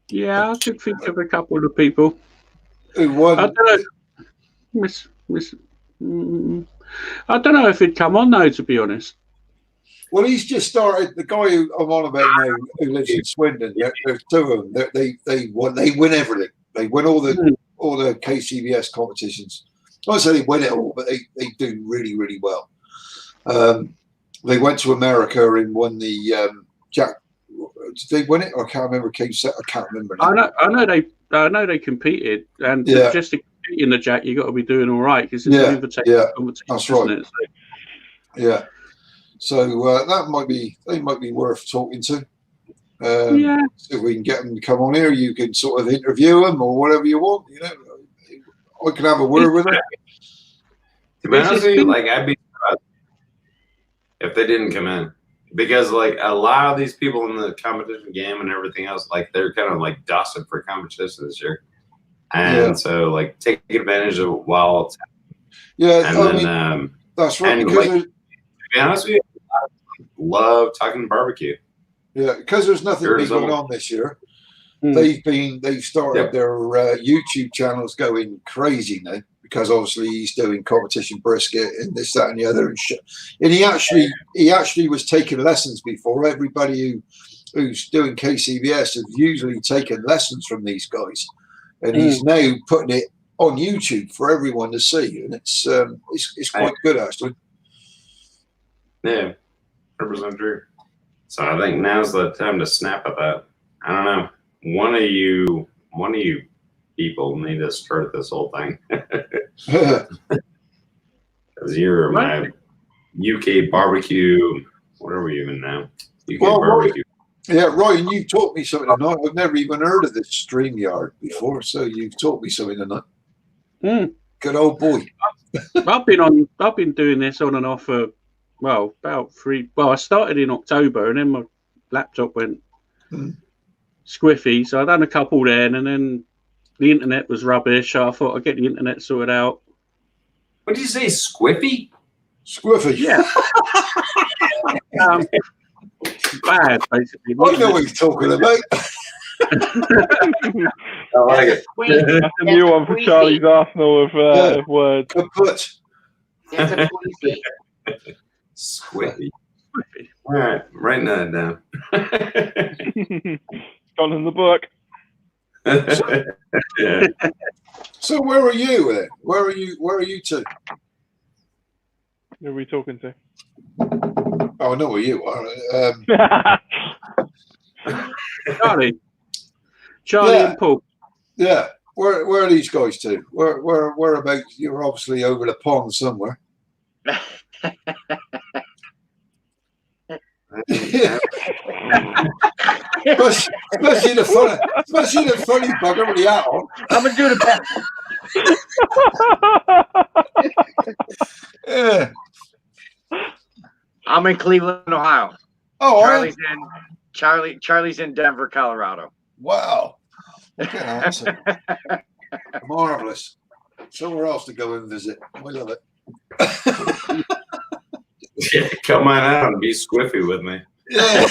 Yeah, I could think of a couple of people. Who won? I don't know. I don't know if he'd come on though, to be honest. Well, he's just started. The guy who I'm on about now, who lives in Swindon, there's two of them. They win everything. They win all the KCBS competitions. I won't say they win it all, but they do really, really well. They went to America and won the Jack. Did they win it? I can't remember. I can't remember. Now. I know they competed, and Yeah. just to compete in the Jack, you got to be doing all right because it's an invitation competition. That's right. Isn't it? So, Yeah. So that might be worth talking to. yeah. So if we can get them to come on here, you can sort of interview them or whatever you want. You know, I can have a word with them. To be honest with you, I'd be surprised if they didn't come in, because a lot of these people in the competition game and everything else, they're kind of dusted for competition this year, and so take advantage of it while it's happening. Yeah, And I then mean, that's right. and Because to be honest with you, I love talking barbecue. because there's nothing Sure, big so- going on this year. Mm. They've started their YouTube channels going crazy now, because obviously he's doing competition brisket and this, that, and the other and shit. And he actually was taking lessons before. Everybody who's doing KCBS has usually taken lessons from these guys, and he's now putting it on YouTube for everyone to see, and it's quite good actually. Yeah, 100% true. So I think now's the time to snap at that. I don't know. One of you people need to start this whole thing. Because you're my UK barbecue. What are we even now? UK barbecue. Yeah, Ryan, you taught me something tonight. I've never even heard of this StreamYard before, so you've taught me something tonight. Good old boy. I've been doing this on and off for about 3. Well, I started in October, and then my laptop went squiffy, so I done a couple then, and then the internet was rubbish. So I thought I'd get the internet sorted out. What did you say, squiffy? Squiffy. Yeah. Bad, basically. I know what he's talking about. I like it. That's a new one for Charlie's arsenal of words. Kaput. Squiffy. All right, writing that down. It's gone in the book. Yeah. So where are you then? Where are you two? Who are we talking to? Oh, I know where you are. Charlie Yeah. and Paul. Yeah. Where are these guys to? Whereabouts? You're obviously over the pond somewhere. especially the funny bugger with the hat on. I'm gonna do the best. Yeah. I'm in Cleveland, Ohio. Oh, Charlie's in Denver, Colorado. wow. Okay, awesome. Marvelous. Somewhere else to go and visit. We love it. Yeah, come on out and be squiffy with me. Yeah.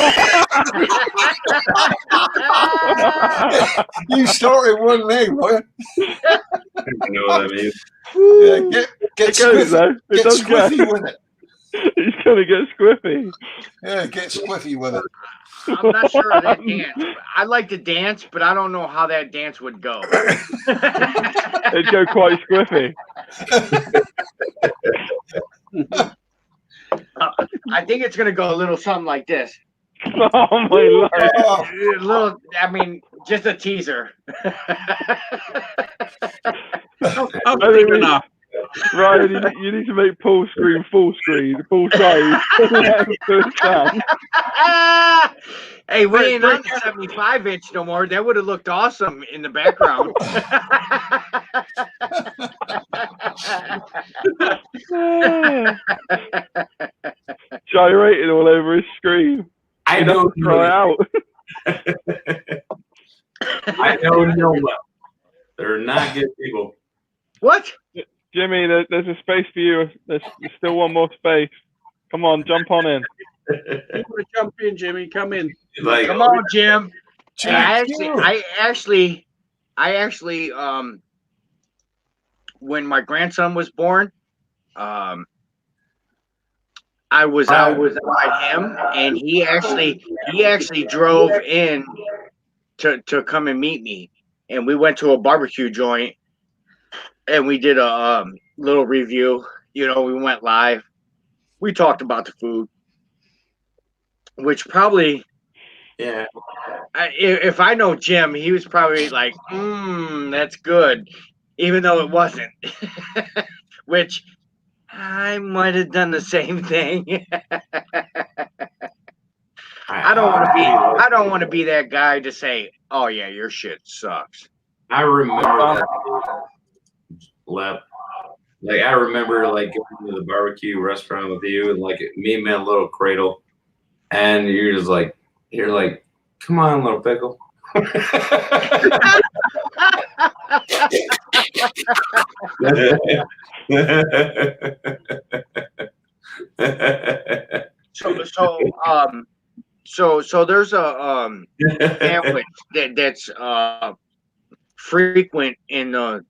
You started one leg, boy. You know what I mean? Yeah, get goes, though. squiffy, get does go. squiffy with it. He's gonna get squiffy. Yeah, get squiffy with it. I'm not sure of that dance. I like to dance, but I don't know how that dance would go. It'd go quite squiffy. I think it's gonna go a little something like this. Oh my lord! Oh, A little, I mean, just a teaser. I've been enough. Ryan, you need to make Paul screen full size. Hey, we ain't on the 75-inch no more. That would have looked awesome in the background. Gyrating all over his screen. I know. Try out. I know Noma. They're not good people. What? Jimmy, there's a space for you. There's still one more space. Come on, jump on in. You want to jump in, Jimmy? Come in. Like, Come on, Jim. Jim, I actually, when my grandson was born, I was out by him, and he actually drove in to come and meet me, and we went to a barbecue joint, and we did a little review. You know, we went live. We talked about the food, which probably, yeah. if I know Jim, he was probably like, that's good, even though it wasn't. Which I might have done the same thing. I don't want to be that guy to say, "Oh yeah, your shit sucks." I remember that, Lep. Like I remember like going to the barbecue restaurant with you and like me and my little cradle, and you're like, come on, little pickle. So there's a sandwich that's frequent in the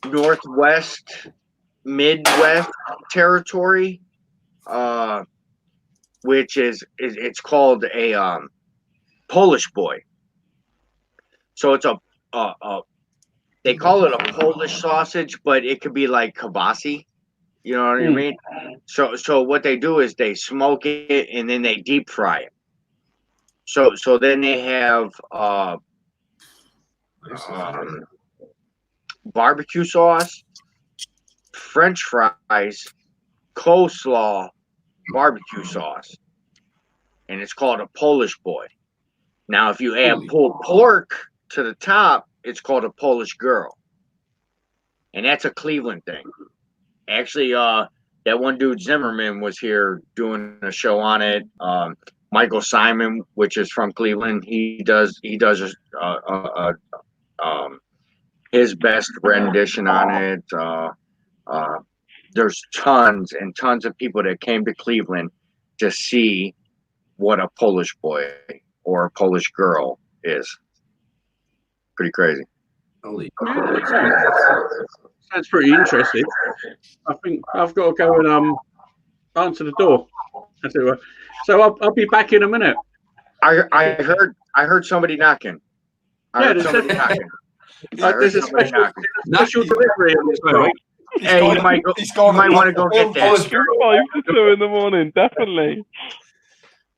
Northwest, Midwest territory, which is it's called a Polish boy. So it's a they call it a Polish sausage, but it could be like kibasi. You know what I mean? So what they do is they smoke it and then they deep fry it. So then they have barbecue sauce, French fries, coleslaw, barbecue sauce, and it's called a Polish boy. Now, if you add pulled pork to the top, it's called a Polish girl, and that's a Cleveland thing. Actually, that one dude Zimmerman was here doing a show on it. Michael Simon, which is from Cleveland, he does his best rendition on it. There's tons and tons of people that came to Cleveland to see what a Polish boy or a Polish girl is. Pretty crazy. Holy Sounds pretty interesting. I think I've got to go and answer the door. So I'll be back in a minute. I heard somebody knocking. There's a special delivery on this moment. Hey, you might want to go get that. 5 to 2 in the morning, definitely.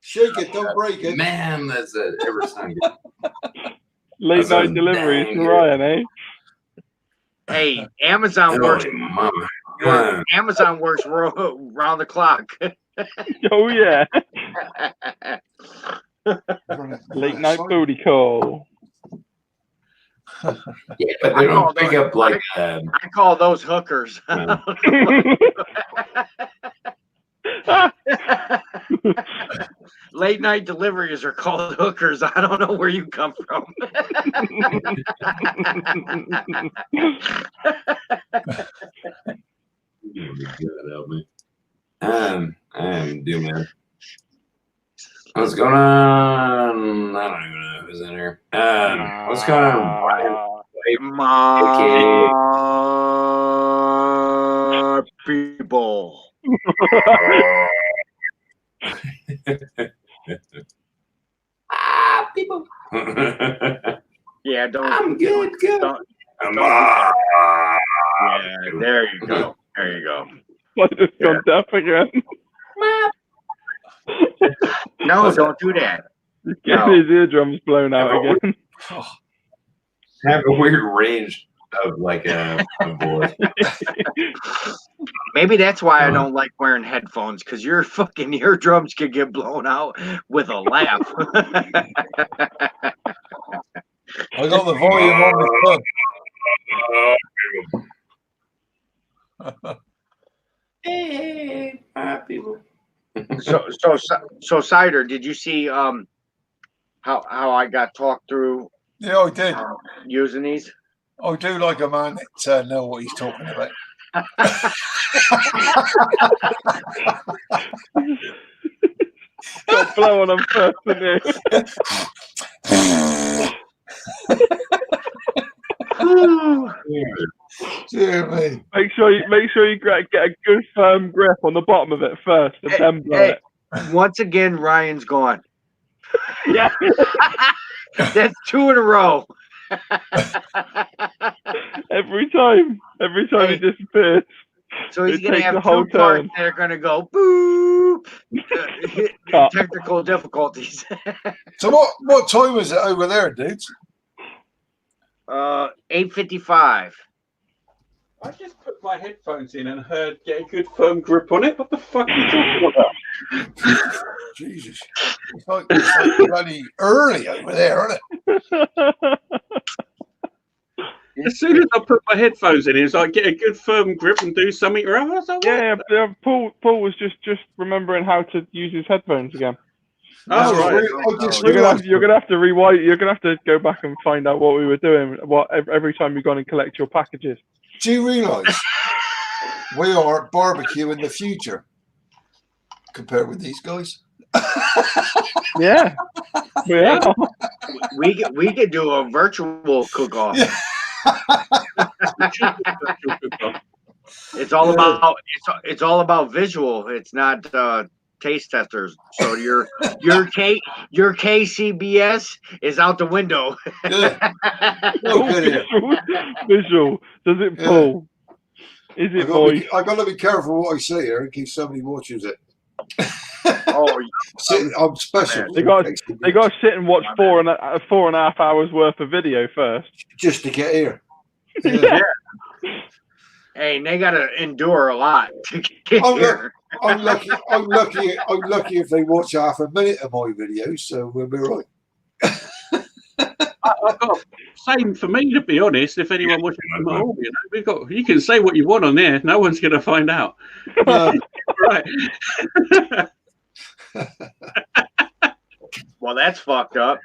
Shake it, don't break it. Man, that's it. Every time. Late night deliveries to Ryan, eh? Hey, Amazon works. Amazon works round the clock. Oh yeah. Late night booty call. Yeah, but they don't pick up like. I call those hookers. Late night deliveries are called hookers. I don't know where you come from. I'm doing. What's going on? I don't even know who's in here. What's going on? People. People. Yeah, don't. I'm good. Yeah, there you go. There you go. I just gone deaf again. No, don't do that. Get his eardrums blown out again. Have a weird range of like a voice. Maybe that's why I don't like wearing headphones, because your fucking eardrums could get blown out with a laugh. I got the volume on the phone. Hey, people. So Cider, did you see how I got talked through? Yeah, I did. Using these. I do like a man that know what he's talking about. Stop blowing them first, Dear me. Make sure you get a good firm grip on the bottom of it first, and then blow it. Once again, Ryan's gone. Yeah. That's 2 in a row. Every time he disappears. So he's going to have 2 parts that are going to go boop. Technical difficulties. So what time is it over there, dudes? 8:55. I just put my headphones in and heard get a good firm grip on it. What the fuck are you talking about? Jesus. It's like bloody early over there, isn't it? As soon as I put my headphones in, it's like get a good firm grip and do something or other. Yeah, Paul was just remembering how to use his headphones again. Oh, right. You're gonna have to rewind. You're gonna have to go back and find out what we were doing. Every time you go and collect your packages. Do you realise we are at barbecue in the future compared with these guys? Yeah, we are. We could do a virtual cook-off. Yeah. It's all about visual. It's not taste testers. So your KCBS is out the window. Yeah. Oh, No, good here. visual. Does it Yeah. pull? Is it moist? I got to be careful what I say here in case somebody watches it. Oh, I'm special. They got to sit and watch 4.5 hours worth of video first. Just to get here. Yeah. hey, and they got to endure a lot to get here. I'm lucky if they watch half a minute of my videos, so we'll be right. I've got same for me, to be honest. If anyone watches them at all, you can say what you want on there. No one's going to find out. Right. Well, that's fucked up.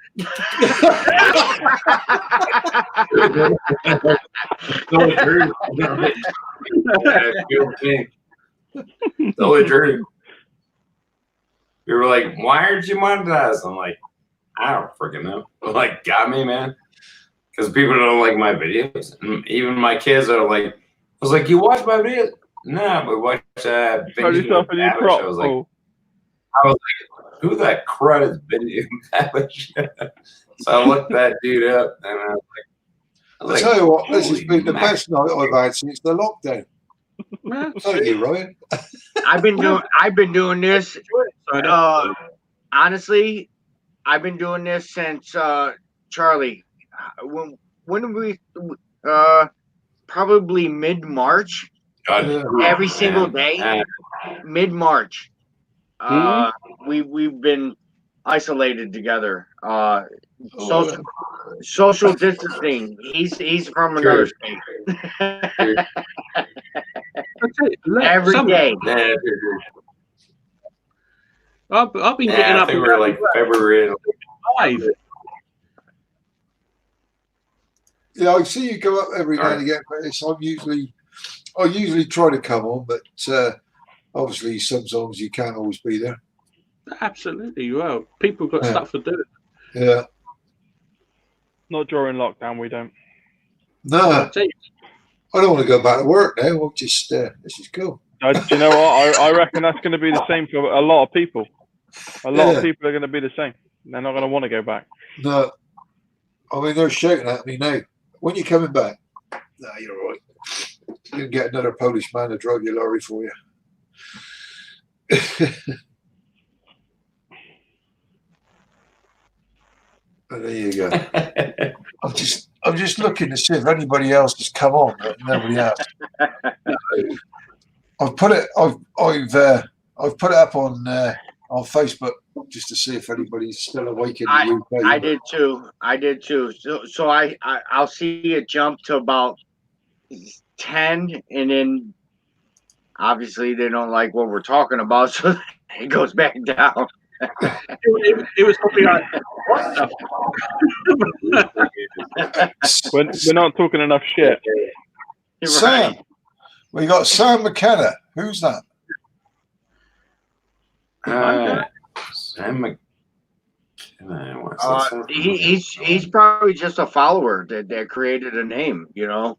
Totally true. You were like, why aren't you monetized? I'm like, I don't freaking know. Like, got me, man. Because people don't like my videos. And even my kids are like, I was like, you watch my videos? Nah, but watch yourself a new crop. I was like, who that crud is Video Babish? So I looked that dude up and I was like, I tell you what, this has been the best night I've had since the lockdown. Thank you, Ryan. I've been doing this. Honestly, I've been doing this since Charlie. When did we? Probably mid-March. Every single day, mid-March. We've been isolated together. Social distancing. He's from another state. Every day. I've been getting up. I think we're like February 5. Yeah, I see you go up every day and again, but I usually try to come on, but obviously sometimes you can't always be there. Absolutely. Well, people got stuff to do. Yeah. Not during lockdown, we don't. No, I don't want to go back to work now. We'll just this is cool. Do you know what? I reckon that's going to be the same for a lot of people. A lot of people are going to be the same. They're not going to want to go back. No, I mean they're shouting at me now. When are you coming back? No, you're right. You can get another Polish man to drive your lorry for you. There you go. I'm just looking to see if anybody else has come on, but nobody has. I've put it up on Facebook just to see if anybody's still awake in the UK. I did too. So I'll see it jump to about 10, and then obviously they don't like what we're talking about, so it goes back down. It was probably like, what We're not talking enough shit. Sam, we got Sam McKenna. Who's that? Sam McKenna. He's probably just a follower that created a name. You know,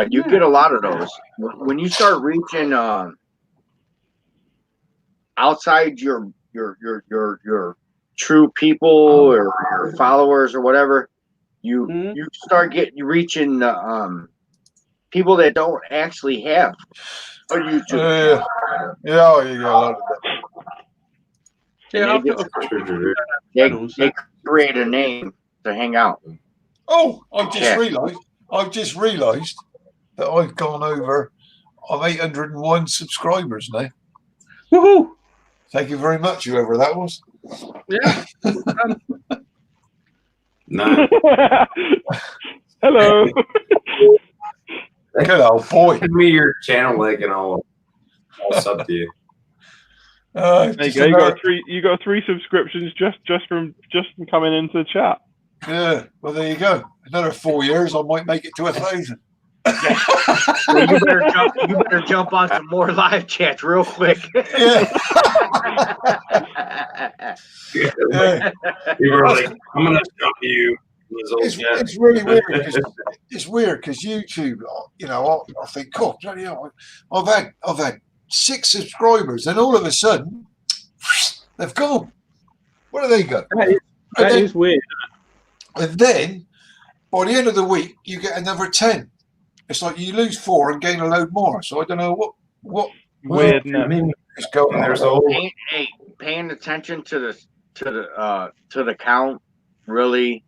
you get a lot of those when you start reaching outside your true people or your followers or whatever. You start reaching people that don't actually have a YouTube. Yeah, you got a lot of that. They create a name to hang out. Oh, I've just realised that I've gone over. I'm 801 subscribers now. Woohoo! Thank you very much, whoever that was. Yeah. No. Hello. Hello, boy. Send me your channel link and I'll sub to you. There you go. You got three subscriptions just from coming into the chat. Yeah. Well, there you go. Another 4 years, I might make it to 1,000. Well, you better jump on some more live chats real quick. Yeah. You were like, I'm gonna jump you. It's really weird because YouTube, you know, I think, God, bloody hell, I've had 6 subscribers, and all of a sudden, they've gone. Where do they go? That is weird. And then by the end of the week, you get another 10. It's like you lose 4 and gain a load more. So I don't know what Weird. I mean, is going on. there's a whole Paying attention to the count really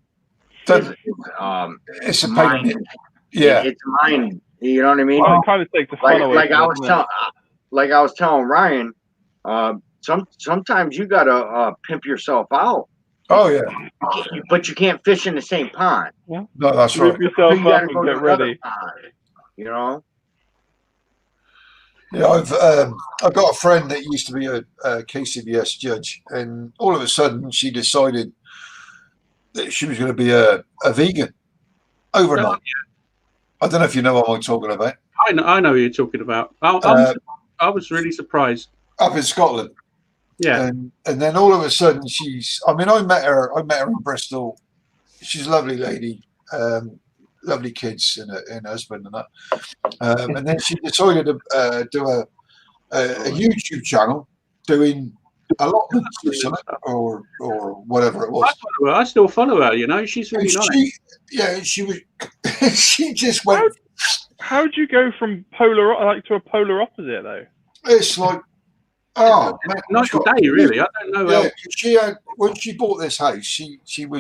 It's a mind. pain. Yeah. It's mind. You know what I mean? Well, it kind of takes the fun away. I was telling Ryan, sometimes you gotta pimp yourself out. Oh yeah. But you can't fish in the same pond. No, that's right. Rip yourself You gotta up go and to get another ready. pond, you know? Yeah, I've got a friend that used to be a KCBS judge, and all of a sudden she decided that she was going to be a vegan overnight. I don't know if you know what I'm talking about. I know who you're talking about. I was really surprised. Up in Scotland. Yeah. And then all of a sudden I met her in Bristol. She's a lovely lady, lovely kids and husband and that. And then she decided to do a YouTube channel doing allotments or something or whatever it was. I still follow her, you know, she's really nice. She was she just went. How'd you go from polar to a polar opposite though? It's like, oh, man, night and day, really. I don't know. Yeah, she had, when she bought this house, she had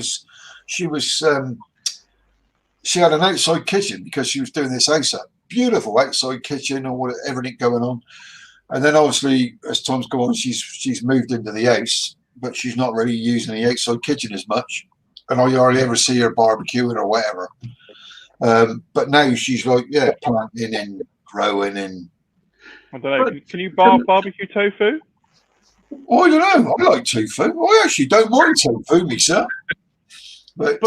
an outside kitchen because she was doing this house up. Beautiful outside kitchen and everything going on. And then obviously, as time's gone on, she's moved into the house, but she's not really using the outside kitchen as much. And I hardly ever see her barbecuing or whatever. But now she's like, planting and growing and. I don't know. Can you barbecue tofu? Oh, I don't know. I like tofu. I actually don't mind tofu, myself. But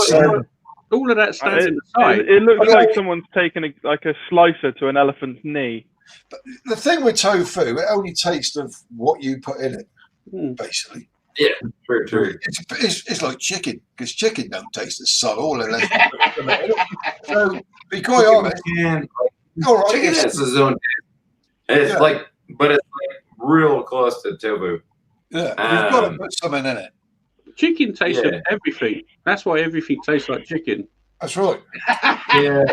all of that stands in the side. It looks like someone's taken a slicer to an elephant's knee. But the thing with tofu, it only tastes of what you put in it, basically. Yeah, true. It's like chicken, because chicken don't taste as salt all unless you put them in it. So, be quite honest. All right, Chicken has its own taste. It's but it's like real close to tofu. Yeah, you've got to put something in it. Chicken tastes of everything. That's why everything tastes like chicken. That's right. Yeah.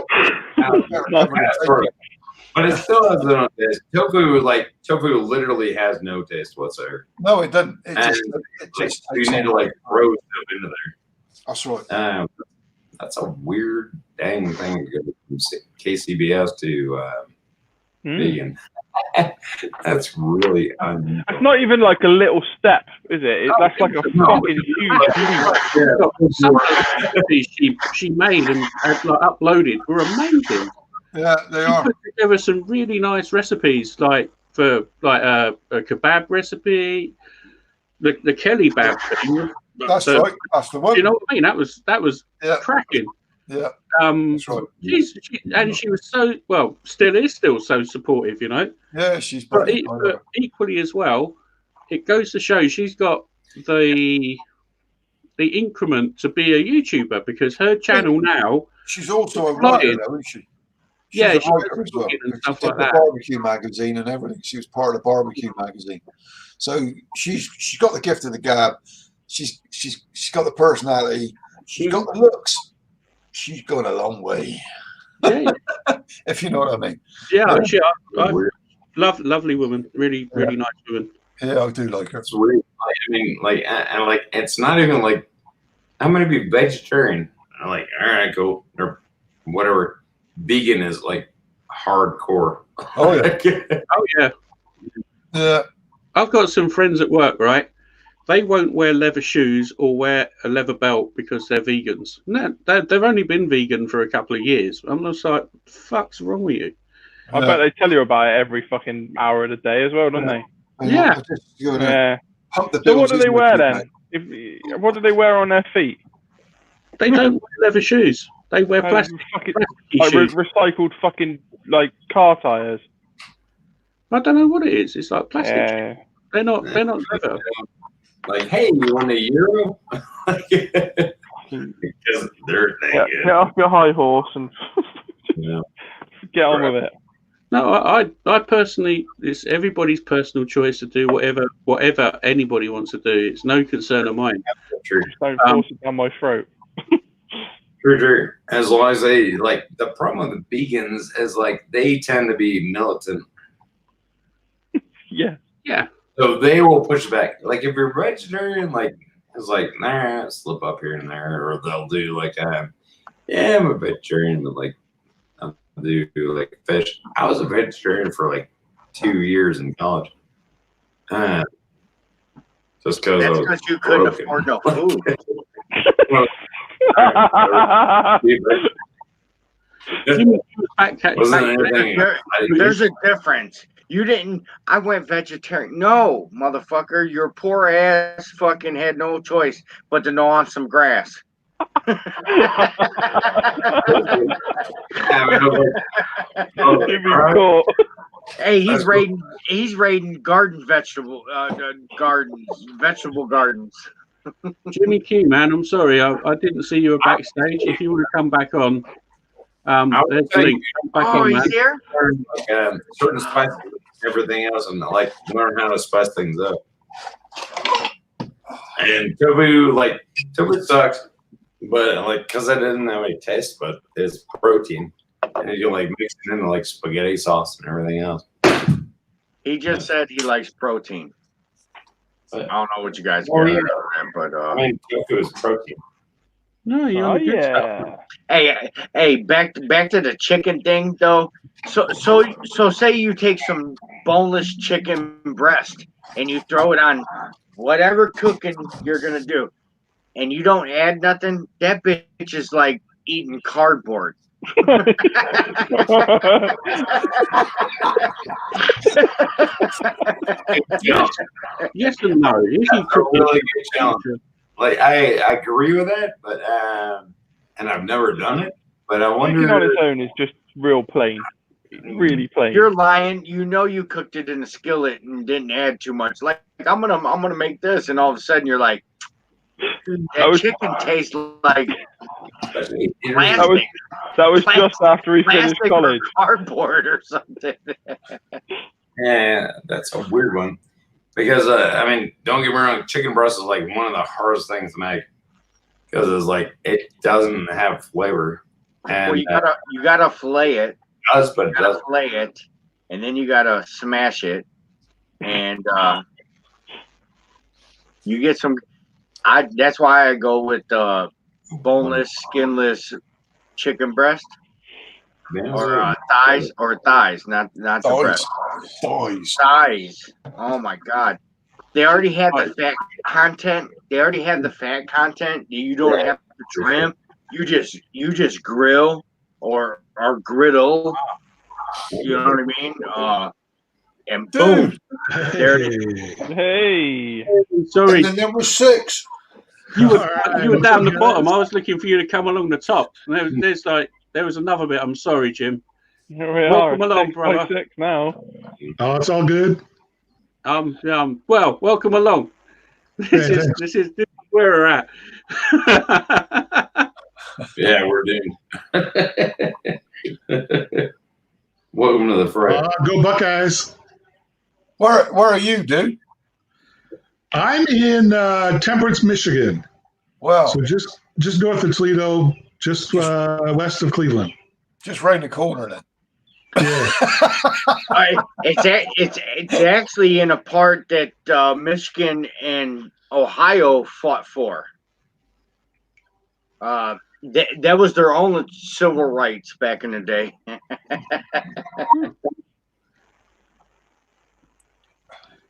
But it still has no taste. Tofu literally has no taste whatsoever. No, it doesn't. It just you need to throw stuff into there. That's right. That's a weird dang thing to go from KCBS to vegan. That's really unusual. It's not even like a little step, is it? That's like a fucking huge. She made and uploaded were amazing. Yeah, they are. Put together some really nice recipes, like a kebab recipe, the Kelly Bab thing. That's right. That's the one. You know what I mean? That was cracking. Yeah. That's right. She was still so supportive, you know. Yeah, she's. But equally as well, it goes to show she's got the increment to be a YouTuber because her channel now. She's also a writer, though, isn't she? She's a writer as well. And stuff she did the barbecue magazine and everything. She was part of the barbecue magazine, so she's got the gift of the gab. She's got the personality. She's got the looks. She's gone a long way. Yeah. If you know what I mean. Yeah, lovely woman. Really nice woman. Yeah, I do like her. It's weird. It's not even like I'm gonna be vegetarian. I'm like, all right, cool, or whatever. Vegan is like hardcore. Oh yeah. Oh yeah. Yeah. I've got some friends at work, right? They won't wear leather shoes or wear a leather belt because they're vegans. No, they've only been vegan for a couple of years. I'm just like, fuck's wrong with you? I bet they tell you about it every fucking hour of the day as well, don't they? Yeah. So what do they wear then? What do they wear on their feet? They don't wear leather shoes. They wear plastic shoes. Recycled fucking car tires. I don't know what it is. It's like plastic. Shoes. They're not leather. Like, hey, you want a euro? Because they're get off your high horse and get on with it. No, I personally, it's everybody's personal choice to do whatever anybody wants to do. It's no concern of mine. True. Don't force it down my throat. True. As long as they like, the problem with the vegans is like they tend to be militant, Yeah. Yeah. so they will push back. Like if you're vegetarian, like it's like nah, slip up here and there, or they'll do like yeah, I'm a vegetarian, but like I'll do like fish. I was a vegetarian for like 2 years in college. Just because That's because you couldn't afford no food. There's a difference. You didn't. I went vegetarian. No, motherfucker, your poor ass fucking had no choice but to gnaw on some grass. Hey, he's raiding garden vegetable gardens. Jimmy Q, man, I'm sorry, I didn't see you were backstage. If you want to come back on, there's the link. Come back on, he's man. here. Certain spices, everything else, and like learn how to spice things up. And tofu sucks, but like because I didn't have any taste, but it's protein, and you can like mix it into like spaghetti sauce and everything else. He just said he likes protein. But, I don't know what you guys Oh, get yeah. out of that, but I mean, tofu is protein. No, you're on the good stuff. Hey, back to the chicken thing though. So say you take some boneless chicken breast and you throw it on whatever cooking you're gonna do, and you don't add nothing. That bitch is like eating cardboard. Yes and no. If you That's a really good challenge. Like I agree with that, but and I've never done it. But I wonder. Chicken on its own is just real plain, really plain. You're lying. You know you cooked it in a skillet and didn't add too much. Like I'm gonna make this, and all of a sudden you're like, that chicken tastes like plastic. That was just after he finished Plastic or college. cardboard or something. Yeah, that's a weird one. Because I mean, don't get me wrong, chicken breast is like one of the hardest things to make because it's like it doesn't have flavor. And Well, you gotta fillet it. it does, but it You gotta doesn't. fillet it, and then you gotta smash it, and you get some. That's why I go with boneless, skinless chicken breast or thighs, not the breast. Thighs. Oh my god. They already have the fat content. You don't have to trim. You just grill or griddle. You know what I mean? And boom, there it is. Hey. Sorry, And then number 6. you were down the bottom. I was looking for you to come along the top. And there was another bit. I'm sorry, Jim. Here we Welcome are. along, 6 brother. by 6 now. Oh, it's all good. Well, welcome along. This is where we're at. Yeah, we're doomed. Welcome to the fray. Go Buckeyes. Where are you, dude? I'm in Temperance, Michigan. Well, So just north of Toledo, just west of Cleveland. just right in the corner then. Yeah. It's actually in a part that Michigan and Ohio fought for. That was their own civil rights back in the day.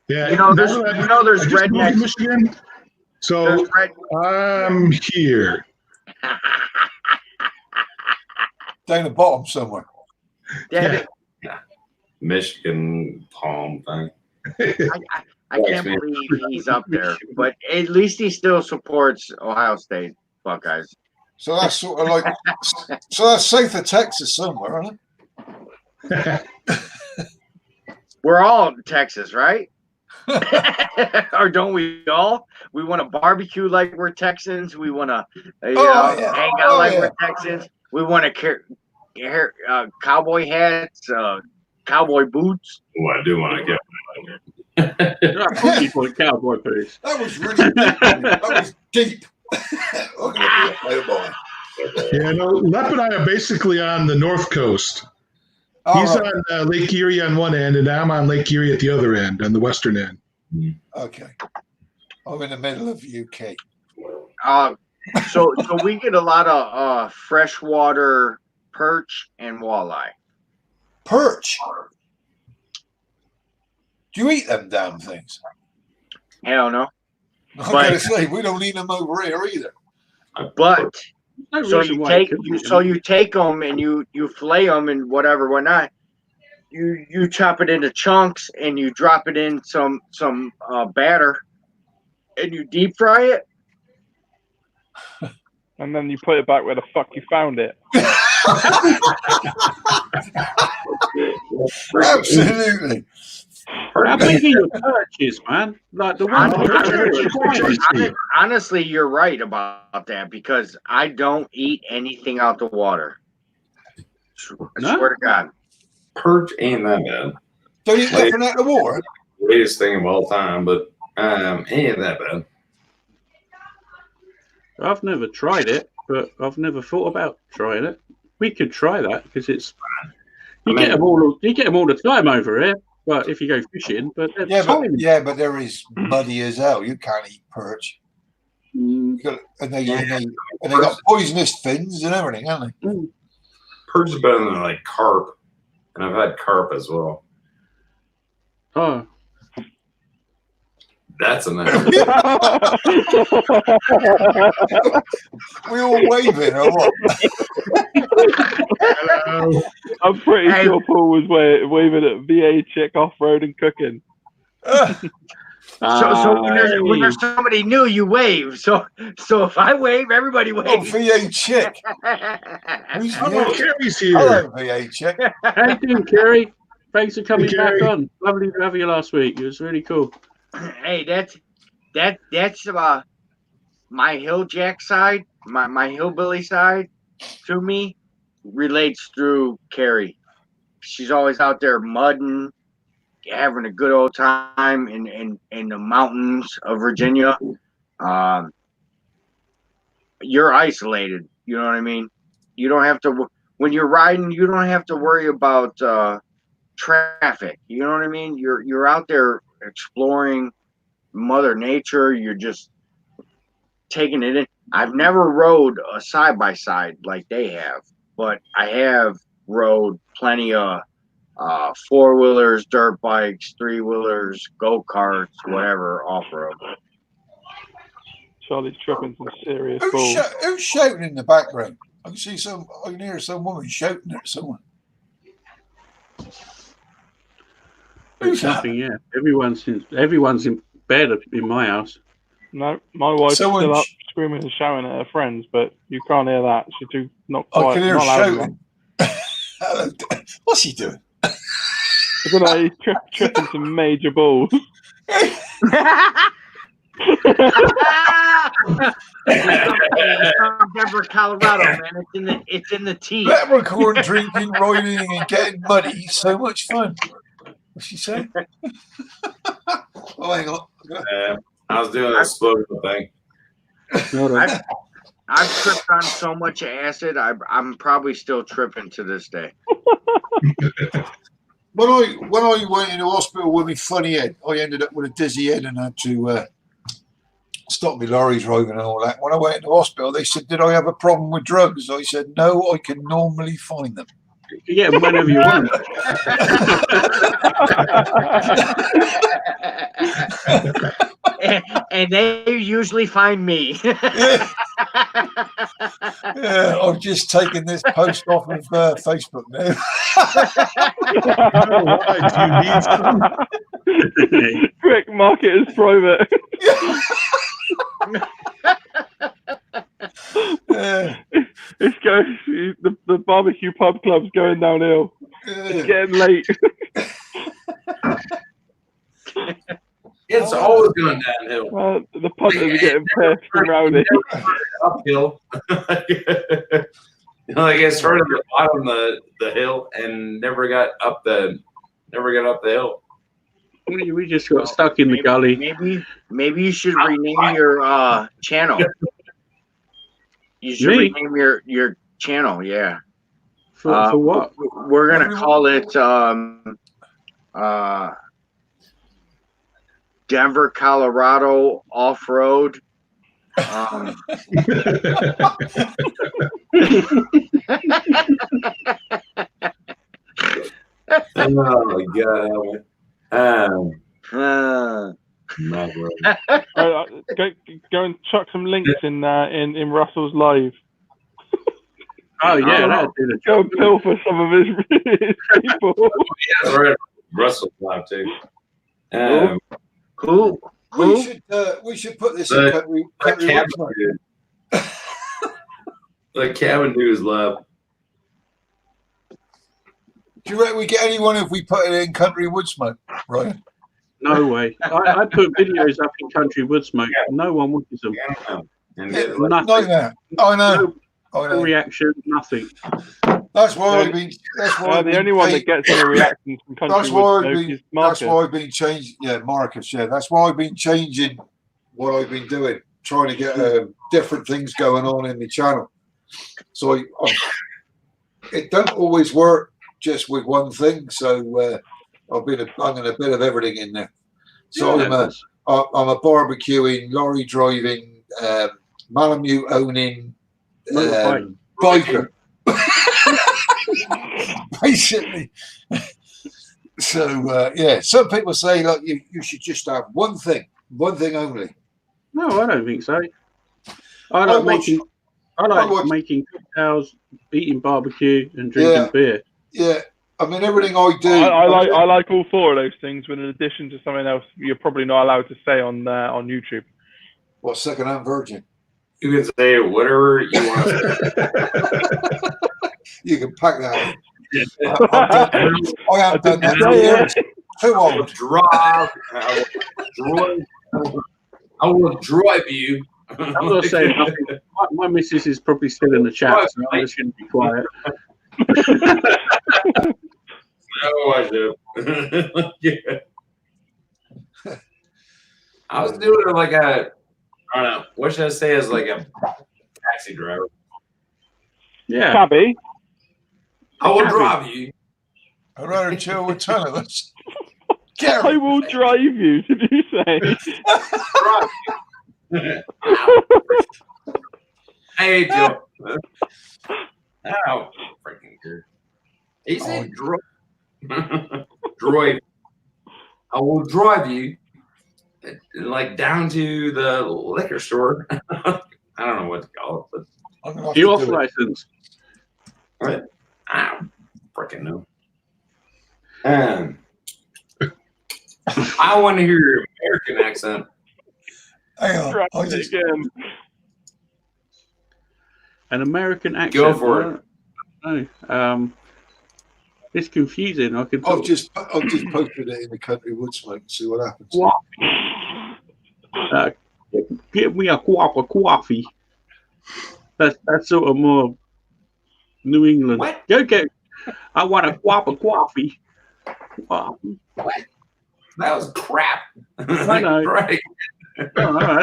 Yeah. You know, there's I just moved to rednecks. Michigan, so There's I'm here. Down the bottom somewhere. That- Michigan palm thing. I can't believe he's up there, but at least he still supports Ohio State Buckeyes. So that's sort of like, so that's south of Texas somewhere, isn't it? We're all in Texas, right? Or don't we all? We want to barbecue like we're Texans. We want to hang out like we're Texans. We want to cowboy hats, cowboy boots. Oh, I do want to get. I thought you'd want cowboy boots. That was really deep. That was deep. Look at that boy. Yeah, no, Lep and I are basically on the north coast. He's on Lake Erie on one end, and I'm on Lake Erie at the other end, on the western end. Okay. I'm in the middle of UK. So we get a lot of freshwater perch and walleye. Perch. Do you eat them damn things? Hell no. I'm going to say, we don't eat them over here either. But No so reason you why it take couldn't be. you take them and you fillet them and whatnot. You chop it into chunks and you drop it in some batter and you deep fry it. And then you put it back where the fuck you found it. Absolutely. How big are your perches, man? Like the one. Honestly, you're right about that because I don't eat anything out the water. I swear to God. Perch ain't that bad. Don't eat nothing out the water? Greatest thing of all time, but ain't that bad. I've never tried it, but I've never thought about trying it. We could try that because it's you get them all the time over here. But if you go fishing, but but there is muddy as hell. You can't eat perch. And they got poisonous fins and everything, haven't they? Perch is better than like carp, and I've had carp as well. Oh, that's a nice. We all waving or what? I'm pretty sure Paul was waving at VA chick off road and cooking. So when there's somebody new, you wave. So if I wave, everybody waves. Oh, VA chick. Who's Carrie's here. Hello, VA chick. how you doing, Kerry? Thanks for coming back on. Lovely to have you last week. It was really cool. Hey, that's my hilljack side, my hillbilly side to me relates through Carrie. She's always out there mudding, having a good old time in the mountains of Virginia. You're isolated. You know what I mean? You don't have to when you're riding. You don't have to worry about traffic. You know what I mean? You're out there exploring Mother Nature. You're just taking it in. I've never rode a side-by-side like they have, but I have rode plenty of four-wheelers, dirt bikes, three-wheelers, go-karts, whatever, off-road. Charlie's tripping some serious balls. Who's shouting in the background? I can hear some woman shouting at someone. There's nothing, yeah. Everyone's in bed in my house. No, my wife's still up screaming and shouting at her friends, but you can't hear that. She's not quiet. I can hear her shouting. What's he doing? I don't know, he's tripping some major balls. Denver, Colorado, man. It's in the tea. Leprechaun drinking, riding, and getting muddy. So much fun. What's she saying? Oh, hang on. I was doing a slow thing. I've tripped on so much acid. I'm probably still tripping to this day. When I went into hospital with my funny head, I ended up with a dizzy head and had to stop my lorry driving and all that. When I went into hospital, they said, "Did I have a problem with drugs?" I said, "No, I can normally find them." You get them whenever you want. And they usually find me. Yeah, I've just taken this post off of Facebook now. Quick, mark it as private. It's going. The barbecue pub club's going downhill. It's getting late. It's always going downhill. The punters are getting pissed around it. Uphill. Like I started at the bottom of the hill and never got up the Never got up the hill. We just got stuck in the gully. Maybe you should rename your channel. You should Me? rename your channel. Yeah. For what? We're gonna call it Denver, Colorado off road. Oh my god. Go and chuck some links in Russell's live. Oh yeah, that did it. Go and pilfer some of his people. Yeah, right. Russell's live too. Who? We should put this in country website. The cabin dude is live. Do you reckon we get anyone if we put it in Country Woodsmoke, right? No way. I put videos up in Country Woodsmoke. No one watches them. Nothing. Nothing. I know. No reaction. Nothing. That's why I've been. That's why the only one that gets any reactions from Country Woodsmoke is Marcus. That's why I've been changing. Yeah, Marcus. Yeah, that's why I've been changing what I've been doing, trying to get different things going on in the channel. So it don't always work just with one thing. So I'm in a bit of everything in there. So Yeah, I'm a barbecuing, lorry driving, Malamute owning, biker. Basically. So yeah, some people say like you should just have one thing only. No, I don't think so. I like making cocktails, eating barbecue, and drinking beer. Yeah, I mean everything I do. I like all four of those things, but in addition to something else, you're probably not allowed to say on YouTube. What, second-hand virgin? You can say whatever you want. You can pack that. I have done that for years. Too old. I will drive you. I'm not saying nothing. My missus is probably still in the chat, so I'm just going to be quiet. No, I do. Yeah. I was doing it like I don't know. What should I say as like a taxi driver? Yeah. Cabby. I will drive you. I'd rather chill with toilets. I will drive you, did you say? Hey, Joe. Oh, freaking good. He said droid. I will drive you like down to the liquor store. I don't know what to call it, but You off license. What? I don't freaking know. I want to hear your American accent. Hang on. Again. An American accent. Go for it. No. It's confusing. I can. I've just posted it in the Country Woodsmoke and see what happens. What? Give me a cup of coffee. That's sort of more New England. What? Go get. I want a cup of coffee. What? That was crap. I know. Right. I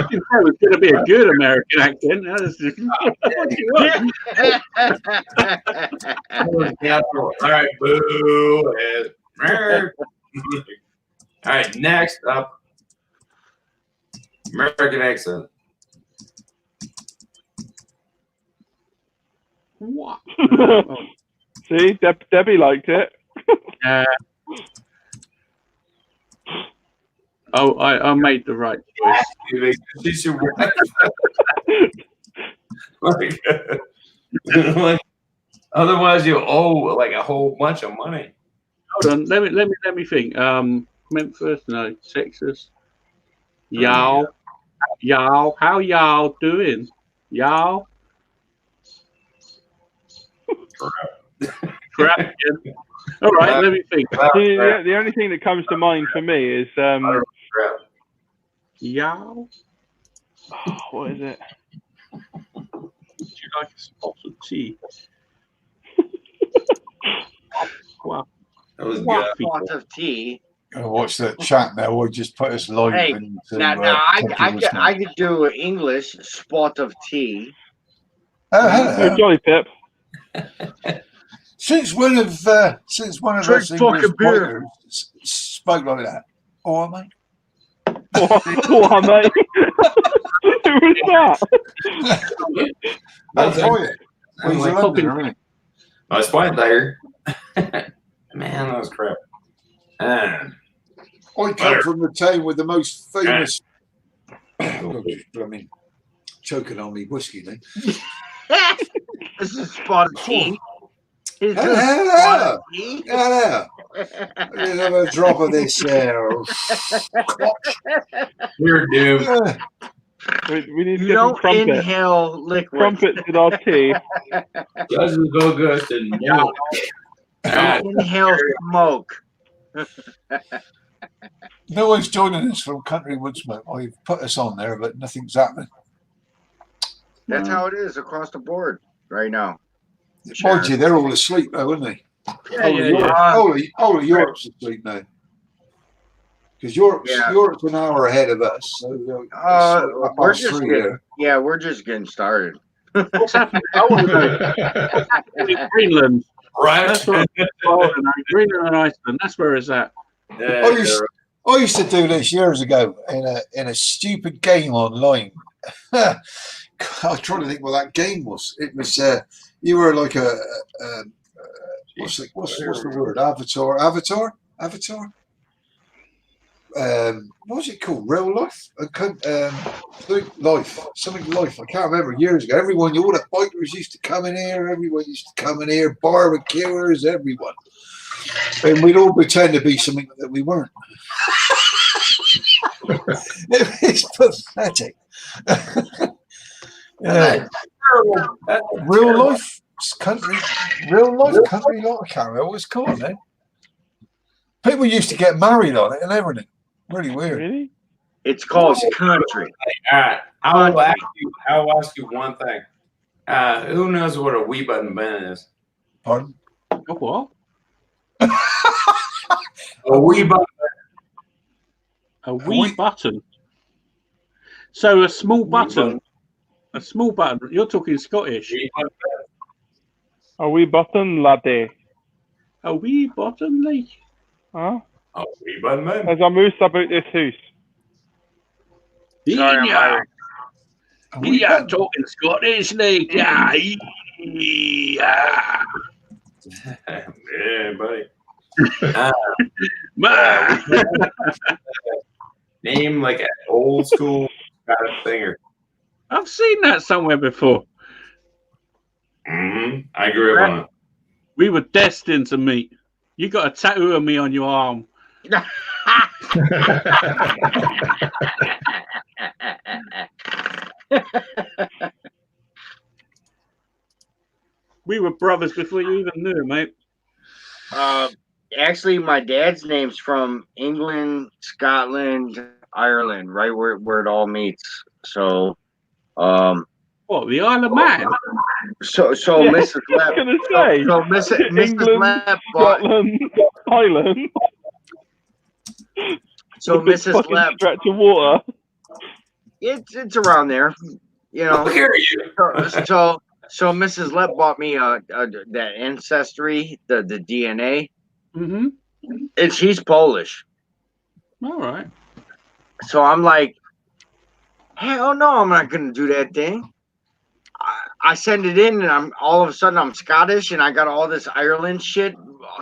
didn't know it was going to be a good American accent. That is just, what do you want? All right, boo. All right, next up, American accent. What? See, Debbie liked it. I made the right choice. Like, otherwise, you owe like a whole bunch of money. Hold on, let me think. Memphis, no, Texas. Y'all, how y'all doing? Y'all. Crap again. All right, let me think. The only thing that comes to mind for me is y'all. Oh, what is it? Would you like a spot of tea? Well, That was What? good. Pot of tea. Watch that chat now. Or just put us live. Hey, into, now Computer I could do English spot of tea. Oh, hello. Jolly Pip. Since one of Drink us fucking English beer. writers spoke like that, all right, mate. What, mate? Who was that? That's right. I'm He's like, a Londoner, isn't he? I was fine there. Man, that was crap. I come from the town with the most famous. I mean, choking on me whiskey then. This is spot of tea. Is this Hello. spot of tea? Yeah. Let's have a drop of this here. We're doomed. We need to You get some don't crumpets. inhale liquid. Crumpets in our tea. Doesn't go good to no. Don't inhale smoke. No one's joining us from Country Woodsmoke. I've put us on there, but nothing's happening. That's how it is across the board right now. Mind you, they're all asleep though, aren't they? Yeah. All of Europe's asleep now. Because Europe's an hour ahead of us. So we're just we're just getting started. I want to know. Greenland. Right. That's what Greenland and Iceland. That's where it's at. I used to do this years ago in a stupid game online. I'm trying to think what that game was. It was you were like a what's the word? Avatar. What was it called? Real life? Something life. I can't remember. Years ago, all the bikers used to come in here. Everyone used to come in here. Barbecuers, everyone, and we'd all pretend to be something that we weren't. It's pathetic. Real life country. I can't remember what it's called. Eh? People used to get married on it and everything. Really weird. Really? It's called country. All right. I'll ask you one thing. Who knows what a wee button bin is? Pardon? A what? A wee button. A wee button. So a small button. A small button. You're talking Scottish. A wee button, laddie. A wee button, like. Huh? A wee button bin. There's a moose about this house. Yeah. Yeah, talking Scottish, like. Yeah. Yeah. Yeah, buddy. Name like an old school kind of singer. I've seen that somewhere before. I grew up on it. We were destined to meet. You got a tattoo of me on your arm. We were brothers before you even knew, mate. Actually, my dad's name's from England, Scotland, Ireland, right where it all meets. So, what, the Isle of Man? So Yeah, Mrs. I was gonna say. So Mrs. England, Lepp bought. Scotland, Ireland. So The big Mrs. fucking Lepp. stretch of water. It's around there, you know. I hear you. So Mrs. Lepp bought me that ancestry, the DNA. Mm-hmm. She's Polish. All right. So I'm like, hell no, I'm not gonna do that thing. I send it in, and I'm all of a sudden I'm Scottish, and I got all this Ireland shit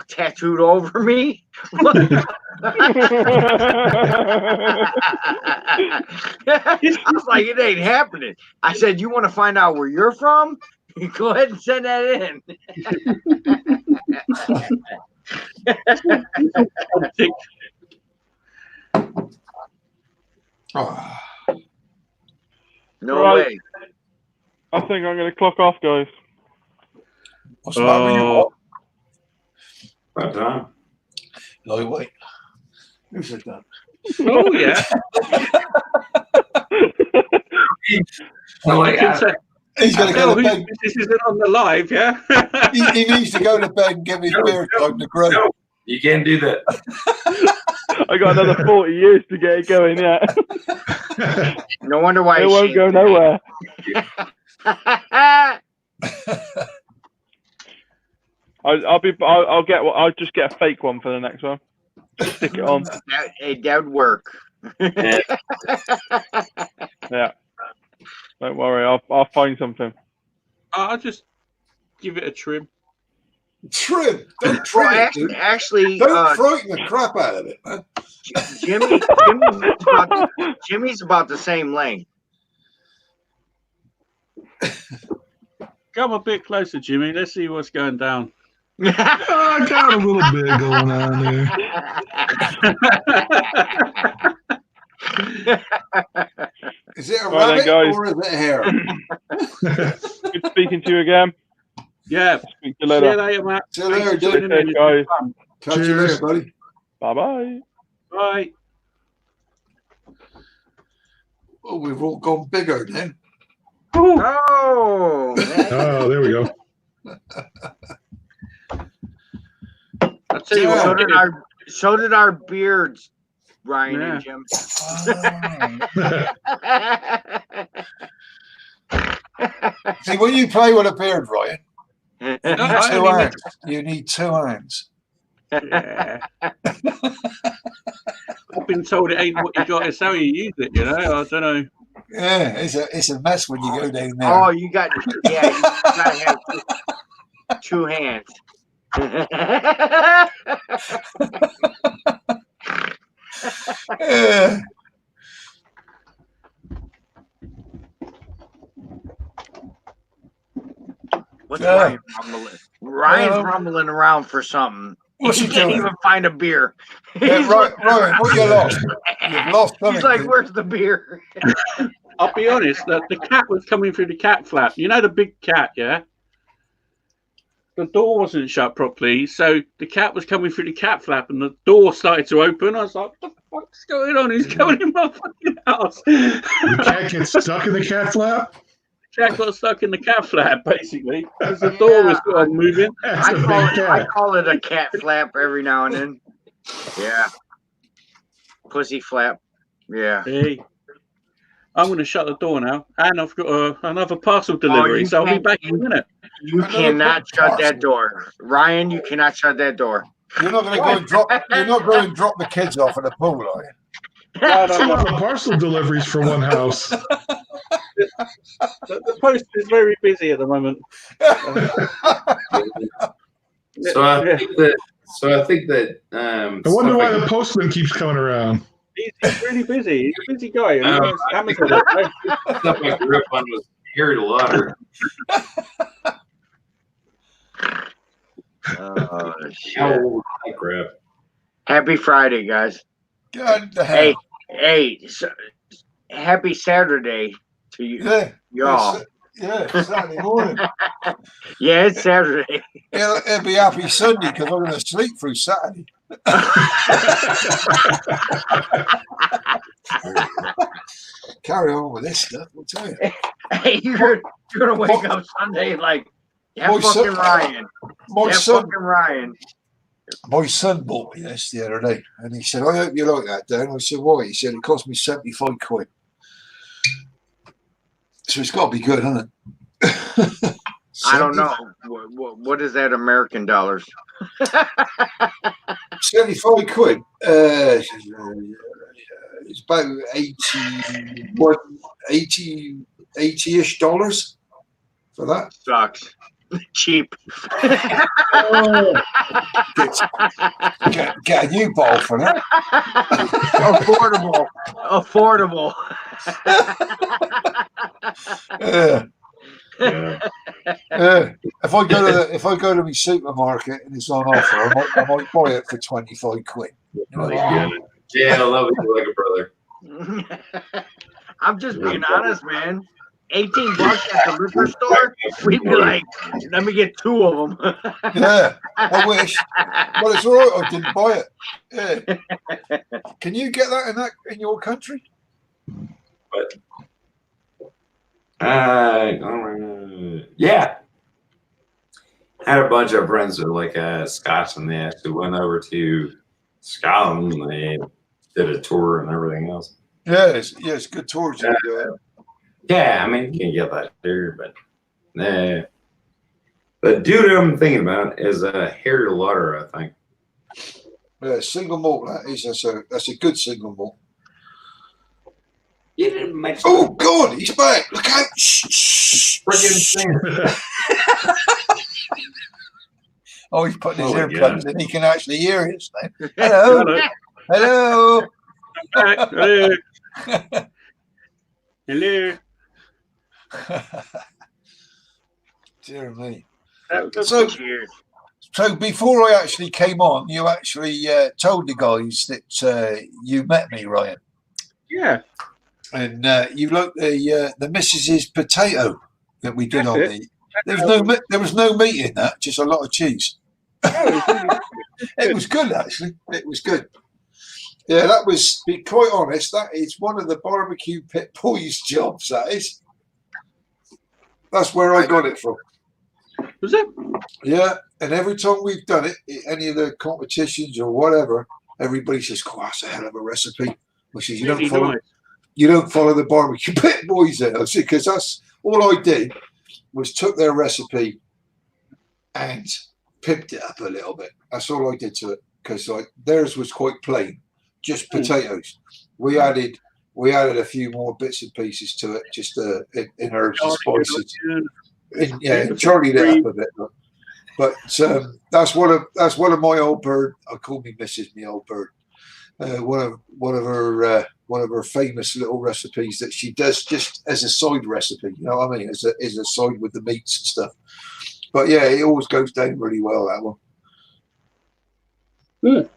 tattooed over me. I was like, it ain't happening. I said, you want to find out where you're from? Go ahead and send that in. No Right. way. I think I'm going to clock off, guys. What's the matter with you? About time. Lightweight. Who said that? Oh, yeah. He's going to go to bed. This isn't on the live, yeah? He needs to go to bed and give his beard time to grow. You can't do that. I got another 40 years to get it going. Yeah, No wonder why it he won't shaved go his nowhere. I'll just get a fake one for the next one. Stick it on. that would work. Yeah. Don't worry, I'll find something. I'll just give it a trim. Trim. Don't trim Well, it, dude. actually, Don't frighten the crap out of it, man. Jimmy's about the same length. Come a bit closer, Jimmy. Let's see what's going down. I got a little bit going on there. Is it a Right then, rabbit guys. or is it a hare? Good speaking to you again. Yeah. Speak to you See you later. later, Matt. See you later, Thanks for dude. joining in. Guys. Catch you Cheers. later, buddy. Bye bye. Bye. Oh, we've all gone bigger then. Oh, man. Oh, there we go. I'll tell you So what. did our beards, Ryan and Jim. See, when you play with a beard, Ryan, No, you I need two only hands. You need two hands. Yeah. I've been told it ain't what you got, it's how you use it, you know. I don't know. Yeah, it's a mess when you go down there. Oh, you gotta have two hands. Yeah. What's Yeah. Ryan rumbling? Ryan's rumbling around for something. What's he he can't doing? even find a beer. Yeah, Ryan, what you lost? You've lost something. He's like, dude. "Where's the beer?" I'll be honest, the cat was coming through the cat flap. You know the big cat, yeah? The door wasn't shut properly, so the cat was coming through the cat flap and the door started to open. I was like, what the fuck's going on? He's going in my fucking house. The cat gets stuck in the cat flap? The cat got stuck in the cat flap, basically, because the door was moving. That's I a big I cat. call it a cat flap every now and then. Yeah. Pussy flap. Yeah. Hey, I'm going to shut the door now, and I've got another parcel delivery, you so I'll be can't- back in a minute. You Another cannot shut parcel. that door. Ryan, you cannot shut that door. You're not going to go and drop. You're not going and drop the kids off at the pool, are you? That's a lot of parcel deliveries for one house. The post is very busy at the moment. So I think that. I wonder why the postman keeps coming around. He's really busy. He's a busy guy. Amazon. stuff I grew up on was Harry Lauder. Oh, How shit. old was that crap? Happy Friday, guys. God the hell. Hey, so, happy Saturday to you, Yeah. y'all. Yeah, Saturday morning. Yeah, it's Saturday. It'll be happy Sunday because I'm going to sleep through Saturday. Carry on with this stuff, I'll tell you. Hey, you're gonna wake up Sunday like, yeah, My fucking son- Ryan. My Yeah, son, fucking Ryan. my son bought me this the other day, and he said, "I hope you like that, Dan." I said, "Why?" He said, "It cost me 75 quid." So it's got to be good, hasn't it? I don't know. What is that American dollars? 75 quid. It's about 80-ish dollars for that. Sucks. Cheap. Get a new ball for that. Affordable. If I go to my supermarket and it's on offer, I might buy it for 25 quid. You know? Yeah, I love you like a brother. I'm just being honest, man. $18 at the liquor store, we'd be like, let me get 2 of them. Yeah, I wish. But it's all right, I didn't buy it. Yeah. Can you get that in your country? But yeah. had a bunch of friends that were like Scots, and they actually went over to Scotland and they did a tour and everything else. Yeah, it's good tours. Yeah, I mean, you can get that there, but the dude I'm thinking about is Harry Lauder, I think. Yeah, single malt. That's a good single malt. You didn't mention. Oh God, he's back! Look out! Shh. Friggin' Oh, he's putting his Oh, earplugs in. He can actually hear us now. Hello, hello. Hello. Hello. Dear me. So, So before I actually came on, you actually told the guys that you met me, Ryan. yeah. And you liked the Mrs.'s potato that we did That's on it. there was no meat in that, just a lot of cheese. It was good, actually. It was good. Yeah, that was, be quite honest, that is one of the barbecue pit boys' jobs, that is. That's where I got it from. Was it? Yeah, and every time we've done it, any of the competitions or whatever, everybody says, "Oh, that's a hell of a recipe." Which is Really nice. you don't follow the barbecue pit boys there, because that's all I did was took their recipe and pimped it up a little bit. That's all I did to it, because like theirs was quite plain, just potatoes. We added a few more bits and pieces to it, just in herbs and spices. Charlie it up a bit. But that's one of my old bird. I call me Mrs. Me old bird. One of her famous little recipes that she does just as a side recipe. You know what I mean? As a side with the meats and stuff. But yeah, it always goes down really well, that one.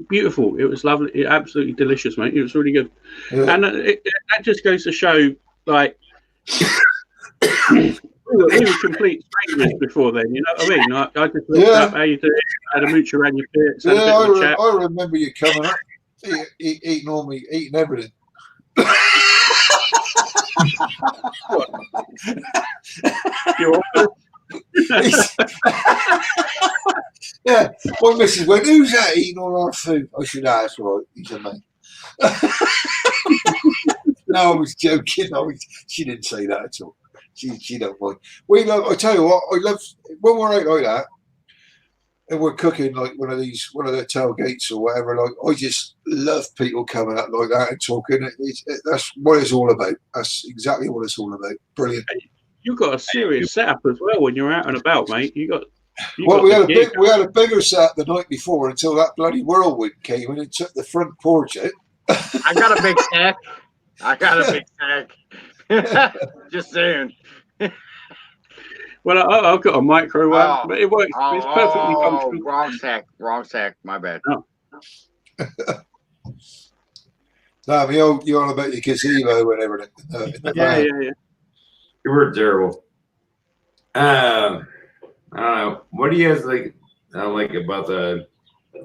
Beautiful. It was lovely. Absolutely delicious, mate. It was really good. Yeah. And that just goes to show, like, we were complete strangers before then. You know what I mean? I just looked up how you do it, had a mooch around your pits, had a bit of a chat. I remember you coming up, eating everything. Yeah, my missus went, "Who's that eating all our food?" I said, "That's right, he's a mate." No, I was joking. She didn't say that at all. She don't mind. I tell you what, I love when we're out like that and we're cooking like one of the tailgates or whatever. Like, I just love people coming up like that and talking. That's what it's all about. That's exactly what it's all about. Brilliant. You've got a serious setup as well when you're out and about, mate. We had a bigger setup the night before until that bloody whirlwind came in and took the front porch out. I got a big sack. Just saying. Well, I've got a micro one, but it works. It's perfectly functional. Wrong sack. My bad. Oh. No, you're on about your gazebo and everything. Yeah. You were terrible. I don't know. What do you guys like about the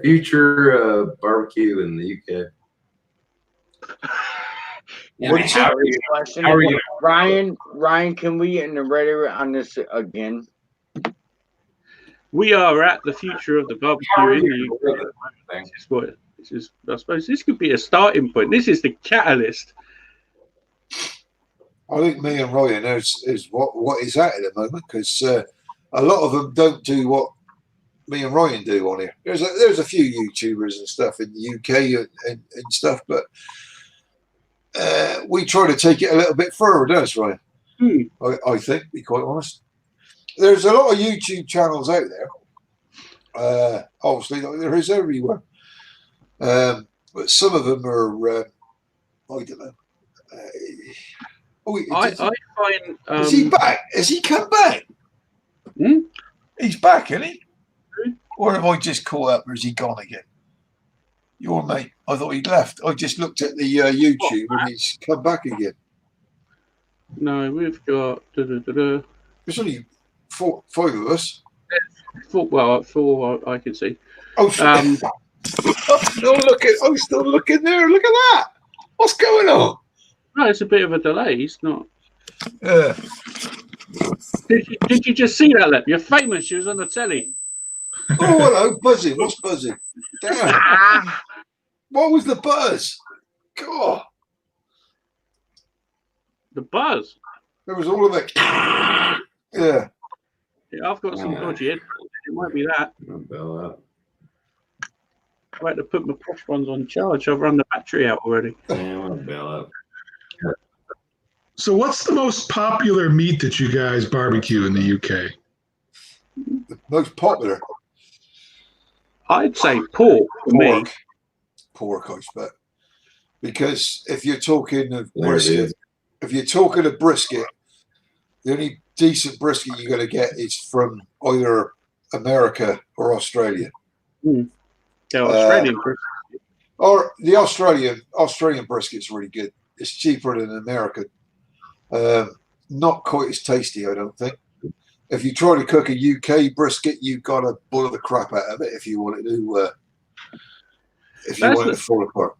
future of barbecue in the UK? How are you? Ryan, can we iterate on this again? We are at the future of the barbecue in the UK. I suppose this could be a starting point. This is the catalyst. I think me and Ryan is what is at the moment, because a lot of them don't do what me and Ryan do on here. There's a few YouTubers and stuff in the UK and stuff, but we try to take it a little bit further, don't us, Ryan? I think, to be quite honest. There's a lot of YouTube channels out there. Obviously, there is everywhere. But some of them are, I don't know. I find. Is he back? Has he come back? He's back, isn't he? Or have I just caught up, or is he gone again? Your mate. I thought he'd left. I just looked at the YouTube and he's come back again. No, we've got. There's only 5 of us. Four I can see. Oh, I'm still looking there. Look at that. What's going on? No, it's a bit of a delay. It's not. Yeah. Did you just see that, Lep? You're famous. She was on the telly. Oh, hello, buzzing. What's buzzing? Damn. What was the buzz? God. The buzz. There was all of it. Yeah. Yeah, I've got some dodgy headphones. It might be that. I had to put my posh ones on charge. I've run the battery out already. So, what's the most popular meat that you guys barbecue in the UK? The most popular. I'd say pork for me. Pork, I expect. Because if you're talking of brisket, the only decent brisket you're going to get is from either America or Australia. Yeah, Australian brisket. Or the Australian brisket's really good. It's cheaper than American. Not quite as tasty, I don't think. If you try to cook a UK brisket, you've got to boil the crap out of it if you want it to. If you want it to fall apart.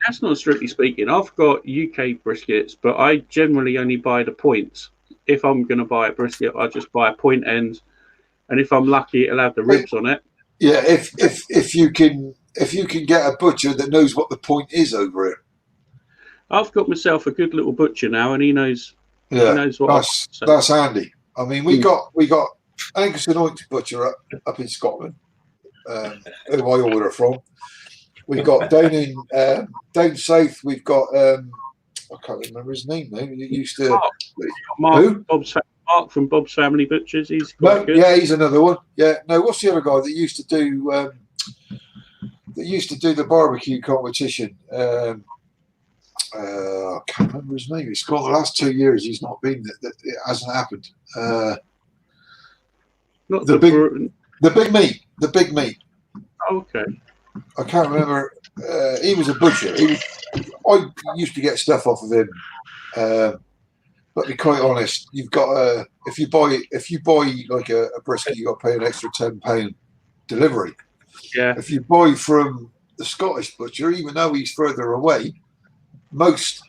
That's not strictly speaking. I've got UK briskets, but I generally only buy the points. If I'm going to buy a brisket, I just buy a point end, and if I'm lucky, it'll have the ribs on it. Yeah, if you can get a butcher that knows what the point is over here. I've got myself a good little butcher now, and he knows. Yeah, he knows what. That's handy. I mean, we got Angus and Oint's butcher up in Scotland, who I order from. We've got down south. We've got I can't remember his name now. He used to Mark from Bob's Family Butchers. He's quite good. Yeah, he's another one. Yeah, no. What's the other guy that used to do the barbecue competition? I can't remember his name. It's gone the last 2 years. He's not been. It hasn't happened. Not the big meat. The big meat. Okay. I can't remember. He was a butcher. I used to get stuff off of him. But to be quite honest, you've got if you buy like a brisket, you got to pay an extra £10 delivery. Yeah. If you buy from the Scottish butcher, even though he's further away, most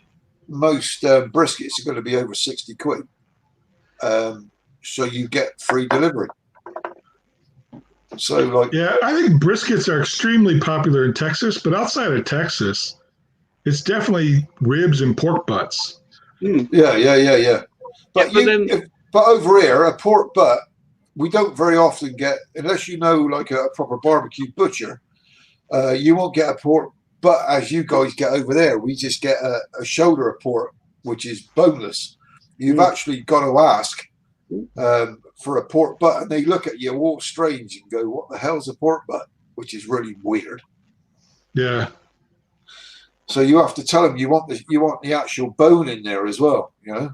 briskets are going to be over £60. So you get free delivery. So yeah, I think briskets are extremely popular in Texas, but outside of Texas, it's definitely ribs and pork butts. Yeah. But over here, a pork butt, we don't very often get, unless you know like a proper barbecue butcher, you won't get a pork butt as you guys get over there. We just get a shoulder of pork, which is boneless. You've actually got to ask for a pork butt, and they look at you all strange and go, "What the hell's a pork butt?" Which is really weird. Yeah. So you have to tell them you want the actual bone in there as well, you know,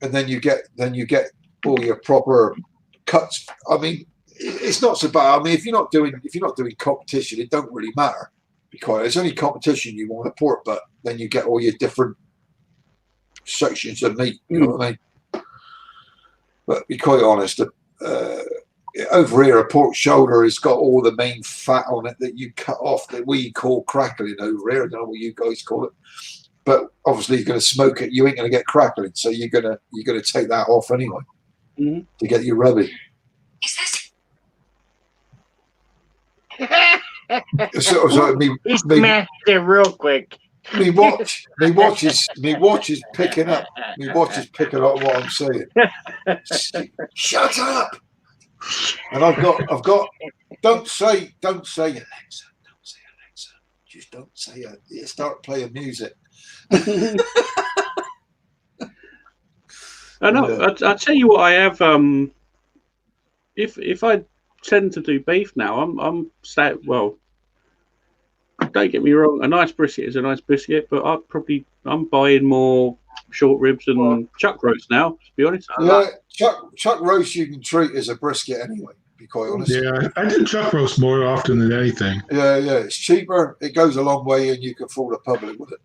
and then you get all your proper cuts. I mean, it's not so bad. I mean, if you're not doing competition, it don't really matter because it's only competition. You want a pork butt, then you get all your different sections of meat. You know what I mean? But be quite honest, over here, a pork shoulder has got all the main fat on it that you cut off that we call crackling over here. I don't know what you guys call it, but obviously you're going to smoke it. You ain't going to get crackling, so you're going to take that off anyway to get your rubby. So he smashed it real quick. Me watch is picking up. Me watch is picking up what I'm saying. Shut up. And I've got. Don't say Alexa. Just don't say it. Start playing music. I know. I'll tell you what I have. If I tend to do beef now, I'm well. Don't get me wrong. A nice brisket is a nice brisket, but I'm buying more short ribs and chuck roast now. To be honest. Yeah, chuck roast you can treat as a brisket anyway. To be quite honest. Yeah, I do chuck roast more often than anything. Yeah, it's cheaper. It goes a long way, and you can fool the public with it.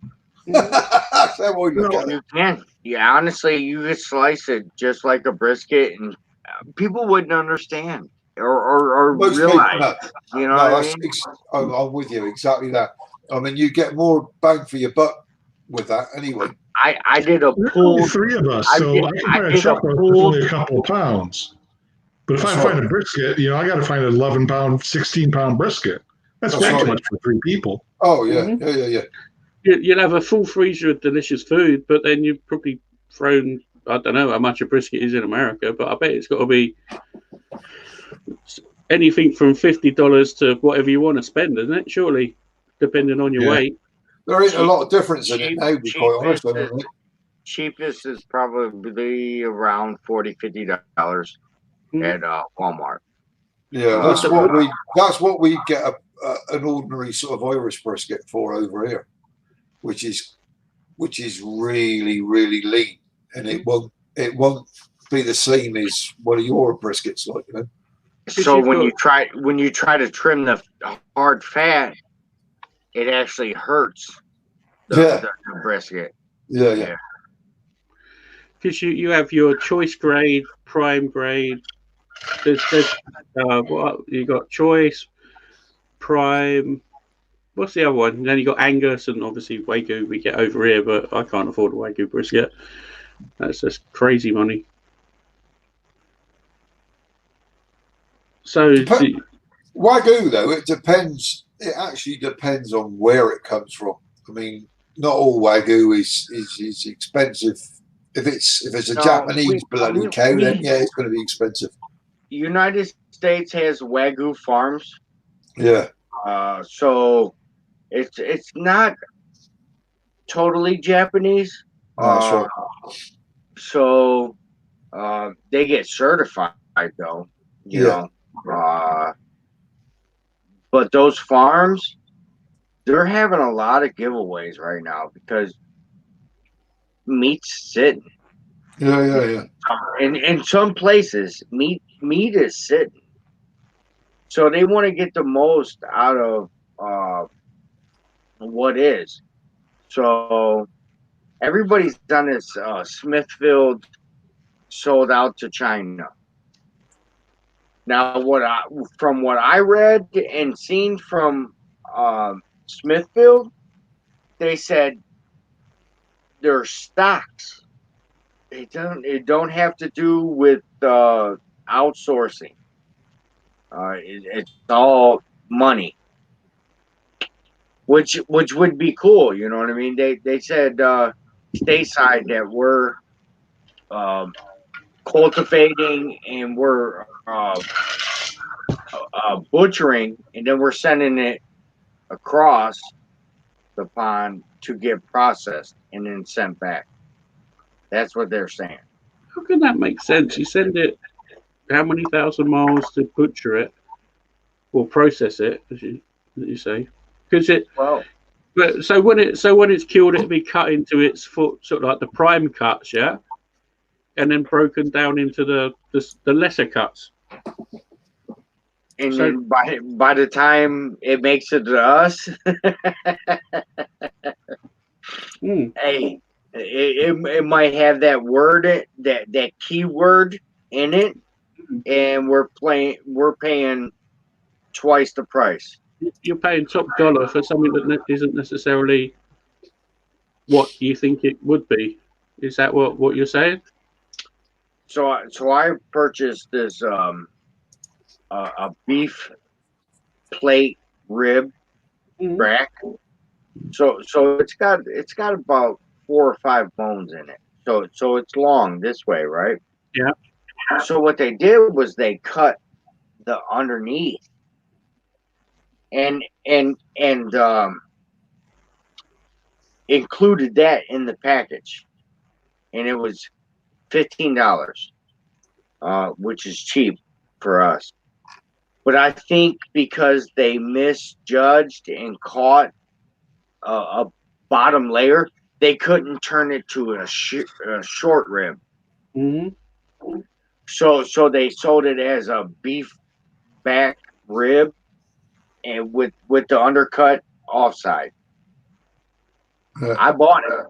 That's how I look at it. You can. Yeah, honestly, you could slice it just like a brisket, and people wouldn't understand or realize. You know, what I mean? I'm with you exactly that. I mean, you get more bang for your buck with that anyway. I did a There's only pulled. 3 of us, I so did- I can I find a did a chuck that's pool. only a couple of pounds. But if I That's find right. a brisket, I got to find an 11-pound, 16-pound brisket. That's That's way too right. much for 3 people. Oh yeah, Mhm. yeah. You'll have a full freezer of delicious food, but then you've probably thrown, I don't know how much a brisket is in America, but I bet it's got to be anything from $50 to whatever you want to spend, isn't it? Surely, depending on your Yeah. weight. There ain't a lot of difference in it Cheap- now, to be quite honest. cheapest I don't think. Cheapest is probably around $40-$50 Mhm. at Walmart. Yeah, that's what we get an ordinary sort of Irish brisket for over here, which is really lean, and it won't be the same as one of your briskets, like, you know. So you've when got- you try to trim the hard fat, it actually hurts the brisket. Yeah. Because you have your choice grade, prime grade. There's what you got? Choice, prime. What's the other one? And then you got Angus and obviously Wagyu. We get over here, but I can't afford a Wagyu brisket. That's just crazy money. So Wagyu, though, it depends. It actually depends on where it comes from. I mean, not all Wagyu is expensive. If it's a No, Japanese bloody cow, then yeah, it's going to be expensive. United States has Wagyu farms, Yeah. so it's not totally Japanese. Sure. So they get certified though, you know. But those farms, they're having a lot of giveaways right now because meat's sitting. Yeah. In some places, meat is sitting. So they want to get the most out of what is. So everybody's done this. Smithfield sold out to China. Now, from what I read and seen from Smithfield, they said their stocks. It don't have to do with outsourcing. It's all money, which would be cool. You know what I mean? They said stateside that we're cultivating and we're butchering, and then we're sending it across the pond to get processed and then sent back. That's what they're saying. how can that make sense? You send it how many thousand miles to butcher it or process it, as you say? Because but so when it's killed, it'll be cut into its foot, sort of like the prime cuts, yeah, and then broken down into the lesser cuts. And then by the time it makes it to us, hey, it might have that word, that keyword in it, and we're paying twice the price. You're paying top dollar for something that isn't necessarily what you think it would be. Is that what you're saying? So I purchased this a beef plate rib rack. So it's got about 4 or 5 bones in it. So it's long this way, right? Yeah. So what they did was they cut the underneath and included that in the package, and it was $15, which is cheap for us. But I think because they misjudged and caught a bottom layer, they couldn't turn it to a short rib. Mm-hmm. So they sold it as a beef back rib, and with the undercut offside. I bought it.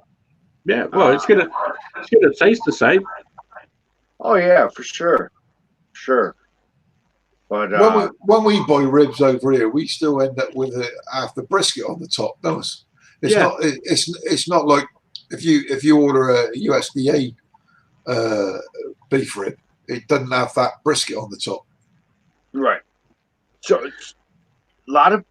Yeah, well, it's gonna taste the same. Oh yeah, for sure. But when we buy ribs over here, we still end up with half the brisket on the top, don't we? It's not if you order a USDA beef rib, it doesn't have that brisket on the top. Right. So it's a lot of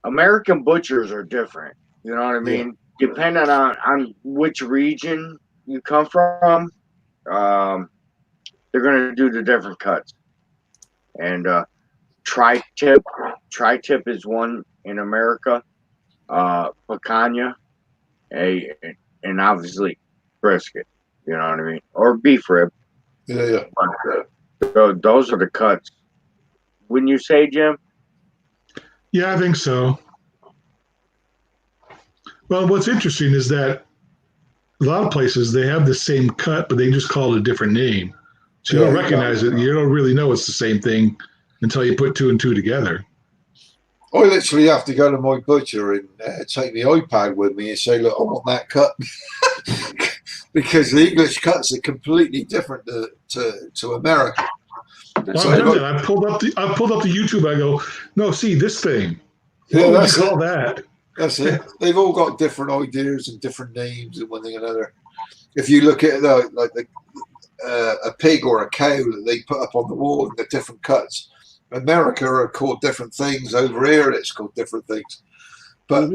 American butchers are different. You know what I mean? Depending on which region you come from, they're going to do the different cuts. And tri-tip is one in America. Picanha, and obviously brisket. You know what I mean? Or beef rib. Yeah. But, those are the cuts. Wouldn't you say, Jim? Yeah, I think so. Well, what's interesting is that a lot of places they have the same cut, but they just call it a different name. So you don't recognize it. You don't really know it's the same thing until you put two and two together. I literally have to go to my butcher and take the iPad with me and say, look, I want that cut. Because the English cuts are completely different to America. Well, so I pulled up the YouTube. I go, no, see this thing. Yeah, what would you call that? That's it. They've all got different ideas and different names and one thing or another. If you look at a pig or a cow that they put up on the wall and the different cuts, America are called different things. Over here, it's called different things. But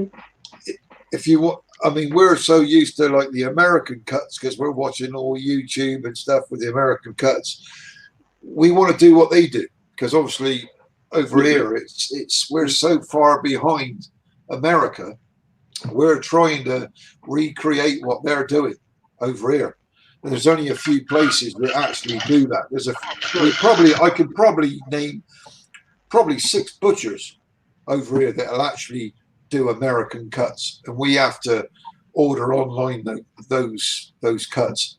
if you want, I mean, we're so used to like the American cuts because we're watching all YouTube and stuff with the American cuts. We want to do what they do because obviously over here we're so far behind America. We're trying to recreate what they're doing over here. And there's only a few places that actually do that. I could probably name 6 butchers over here that'll actually do American cuts, and we have to order online those cuts.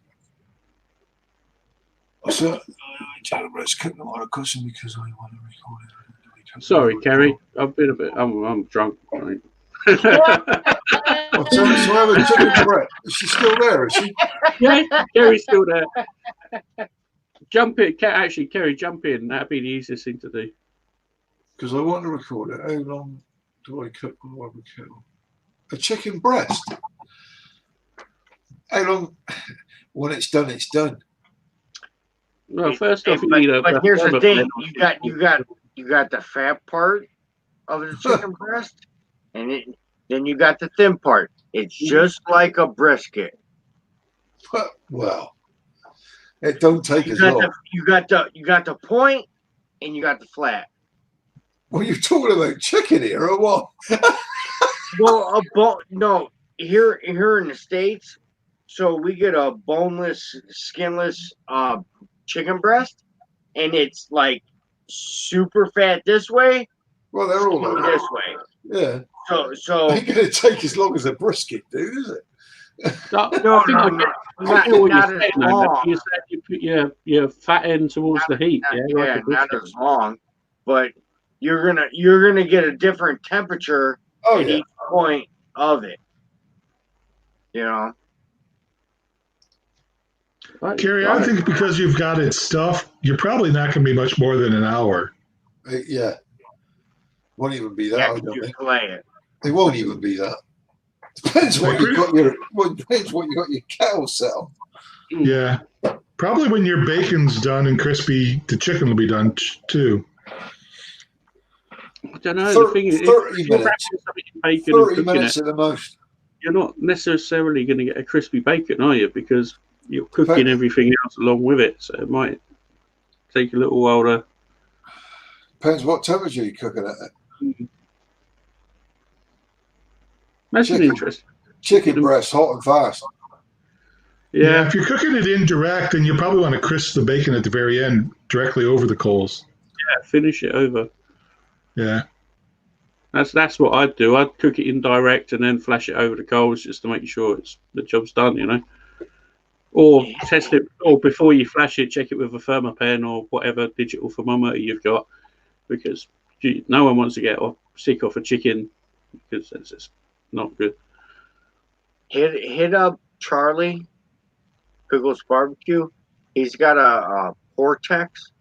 So sorry, Kerry, I've been a bit. I'm drunk. Right? So I have a chicken breast. Is she still there? Is she? Yeah, Kerry's still there. Jump in, actually, Kerry, jump in. That'd be the easiest thing to do. Because I want to record it. How long do I cook barbecue? A chicken breast. How long? When it's done, it's done. Well, first off, you need a. But here's the thing: you got the fat part of the chicken breast, and then you got the thin part. It's just like a brisket. Well, it don't take as long. You got the point, and you got the flat. Well, you're talking about chicken here, or what? Well, no, here in the States, so we get a boneless, skinless chicken breast, and it's like super fat this way. Well, they're all like this way. Yeah. So ain't gonna take as long as a brisket, dude, is it? No, not as long. You said you put your fat end towards the heat. Not as long, but you're gonna get a different temperature at each point of it. You know. Kerry, I think because you've got it stuffed, you're probably not going to be much more than an hour. Yeah. Won't even be that. I don't think. Play it. It won't even be that. Depends what you got your kettle set on. Yeah. Probably when your bacon's done and crispy, the chicken will be done too. I don't know. 30 minutes. 30 minutes at the most. You're not necessarily going to get a crispy bacon, are you? Because you're cooking everything else along with it, so it might take a little while to. Depends what temperature you're cooking at. That's interesting. Chicken breast, hot and fast. Yeah, if you're cooking it indirect, then you probably want to crisp the bacon at the very end, directly over the coals. Yeah, finish it over. Yeah. That's what I'd do. I'd cook it indirect and then flash it over the coals just to make sure the job's done, you know. Or test it, or before you flash it, check it with a thermopen or whatever digital thermometer you've got, because no one wants to get sick off a chicken because it's just not good. Hit up Charlie, Pickles Barbecue. He's got a Vortex,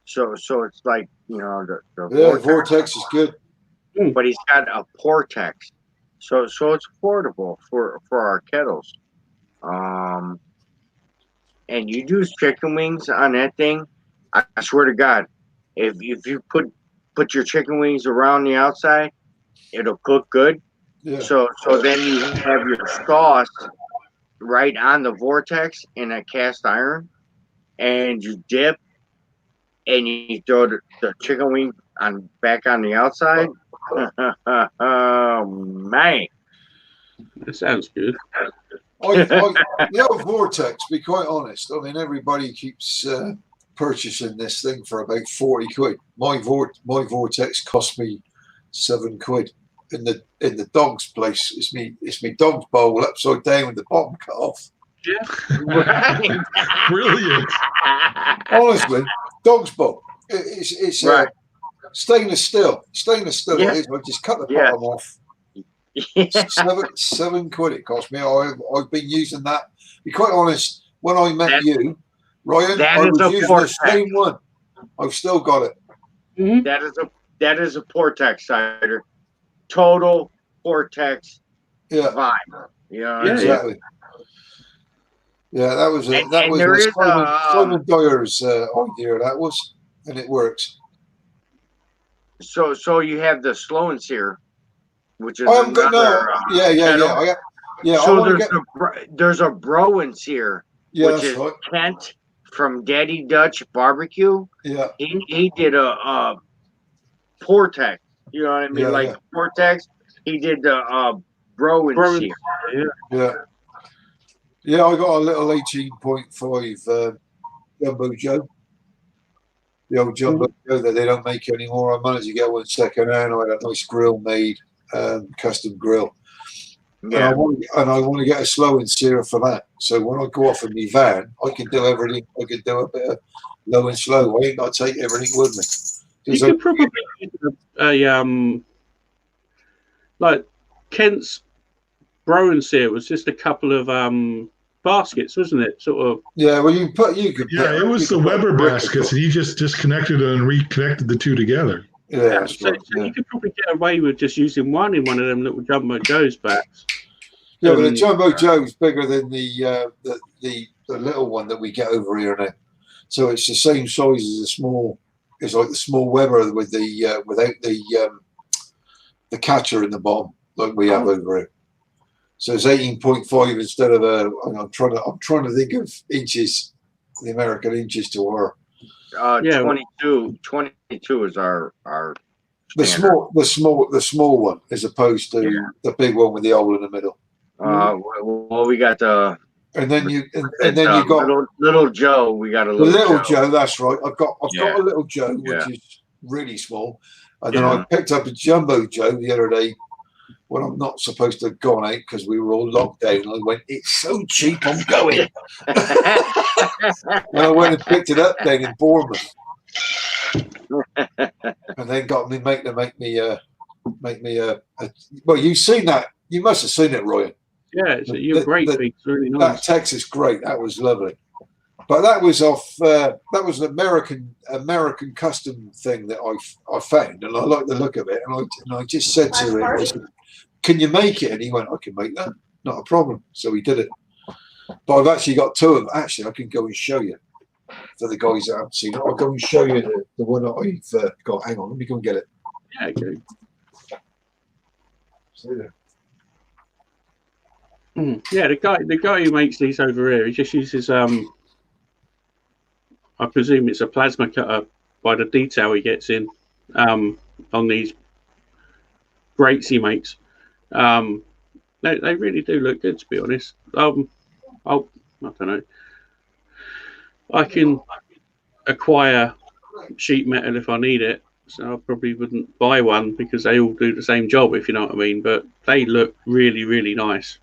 so it's like, you know, the Vortex is good. But he's got a Vortex, So it's affordable for our kettles. And you use chicken wings on that thing. I swear to God, if you put your chicken wings around the outside, it'll cook good. Yeah. So then you have your sauce right on the vortex in a cast iron, and you dip, and you throw the chicken wing back on the outside. Oh man, That sounds good. The old Vortex, to be quite honest, I mean, everybody keeps purchasing this thing for about 40 quid. My Vortex cost me 7 quid. In the dog's place, it's me dog's bowl upside down with the bottom cut off. Yeah. Brilliant. Honestly, dog's bowl. It's Right. Stainless steel. Yeah. It is. I just cut the Yeah. bottom off. Yeah. 7 quid it cost me. I've been using that. To be quite honest, when I met you, Ryan, that I is was a using Vortex. the same one. I've still got it. Mhm. That is a Vortex cider. Total Vortex Yeah, vibe. You know what I mean? exactly. Yeah, that was And Simon there is Dyer's idea. That was, and it works. So you have the slow and sear, which is I haven't got another. Yeah. So I there's a bro and sear, yeah, which that's is right. Kent from Daddy Dutch Barbecue. Yeah, He did a Vortex. You know what I mean? Yeah, like yeah. Vortex. He did the bro and Bro and sear. yeah. Yeah, I got a little 18.5 Jumbo Joe. The old Jumbo Joe that they don't make anymore. I managed to get one second hand. I had a nice grill made, custom grill. And I Yeah. want to get a slow and sear for that. So when I go off in my van, I can do everything. I can do a bit of low and slow. I ain't got to take everything with me. You could probably get like Kent's Bro and Sear was just a couple of baskets, wasn't it? Sort of. Yeah, well, you could. Yeah, it was the Weber baskets, and he just disconnected and reconnected the two together. Yeah, that's So, right. so you could probably get away with just using one in one of them little Jumbo Joe's backs. Yeah, but the Jumbo Joe's bigger than the little one that we get over here now. So it's the same size as the small. It's like the small Weber with the without the catcher in the bottom, like we have over here. So it's 18.5 instead of I'm trying to think of inches, the American inches to our. 22 is our The standard. small one, as opposed to the big one with the hole in the middle. Well, we got the And then you got little Joe. We got a the little little Joe. Joe. That's right. I've got Yeah. a little Joe, which Yeah. is really small, and then Yeah. I picked up a Jumbo Joe the other day when I'm not supposed to have gone out because we were all locked down. I went, it's so cheap, I'm going. And I went and picked it up down in Bournemouth, and then got me mate to make me a. Well, you've seen that. You must have seen it, Ryan. Yeah, you're great. It's really That nice. Texas great. That was lovely. But that was off. That was an American custom thing that I found, and I like the look of it. And I just said to him, I said, "Can you make it?" And he went, "I can make that. Not a problem." So he did it. But I've actually got two of them. Actually, I can go and show you for the guys that haven't seen it. I'll go and show you the one that I've got. Hang on, let me go and get it. Yeah, okay. See there. Yeah, the guy who makes these over here, he just uses I presume it's a plasma cutter by the detail he gets in on these grates he makes. They really do look good, to be honest. I don't know. I can acquire sheet metal if I need it, so I probably wouldn't buy one because they all do the same job, if you know what I mean. But they look really, really nice.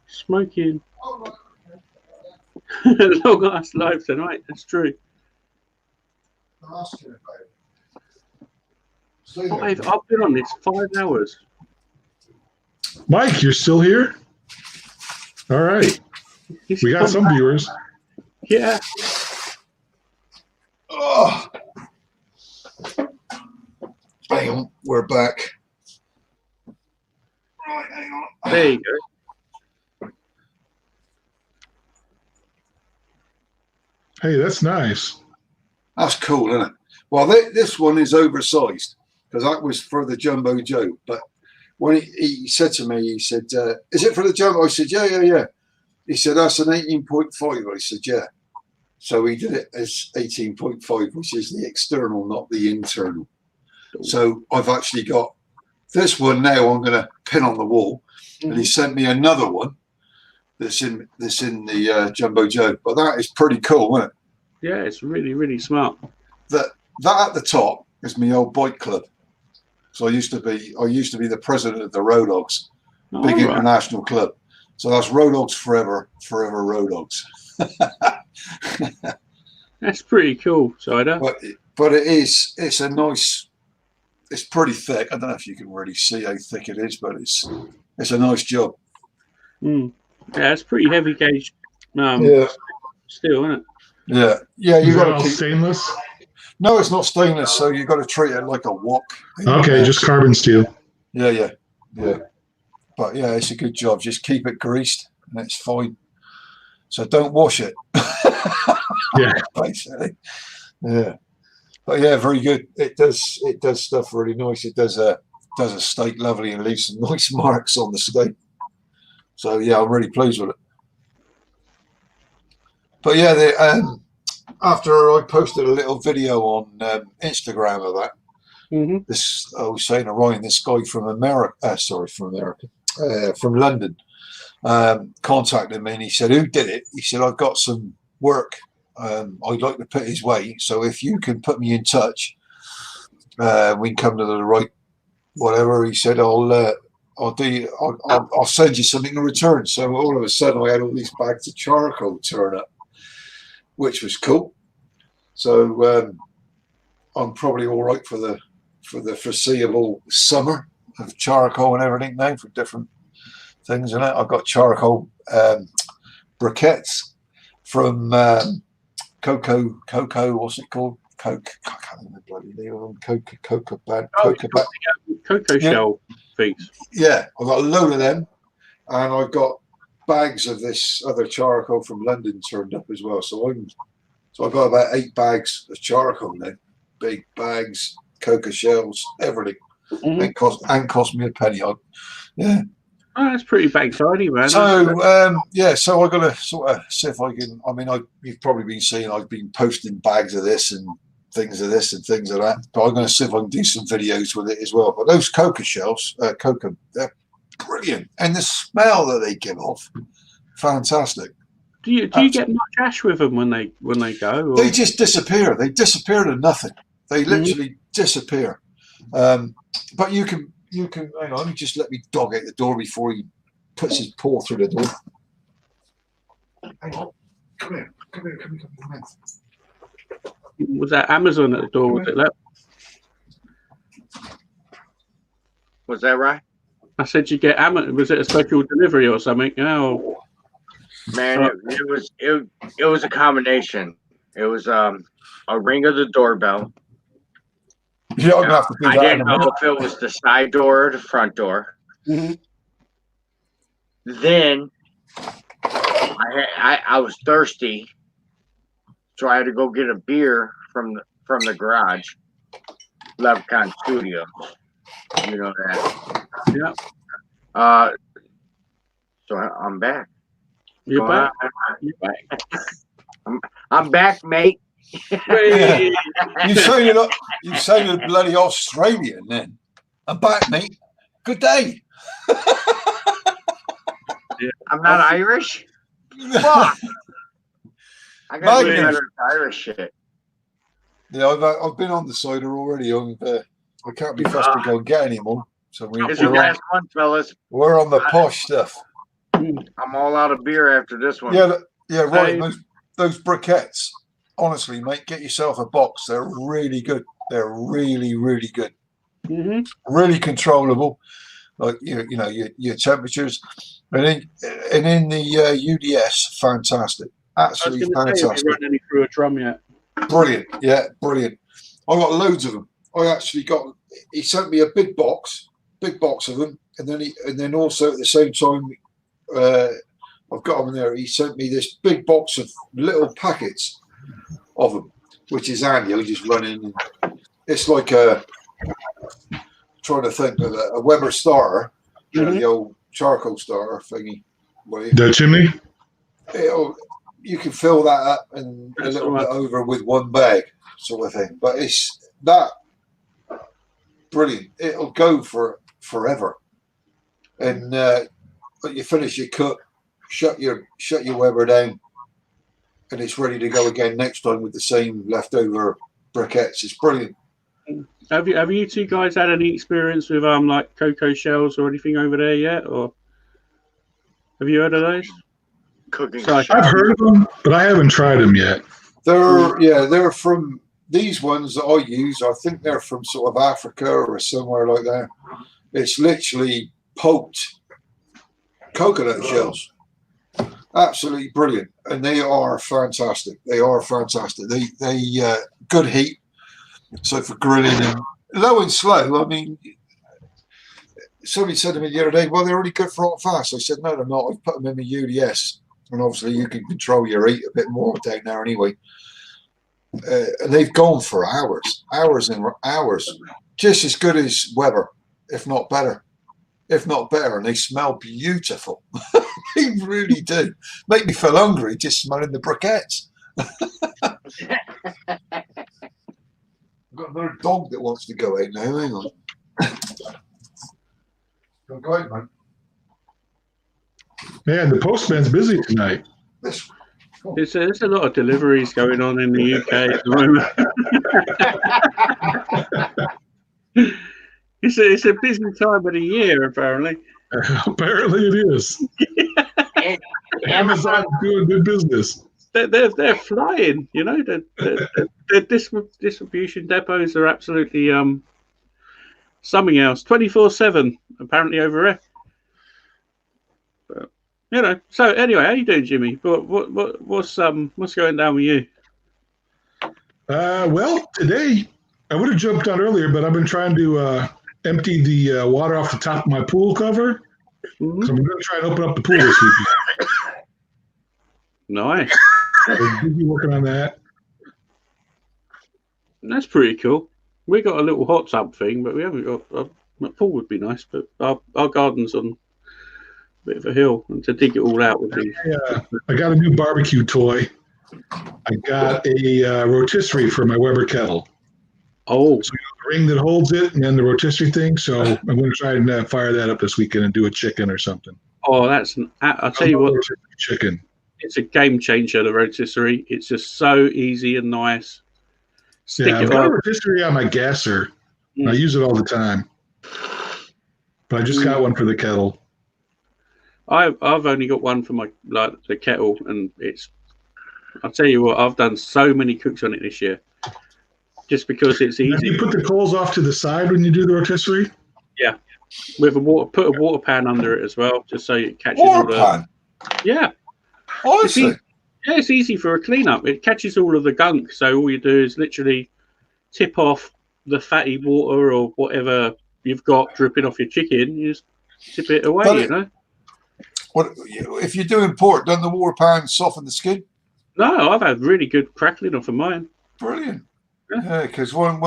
Smoking. Long ass live tonight. That's true. I've been on this 5 hours. Mike, you're still here? All right. We got some viewers. Yeah. Oh. Hang on, we're back. There you go. Hey, that's nice. That's cool, isn't it? Well, this one is oversized because that was for the Jumbo Joe. But when he said to me, he said, "Is it for the Jumbo?" I said, "Yeah." He said, "That's an 18.5." I said, "Yeah." So he did it as 18.5, which is the external, not the internal. So I've actually got this one now. I'm going to pin on the wall, and he sent me another one that's in the Jumbo Joe. But that is pretty cool, isn't it? Yeah, it's really, really smart. That at the top is my old bike club. So I used to be the president of the Road Dogs, big international club. So that's Road Dogs forever Road Dogs. That's pretty cool, Cider. But it's a nice. It's pretty thick. I don't know if you can really see how thick it is, but it's a nice job. Yeah, it's pretty heavy gauge. Still, isn't it? Yeah. You got to keep stainless. No, it's not stainless, so you got to treat it like a wok. Okay, just carbon steel. Yeah. But yeah, it's a good job. Just keep it greased, and it's fine. So don't wash it. Yeah, basically. Yeah, but yeah, very good. It does stuff really nice. It does a steak lovely and leaves some nice marks on the steak. So yeah, I'm really pleased with it. But yeah, after I posted a little video on Instagram of that, this I was saying to Ryan, this guy from from London, contacted me and he said, "Who did it?" He said, "I've got some work. I'd like to put his way. So if you can put me in touch, we can come to the right whatever." He said, I'll send you something in return. So all of a sudden, I had all these bags of charcoal turn up, which was cool. So I'm probably all right for the foreseeable summer of charcoal and everything now for different things in it. I've got charcoal briquettes from Coco, what's it called? Coke. I can't remember the bloody name of them. Cocoa shell things. Yeah, I've got a load of them, and I've got bags of this other charcoal from London turned up as well. So I've got about 8 bags of charcoal now. Big bags, cocoa shells, everything. And cost me a penny. Yeah. Oh, that's pretty bang tidy, man. So so I got to sort of see if I can. I mean, you've probably been seeing I've been posting bags of this and things of this and things of that. But I'm going to see if I can do some videos with it as well. But those cocoa shells, they're brilliant, and the smell that they give off, fantastic. Do you get much ash with them when they go? Or? They just disappear. They disappear to nothing. They literally disappear. But you can hang on. Just let me dog out the door before he puts his paw through the door. Hang on. Come here. Was that Amazon at the door? Was it that? Was that right? I said you get Amazon. Was it a special delivery or something? Oh. Man, it was a combination. It was a ring of the doorbell. Yeah, I'm gonna have to do that. I didn't know if it was the side door or the front door. Then I was thirsty, so I had to go get a beer from the garage. Leprechaun Studios, you know that. Yeah. So I'm back. You're back. I'm back, mate. You sounded bloody Australian then. I'm back, mate. Good day. I'm not Irish. Fuck. I got to do better Irish shit. Yeah, I've been on the cider already. I can't be fussed to go and get any more. So this is the last one, fellas. We're on the posh stuff. I'm all out of beer after this one. Yeah, right. Those briquettes. Honestly, mate, get yourself a box. They're really good. They're really, really good. Really controllable. Like you know your temperatures, and in the UDS, fantastic. Absolutely fantastic. Run any through a drum yet? Brilliant. Yeah, brilliant. I got loads of them. He sent me a big box of them and then also at the same time, I've got them there. He sent me this big box of little packets of them, which is handy. I just run in. It's like trying to think of a Weber starter, the old charcoal starter thingy. The chimney? You can fill that up and a little bit over with one bag, sort of thing. But it's that brilliant. It'll go for forever. And when you finish your cook, shut your Weber down, and it's ready to go again next time with the same leftover briquettes. It's brilliant. Have you two guys had any experience with like cocoa shells or anything over there yet, or have you heard of those? Cooking. I've heard of them, but I haven't tried them yet. They're from these ones that I use. I think they're from sort of Africa or somewhere like that. It's literally poked coconut shells. Absolutely brilliant, and they are fantastic. They good heat. So for grilling and low and slow, I mean, somebody said to me the other day, well, they're only good for hot and fast. I said, no, they're not. I've put them in the UDS, and obviously you can control your heat a bit more down there anyway. And they've gone for hours and hours, just as good as Weber, if not better. And they smell beautiful. They really do. Make me feel hungry just smelling the briquettes. I've got another dog that wants to go out now. Hang on. Go out, man. Man, the postman's busy tonight. There's a lot of deliveries going on in the UK at the moment. It's a busy time of the year, apparently. Apparently it is. Amazon's doing good business. They're flying, you know. The distribution depots are absolutely something else. 24/7 apparently over here. But, you know. So anyway, how you doing, Jimmy? What's going down with you? Well, today I would have jumped on earlier, but I've been trying to empty the water off the top of my pool cover. Mm-hmm. So I'm going to try and open up the pool this weekend. Nice. We're busy working on that. That's pretty cool. We got a little hot tub thing, but we haven't got a pool. Would be nice, but our garden's on a bit of a hill, and to dig it all out would be. I got a new barbecue toy. I got a rotisserie for my Weber kettle. Oh, so the ring that holds it, and then the rotisserie thing. So I'm going to try and fire that up this weekend and do a chicken or something. Oh, I'll tell you what, chicken. It's a game changer, the rotisserie. It's just so easy and nice. I've got a rotisserie on my gasser. I use it all the time. But I just got one for the kettle. I've only got one for the kettle, and I'll tell you what, I've done so many cooks on it this year. Just because it's easy. Do you put the coals off to the side when you do the rotisserie? Yeah. Put a water pan under it as well, just so it catches water pan? Yeah. Honestly? It's easy for a cleanup. It catches all of the gunk, so all you do is literally tip off the fatty water or whatever you've got dripping off your chicken. You just tip it away, you know. What if you're doing pork? Doesn't the water pan soften the skin? No, I've had really good crackling off of mine. Brilliant. Yeah, because when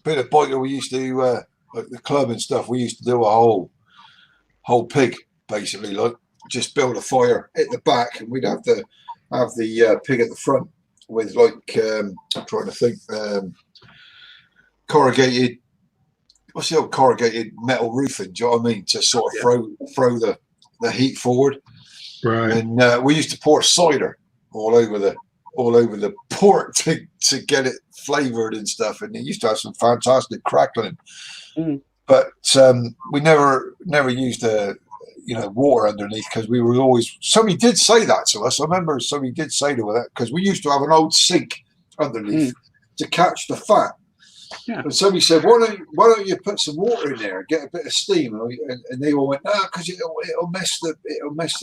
being a biker, we used to like the club and stuff. We used to do a whole pig, basically, like just build a fire at the back, and we'd have the pig at the front with I'm trying to think, corrugated. What's the old corrugated metal roofing? Do you know what I mean? To sort of throw the heat forward. Right. And we used to pour cider all over the pork to get it flavored and stuff, and it used to have some fantastic crackling. But we never used water underneath, because we were always, somebody did say that to us. I remember somebody did say to us, because we used to have an old sink underneath to catch the fat. Yeah. And somebody said, why don't you put some water in there and get a bit of steam? And they all went, no, because it'll mess the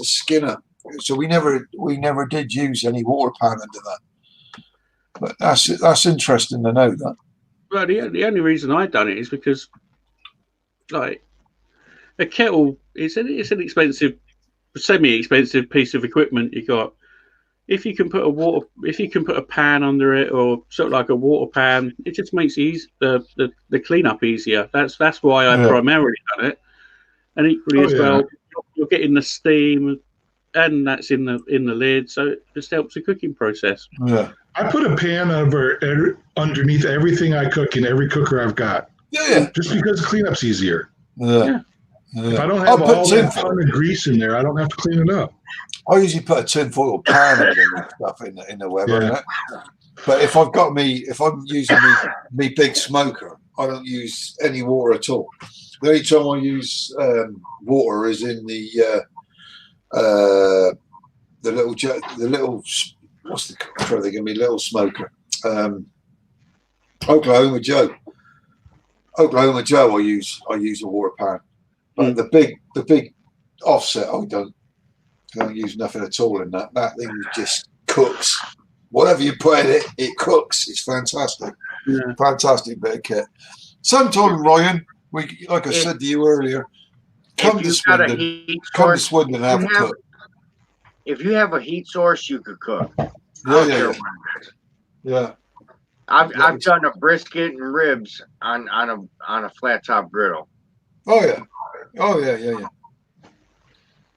skin up. So we never did use any water pan under that. But that's interesting to know that. Well, the only reason I done it is because, like, a kettle is an expensive, semi-expensive piece of equipment you got. If you can put a pan under it or sort of like a water pan, it just makes the cleanup easier. That's why I primarily done it. And equally as well, you're getting the steam, and that's in the lid, so it just helps the cooking process. Yeah. I put a pan underneath everything I cook in every cooker I've got. Yeah. Just because cleanup's easier. Yeah. If I don't have all that ton of grease in there, I don't have to clean it up. I usually put a tinfoil pan over and stuff in the Weber. Yeah. But if I'm using me big smoker, I don't use any water at all. The only time I use water is in the little what's the they're gonna be little smoker. Oklahoma Joe. I use a water pan. But the big offset I don't use nothing at all in that. That thing just cooks. Whatever you put in it, it cooks. It's fantastic. Yeah. Fantastic bit of kit. Sometime, Ryan, like I said to you earlier, come to Swindon and have a cook. If you have a heat source, you could cook. Yeah. I've done a brisket and ribs on a flat top griddle. Oh yeah.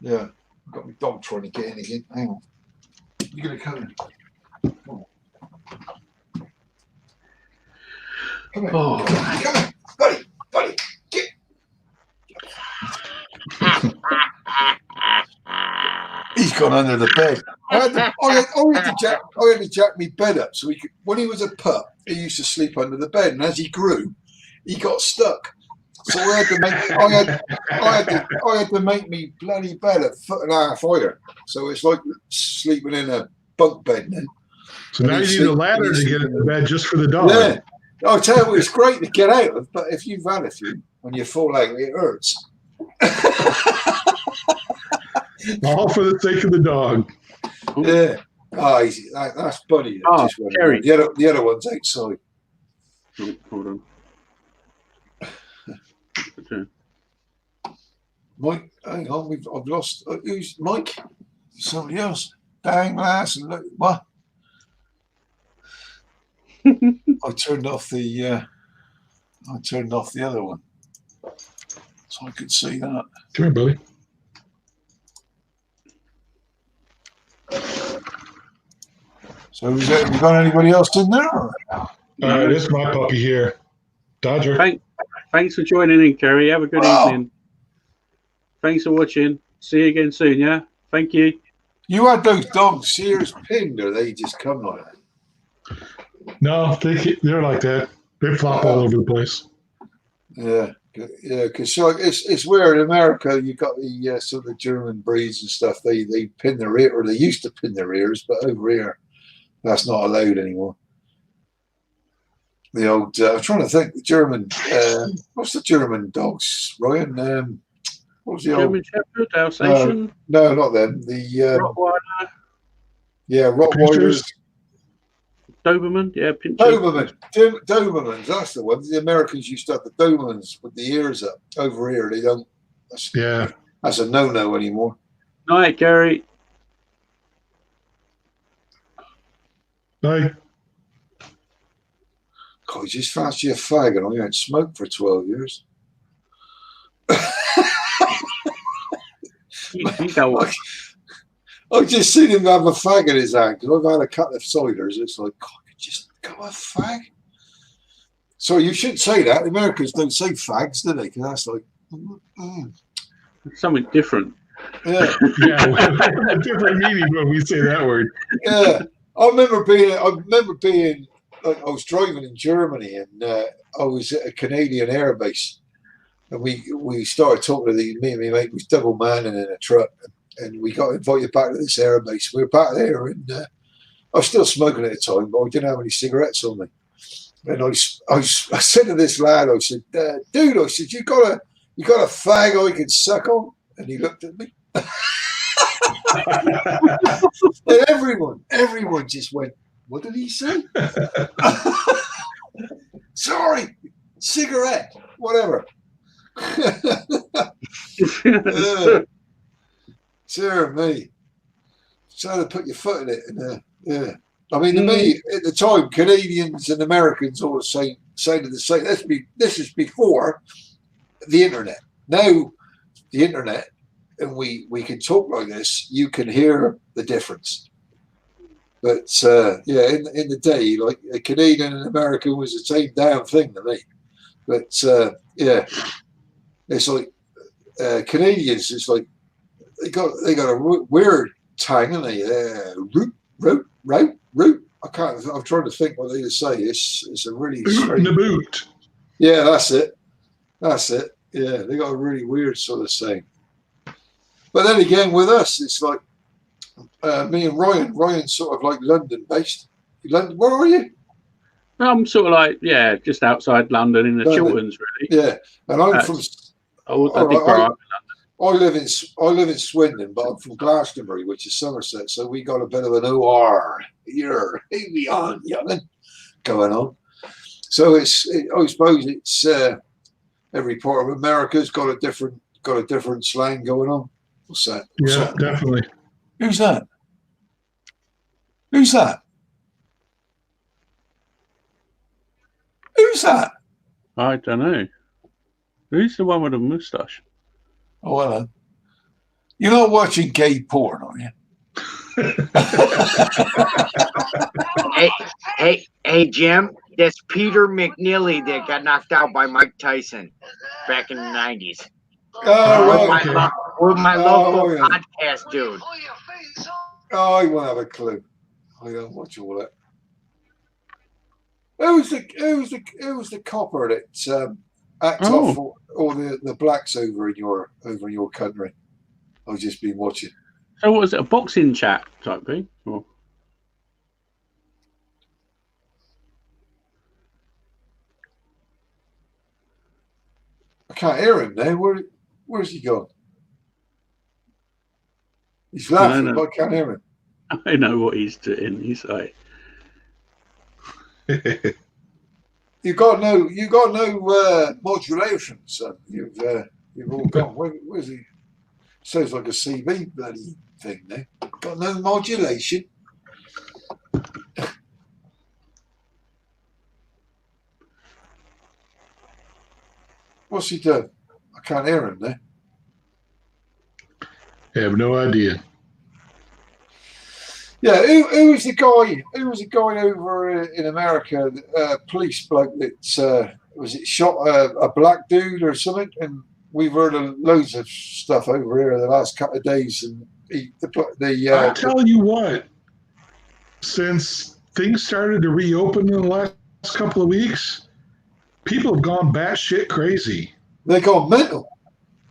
Yeah. I've got my dog trying to get in again. Hang on. You're gonna come in. Come here. Come here. Buddy. Get. He's gone under the bed. I had to jack my bed up so he could. When he was a pup, he used to sleep under the bed, and as he grew, he got stuck. So I had to make me bloody bed a foot and a half higher. So it's like sleeping in a bunk bed then. So now you need a ladder to get into bed just for the dog. Yeah. I'll tell you what, it's great to get out of, but if you've had a few, when you fall out, it hurts. All for the sake of the dog. Yeah. Oh, easy. That's Buddy. Kerry. The other one's outside. Hold on. Okay. Mike, hang on. I've lost. Who's Mike? Somebody else. Dang, lass. And look, what? I turned off the other one, so I could see that. Come here, Billy. So have you got anybody else in there? This is my puppy here, Dodger. Thanks for joining in, Kerry. Have a good evening. Thanks for watching. See you again soon, yeah? Thank you. You had those dogs Sears pinned, or they just come like that? No, they're like that. They flop all over the place. Yeah, because it's weird. In America, you got the sort of German breeds and stuff. They pin their ear, or they used to pin their ears, but over here, that's not allowed anymore. The old, I'm trying to think. The German, what's the German dogs, Ryan? What was the German Shepherd, Alsatian? No, not them. The Rottweiler. Yeah, Rottweilers. Doberman, yeah, Dobermans, that's the one. The Americans used to have the Dobermans with the ears up. Over here, they don't. That's a no-no anymore. Night, Gary. Night. God, you just fancy a fag, and I ain't smoked for 12 years. I've just seen him have a fag in his hand because I've had a couple of ciders. It's like, God, you just go a fag. So you shouldn't say that. The Americans don't say fags, do they? Because that's like something different. Yeah, a different meaning when we say that word. Yeah, I remember being like I was driving in Germany, and I was at a Canadian air base, and we started talking to me and my mate was double manning in a truck. And we got invited back to this air base. We were back there, and I was still smoking at the time, but I didn't have any cigarettes on me. And I said to this lad, I said, "Dude, I said, you got a fag I can suck on?" And he looked at me. And everyone just went, "What did he say?" Sorry, cigarette, whatever. Dear me. So to put your foot in it. Yeah. I mean, to me, at the time, Canadians and Americans all saying the same. This is before the internet. Now, the internet, and we can talk like this, you can hear the difference. But in the day, like a Canadian and American was the same damn thing to me. But it's like Canadians. It's like they got a weird tang, and they root. I can't. I'm trying to think what they say. It's a really the boot. Yeah, that's it. Yeah, they got a really weird sort of saying. But then again, with us, it's like me and Ryan. Ryan's sort of like London based. London, where are you? I'm sort of like just outside London in the Chilterns, really. Yeah, and I'm from. I live in Swindon, but I'm from Glastonbury, which is Somerset. So we got a bit of an OR here, young going on. So I suppose it's every part of America's got a different slang going on. What's that? Definitely. Who's that? Who's that? Who's that? I don't know. Who's the one with the moustache? Oh, hello. You're not watching gay porn, are you? Hey, Jim. That's Peter McNeely that got knocked out by Mike Tyson back in the 90s. With my local podcast dude. Oh, I won't have a clue. I don't watch all that. Who was the copper that act off all the blacks over in your country? I've just been watching. So what was it, a boxing chat type thing? Or? I can't hear him now. Where's he gone? He's laughing, but I can't hear him. I know what he's doing. He's like, you got no modulation, son. You've all gone. Where's he? Sounds like a CB bloody thing there. Got no modulation. What's he doing? I can't hear him there. I have no idea. Yeah, who was the guy? Who was the guy over in America? Police bloke that shot a black dude or something? And we've heard loads of stuff over here the last couple of days. And I tell you what, since things started to reopen in the last couple of weeks, people have gone batshit crazy. They gone mental.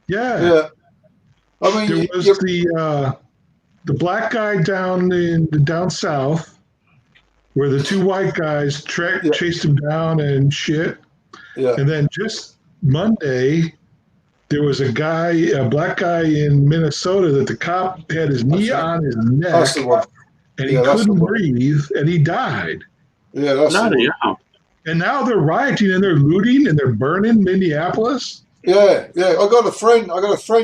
Yeah. I mean, there was the black guy down south, where the two white guys chased him down and shit. Yeah. And then just Monday, there was a black guy in Minnesota that the cop had his knee on his neck, and he couldn't breathe, and he died. Yeah, that's the one. And now they're rioting and they're looting and they're burning Minneapolis. Yeah. I got a friend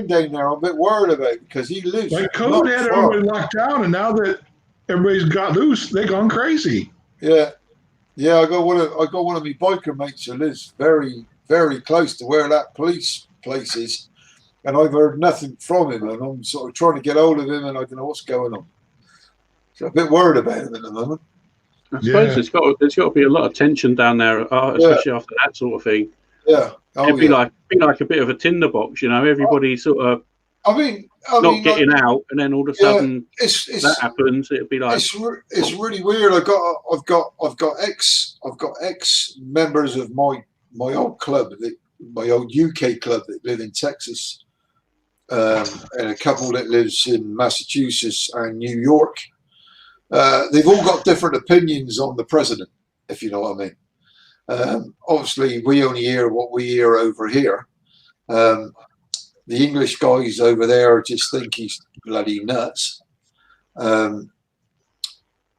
down there. I'm a bit worried about it because he lives. Like COVID had everybody locked down, and now that everybody's got loose, they gone crazy. Yeah. I got one of my biker mates who lives very, very close to where that police place is, and I've heard nothing from him, and I'm sort of trying to get hold of him, and I don't know what's going on. So I'm a bit worried about him at the moment. I suppose there's got to be a lot of tension down there, especially after that sort of thing. Yeah. It'd be like a bit of a tinderbox, everybody sort of not getting out, and then all of a sudden that happens. It'd be like it's really weird. I've got ex members of my old club, my old UK club that live in Texas, and a couple that lives in Massachusetts and New York. They've all got different opinions on the president, if you know what I mean. Obviously, we only hear what we hear over here. The English guys over there just think he's bloody nuts. When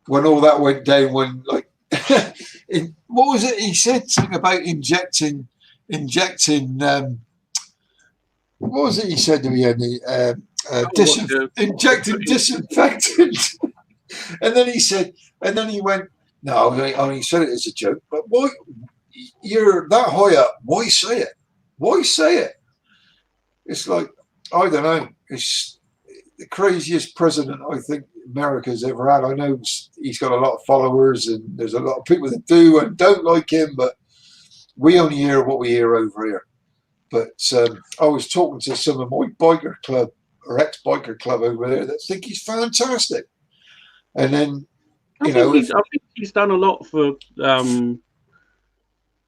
all that went down, what was it? He said something about injecting what was it he said to me, Andy? Injected the- disinfectant. And then he went, no, I only said it as a joke, but why, you're that high up, why say it? Why say it? It's like, I don't know, it's the craziest president I think America's ever had. I know he's got a lot of followers and there's a lot of people that do and don't like him, but we only hear what we hear over here. But I was talking to some of my biker club or ex-biker club over there that think he's fantastic. And then, I think he's done a lot for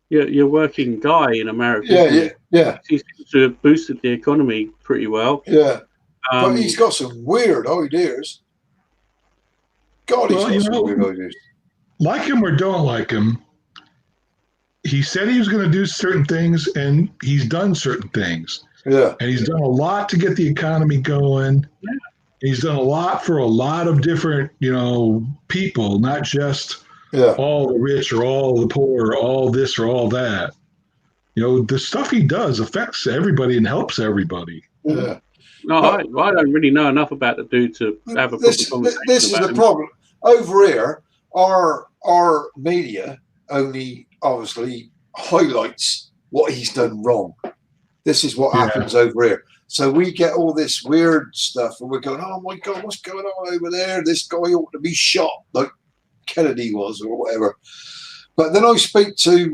your working guy in America. Yeah. He seems to have boosted the economy pretty well. Yeah. But he's got some weird ideas. God, he's got some weird ideas. Like him or don't like him, he said he was going to do certain things, and he's done certain things. Yeah. And he's done a lot to get the economy going. Yeah. He's done a lot for a lot of different, people, not just all the rich or all the poor or all this or all that. The stuff he does affects everybody and helps everybody. Yeah. No, I don't really know enough about the dude to have a proper conversation. This is the problem. Over here, our media only obviously highlights what he's done wrong. This is what happens over here. So we get all this weird stuff and we're going, oh my God, what's going on over there? This guy ought to be shot like Kennedy was or whatever. But then I speak to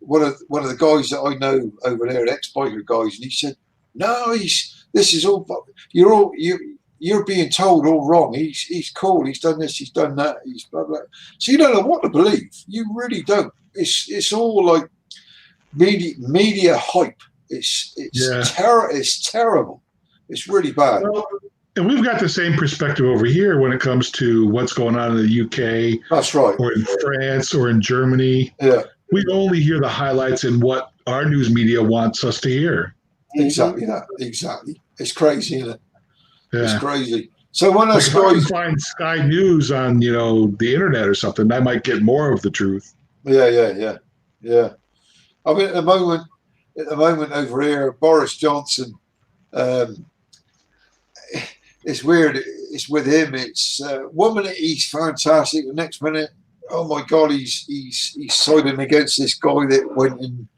one of the guys that I know over there, ex-biker guys, and he said, no, this is all, you're being told all wrong. He's cool. He's done this. He's done that. He's blah, blah. So you don't know what to believe. You really don't. It's all like media hype. It's terrible. It's really bad. Well, and we've got the same perspective over here when it comes to what's going on in the UK. That's right. Or in France or in Germany. Yeah. We only hear the highlights in what our news media wants us to hear. Exactly that. Exactly. It's crazy, isn't it? Yeah. It's crazy. So when I if I can find Sky News on, the internet or something, I might get more of the truth. Yeah. I mean, at the moment over here, Boris Johnson, it's weird. It's with him. It's 1 minute he's fantastic. The next minute, oh my God, he's siding against this guy that went and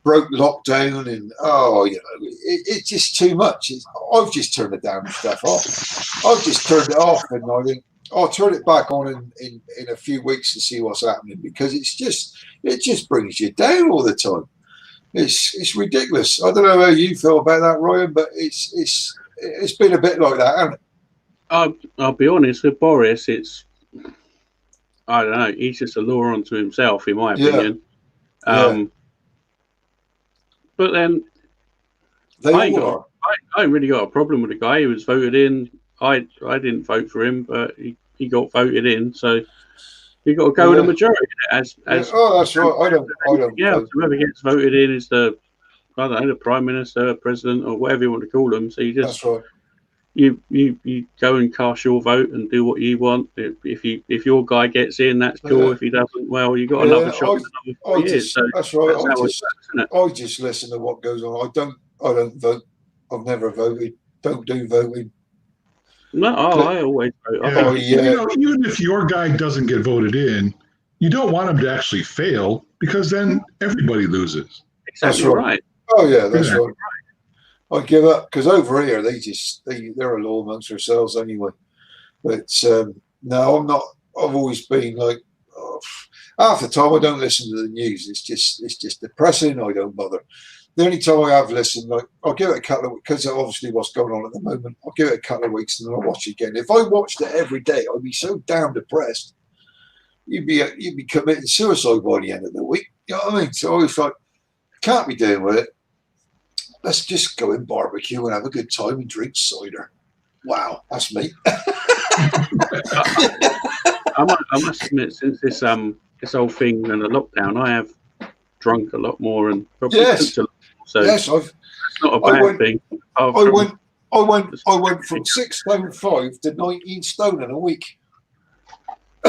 broke lockdown, and it's just too much. I've just turned the damn stuff off. I've just turned it off, and I think I'll turn it back on in a few weeks to see what's happening, because it just brings you down all the time. It's ridiculous. I don't know how you feel about that, Ryan, but it's been a bit like that, hasn't it? I'll be honest with Boris. I don't know. He's just a law unto himself, in my opinion. But then I ain't really got a problem with the guy. He was voted in. I didn't vote for him, but he got voted in. So you got to go with the majority. As oh, that's right. I don't. Yeah, whoever gets voted in is the Prime Minister, President, or whatever you want to call them. So you just that's right. You go and cast your vote and do what you want. If your guy gets in, that's cool. Yeah. If he doesn't, well, you got another shot. In another 4 years. So that's right. that's how it works, isn't it? I just listen to what goes on. I don't vote. I've never voted. Don't do voting. No, I always vote. Even if your guy doesn't get voted in, you don't want him to actually fail, because then everybody loses. Exactly right. Oh yeah, that's right. I give up, because over here they're a law amongst themselves anyway. But no, I'm not. I've always been like, half the time I don't listen to the news. It's just depressing. I don't bother. The only time I have listened, like, I'll give it a couple of weeks, because obviously what's going on at the moment. I'll give it a couple of weeks and then I'll watch it again. If I watched it every day, I'd be so damn depressed. You'd be committing suicide by the end of the week. You know what I mean? So I was like, can't be doing with it. Let's just go and barbecue and have a good time and drink cider. Wow, that's me. I must admit, since this whole thing and the lockdown, I have drunk a lot more and probably cooked a lot more. So yes, it's not a bad thing. I went from 6'5" to 19 stone in a week.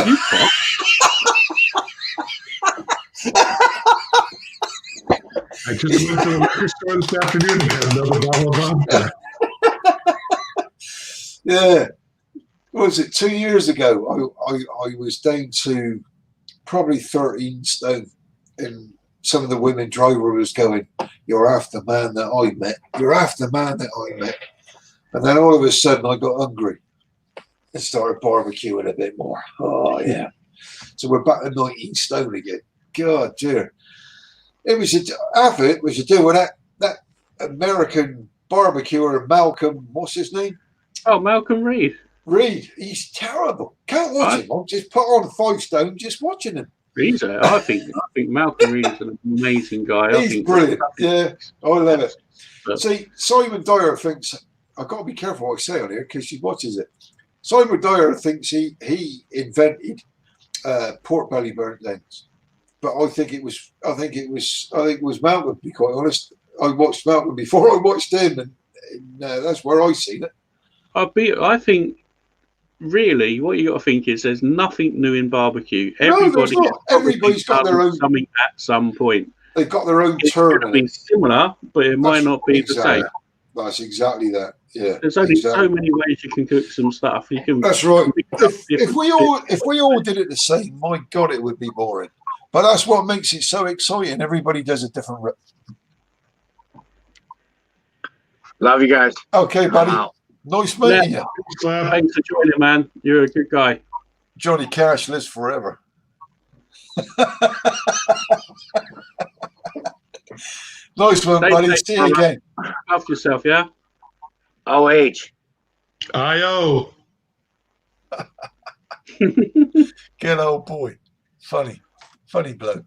You what? I just went to the liquor store this afternoon and had another bottle of vodka. Yeah. What was it? 2 years ago, I was down to probably 13 stone, and some of the women driver was going, "You're half the man that I met. You're half the man that I met." And then all of a sudden, I got hungry and started barbecuing a bit more. Oh yeah. So we're back to 19 stone again. God dear. It was half of it was to do with that American barbecuer Malcolm. What's his name? Oh, Malcolm Reed. Reed. He's terrible. Can't watch him. I'll just put on 5 stone just watching him. I think Malcolm Reed is an amazing guy. He's brilliant. Yeah, I love it. See, Simon Dyer thinks, I've got to be careful what I say on here because she watches it. Simon Dyer thinks he invented pork belly burnt ends, but I think it was Malcolm. To be quite honest, I watched Malcolm before I watched him, and that's where I seen it. I think really what you got to think is there's nothing new in barbecue. Everybody's got their own something at some point. They've got their own It's turn. going to be similar, but it might not be the same. That's exactly that. Yeah. There's only so many ways you can cook some stuff. You can. That's right. If we all did it the same, my God, it would be boring. But that's what makes it so exciting. Everybody does a different. Love you guys. Okay, buddy. Wow. Nice meeting you. Thanks for joining, man. You're a good guy. Johnny Cash lives forever. Nice one, buddy. See you again. Love yourself, yeah? OH. I-O. Good old boy. Funny bloke.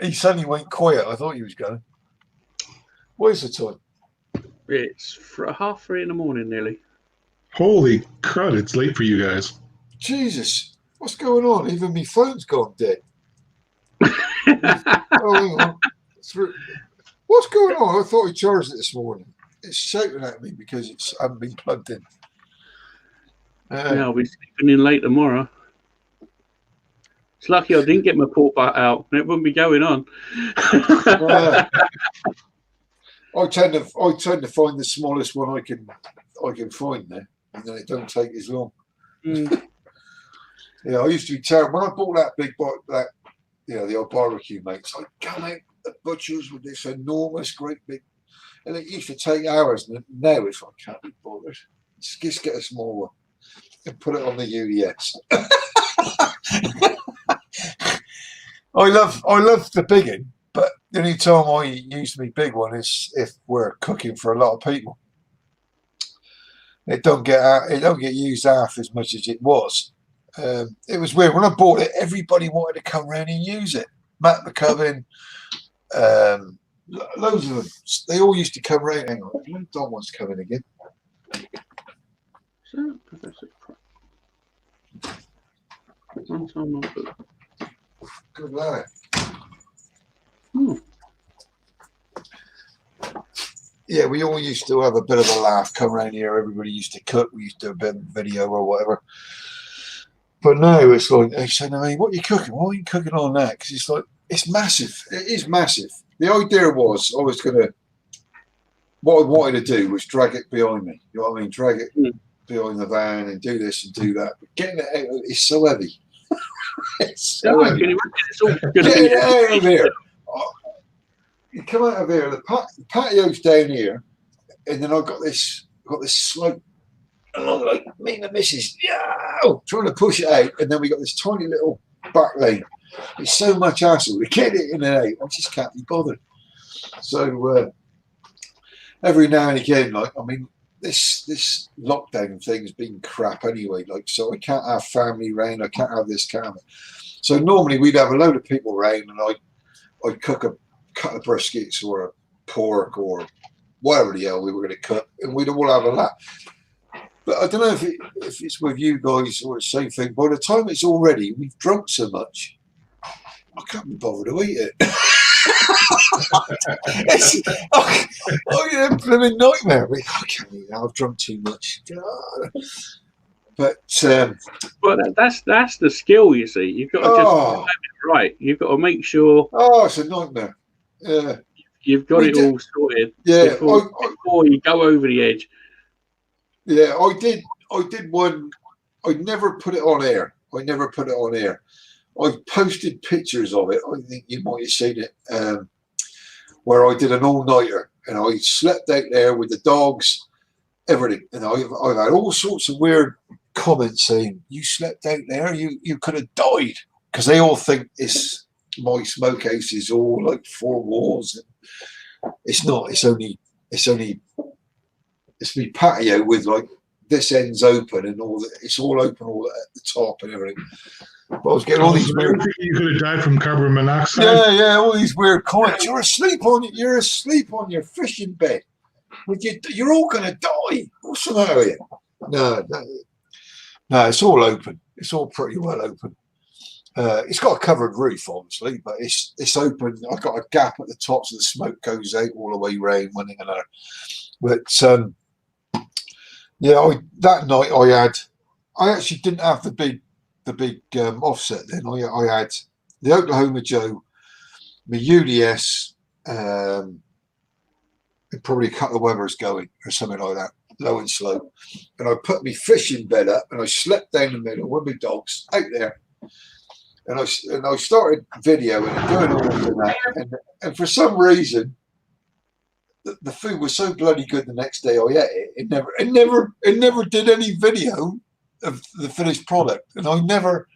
He suddenly went quiet. I thought he was going. What is the time? It's 3:30 in the morning, nearly. Holy crud, it's late for you guys. Jesus. What's going on? Even my phone's gone dead. Oh, hang on. What's going on? I thought he charged it this morning. It's shouting at me because it's haven't been plugged in. Yeah, I'll be sleeping in late tomorrow. It's lucky I didn't get my pork butt out. It wouldn't be going on. I tend to find the smallest one I can find there, and then it don't take as long. Yeah, I used to be terrible when I bought that big the old barbecue mates. I come out the butchers with this enormous, great big, and it used to take hours. And now it's like, I can't be bothered. Just get a small one and put it on the UES. I love the big one, but the only time I use my big one is if we're cooking for a lot of people. It don't get used half as much as it was. It was weird when I bought it. Everybody wanted to come around and use it. Matt McCubbin, loads of them. They all used to come around. Hang on, Don wants to come in again. Good lad. Yeah, we all used to have a bit of a laugh, come around here. Everybody used to cook. We used to do a bit of video or whatever. But now it's like, they say, "No, what are you cooking? Why are you cooking on that?" Because it's like, it's massive. It is massive. The idea was what I wanted to do was drag it behind me. You know what I mean? Drag it behind the van and do this and do that. But getting it out is so heavy. It's so heavy. Getting it out of here. You come out of here, the patio's down here, and then I've got this slope. And I'm like, me and the missus, trying to push it out, and then we got this tiny little back lane. It's so much hassle. We get it in and out. I just can't be bothered. So every now and again, this lockdown thing's been crap anyway. So I can't have family round. I can't have this, can't have it. So normally we'd have a load of people round, and I'd cook a cut of briskets or a pork or whatever the hell we were going to cook, and we'd all have a laugh. But I don't know if it's with you guys or the same thing. By the time it's all ready, we've drunk so much, I can't be bothered to eat it. It's a blooming nightmare. I can't eat that. I've drunk too much. But well, that's the skill. You see, you've got to just have it right. You've got to make sure. Oh, it's a nightmare. You've got We it did- all sorted Yeah, before you go over the edge. yeah, I did one. I never put it on air. I posted pictures of it. I think you might have seen it, where I did an all-nighter and I slept out there with the dogs, everything. And I've had all sorts of weird comments saying, "You slept out there, you could have died," because they all think it's my smokehouse is all like four walls. It's not. It's my patio with like this end's open and all that. It's all open all at the top and everything. But I was getting all these weird. You could have died from carbon monoxide. Yeah, all these weird comments. You're asleep on your fishing bed. You're all gonna die. What's the matter with you? No, it's all open. It's all pretty well open. It's got a covered roof, obviously, but it's open. I've got a gap at the top so the smoke goes out all the way round one thing and another. But yeah, that night I actually didn't have the big offset then. I had the Oklahoma Joe, my UDS, and probably a couple of Webbers going or something like that, low and slow. And I put my fishing bed up and I slept down the middle with my dogs out there. And I started videoing and doing all of that. And for some reason, the food was so bloody good the next day I ate it. It never did any video of the finished product. And I never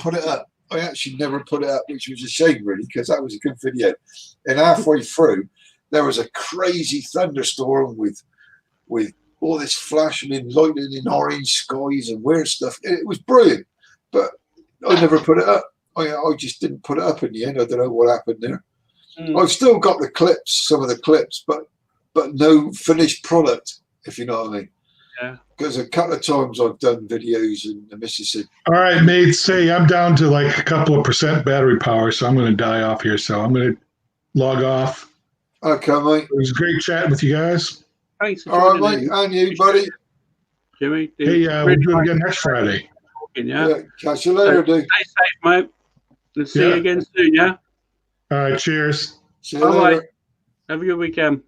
put it up. I actually never put it up, which was a shame really, because that was a good video. And halfway through, there was a crazy thunderstorm with all this flashing and lightning in orange skies and weird stuff. It was brilliant, but I never put it up. I just didn't put it up in the end. I don't know what happened there. I've still got the clips, some of the clips, but no finished product, if you know what I mean. Yeah. Because a couple of times I've done videos and the missus said, "All right, mate, say I'm down to like a couple of % battery power, so I'm going to die off here. So I'm going to log off." "Okay, mate. It was great chatting with you guys. Thanks for All right, joining mate. in, And you, buddy. Jimmy. Hey, we'll do it again next Friday. Yeah. Catch you later, dude. Stay safe, mate. Let's see you Yeah. again soon, yeah? All right, cheers. See you Bye-bye. later. Have a good weekend.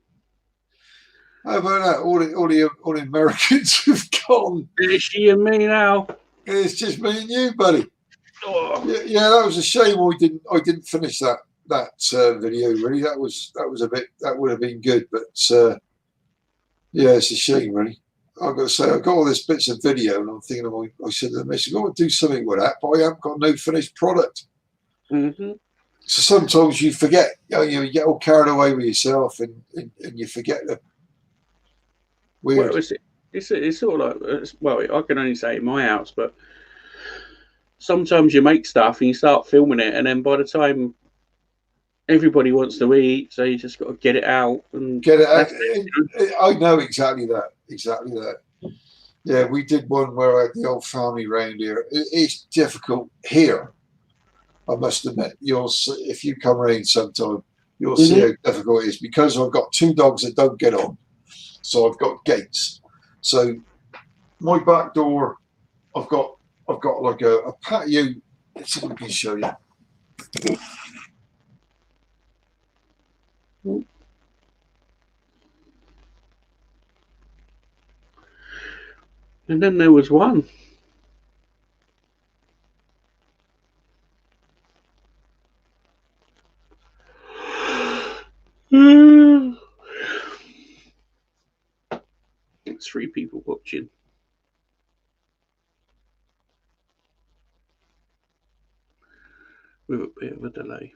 How about that? All the Americans have gone. It's she and me now. It's just me and you, buddy. Oh. Yeah, that was a shame. I didn't finish that video. Really, that would have been good, but yeah, it's a shame. Really, I've got to say, I've got all these bits of video, and I'm thinking, I said to the missus, I want to do something with that, but I haven't got no finished product. Mm-hmm. So sometimes you forget. You get all carried away with yourself, and you forget the. Weird. Well, it's sort of like, well, I can only say in my house, but sometimes you make stuff and you start filming it, and then by the time everybody wants to eat, so you just got to get it out and Get it out. that's it. I know exactly that. Yeah, we did one where I had the old family round here. It's difficult here, I must admit. You'll see, if you come around sometime, you'll see how difficult it is, because I've got two dogs that don't get on. So I've got gates. So my back door, I've got like a patio. Let's see if I can show you. And then there was one. It's 3 people watching. With a bit of a delay.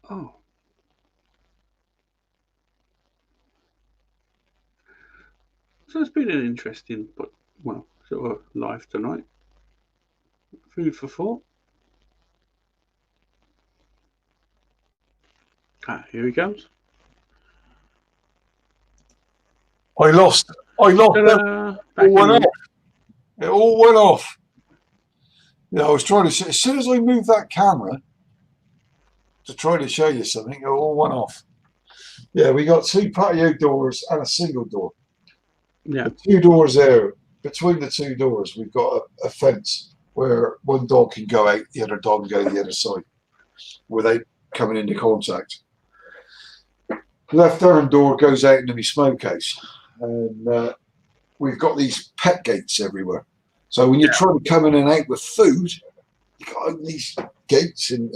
Oh. So it's been an interesting, but well, sort of live tonight. Food for thought. Ah, here he comes. I lost. Ta-da! Back It went in. off. It all went off. Yeah, I was trying to. As soon as I moved that camera to try to show you something, it all went off. Yeah, we got 2 patio doors and a single door. Yeah. The 2 doors there, between the 2 doors, we've got a fence where one dog can go out, the other dog can go to the other side without coming into contact. Left arm door goes out into my smokehouse, and we've got these pet gates everywhere. So when you're trying to come in and out with food, you got to open these gates, and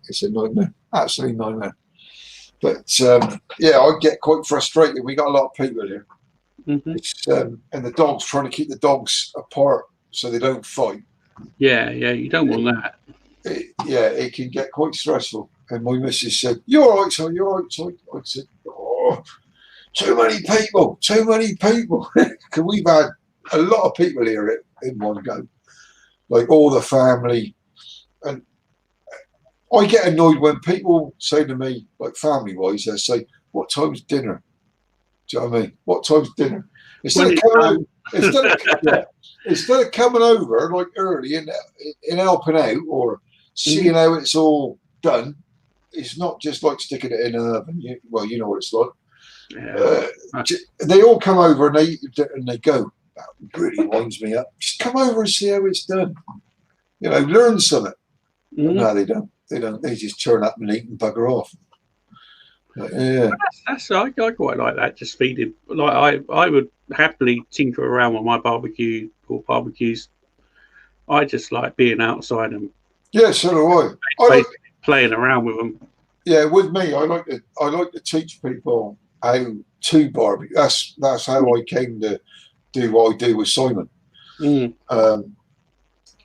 it's a nightmare, absolute nightmare. But yeah, I get quite frustrated. We got a lot of people here, it's, and the dogs, trying to keep the dogs apart so they don't fight. Yeah, you don't want that. It can get quite stressful. And my missus said, "You're all right, son, you're all right, son." I said, "Oh, too many people, too many people." Because we've had a lot of people here in one go, like all the family. And I get annoyed when people say to me, like family-wise, they say, "What time's dinner?" Do you know what I mean? What time's dinner? Instead of coming over like early and helping out or seeing how it's all done, it's not just like sticking it in an oven. You know what it's like. Yeah. They all come over and they eat and they go, "That really winds me up. Just come over and see how it's done. You know, learn something." No, they don't. They don't. They just turn up and eat and bugger off. Yeah, I quite like that. Just feeding. Like I would happily tinker around with my barbecue or barbecues. I just like being outside and so do I. Like playing around with them. Yeah, with me, I like to teach people how to barbecue. That's how I came to do what I do with Simon. I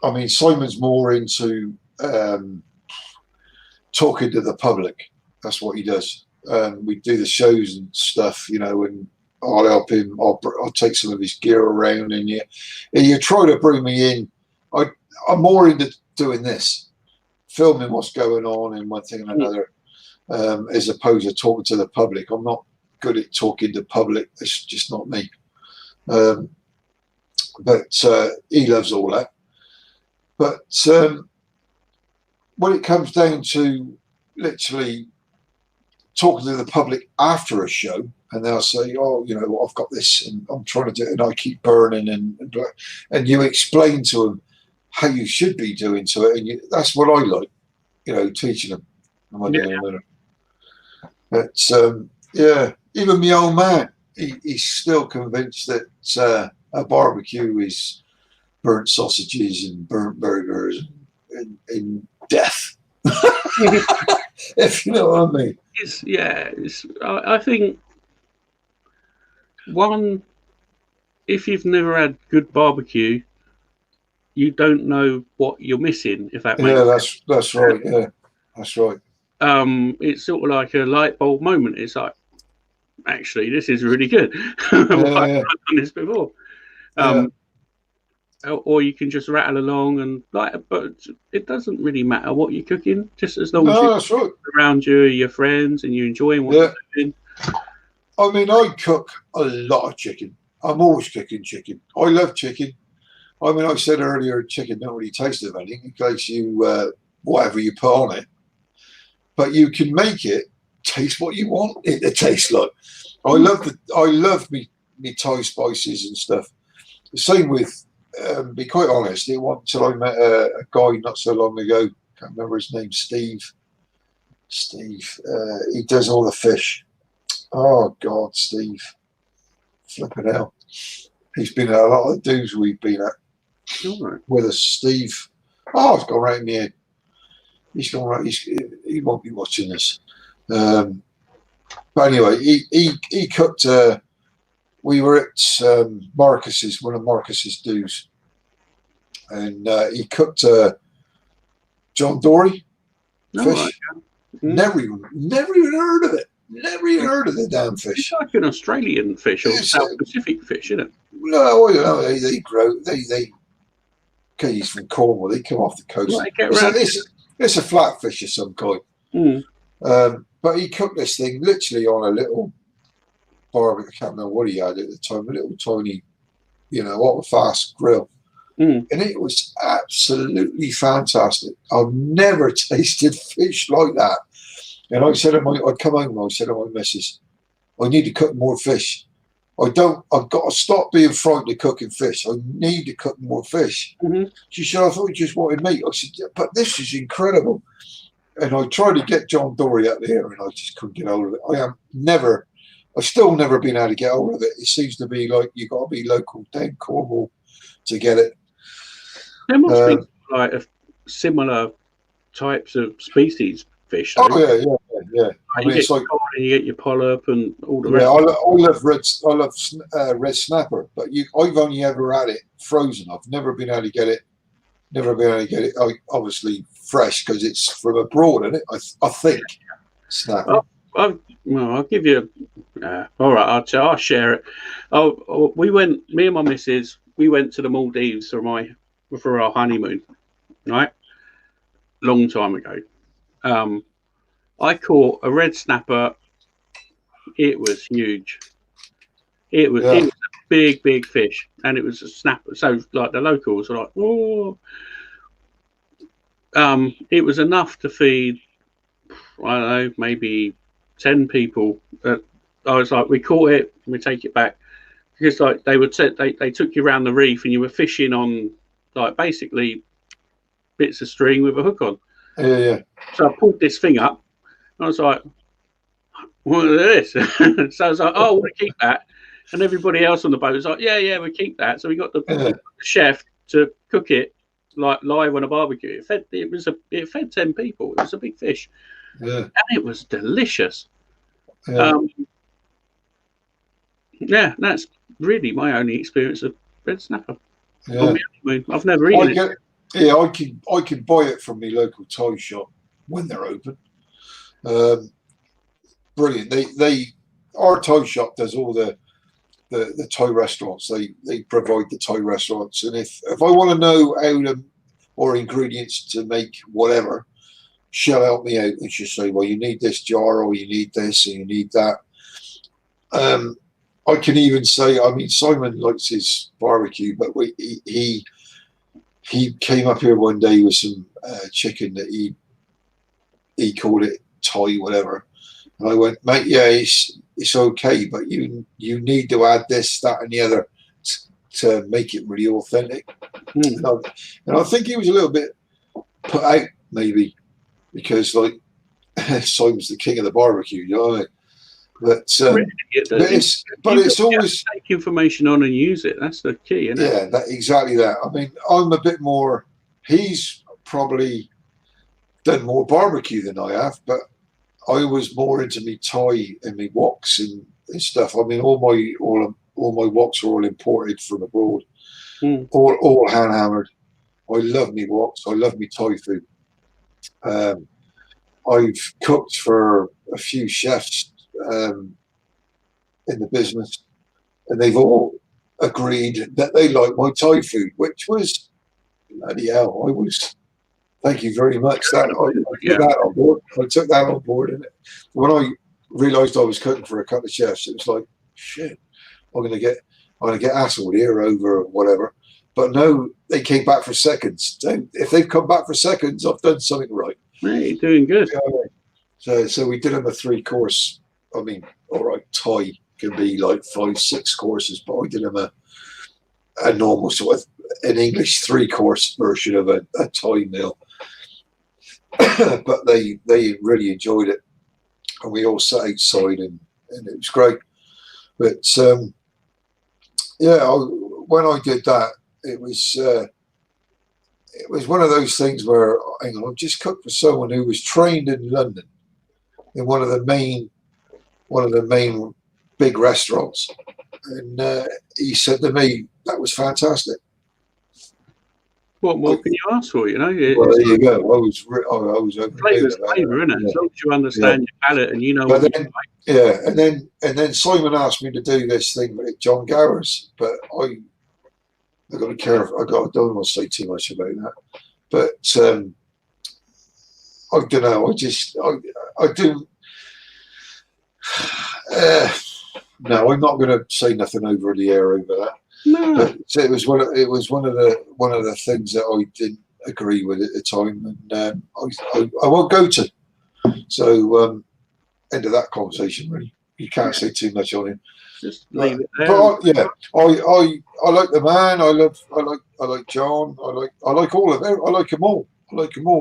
mean, Simon's more into talking to the public. That's what he does. We do the shows and stuff, you know, and I'll help him. I'll take some of his gear around, and you try to bring me in. I'm more into doing this, filming what's going on and one thing and another, as opposed to talking to the public. I'm not good at talking to public. It's just not me. But he loves all that. But when it comes down to literally talking to the public after a show, and they'll say, "Oh, you know, I've got this, and I'm trying to do it, and I keep burning," and you explain to them how you should be doing to it, and that's what I like, you know, teaching them. But yeah, even my old man, he's still convinced that a barbecue is burnt sausages and burnt burgers and death. If you know what I mean. I think if you've never had good barbecue, you don't know what you're missing. If that makes sense. That's right. Yeah, that's right. It's sort of like a light bulb moment. It's like, actually, this is really good. I've done this before. Or you can just rattle along and but it doesn't really matter what you're cooking, just as long as you're around your friends and you're enjoying what you're doing. I mean, I cook a lot of chicken. I'm always cooking chicken. I love chicken. I mean, I said earlier, chicken don't really taste of anything. It takes you whatever you put on it, but you can make it taste what you want it to taste like. I love me Thai spices and stuff. The same with. Be quite honest, it wasn't until I met a guy not so long ago, can't remember his name, Steve, he does all the fish. Oh God, Steve, flipping hell. He's been at a lot of the dudes we've been at with us, Steve. Oh, it's gone right in the head. He's gone right, he won't be watching this. But anyway, he cooked we were at Marcus's, one of Marcus's dues, and he cooked John Dory fish. Never even heard of it. Never even heard of the damn fish. It's like an Australian fish or South Pacific fish, isn't it? No, I don't know. They grow. They. Okay, he's from Cornwall. They come off the coast. It's a flatfish of some kind. But he cooked this thing literally on a little barbecue. I can't remember what he had at the time. A little tiny, what a fast grill. And it was absolutely fantastic. I've never tasted fish like that. And I said, I'd come home and I said to my missus, I need to cook more fish. I've got to stop being frightened of cooking fish. I need to cook more fish. Mm-hmm. She said, I thought you just wanted meat. I said, yeah, but this is incredible. And I tried to get John Dory out there and I just couldn't get hold of it. I've still never been able to get hold of it. It seems to be like you got to be local down Cornwall to get it. There must be like similar types of species fish. Though. Oh yeah. Like you get your cod and you get your polyp and all the rest. I love red snapper, but I've only ever had it frozen. I've never been able to get it. Obviously fresh because it's from abroad, isn't it? I think snapper. I'll give you. All right, I'll share it. Me and my missus, we went to the Maldives for our honeymoon, right? Long time ago. I caught a red snapper. It was huge. It was a big fish, and it was a snapper. So like the locals were like, oh. It was enough to feed, I don't know, maybe 10 people. I was like, we caught it, and we take it back, because like they took you around the reef, and you were fishing on like basically bits of string with a hook on. Yeah. So I pulled this thing up. I was like, what is this? So I was like, oh, I want to keep that. And everybody else on the boat was like, yeah, we keep that. So we got the chef to cook it like live on a barbecue. It fed 10 people. It was a big fish. Yeah. And it was delicious. Yeah. That's really my only experience of red snapper. Yeah. I've never eaten it. I can buy it from my local toy shop when they're open. Brilliant. Our toy shop does all the toy restaurants. They provide the toy restaurants, and if I want to know or ingredients to make whatever, she'll help me out and she'll say, well, you need this jar, or you need this, and you need that. I can even say, I mean, Simon likes his barbecue, but he came up here one day with some chicken that he called it Thai, whatever. And I went, mate, yeah, it's okay, but you need to add this, that, and the other to make it really authentic. And I think he was a little bit put out, maybe, because like Simon's the king of the barbecue, you know what I mean? But it's always take information on and use it. That's the key, isn't it? Yeah, exactly that. I mean, I'm a bit more. He's probably done more barbecue than I have, but I was more into me Thai and me woks and stuff. I mean, all my woks are all imported from abroad, all hand hammered. I love me woks. I love me Thai food. I've cooked for a few chefs in the business, and they've all agreed that they like my Thai food, which was bloody hell. Thank you very much. I took that on board. I took that on board, and when I realised I was cooking for a couple of chefs, it was like, shit, I'm gonna get hassled here over whatever. But no, they came back for seconds. If they've come back for seconds, I've done something right. Hey, you're doing good. So we did them a 3-course. I mean, all right, Thai can be like 5-6 courses, but I did them a normal sort of an English 3-course version of a Thai meal. But they really enjoyed it, and we all sat outside, and it was great. But when I did that, it was one of those things where, hang on, I just cooked for someone who was trained in London in one of the main big restaurants, and he said to me, that was fantastic. What more can you ask for? You know, well, there you go. I was flavor, isn't it? As long as you understand your palate and you know. But then, and then Simon asked me to do this thing with John Gowers, but I got to be careful. I don't want to say too much about that, but I don't know. I do. No, I'm not going to say nothing over the air over that. No. But it was one of the things that I didn't agree with at the time, and I won't go to. So end of that conversation. Really, you can't say too much on him. Just leave it there. But I like the man. I like John. I like all of them. I like them all.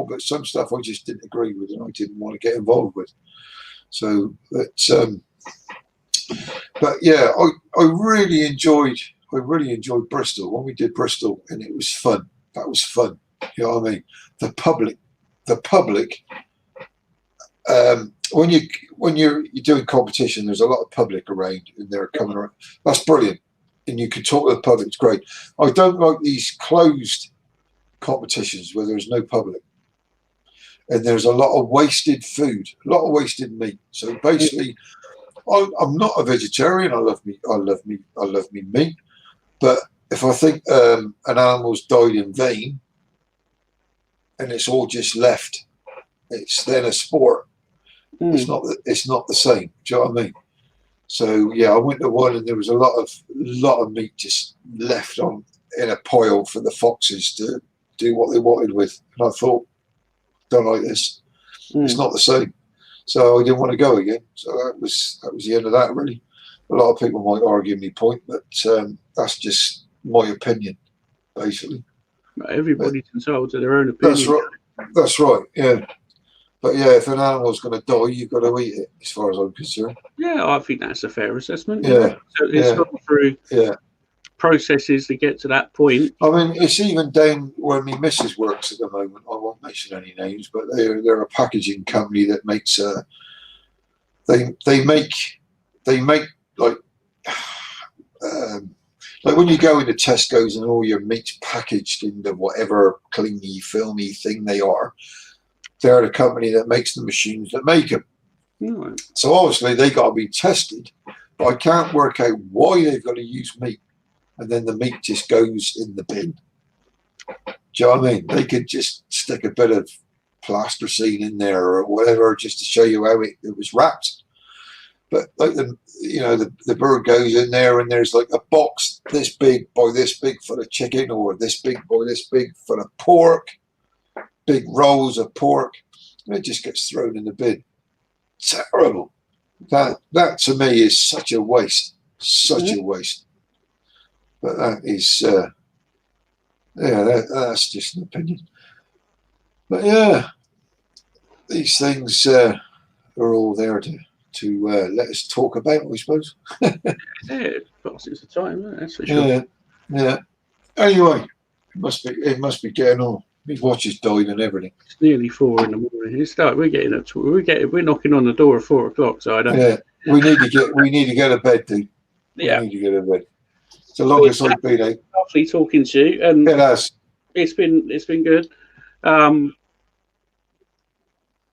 But some stuff I just didn't agree with, and I didn't want to get involved with. So that's. But yeah, I really enjoyed Bristol when we did Bristol, and it was fun. That was fun. You know what I mean? The public. When you're doing competition, there's a lot of public around, and they're coming around. That's brilliant, and you can talk to the public. It's great. I don't like these closed competitions where there's no public, and there's a lot of wasted food, a lot of wasted meat. So basically, I'm not a vegetarian. I love me meat, but if I think an animal's died in vain, and it's all just left, it's then a sport. It's not the same. Do you know what I mean? So yeah, I went to one and there was a lot of meat just left on in a pile for the foxes to do what they wanted with. And I thought, don't like this. It's not the same. So I didn't want to go again. So that was the end of that. Really, a lot of people might argue my point, but that's just my opinion, basically. Everybody's entitled to their own opinion. That's right. Yeah. But yeah, if an animal's going to die, you've got to eat it, as far as I'm concerned. Yeah, I think that's a fair assessment. Yeah. So it's gone through processes to get to that point. I mean, it's even down where my missus works at the moment. I won't mention any names, but they're a packaging company that makes they make like when you go into Tesco's and all your meat's packaged into whatever clingy, filmy thing they are. They're the company that makes the machines that make them. Right. So obviously they got to be tested, but I can't work out why they've got to use meat, and then the meat just goes in the bin. Do you know what I mean? They could just stick a bit of plasticine in there or whatever just to show you how it was wrapped. But like the bird goes in there and there's like a box this big by this big for the chicken, or this big by this big for the pork. Big rolls of pork, and it just gets thrown in the bin. Terrible. That to me is such a waste. A waste. But that is, that's just an opinion. But yeah, these things are all there to let us talk about, I suppose. Yeah, it passes the time, that's for sure. Yeah. Anyway, it must be getting on. His watch is died and everything. It's nearly 4 in the morning. It's like we're knocking on the door at 4 o'clock. So I don't. Yeah, we need to get to bed, dude. Yeah, we need to get to bed. It's the longest I've been out. Lovely talking to you, and it has. It's been good.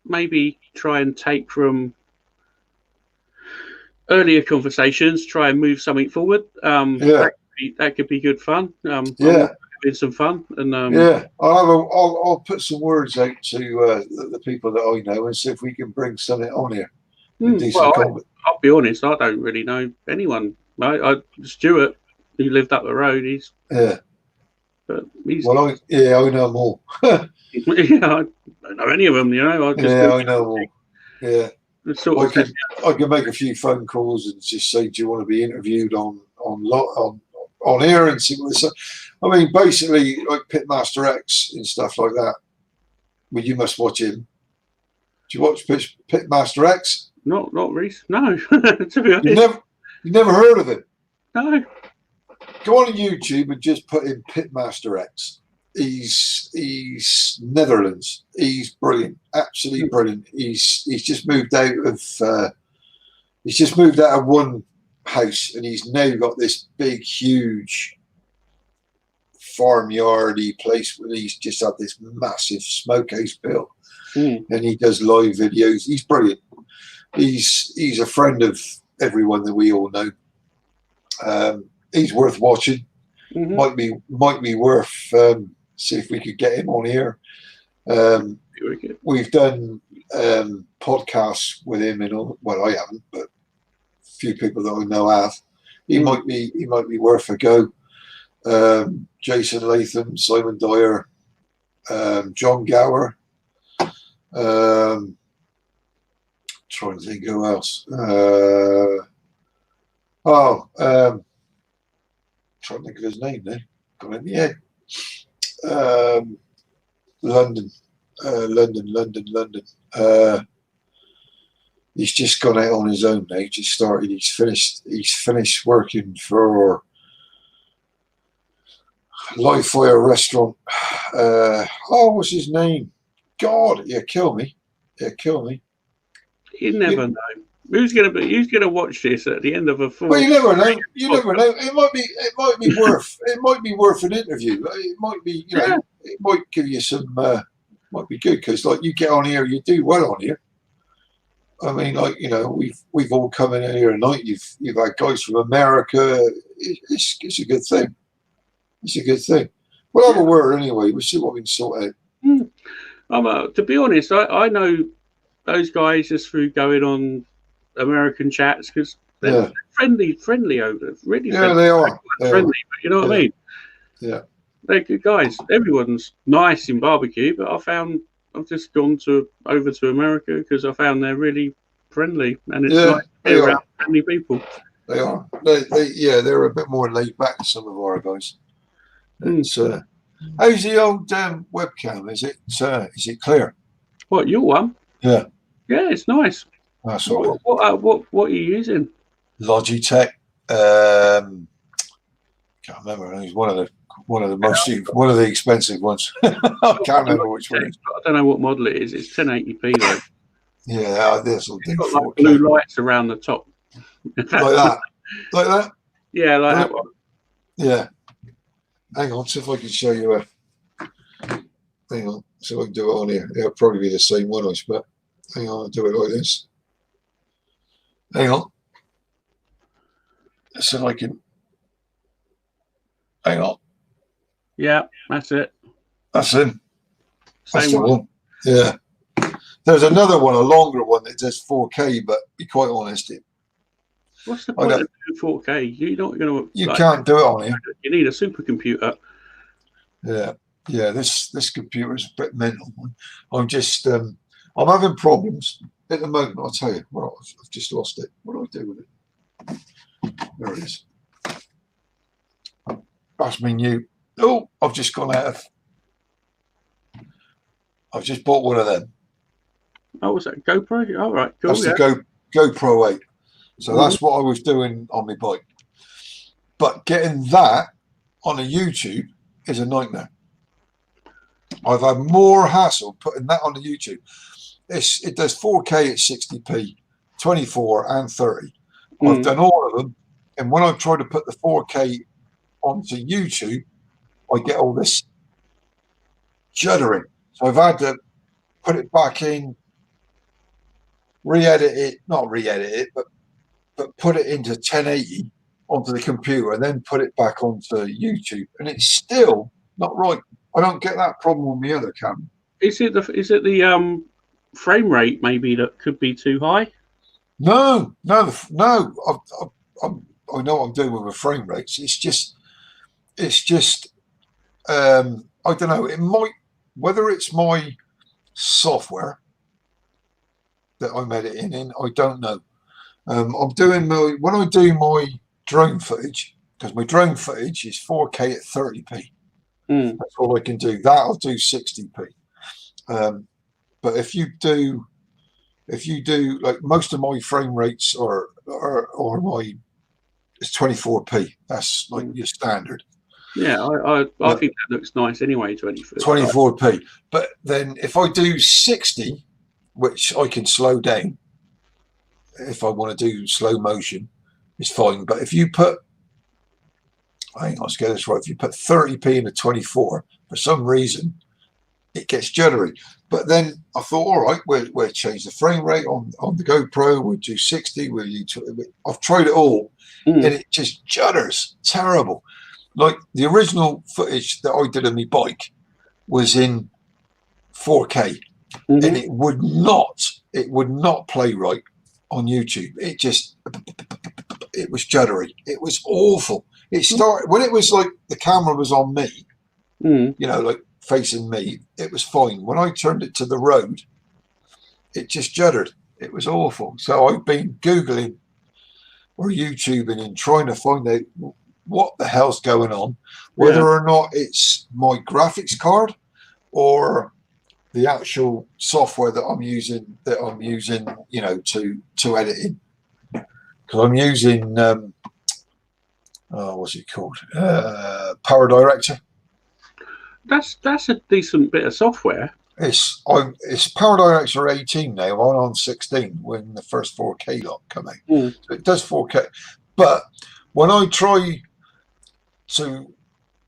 Maybe try and take from earlier conversations. Try and move something forward. That could be good fun. Having some fun, and I'll put some words out to the people that I know and see if we can bring something on here. I'll be honest, I don't really know anyone. Stuart, who lived up the road, I know them all. I don't know any of them, I know them all. Yeah, I can make a few phone calls and just say, do you want to be interviewed on air and see what they say. I mean, basically, like Pitmaster X and stuff like that. Well, you must watch him. Do you watch Pitmaster X? Not Reese. No, to be honest. You never heard of it? No. Go on YouTube and just put in Pitmaster X. He's Netherlands. He's brilliant, absolutely brilliant. He's just moved out of one house, and he's now got this big, huge farmyardy place where he's just had this massive smokehouse built, and he does live videos. He's brilliant. He's a friend of everyone that we all know. He's worth watching. Might be worth see if we could get him on here. We've done podcasts with him, I haven't, but a few people that I know have. He might be worth a go. Jason Latham, Simon Dyer, John Gower. trying to think who else. Trying to think of his name then. Got it in the head. London. He's just gone out on his own now. He just started. He's finished working for Live Fire Restaurant. What's his name? God, he'll kill me. You never know. Who's gonna watch this at the end of a full? Well, you never know. It might be worth an interview. It might be, it might give you some. Might be good because, like, you get on here, you do well on here. I mean, like, we've all come in here tonight. You've had guys from America. It's a good thing. It's a good thing. We'll have a word anyway. We'll see what we can sort out. To be honest, I know those guys just through going on American chats because they're friendly over, really. Yeah, friendly. they are. Friendly, but you know what I mean? Yeah. They're good guys. Everyone's nice in barbecue, but I've just gone over to America because I found they're really friendly and it's nice to be around friendly people. They are. They're a bit more laid back than some of our guys. It's, how's the old webcam? Is it clear? What, your one? Yeah. Yeah, it's nice. That's all right. What are you using? Logitech. Can't remember. It was one of the expensive ones. I can't remember which one. I don't know what model it is. It's 1080p though. Yeah, this will do. It's got like blue lights around the top. Like that. Like that? Yeah, like that one. Yeah. Hang on, see if I can show you hang on, see if I can do it on here. It'll probably be the same one, I expect. Hang on, I'll do it like this. Hang on. Let's see if I can. Hang on. Yeah, that's it. That's him. That's Same the one. Yeah. There's another one, a longer one that does 4K, but be quite honest, what's the point of doing 4K? You're not going to. You can't do it on here. You need a supercomputer. Yeah. This computer is a bit mental. I'm just I'm having problems at the moment. I'll tell you. Well, I've just lost it. What do I do with it? There it is. That's me new. Oh, I've just gone out of. I've just bought one of them. Oh, was that GoPro? All right, cool. That's the GoPro 8. So that's what I was doing on my bike. But getting that on a YouTube is a nightmare. I've had more hassle putting that on the YouTube. It does 4K at 60p, 24 and 30. I've done all of them. And when I try to put the 4K onto YouTube, I get all this juddering. So I've had to put it back in, not re-edit it, but put it into 1080 onto the computer and then put it back onto YouTube. And it's still not right. I don't get that problem with my other camera. Is it the frame rate maybe that could be too high? No. I know what I'm doing with the frame rates. It's just I don't know. It might, whether it's my software that I'm editing in, I don't know. I'm doing when I do my drone footage, because my drone footage is 4K at 30p. That's all I can do. That'll do 60p. But if you do like most of my frame rates are it's 24p. That's like your standard. Yeah, I think that looks nice anyway. 24p. But then if I do 60, which I can slow down, if I want to do slow motion, it's fine. But if you put, hang on, let's get this right. If you put 30p into 24, for some reason, it gets jittery. But then I thought, all right, we'll change the frame rate on the GoPro. We'll do 60. I've tried it all, and it just judders. Terrible. Like the original footage that I did on my bike was in 4K, and it would not play right on YouTube. It was juddery. It was awful. It started when it was like the camera was on me, like facing me. It was fine. When I turned it to the road, it just juddered. It was awful. So I've been Googling or YouTubing and trying to find out what the hell's going on, whether or not it's my graphics card or the actual software that I'm using, you know, to edit in. Because I'm using what's it called? Power Director. That's a decent bit of software. It's Power Director 18 now. I'm on 16 when the first 4K lot come out. So it does 4K, but when I try to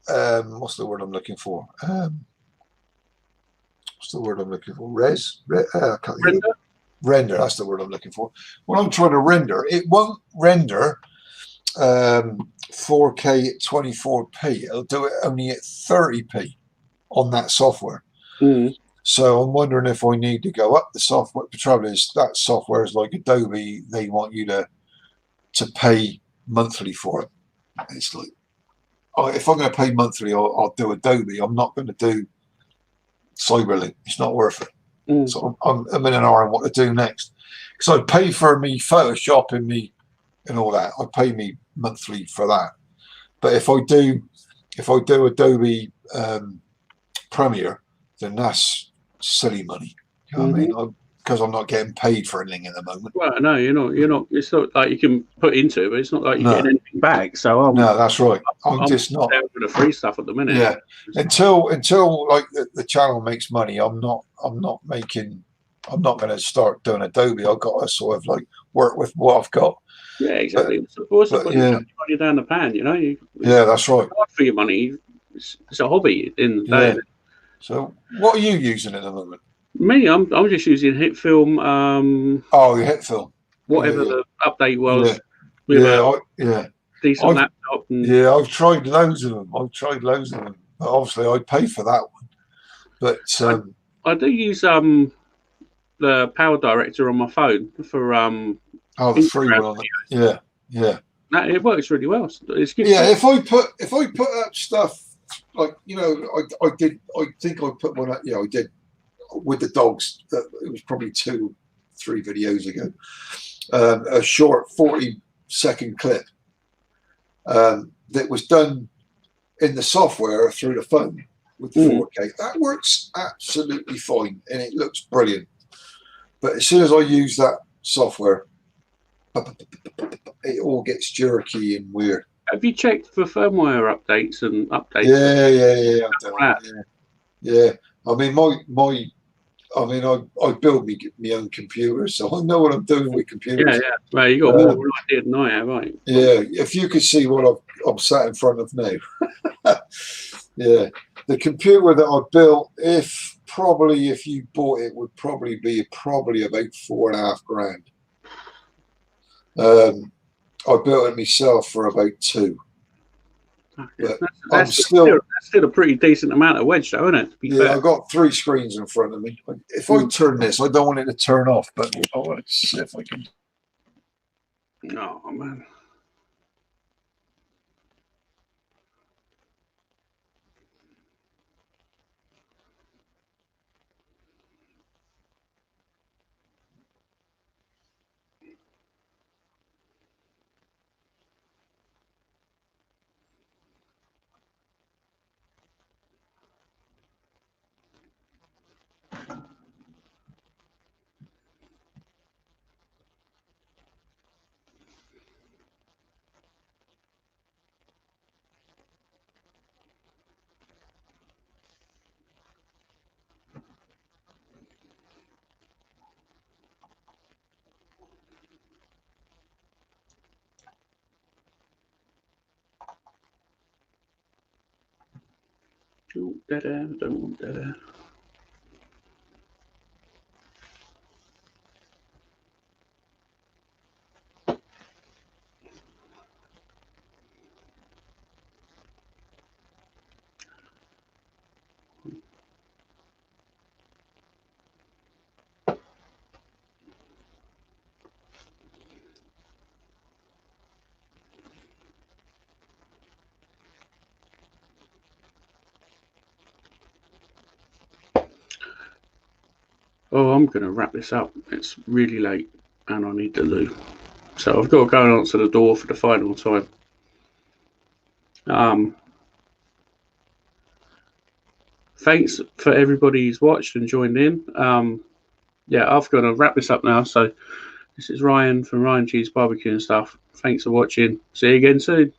what's the word I'm looking for? What's the word I'm looking for? Render. That's the word I'm looking for. When I'm trying to render, it won't render 4K at 24p. It'll do it only at 30p on that software. So I'm wondering if I need to go up the software. The trouble is that software is like Adobe. They want you to pay monthly for it. It's like, if I'm going to pay monthly, I'll do Adobe. I'm not going to do Cyberlink. It's not worth it. So I'm in an hour on what to do next. Because I pay for me Photoshop and me and all that. I pay me monthly for that. But if I do Adobe Premiere, then that's silly money. You know what I mean? Because I'm not getting paid for anything at the moment. Well, no, you're not. It's not like you can put into it, but it's not like you're getting anything back. So no, that's right. I'm just not down for the free stuff at the minute. Yeah, until like the channel makes money, I'm not going to start doing Adobe. I've got to sort of like work with what I've got. Yeah, exactly. What's the point of money down the pan? You know. Yeah, that's right. For your money, it's a hobby in the day. So, what are you using at the moment? Me, I'm just using HitFilm. Your HitFilm. Whatever the update was. Decent laptop. I've tried loads of them. But obviously, I pay for that one. But I do use the Power Director on my phone for the free one. Yeah. It works really well. It's good. Yeah, if I put up stuff like, you know, I think I put one up. Yeah, I did with the dogs. It was probably 2-3 videos ago. A short 40-second clip that was done in the software through the phone with the 4K. That works absolutely fine and it looks brilliant. But as soon as I use that software, it all gets jerky and weird. Have you checked for firmware updates and updates? Yeah. I mean, I build my own computer, so I know what I'm doing with computers. Yeah. Well, you got more of an idea than I have, right? Yeah. If you could see what I'm sat in front of now. Yeah. The computer that I built, if you bought it, would probably be about $4,500. I built it myself for about 2. That's still a pretty decent amount of wedge, though, isn't it? I've got 3 screens in front of me. If I turn this, I don't want it to turn off, but I want to see if I can. Oh man. Don't want that. Oh, I'm going to wrap this up. It's really late and I need to loo. So I've got to go and answer the door for the final time. Thanks for everybody who's watched and joined in. Yeah, I've got to wrap this up now. So this is Ryan from Ryan Cheese Barbecue and Stuff. Thanks for watching. See you again soon.